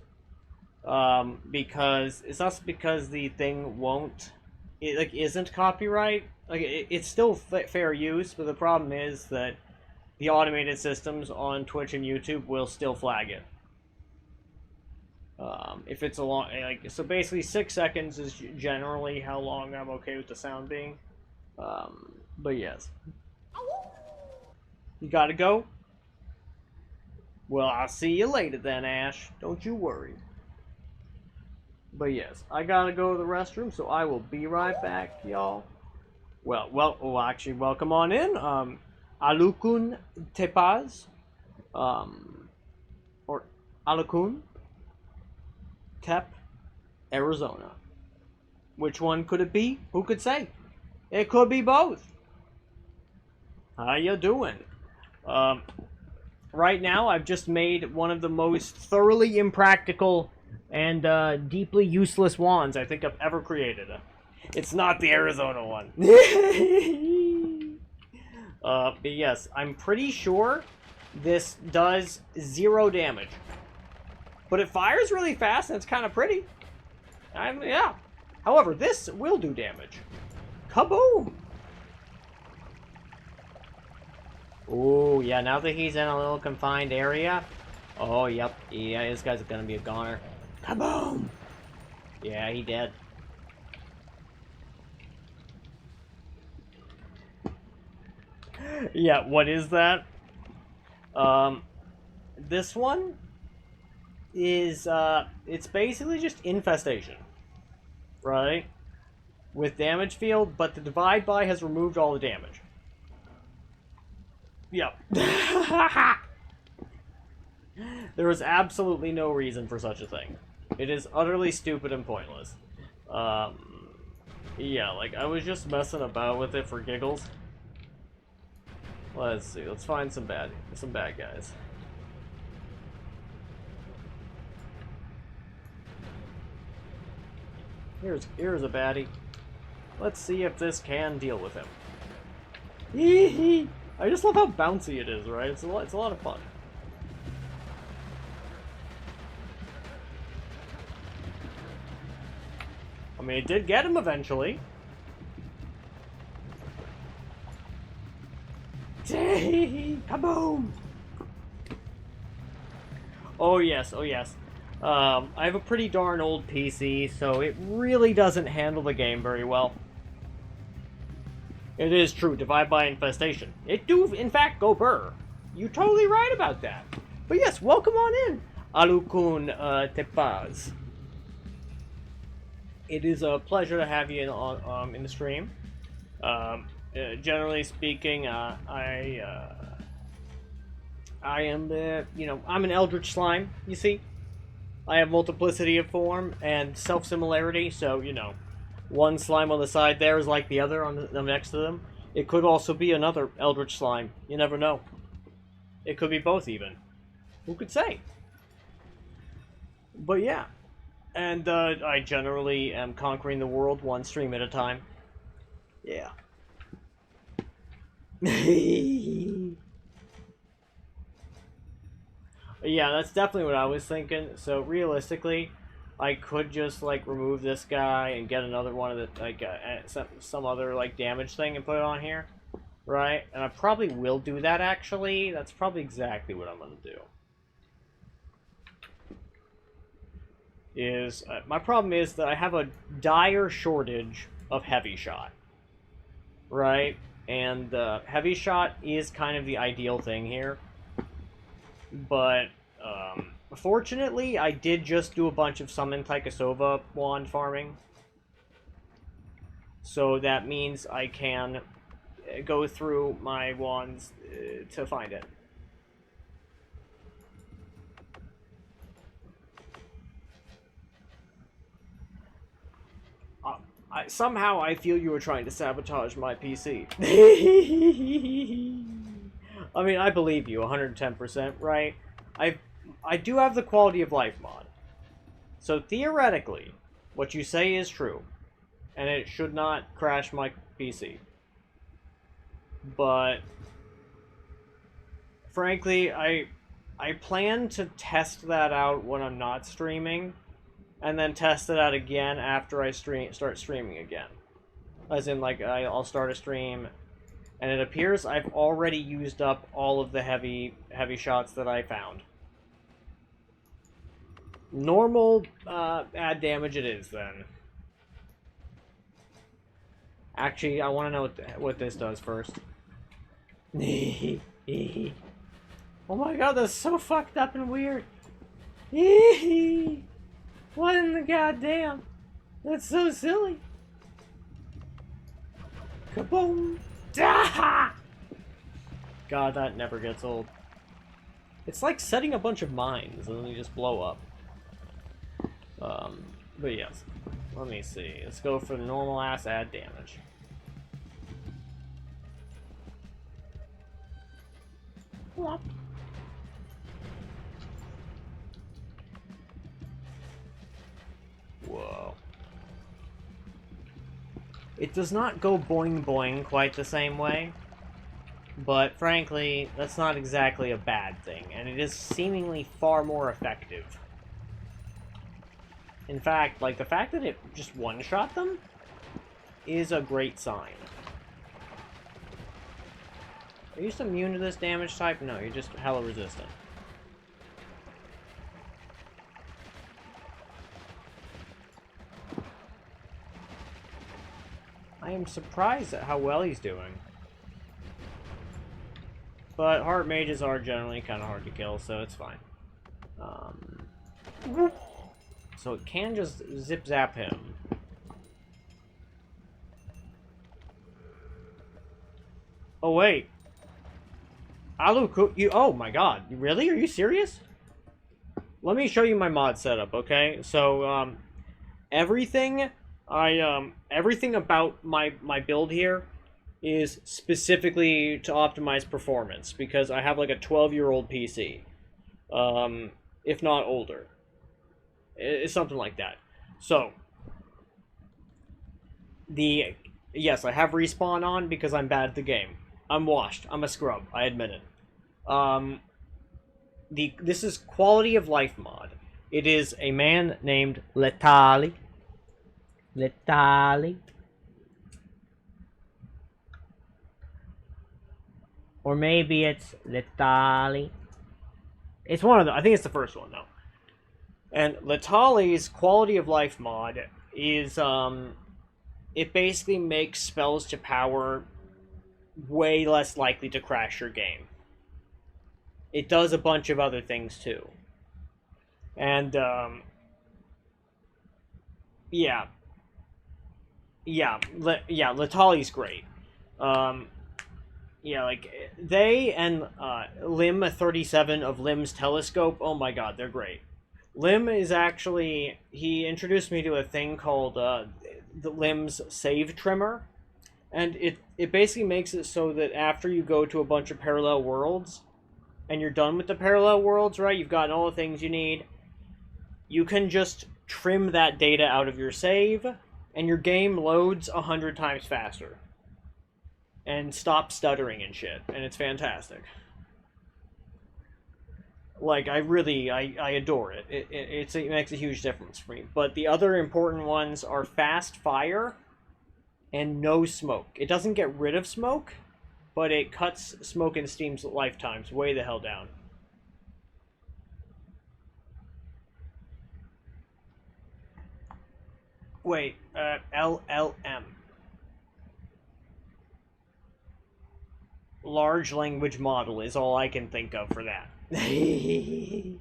Because it's not because the thing isn't copyright. Like it's still fair use, but the problem is that the automated systems on Twitch and YouTube will still flag it. If it's a long, so basically 6 seconds is generally how long I'm okay with the sound being. But yes. You gotta go? Well, I'll see you later then, Ash. Don't you worry. But yes, I gotta go to the restroom, so I will be right back, y'all. Well, actually, welcome on in. Alukun Tepaz. Or Alukun Tep, Arizona. Which one could it be? Who could say? It could be both. How you doing? Right now, I've just made one of the most thoroughly impractical and deeply useless wands I think I've ever created. It's not the Arizona one. But yes, I'm pretty sure this does 0 damage. But it fires really fast and it's kind of pretty. Yeah. However, this will do damage. Kaboom! Oh, yeah, now that he's in a little confined area. Oh, yep. Yeah, this guy's gonna be a goner. Kaboom! Yeah, he dead. Yeah, what is that? This one is, it's basically just infestation, right? With damage field, but the divide by has removed all the damage. Yep. There is absolutely no reason for such a thing. It is utterly stupid and pointless. Yeah, like, I was just messing about with it for giggles. Let's see, let's find some bad guys. Here's a baddie. Let's see if this can deal with him. Hee. I just love how bouncy it is, right? It's a lot of fun. I mean, it did get him eventually. Kaboom! Oh yes, oh yes. I have a pretty darn old PC, so it really doesn't handle the game very well. It is true, divide by infestation. It do, in fact, go burr. You're totally right about that. But yes, welcome on in, Alukun Tepaz. It is a pleasure to have you in the stream. Generally speaking, I am I'm an Eldritch Slime, you see? I have multiplicity of form and self-similarity, so, one slime on the side there is like the other on the next to them. It could also be another Eldritch Slime. You never know. It could be both, even. Who could say? But yeah. And I generally am conquering the world one stream at a time. Yeah. Yeah, that's definitely what I was thinking. So realistically, I could just like remove this guy and get another one of the like some other like damage thing and put it on here, right? And I probably will do that actually. That's probably exactly what I'm gonna do. My problem is that I have a dire shortage of heavy shot, right? And heavy shot is kind of the ideal thing here. But, fortunately, I did just do a bunch of Summon Tykasova wand farming. So that means I can go through my wands to find it. Somehow I feel you were trying to sabotage my PC. I mean, I believe you 110%, right? I do have the quality of life mod. So theoretically, what you say is true. And it should not crash my PC. But frankly, I plan to test that out when I'm not streaming. And then test it out again after I start streaming again. As in, like, I'll start a stream, and it appears I've already used up all of the heavy shots that I found. Normal add damage it is, then. Actually, I want to know what this does first. Oh my god, that's so fucked up and weird. What in the goddamn? That's so silly. Kaboom! Ah! God, that never gets old. It's like setting a bunch of mines and then you just blow up. But yes. Let me see. Let's go for the normal ass add damage. What? Whoa. It does not go boing boing quite the same way, but frankly, that's not exactly a bad thing, and it is seemingly far more effective. In fact, like, the fact that it just one-shot them is a great sign. Are you just immune to this damage type? No, you're just hella resistant. I am surprised at how well he's doing. But heart mages are generally kind of hard to kill, so it's fine. So it can just zip zap him. Oh wait. Alu, you, oh my god, really? Are you serious? Let me show you my mod setup, okay? So, everything about my build here is specifically to optimize performance, because I have like a 12-year-old PC, if not older. It's something like that. So, yes, I have respawn on because I'm bad at the game. I'm washed. I'm a scrub. I admit it. This is quality of life mod. It is a man named Letali. Or maybe it's Letali. It's one of the, I think it's the first one though. And Letali's quality of life mod is it basically makes spells to power way less likely to crash your game. It does a bunch of other things too. And Letali's great. Yeah, like they and Lim 37 of Lim's Telescope, oh my god, they're great. Lim is actually, he introduced me to a thing called the Lim's Save Trimmer, and it basically makes it so that after you go to a bunch of parallel worlds, and you're done with the parallel worlds, right, you've gotten all the things you need, you can just trim that data out of your save, and your game loads 100 times faster. And stops stuttering and shit, and it's fantastic. Like, I adore it. It makes a huge difference for me. But the other important ones are fast fire and no smoke. It doesn't get rid of smoke, but it cuts smoke and steam's lifetimes way the hell down. Wait, LLM. Large language model is all I can think of for that. Okay.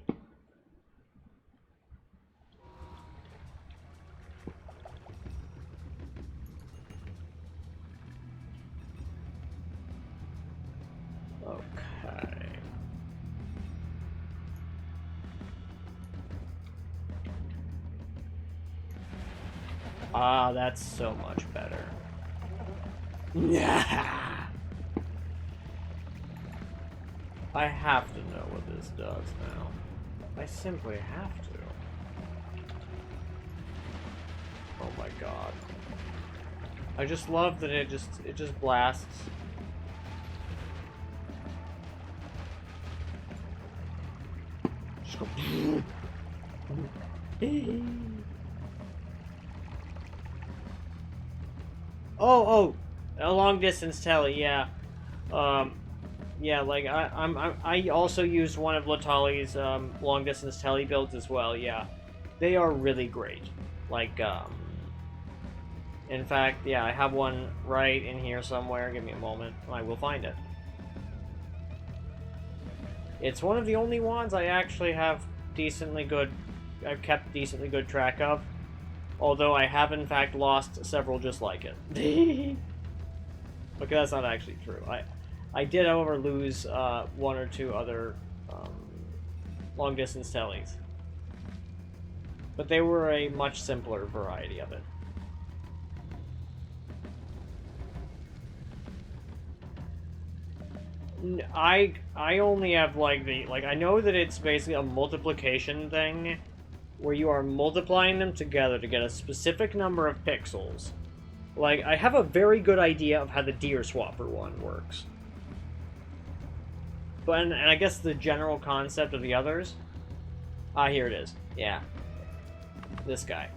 Ah, that's so much better. Yeah. I have to know what this does now. I simply have to. Oh my god. I just love that it just blasts. Just go. Oh, a long distance tele, yeah. Yeah, like I also used one of Letali's long distance tele builds as well. Yeah, they are really great. Like in fact, yeah, I have one right in here somewhere. Give me a moment, I will find it. It's one of the only ones I actually have I've kept decently good track of. Although I have in fact lost several just like it. Okay, that's not actually true. I did, however, lose one or two other long-distance teles. But they were a much simpler variety of it. I only have, like, I know that it's basically a multiplication thing, where you are multiplying them together to get a specific number of pixels. Like, I have a very good idea of how the deer swapper one works. But, and I guess the general concept of the others... Ah, here it is. Yeah. This guy.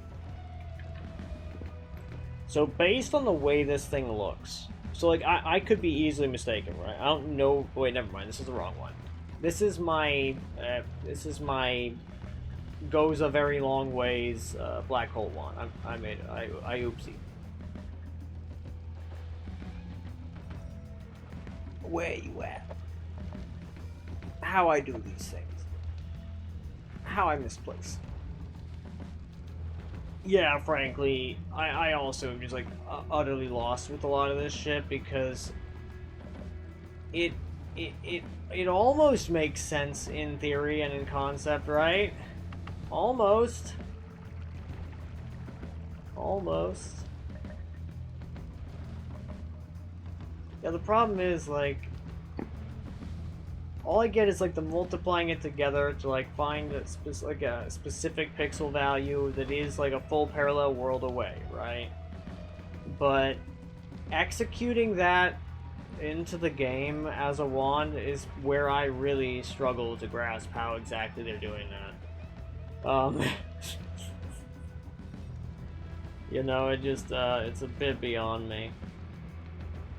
So, based on the way this thing looks... So, like, I could be easily mistaken, right? I don't know... Wait, never mind. This is the wrong one. This is my... Goes a very long ways black hole one. I oopsie. Where you at? how I do these things. How I misplace. Yeah, frankly, I also am just like utterly lost with a lot of this shit because it almost makes sense in theory and in concept, right? Almost. Almost. Yeah, the problem is, like, all I get is, like, the multiplying it together to, like, find a specific pixel value that is, like, a full parallel world away, right? But executing that into the game as a wand is where I really struggle to grasp how exactly they're doing that. You know, it just, it's a bit beyond me.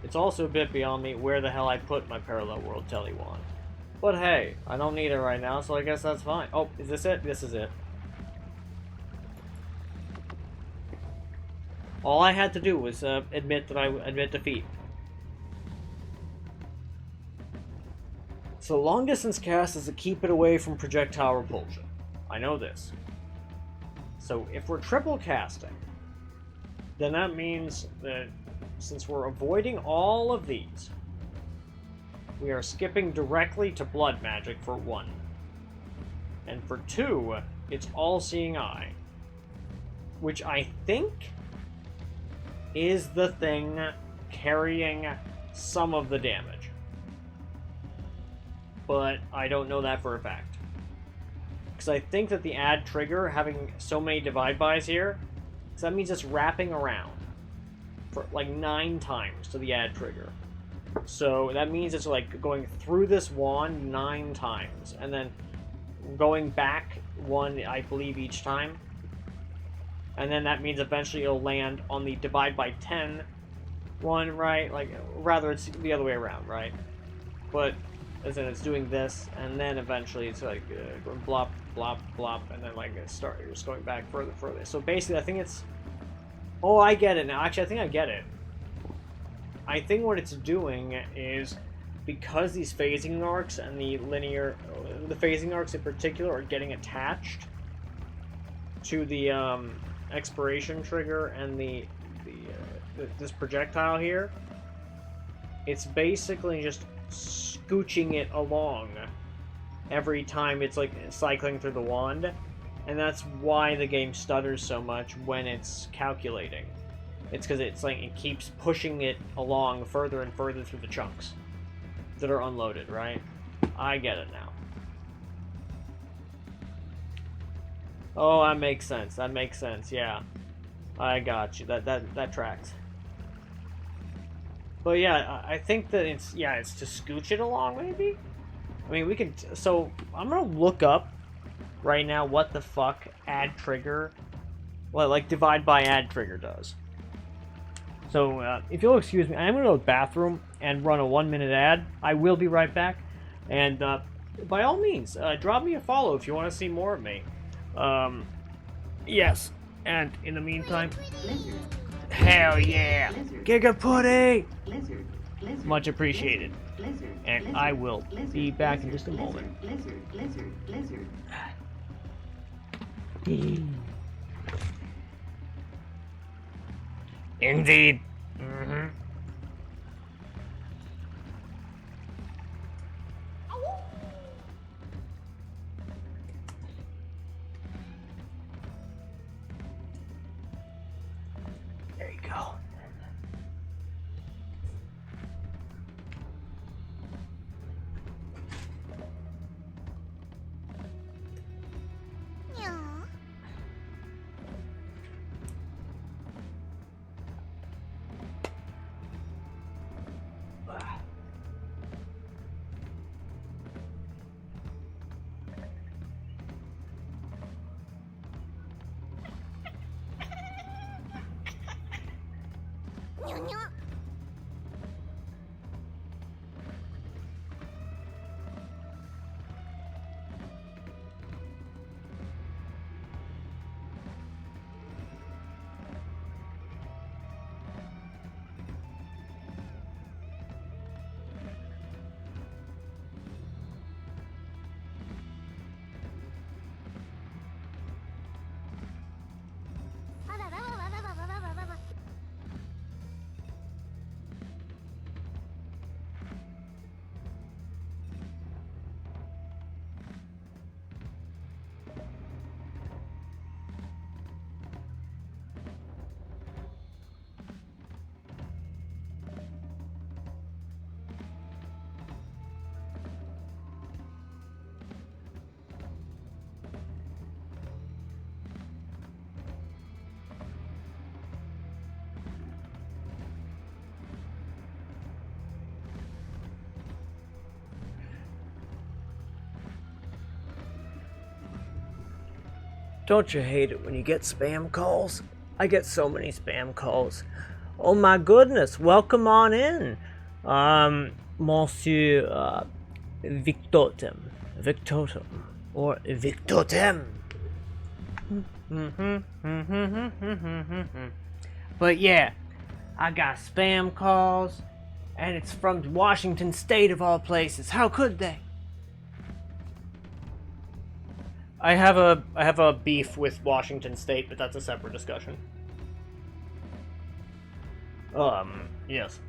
It's also a bit beyond me where the hell I put my parallel world telly wand. But hey, I don't need it right now, so I guess that's fine. Oh, is this it? This is it. All I had to do was admit defeat. So long distance cast is to keep it away from projectile repulsion. I know this. So if we're triple casting, then that means that since we're avoiding all of these, we are skipping directly to blood magic for 1. And for 2, it's all-seeing eye. Which I think is the thing carrying some of the damage. But I don't know that for a fact. Because I think that the add trigger, having so many divide bys here, so that means it's wrapping around for like 9 times to the add trigger. So that means it's like going through this wand 9 times, and then going back 1, I believe, each time. And then that means eventually it'll land on the divide by 10 one, right? Like, rather it's the other way around, right? But as in it's doing this, and then eventually it's like going blop, blop, blop, and then like it's just going back further. So basically, I think it's... Oh, I get it now. Actually, I think I get it. I think what it's doing is, because these phasing arcs and the phasing arcs in particular are getting attached to the expiration trigger and this projectile here, it's basically just scooching it along every time it's like cycling through the wand, and that's why the game stutters so much when it's calculating. It's because it's like it keeps pushing it along further and further through the chunks that are unloaded, right? I get it now. Oh, that makes sense. That makes sense. Yeah, I got you. That tracks. But yeah, I think that it's to scooch it along, maybe. I mean, we could. So I'm gonna look up right now what the fuck add trigger, like divide by add trigger does. So if you'll excuse me, I'm gonna go to the bathroom and run a 1-minute ad. I will be right back, and by all means, drop me a follow if you want to see more of me. Yes, and in the meantime, hell yeah, Gigaputty! Much appreciated. And I will be back in just a moment. Indeed. Mm-hmm. There you go. Aw. Don't you hate it when you get spam calls? I get so many spam calls. Oh my goodness, welcome on in. Monsieur Victotem. Victotem. Or Victotem. But yeah, I got spam calls, and it's from Washington State of all places. How could they? I have a beef with Washington State, but that's a separate discussion. Yes.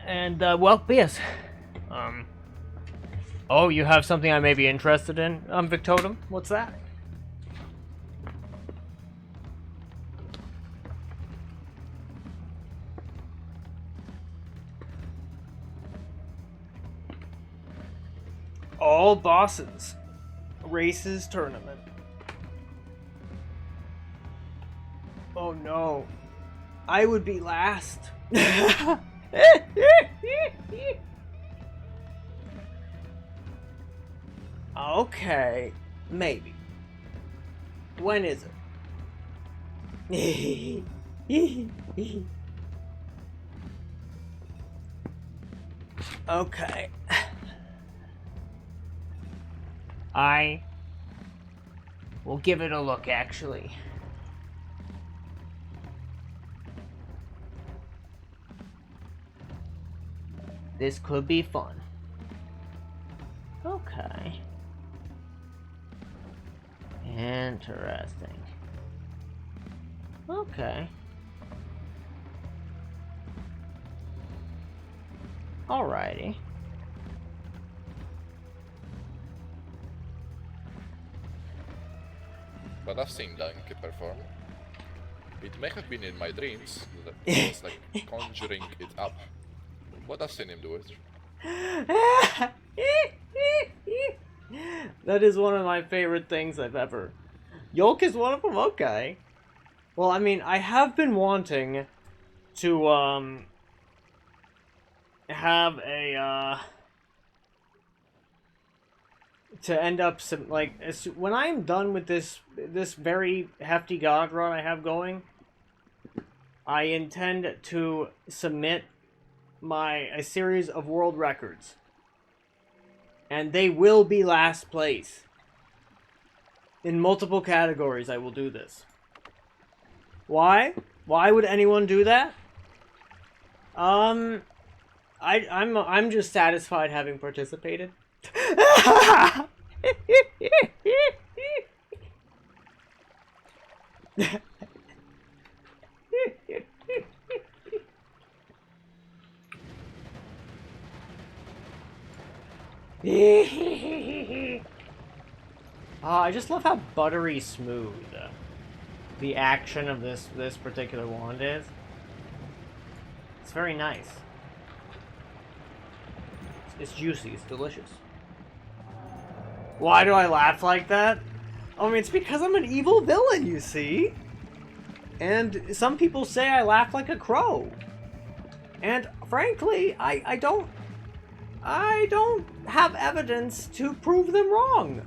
And well, yes. Oh, you have something I may be interested in, Victotem? What's that? All bosses. Races tournament. Oh no. I would be last. Okay. Maybe. When is it? Okay. I will give it a look, actually. This could be fun. Okay. Interesting. Okay. Alrighty. But I've seen Link perform. It may have been in my dreams, that I was like conjuring it up. But I've seen him do it. That is one of my favorite things I've ever. Yolk is one of them? Okay. Well, I mean, I have been wanting to, have a, to end up some, like, when I am done with this very hefty god run I have going, I intend to submit a series of world records. And they will be last place. In multiple categories, I will do this. Why? Why would anyone do that? I'm just satisfied having participated. I just love how buttery smooth the action of this particular wand is. It's very nice. It's juicy, it's delicious. Why do I laugh like that? I mean, it's because I'm an evil villain, you see? And some people say I laugh like a crow. And frankly, I don't have evidence to prove them wrong.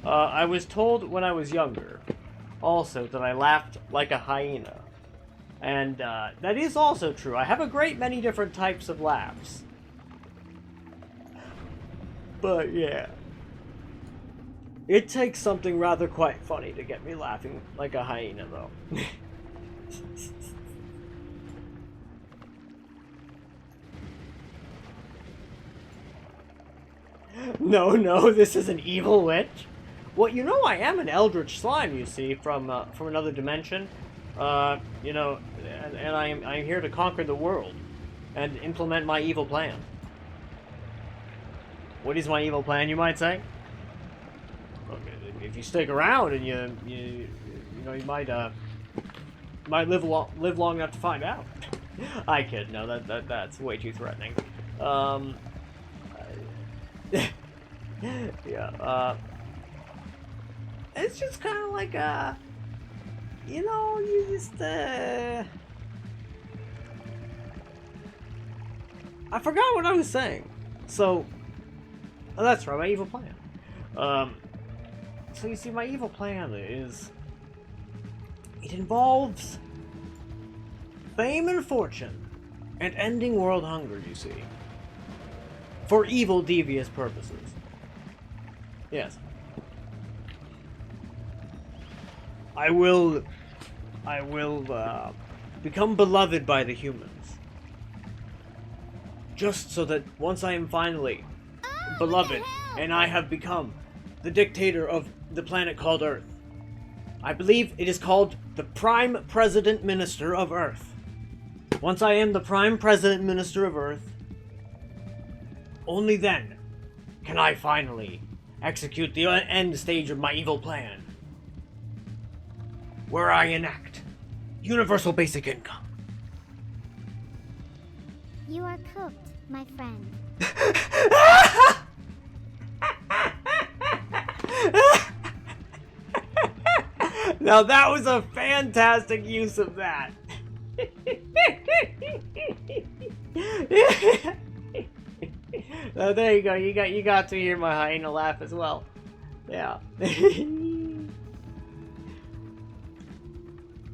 I was told when I was younger, also, that I laughed like a hyena. And that is also true. I have a great many different types of laughs. But yeah. It takes something rather quite funny to get me laughing like a hyena, though. No, this is an evil witch. Well, you know I am an eldritch slime, you see, from another dimension. You know, and I'm here to conquer the world and implement my evil plan. What is my evil plan, you might say? Okay, if you stick around and you know, you might live long enough to find out. I kid. No, that's way too threatening. Yeah. It's just kind of like you know, you just I forgot what I was saying. So, oh, that's right, my evil plan. So you see, my evil plan is, it involves fame and fortune, and ending world hunger, you see. For evil, devious purposes. Yes. I will become beloved by the humans. Just so that once I am finally beloved, and I have become the dictator of the planet called Earth. I believe it is called the Prime President Minister of Earth. Once I am the Prime President Minister of Earth, only then can I finally execute the end stage of my evil plan, where I enact universal basic income. You are cooked, my friend. Now that was a fantastic use of that. Oh, there you go. You got to hear my hyena laugh as well. Yeah.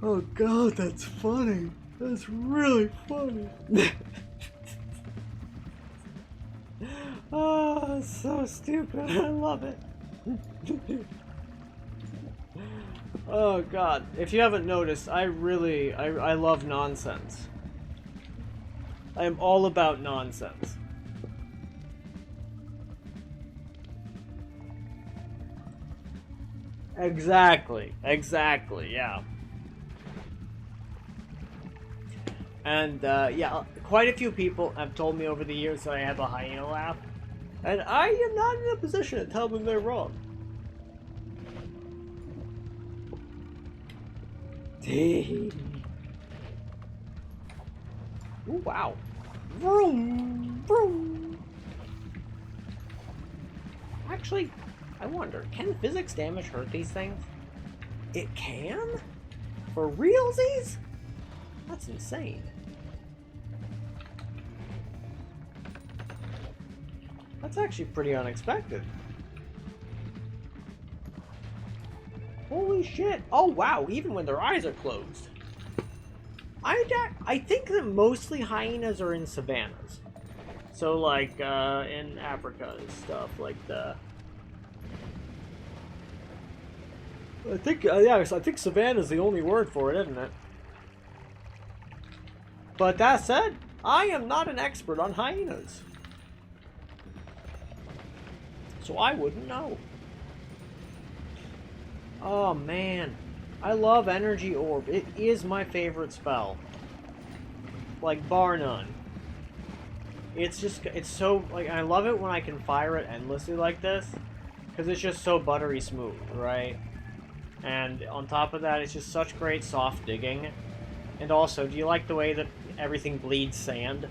Oh god, that's funny. That's really funny. Oh, it's so stupid. I love it. Oh god, if you haven't noticed, I love nonsense. I am all about nonsense. Exactly, yeah. And yeah, quite a few people have told me over the years that I have a hyena laugh, and I am not in a position to tell them they're wrong. Ooh, wow. Vroom, vroom. Actually, I wonder, can physics damage hurt these things? It can? For realsies? That's insane. That's actually pretty unexpected. Holy shit! Oh wow, even when their eyes are closed. I think that mostly hyenas are in savannas. So like in Africa and stuff like that. I think I think savanna is the only word for it, isn't it? But that said, I am not an expert on hyenas. So I wouldn't know. Oh man, I love Energy Orb. It is my favorite spell. Like, bar none. It's just, it's so, like, I love it when I can fire it endlessly like this. Because it's just so buttery smooth, right? And on top of that, it's just such great soft digging. And also, do you like the way that everything bleeds sand?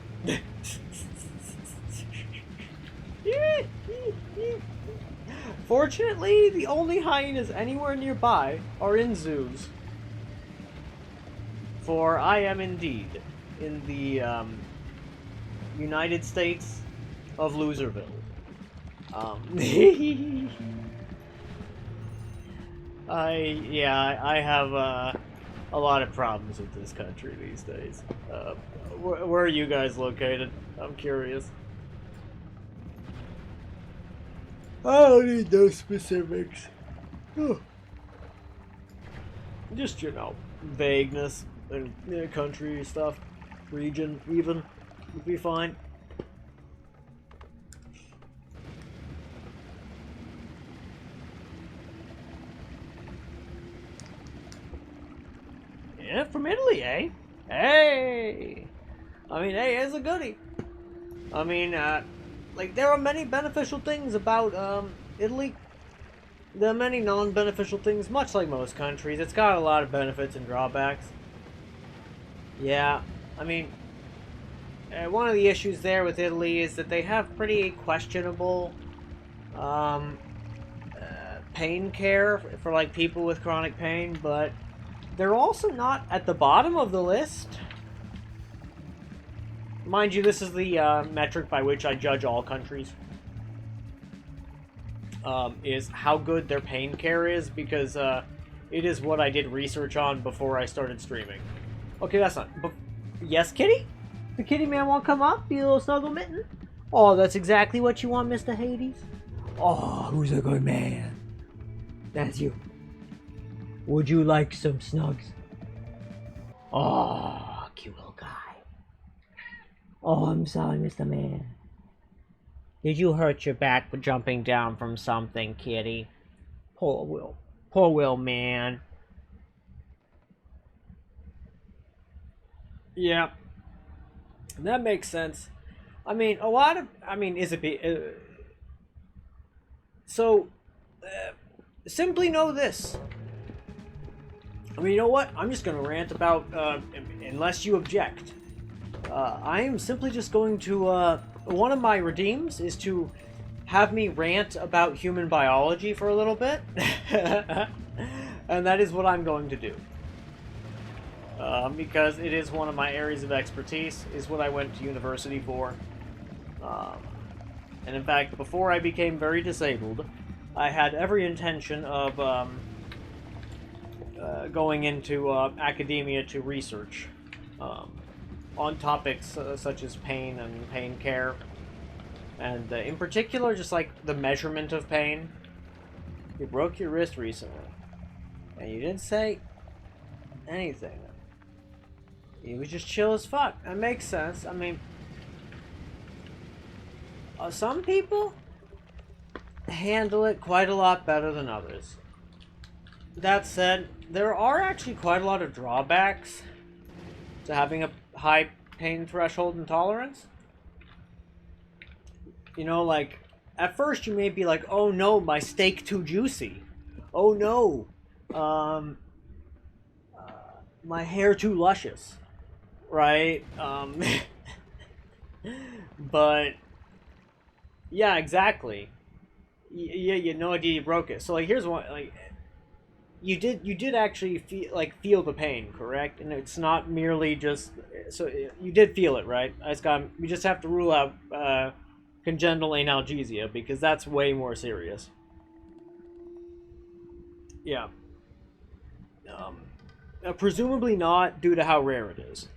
Fortunately, the only hyenas anywhere nearby are in zoos. For I am indeed in the United States of Loserville. I have a lot of problems with this country these days. Where are you guys located? I'm curious. I don't need those specifics. Just, you know, vagueness and country stuff, region even, would be fine. Yeah, from Italy, eh? Hey! I mean, hey, it's a goodie. I mean, like, there are many beneficial things about, Italy. There are many non-beneficial things, much like most countries. It's got a lot of benefits and drawbacks. Yeah, I mean, one of the issues there with Italy is that they have pretty questionable, pain care for, like, people with chronic pain, but they're also not at the bottom of the list. mind you, this is the metric by which I judge all countries. Is how good their pain care is, because it is what I did research on before I started streaming. Okay, that's not... yes, kitty? The kitty man won't come up? Be a little snuggle mitten? Oh, that's exactly what you want, Mr. Hades? Oh, who's a good man? That's you. Would you like some snugs? Oh, cute little guy. Oh, I'm sorry, Mr. Man. Did you hurt your back for jumping down from something, kitty? Poor Will. Poor Will, man. Yeah. That makes sense. I mean, a lot of... I mean, is it... simply know this. I mean, you know what? I'm just going to rant about... unless you object. I am simply just going to... one of my redeems is to have me rant about human biology for a little bit. And that is what I'm going to do. Because it is one of my areas of expertise, is what I went to university for. And in fact, before I became very disabled, I had every intention of going into academia to research on topics such as pain and pain care. And in particular, just like the measurement of pain. You broke your wrist recently, and you didn't say anything. You was just chill as fuck. That makes sense. I mean, some people handle it quite a lot better than others. That said, there are actually quite a lot of drawbacks to having a high pain threshold and tolerance. You know, like, at first you may be like, oh no, my steak too juicy. Oh no, my hair too luscious. Right? But yeah, exactly. Yeah, you had no idea you broke it. So like, here's one. Like, you did actually feel the pain, correct? And it's not merely just. So you did feel it, right? We just have to rule out congenital analgesia, because that's way more serious. Yeah. Presumably not, due to how rare it is.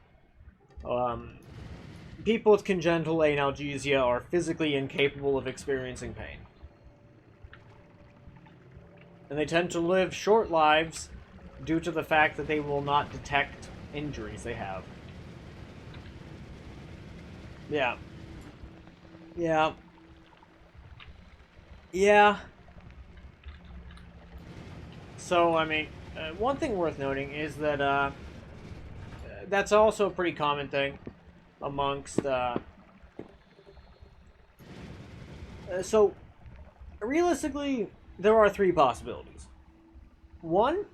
People with congenital analgesia are physically incapable of experiencing pain. And they tend to live short lives due to the fact that they will not detect injuries they have. Yeah. Yeah. Yeah. So, I mean, one thing worth noting is that, that's also a pretty common thing amongst, so, realistically, there are three possibilities. One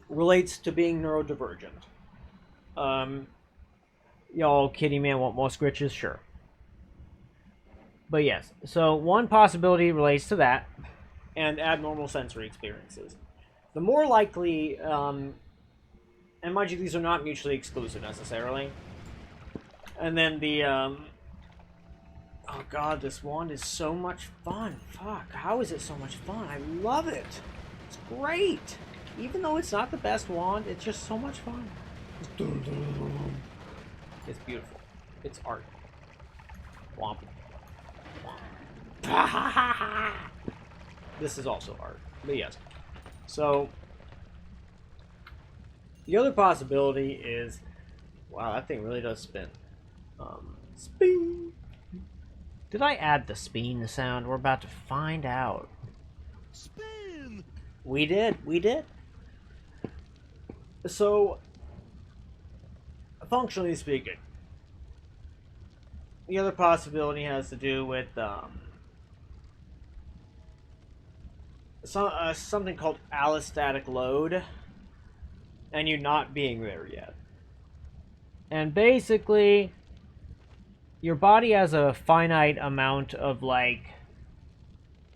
relates to being neurodivergent. Y'all, kitty man want more scritches? Sure. But yes, so one possibility relates to that, and abnormal sensory experiences. The more likely, and mind you, these are not mutually exclusive necessarily. And then the, oh god, this wand is so much fun. Fuck, how is it so much fun? I love it. It's great. Even though it's not the best wand, it's just so much fun. It's beautiful. It's art. Womp. This is also art, but yes. So, the other possibility is, wow, that thing really does spin. Spin. Did I add the spin sound? We're about to find out. Spin! We did. So, functionally speaking, the other possibility has to do with something called allostatic load, and you not being there yet. And basically, your body has a finite amount of, like,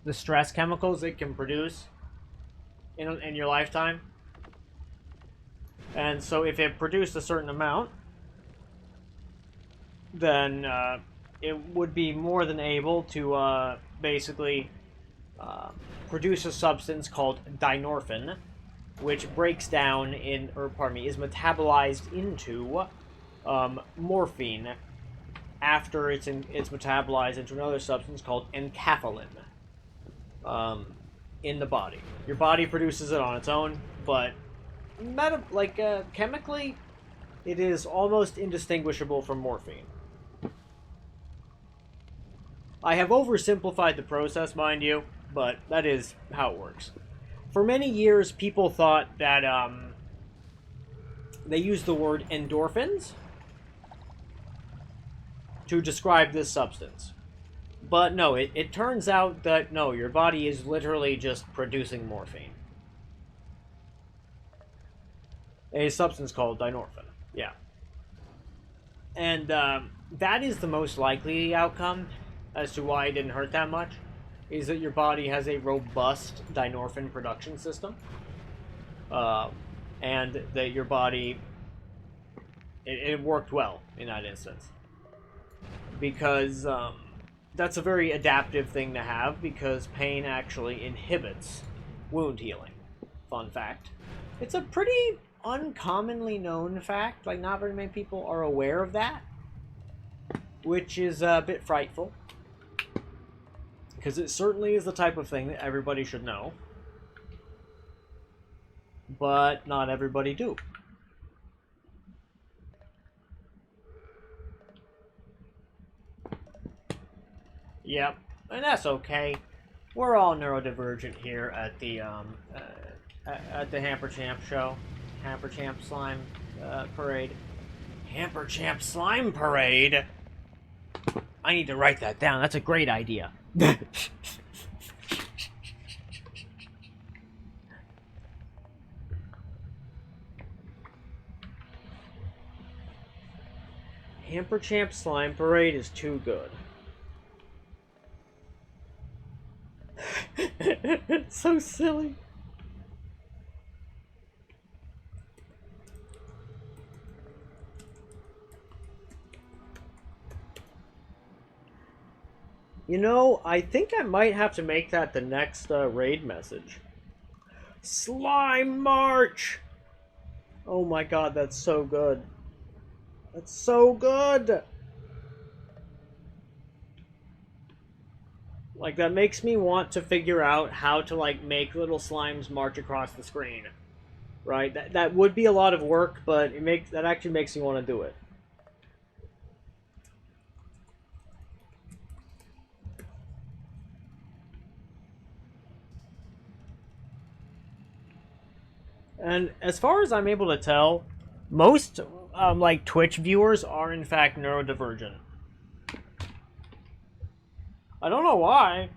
the stress chemicals it can produce in your lifetime. And so if it produced a certain amount, then it would be more than able to basically produce a substance called dynorphin, which breaks down is metabolized into morphine after it's metabolized into another substance called enkephalin in the body. Your body produces it on its own, but chemically, it is almost indistinguishable from morphine. I have oversimplified the process, mind you, but that is how it works. For many years, people thought that they used the word endorphins to describe this substance. But no, it turns out that no, your body is literally just producing morphine. A substance called dynorphin. Yeah. And that is the most likely outcome as to why it didn't hurt that much, is that your body has a robust dynorphin production system. And that your body, it worked well in that instance. Because that's a very adaptive thing to have, because pain actually inhibits wound healing. Fun fact. It's a pretty uncommonly known fact, like not very many people are aware of that, which is a bit frightful, because it certainly is the type of thing that everybody should know, but not everybody do. Yep, and that's okay. We're all neurodivergent here at the Hamper Champ show. Hamper Champ Slime Parade. Hamper Champ Slime Parade? I need to write that down. That's a great idea. Hamper Champ Slime Parade is too good. It's so silly. You know, I think I might have to make that the next raid message. Slime March! Oh my god, that's so good. That's so good! Like, that makes me want to figure out how to, like, make little slimes march across the screen. Right? That would be a lot of work, but that actually makes me want to do it. And as far as I'm able to tell, most, like, Twitch viewers are, in fact, neurodivergent. I don't know why,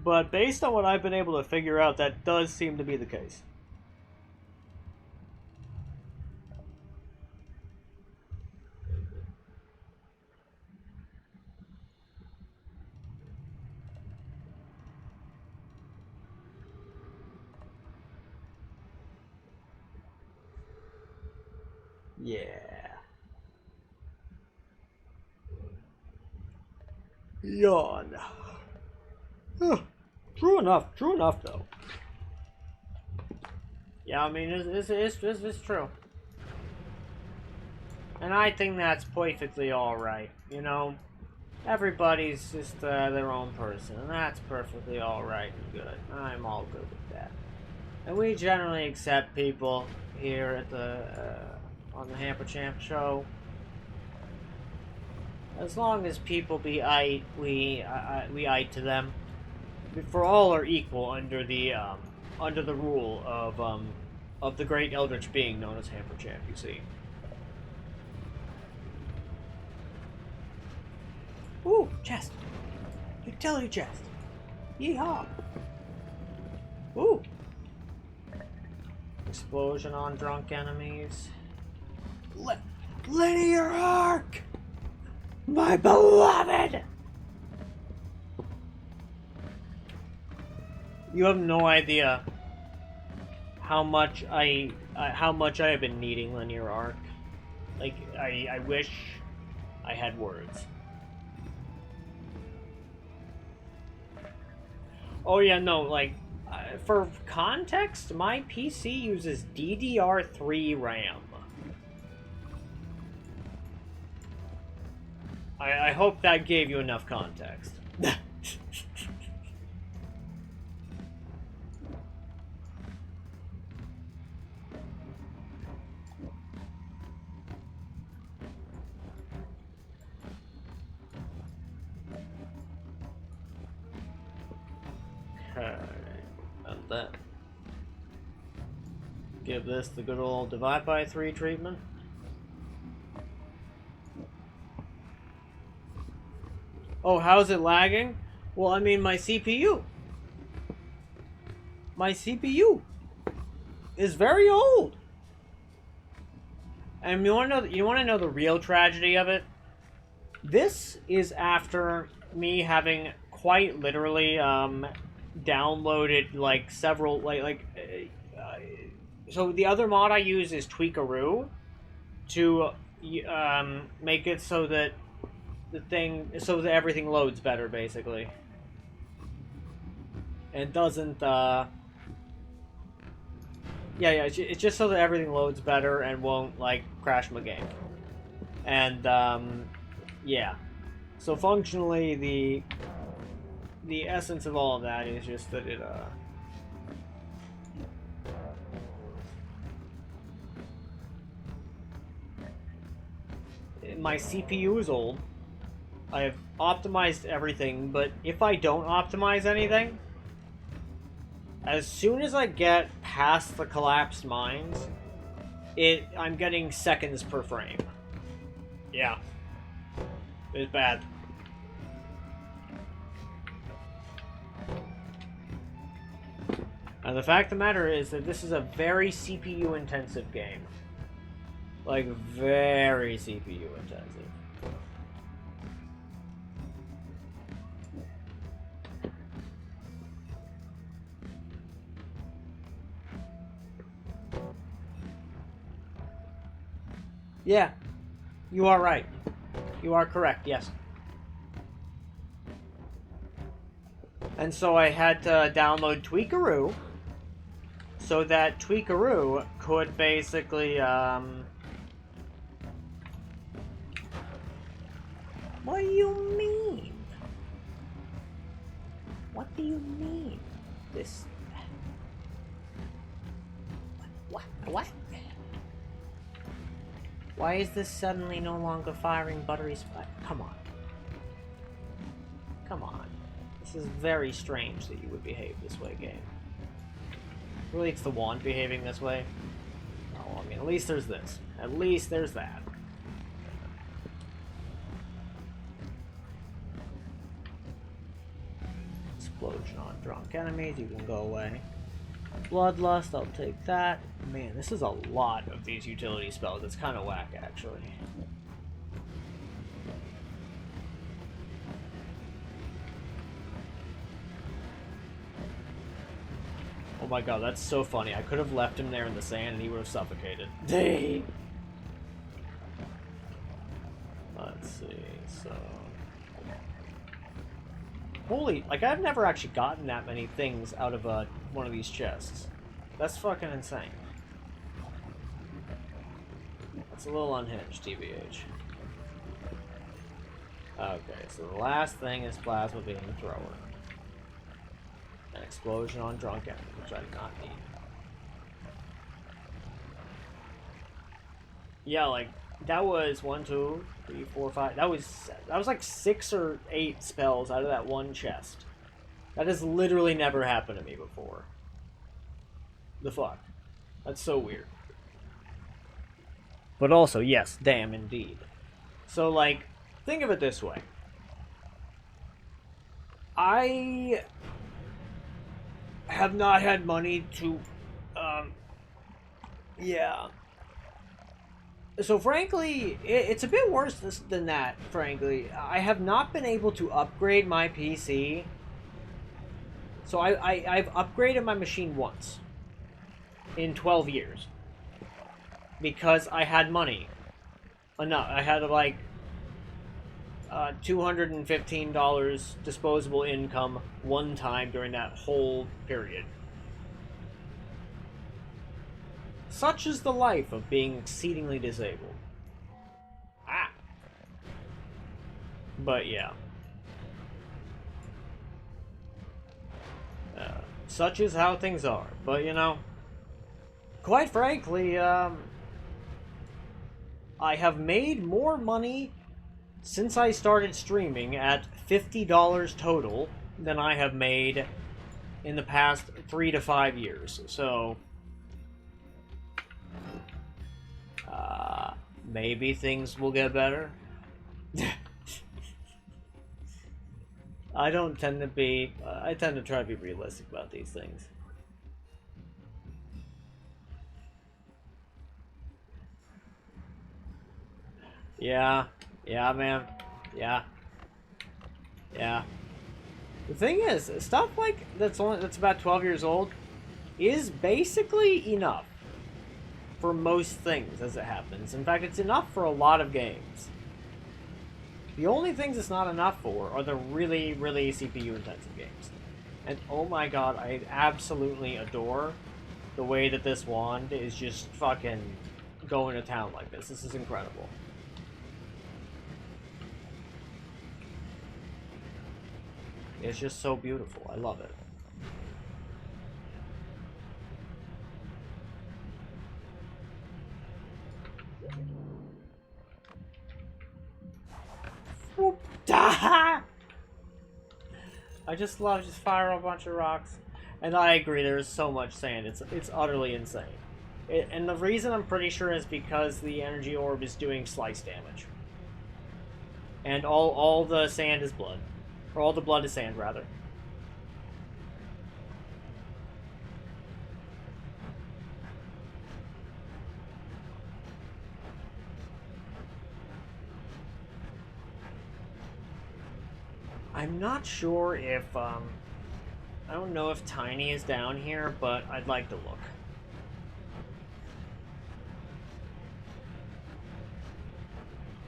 but based on what I've been able to figure out, that does seem to be the case. Yeah. Yawn. True enough though. Yeah, I mean, it's true. And I think that's perfectly alright, you know? Everybody's just their own person, and that's perfectly alright and good. I'm all good with that. And we generally accept people here at on the Hamper Champ show. As long as people be aight, we aight to them. For all are equal under the rule of the great eldritch being known as Hamper Champ. You see. Ooh, chest. Utility chest. Yeehaw. Ooh. Explosion on drunk enemies. Linear arc. My beloved! You have no idea how much I have been needing linear arc. Like, I wish I had words. Oh yeah, no, like, for context, my PC uses DDR3 RAM. I hope that gave you enough context. And then give this the good old divide by 3 treatment. Oh, how's it lagging? Well, I mean, my CPU is very old. And you want to know the real tragedy of it? This is after me having quite literally downloaded like several so the other mod I use is Tweakaroo to make it so that everything loads better, basically. And doesn't it's just so that everything loads better and won't like crash my game. And yeah. So functionally the essence of all of that is just that it my CPU is old. I have optimized everything, but if I don't optimize anything, as soon as I get past the collapsed mines, I'm getting seconds per frame. Yeah. It's bad. And the fact of the matter is that this is a very CPU intensive game. Like, very CPU intensive. Yeah, you are right. You are correct, yes. And so I had to download Tweakaroo so that Tweakaroo could basically, What do you mean? What do you mean? This... What? Why is this suddenly no longer firing buttery spike? Come on. Come on. This is very strange that you would behave this way, game. Really, it's the wand behaving this way? Oh, I mean, at least there's this. At least there's that. Explosion on drunk enemies, you can go away. Bloodlust, I'll take that. Man, this is a lot of these utility spells. It's kind of whack, actually. Oh my god, that's so funny. I could have left him there in the sand and he would have suffocated. Dang! Let's see, so... Holy, like, I've never actually gotten that many things out of one of these chests. That's fucking insane. That's a little unhinged, TBH. Okay, so the last thing is Plasma Beam Thrower. An explosion on drunk enemy, which I do not need. Yeah, like, that was 1, 2, 3, 4, 5. That was like 6 or 8 spells out of that one chest. That has literally never happened to me before. The fuck? That's so weird. But also, yes, damn indeed. So, like, think of it this way. I have not had money to, yeah. So frankly, it's a bit worse than that, frankly. I have not been able to upgrade my PC. So I've upgraded my machine once. In 12 years. Because I had money. Enough. I had like $215 disposable income one time during that whole period. Such is the life of being exceedingly disabled. Ah. But yeah. Such is how things are. But you know, quite frankly, I have made more money since I started streaming at $50 total than I have made in the past 3 to 5 years. So, maybe things will get better. I don't tend to be, I tend to try to be realistic about these things. Yeah, man. Yeah. The thing is, stuff like that's about 12 years old is basically enough for most things as it happens. In fact, it's enough for a lot of games. The only things it's not enough for are the really, really CPU-intensive games. And oh my god, I absolutely adore the way that this wand is just fucking going to town like this. This is incredible. It's just so beautiful. I love it. Whoop. I just love just fire a bunch of rocks. And I agree, there's so much sand. It's utterly insane. And the reason I'm pretty sure is because the energy orb is doing slice damage. And all the sand is blood. Or all the blood is sand, rather. I'm not sure if, I don't know if Tiny is down here, but I'd like to look.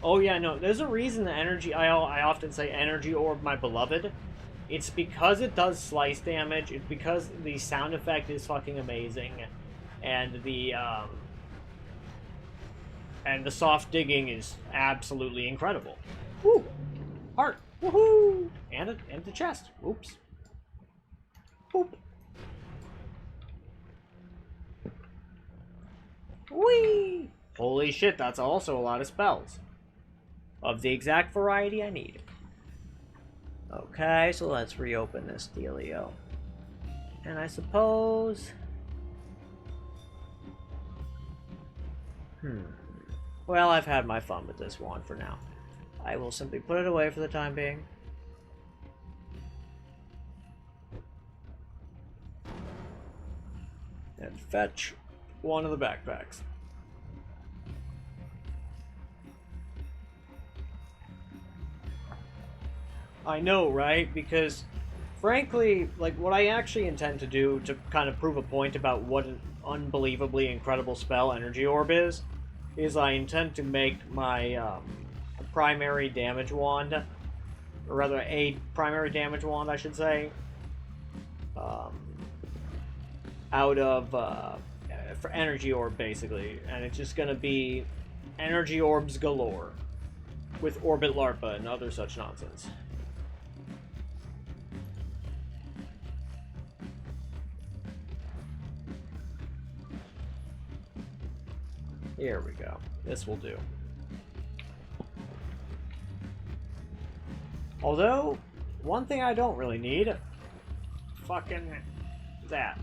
Oh yeah, no, there's a reason the energy, I often say energy orb my beloved. It's because it does slice damage, it's because the sound effect is fucking amazing, and the soft digging is absolutely incredible. Woo! Heart! Woohoo! And the chest. Oops. Boop. Whee! Holy shit, that's also a lot of spells. Of the exact variety I need. Okay, so let's reopen this dealio. And I suppose... Well, I've had my fun with this wand for now. I will simply put it away for the time being. And fetch one of the backpacks. I know, right? Because, frankly, like, what I actually intend to do to kind of prove a point about what an unbelievably incredible spell Energy Orb is I intend to make my, primary damage wand, or rather a primary damage wand, I should say, out of, for Energy Orb, basically, and it's just gonna be Energy Orbs galore, with Orbit Larpa and other such nonsense. Here we go. This will do. Although, one thing I don't really need, fucking that.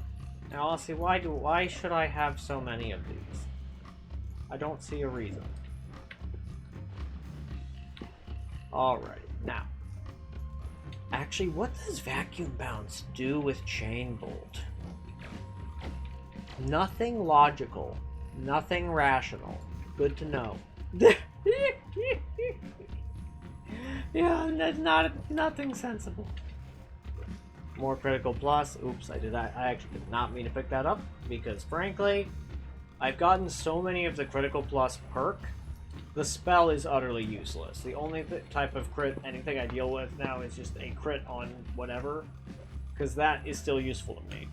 Now let's see, why should I have so many of these? I don't see a reason. Alright, now. Actually, what does Vacuum Bounce do with Chain Bolt? Nothing logical. Nothing rational. Good to know. Yeah, that's nothing sensible. More critical plus. Oops, I actually did not mean to pick that up because frankly, I've gotten so many of the critical plus perk the spell is utterly useless. The only type of crit, anything I deal with now is just a crit on whatever, because that is still useful to me.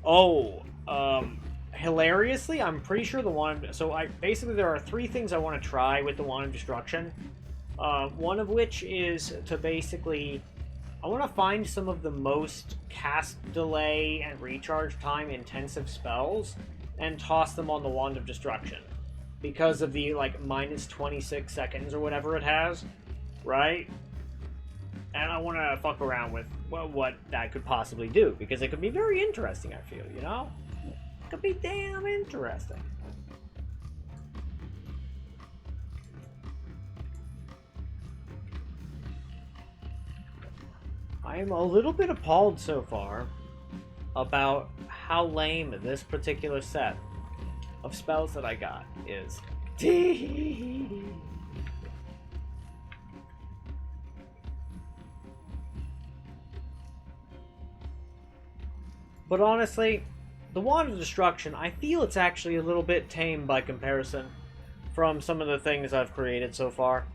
Oh, hilariously, I'm pretty sure the wand... So, basically there are 3 things I want to try with the Wand of Destruction. One of which is to basically... I want to find some of the most cast delay and recharge time intensive spells and toss them on the Wand of Destruction. Because of the, like, minus 26 seconds or whatever it has, right? And I want to fuck around with what that could possibly do, because it could be very interesting, I feel, you know? It could be damn interesting. I am a little bit appalled so far about how lame this particular set of spells that I got is. But honestly, the Wand of Destruction, I feel it's actually a little bit tame by comparison from some of the things I've created so far.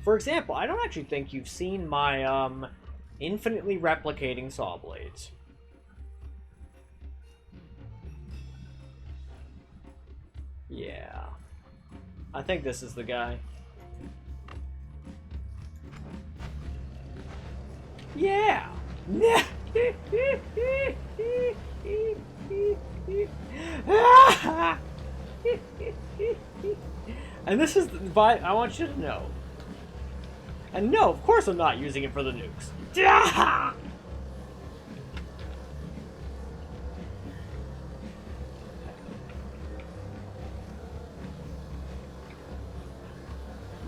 For example, I don't actually think you've seen my, infinitely replicating Sawblades. Yeah. I think this is the guy. Yeah! And this is, I want you to know. And no, of course I'm not using it for the nukes.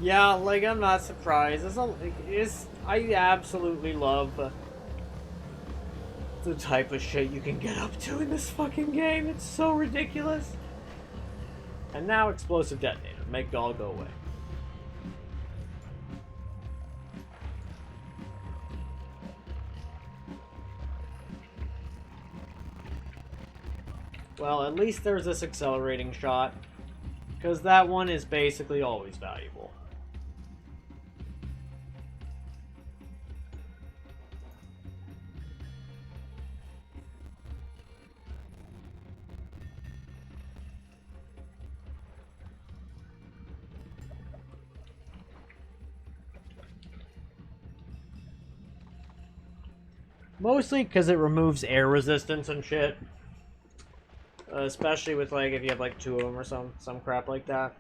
Yeah, like, I'm not surprised. I absolutely love the type of shit you can get up to in this fucking game. It's so ridiculous. And now Explosive Detonator. Make it all go away. Well, at least there's this accelerating shot, because that one is basically always valuable. Mostly because it removes air resistance and shit. Especially with, like, if you have, like, 2 of them or some crap like that.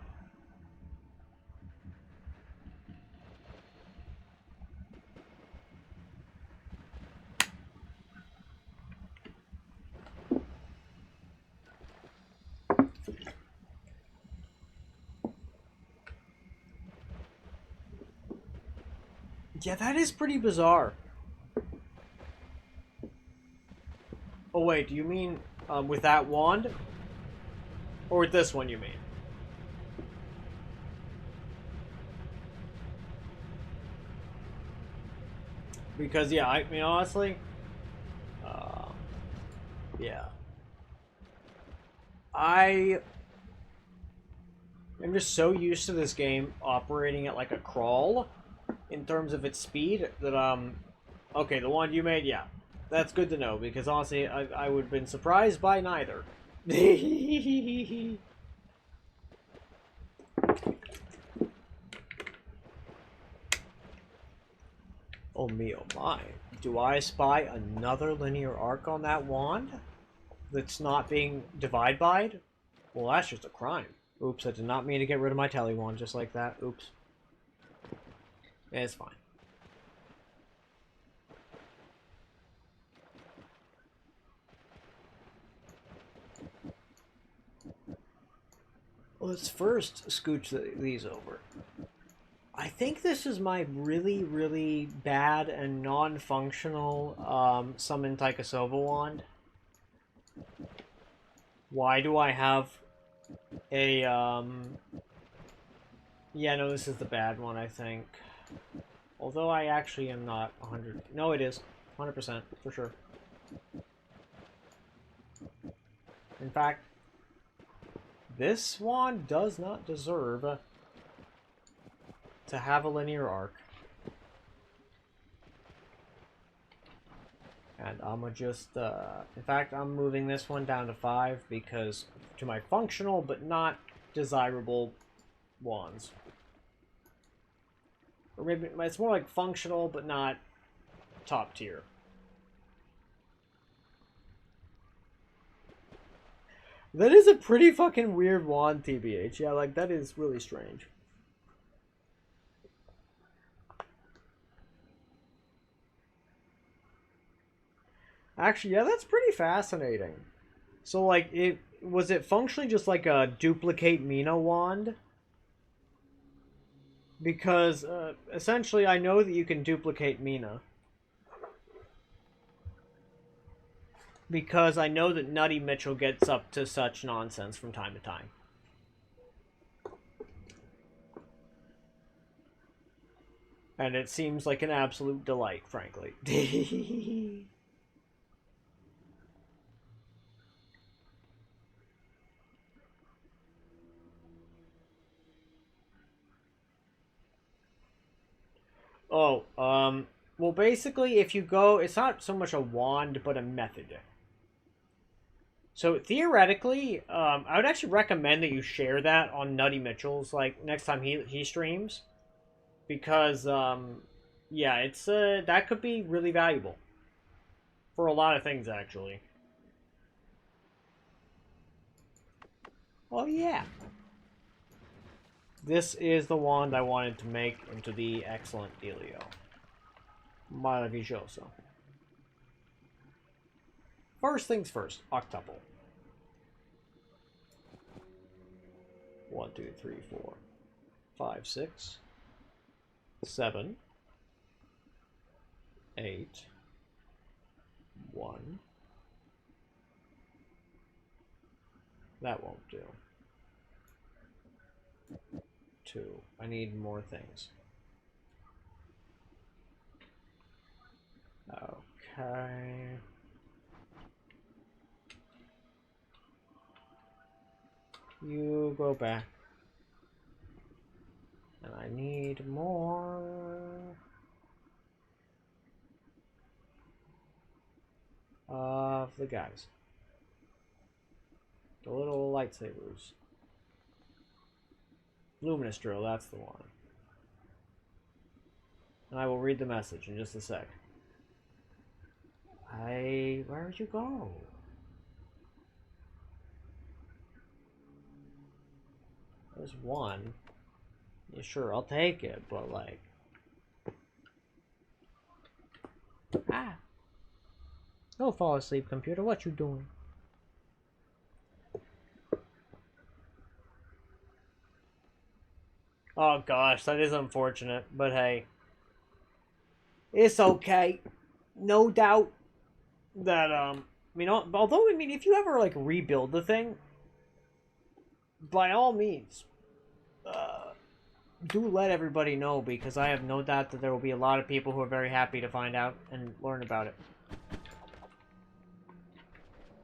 Yeah, that is pretty bizarre. Oh, wait, do you mean with that wand? Or with this one, you mean? Because, yeah, I mean, honestly, yeah. I am just so used to this game operating at, like, a crawl in terms of its speed that, okay, the wand you made, yeah. That's good to know, because honestly, I would have been surprised by neither. Oh me, oh my. Do I spy another linear arc on that wand that's not being divide-by'd? Well, that's just a crime. Oops, I did not mean to get rid of my tally wand just like that. Oops. It's fine. Let's first scooch these over. I think this is my really, really bad and non-functional Summon Taikasova wand. Why do I have a, Yeah, no, this is the bad one, I think. Although I actually am not 100... No, it is. 100%, for sure. In fact, this wand does not deserve to have a linear arc. And I'm gonna just, in fact, I'm moving this one down to 5 because to my functional but not desirable wands. Or maybe it's more like functional but not top tier. That is a pretty fucking weird wand, TBH. Yeah, like, that is really strange. Actually, yeah, that's pretty fascinating. So, like, was it functionally just like a duplicate Mina wand? Because, essentially, I know that you can duplicate Mina. Because I know that Nutty Mitchell gets up to such nonsense from time to time. And it seems like an absolute delight, frankly. Oh, well, basically, if you go, it's not so much a wand, but a method. So, theoretically, I would actually recommend that you share that on Nutty Mitchell's, like, next time he streams. Because, yeah, it's, that could be really valuable. For a lot of things, actually. Oh, yeah. This is the wand I wanted to make into the excellent Delio. Maravilloso. First things first, octuple. 1, 2, 3, 4, 5, 6, 7, 8, 1. That won't do. 2. I need more things. Okay. You go back. And I need more of the guys. The little lightsabers. Luminous drill, that's the one. And I will read the message in just a sec. Where'd you go? There's one. Yeah, sure, I'll take it, but like... Ah! Don't fall asleep, computer. What you doing? Oh gosh, that is unfortunate, but hey. It's okay. No doubt that, I mean, although, I mean, if you ever, like, rebuild the thing, by all means, do let everybody know, because I have no doubt that there will be a lot of people who are very happy to find out and learn about it.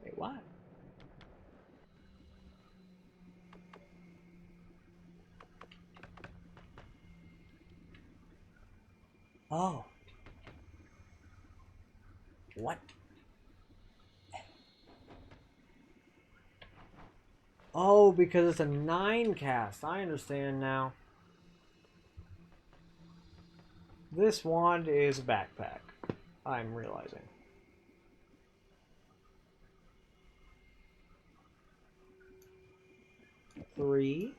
Wait, what? Oh. What? Oh, because it's a 9 cast. I understand now. This wand is a backpack. I'm realizing. Three.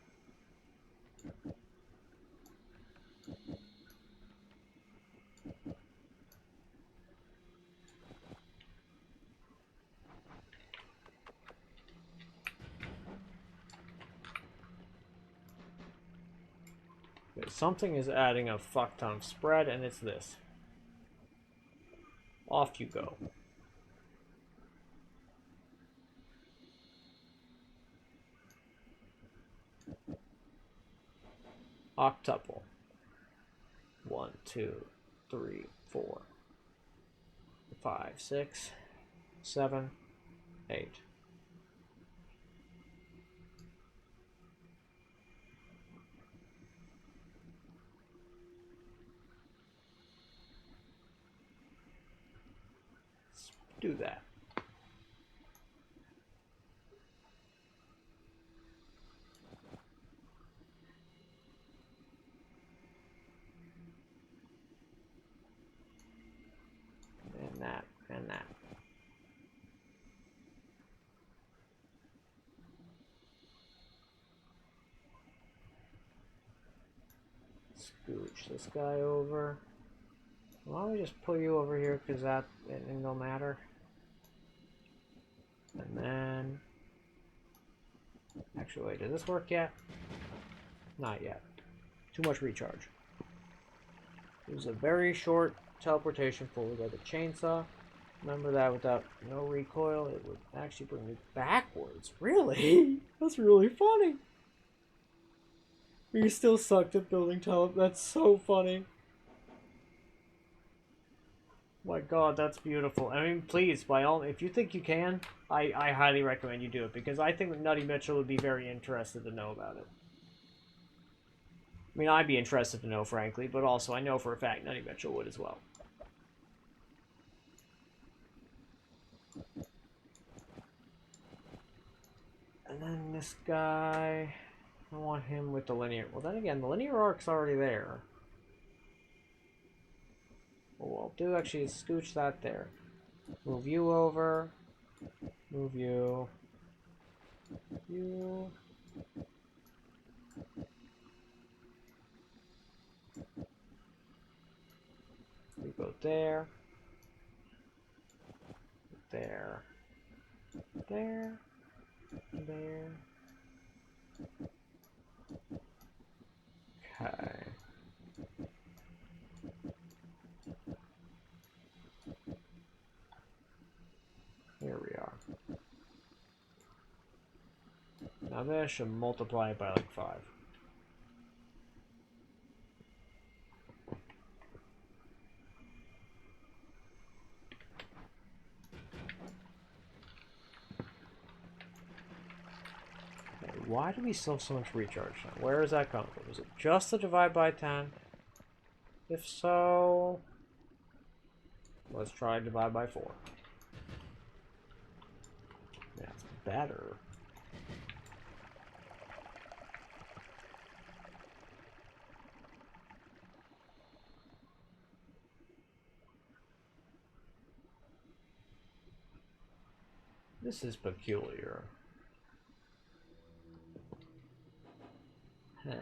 Okay, something is adding a fuck ton of spread, and it's this. Off you go. Octuple. 1, 2, 3, 4, 5, 6, 7, 8. do that. And that, and that. Scooch this guy over. Why don't we just put you over here, because that it don't matter. And then... Actually, wait, did this work yet? Not yet. Too much recharge. It was a very short teleportation forward like a chainsaw. Remember that without no recoil, it would actually bring me backwards. Really? That's really funny. You still sucked at building That's so funny. My god, that's beautiful. I mean, please, by all, if you think you can, I highly recommend you do it, because I think that Nutty Mitchell would be very interested to know about it. I mean, I'd be interested to know, frankly, but also I know for a fact Nutty Mitchell would as well. And then this guy... I want him with the linear... Well, then again, the linear arc's already there. What I'll do actually is scooch that there. Move you over. Move you. You. You go there. There. There. There. Okay. Here we are. Now this should multiply it by like 5. Okay, why do we still have so much recharge now? Where is that coming from? Is it just the divide by 10? If so, let's try divide by 4. That's better. This is peculiar. Huh.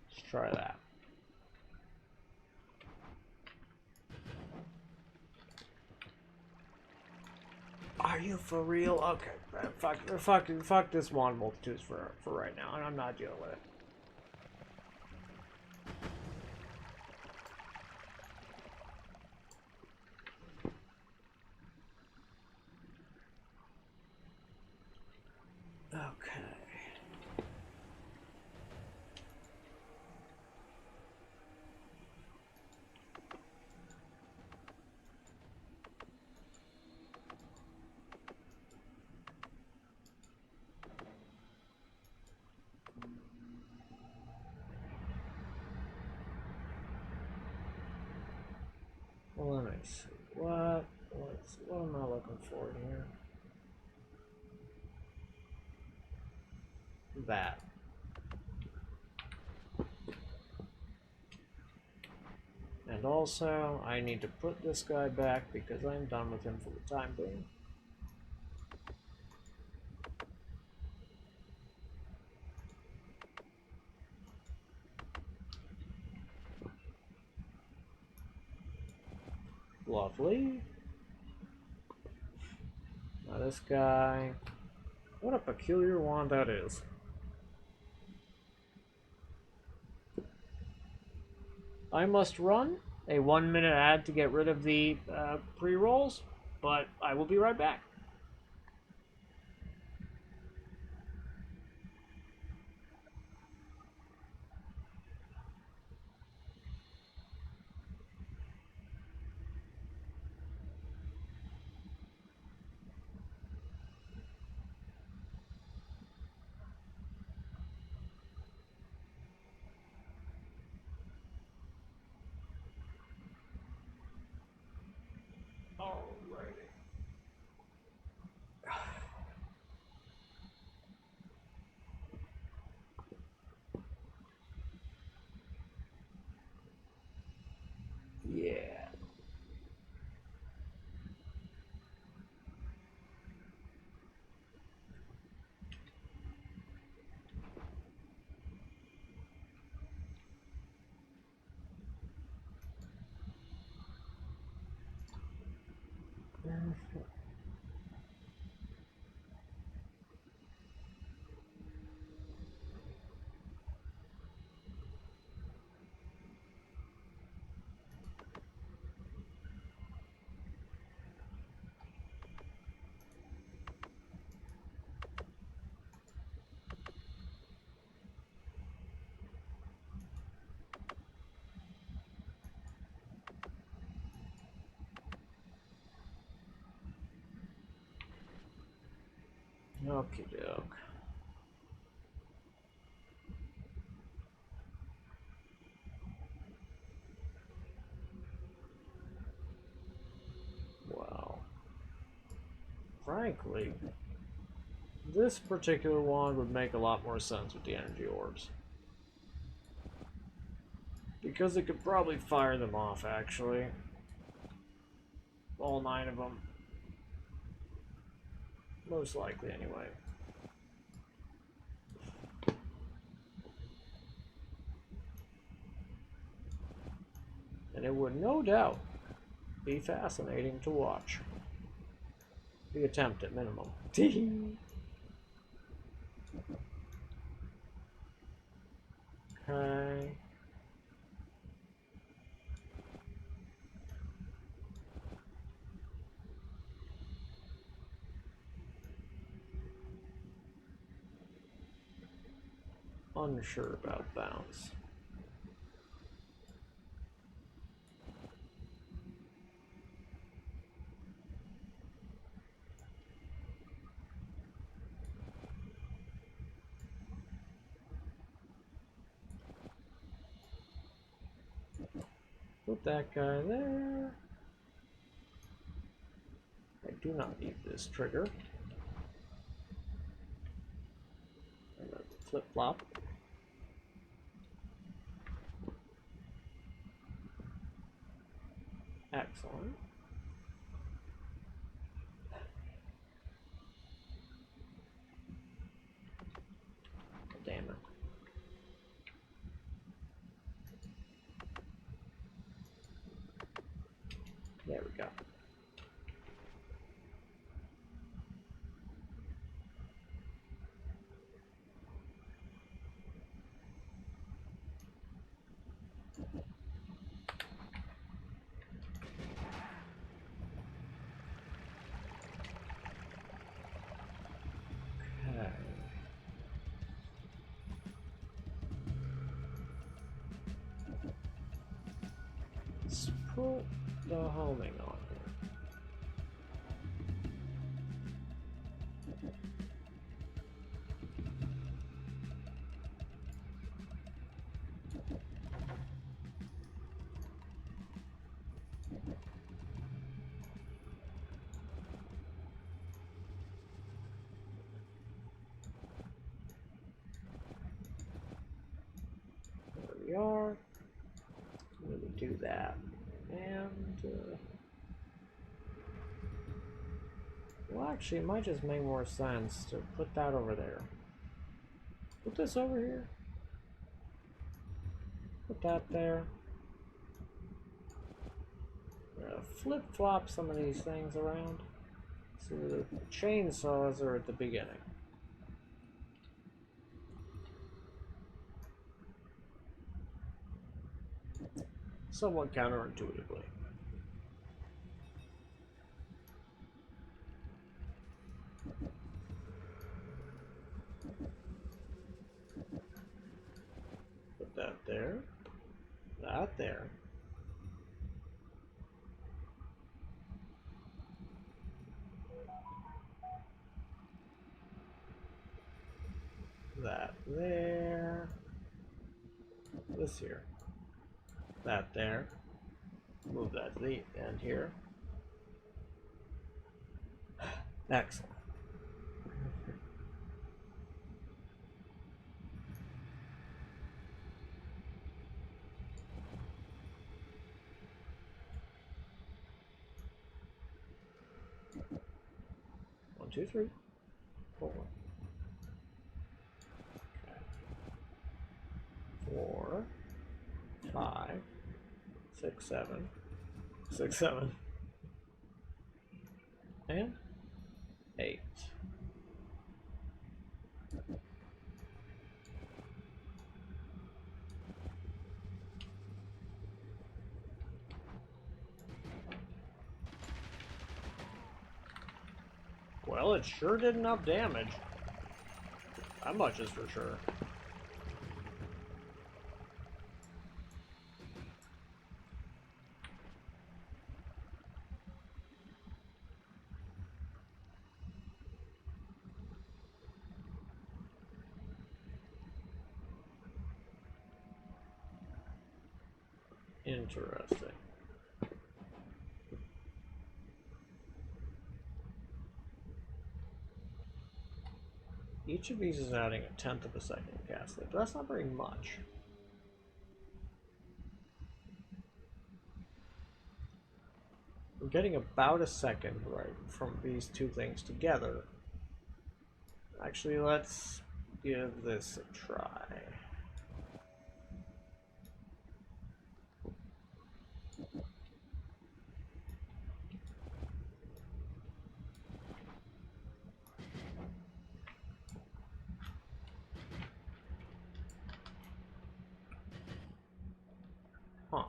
Let's try that. Are you for real? Okay, fuck this wand multitudes for right now, and I'm not dealing with it. Okay. Well, let me see. What am I looking for here? That. And also, I need to put this guy back because I'm done with him for the time being. Lovely. Now this guy... What a peculiar wand that is. I must run a 1-minute ad to get rid of the pre-rolls, but I will be right back. Alrighty. Yeah. Okie doke. Wow. Frankly, this particular wand would make a lot more sense with the energy orbs. Because it could probably fire them off, actually. All 9 of them. Most likely, anyway. And it would no doubt be fascinating to watch. The attempt at minimum. Okay. Unsure about bounce. Put that guy there. I do not need this trigger. And that's a flip-flop. Excellent. Damn it. There we go. Okay. Let's put the homing on here. There we are. Let me do that. And, well, actually, it might just make more sense to put that over there. Put this over here. Put that there. Flip-flop some of these things around. So the chainsaws are at the beginning. Somewhat counterintuitively. Put that there. That there. That there. This here. That there. Move that to the end here. Excellent. One, two, three, four. Okay. 4, 5, 6, 7. 6, 7. And 8. Well, it sure did enough damage. That much is for sure. Interesting. Each of these is adding 1/10 of a second cast life, but that's not very much. We're getting about a second right from these two things together. Actually, let's give this a try. Huh.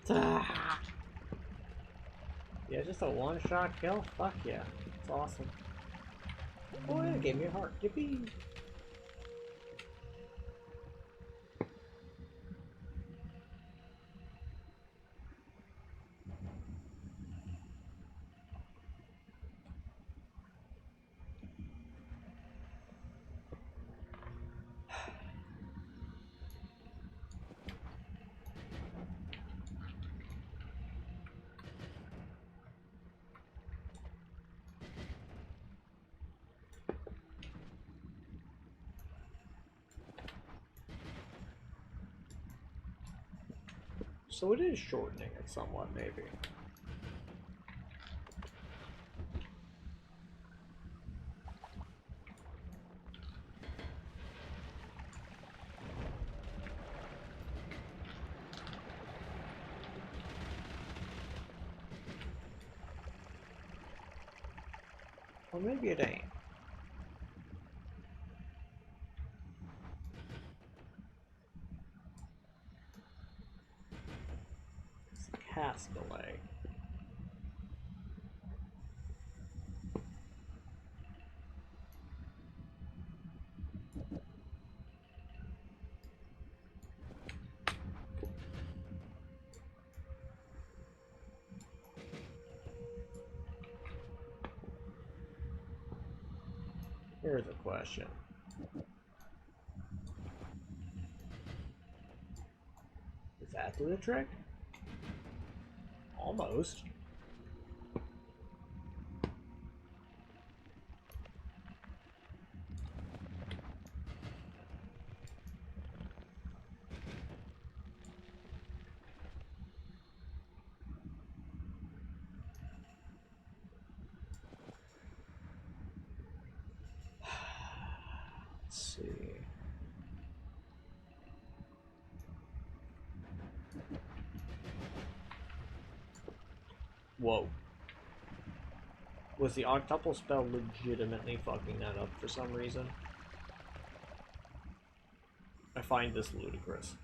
Ah. Yeah, just a one-shot kill? Fuck yeah. It's awesome. Oh, it gave me a heart. Yippee! So it is shortening it somewhat, maybe. Or maybe it ain't. It's a cast delay. Here's a question. Does that do the trick? Almost. Let's see. Whoa. Was the octuple spell legitimately fucking that up for some reason? I find this ludicrous.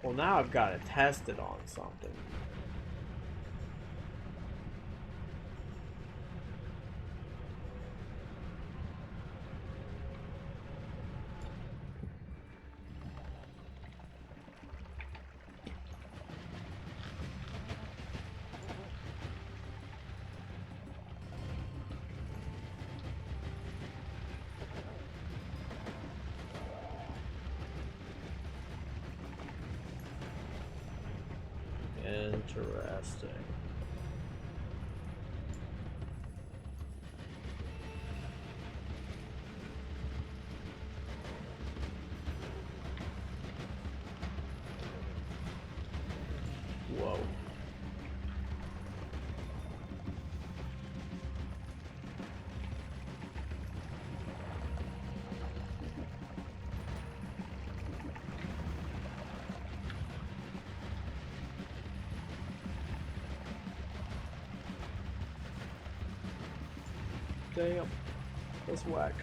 Well, now I've got to test it on something. Interesting. Whoa. Damn. That's whack.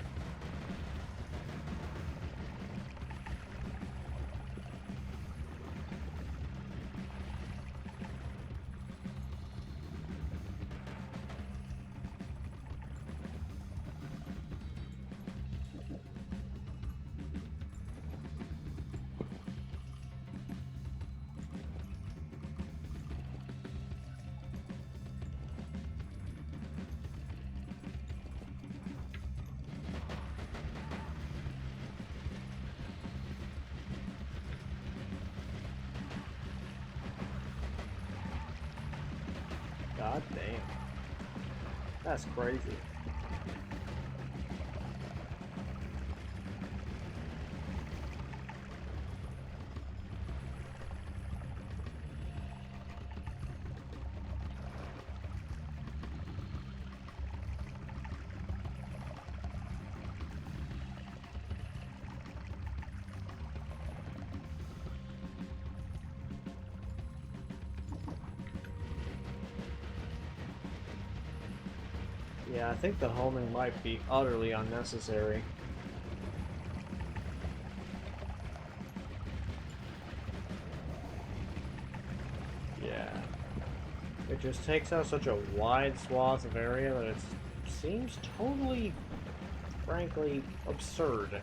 God damn. That's crazy. Yeah, I think the homing might be utterly unnecessary. Yeah. It just takes out such a wide swath of area that it seems totally, frankly, absurd.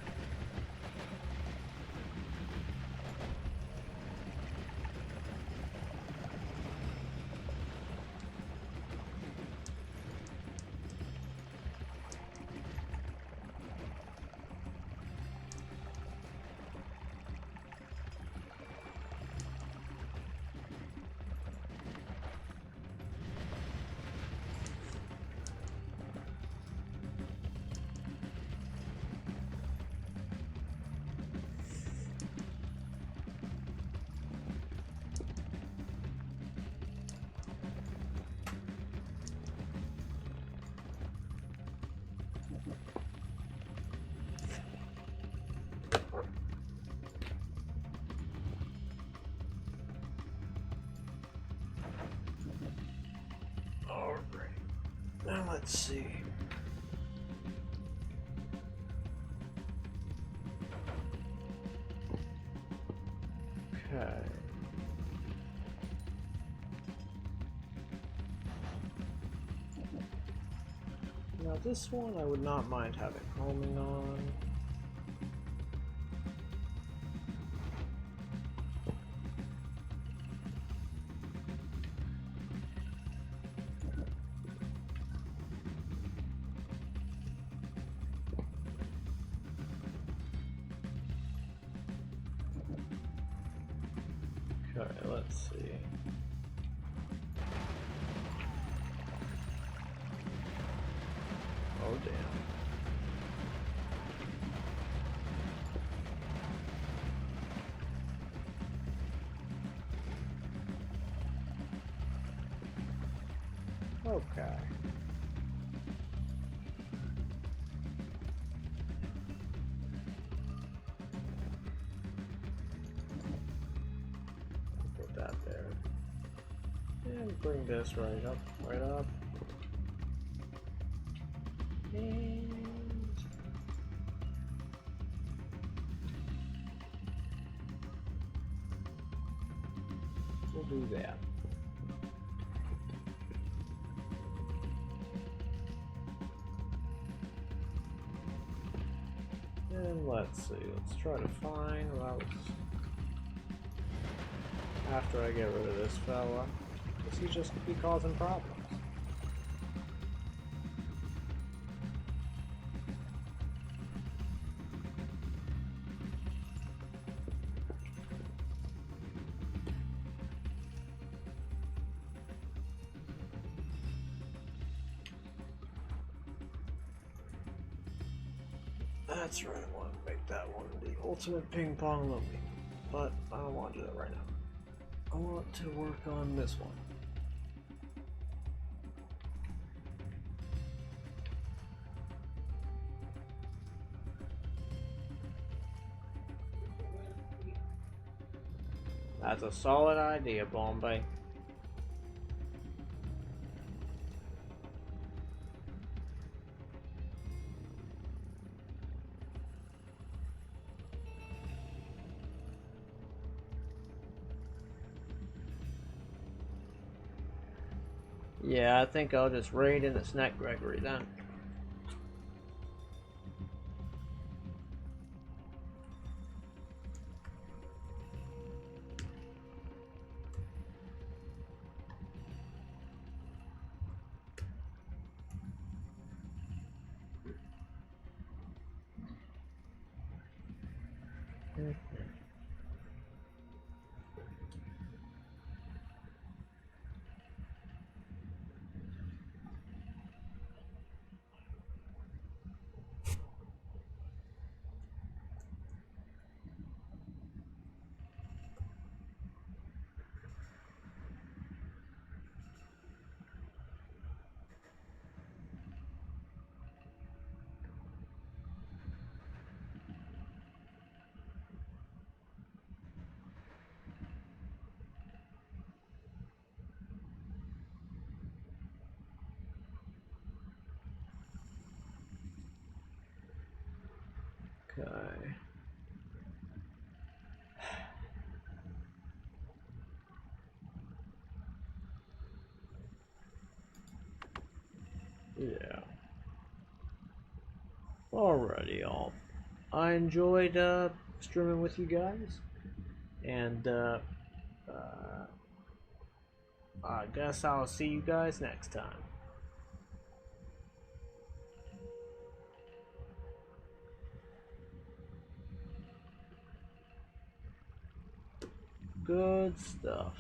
Now let's see. Okay. Now this one I would not mind having homing on. Okay, let's see. Oh damn. Okay. Put that there. And bring this right up, right up. And do that. And let's see, let's try to find what I was... After I get rid of this fella, does he just be causing problems? That's right, I want to make that one the ultimate ping pong lummy. But I don't want to do that right now. I want to work on this one. That's a solid idea, Bombay. Yeah, I think I'll just raid in the Snack Gregory then. Okay. Yeah. Alrighty, y'all. I enjoyed streaming with you guys, and I guess I'll see you guys next time. Good stuff.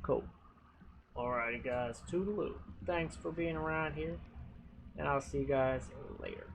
Cool. Alrighty, guys. Toodaloo. Thanks for being around here, and I'll see you guys later.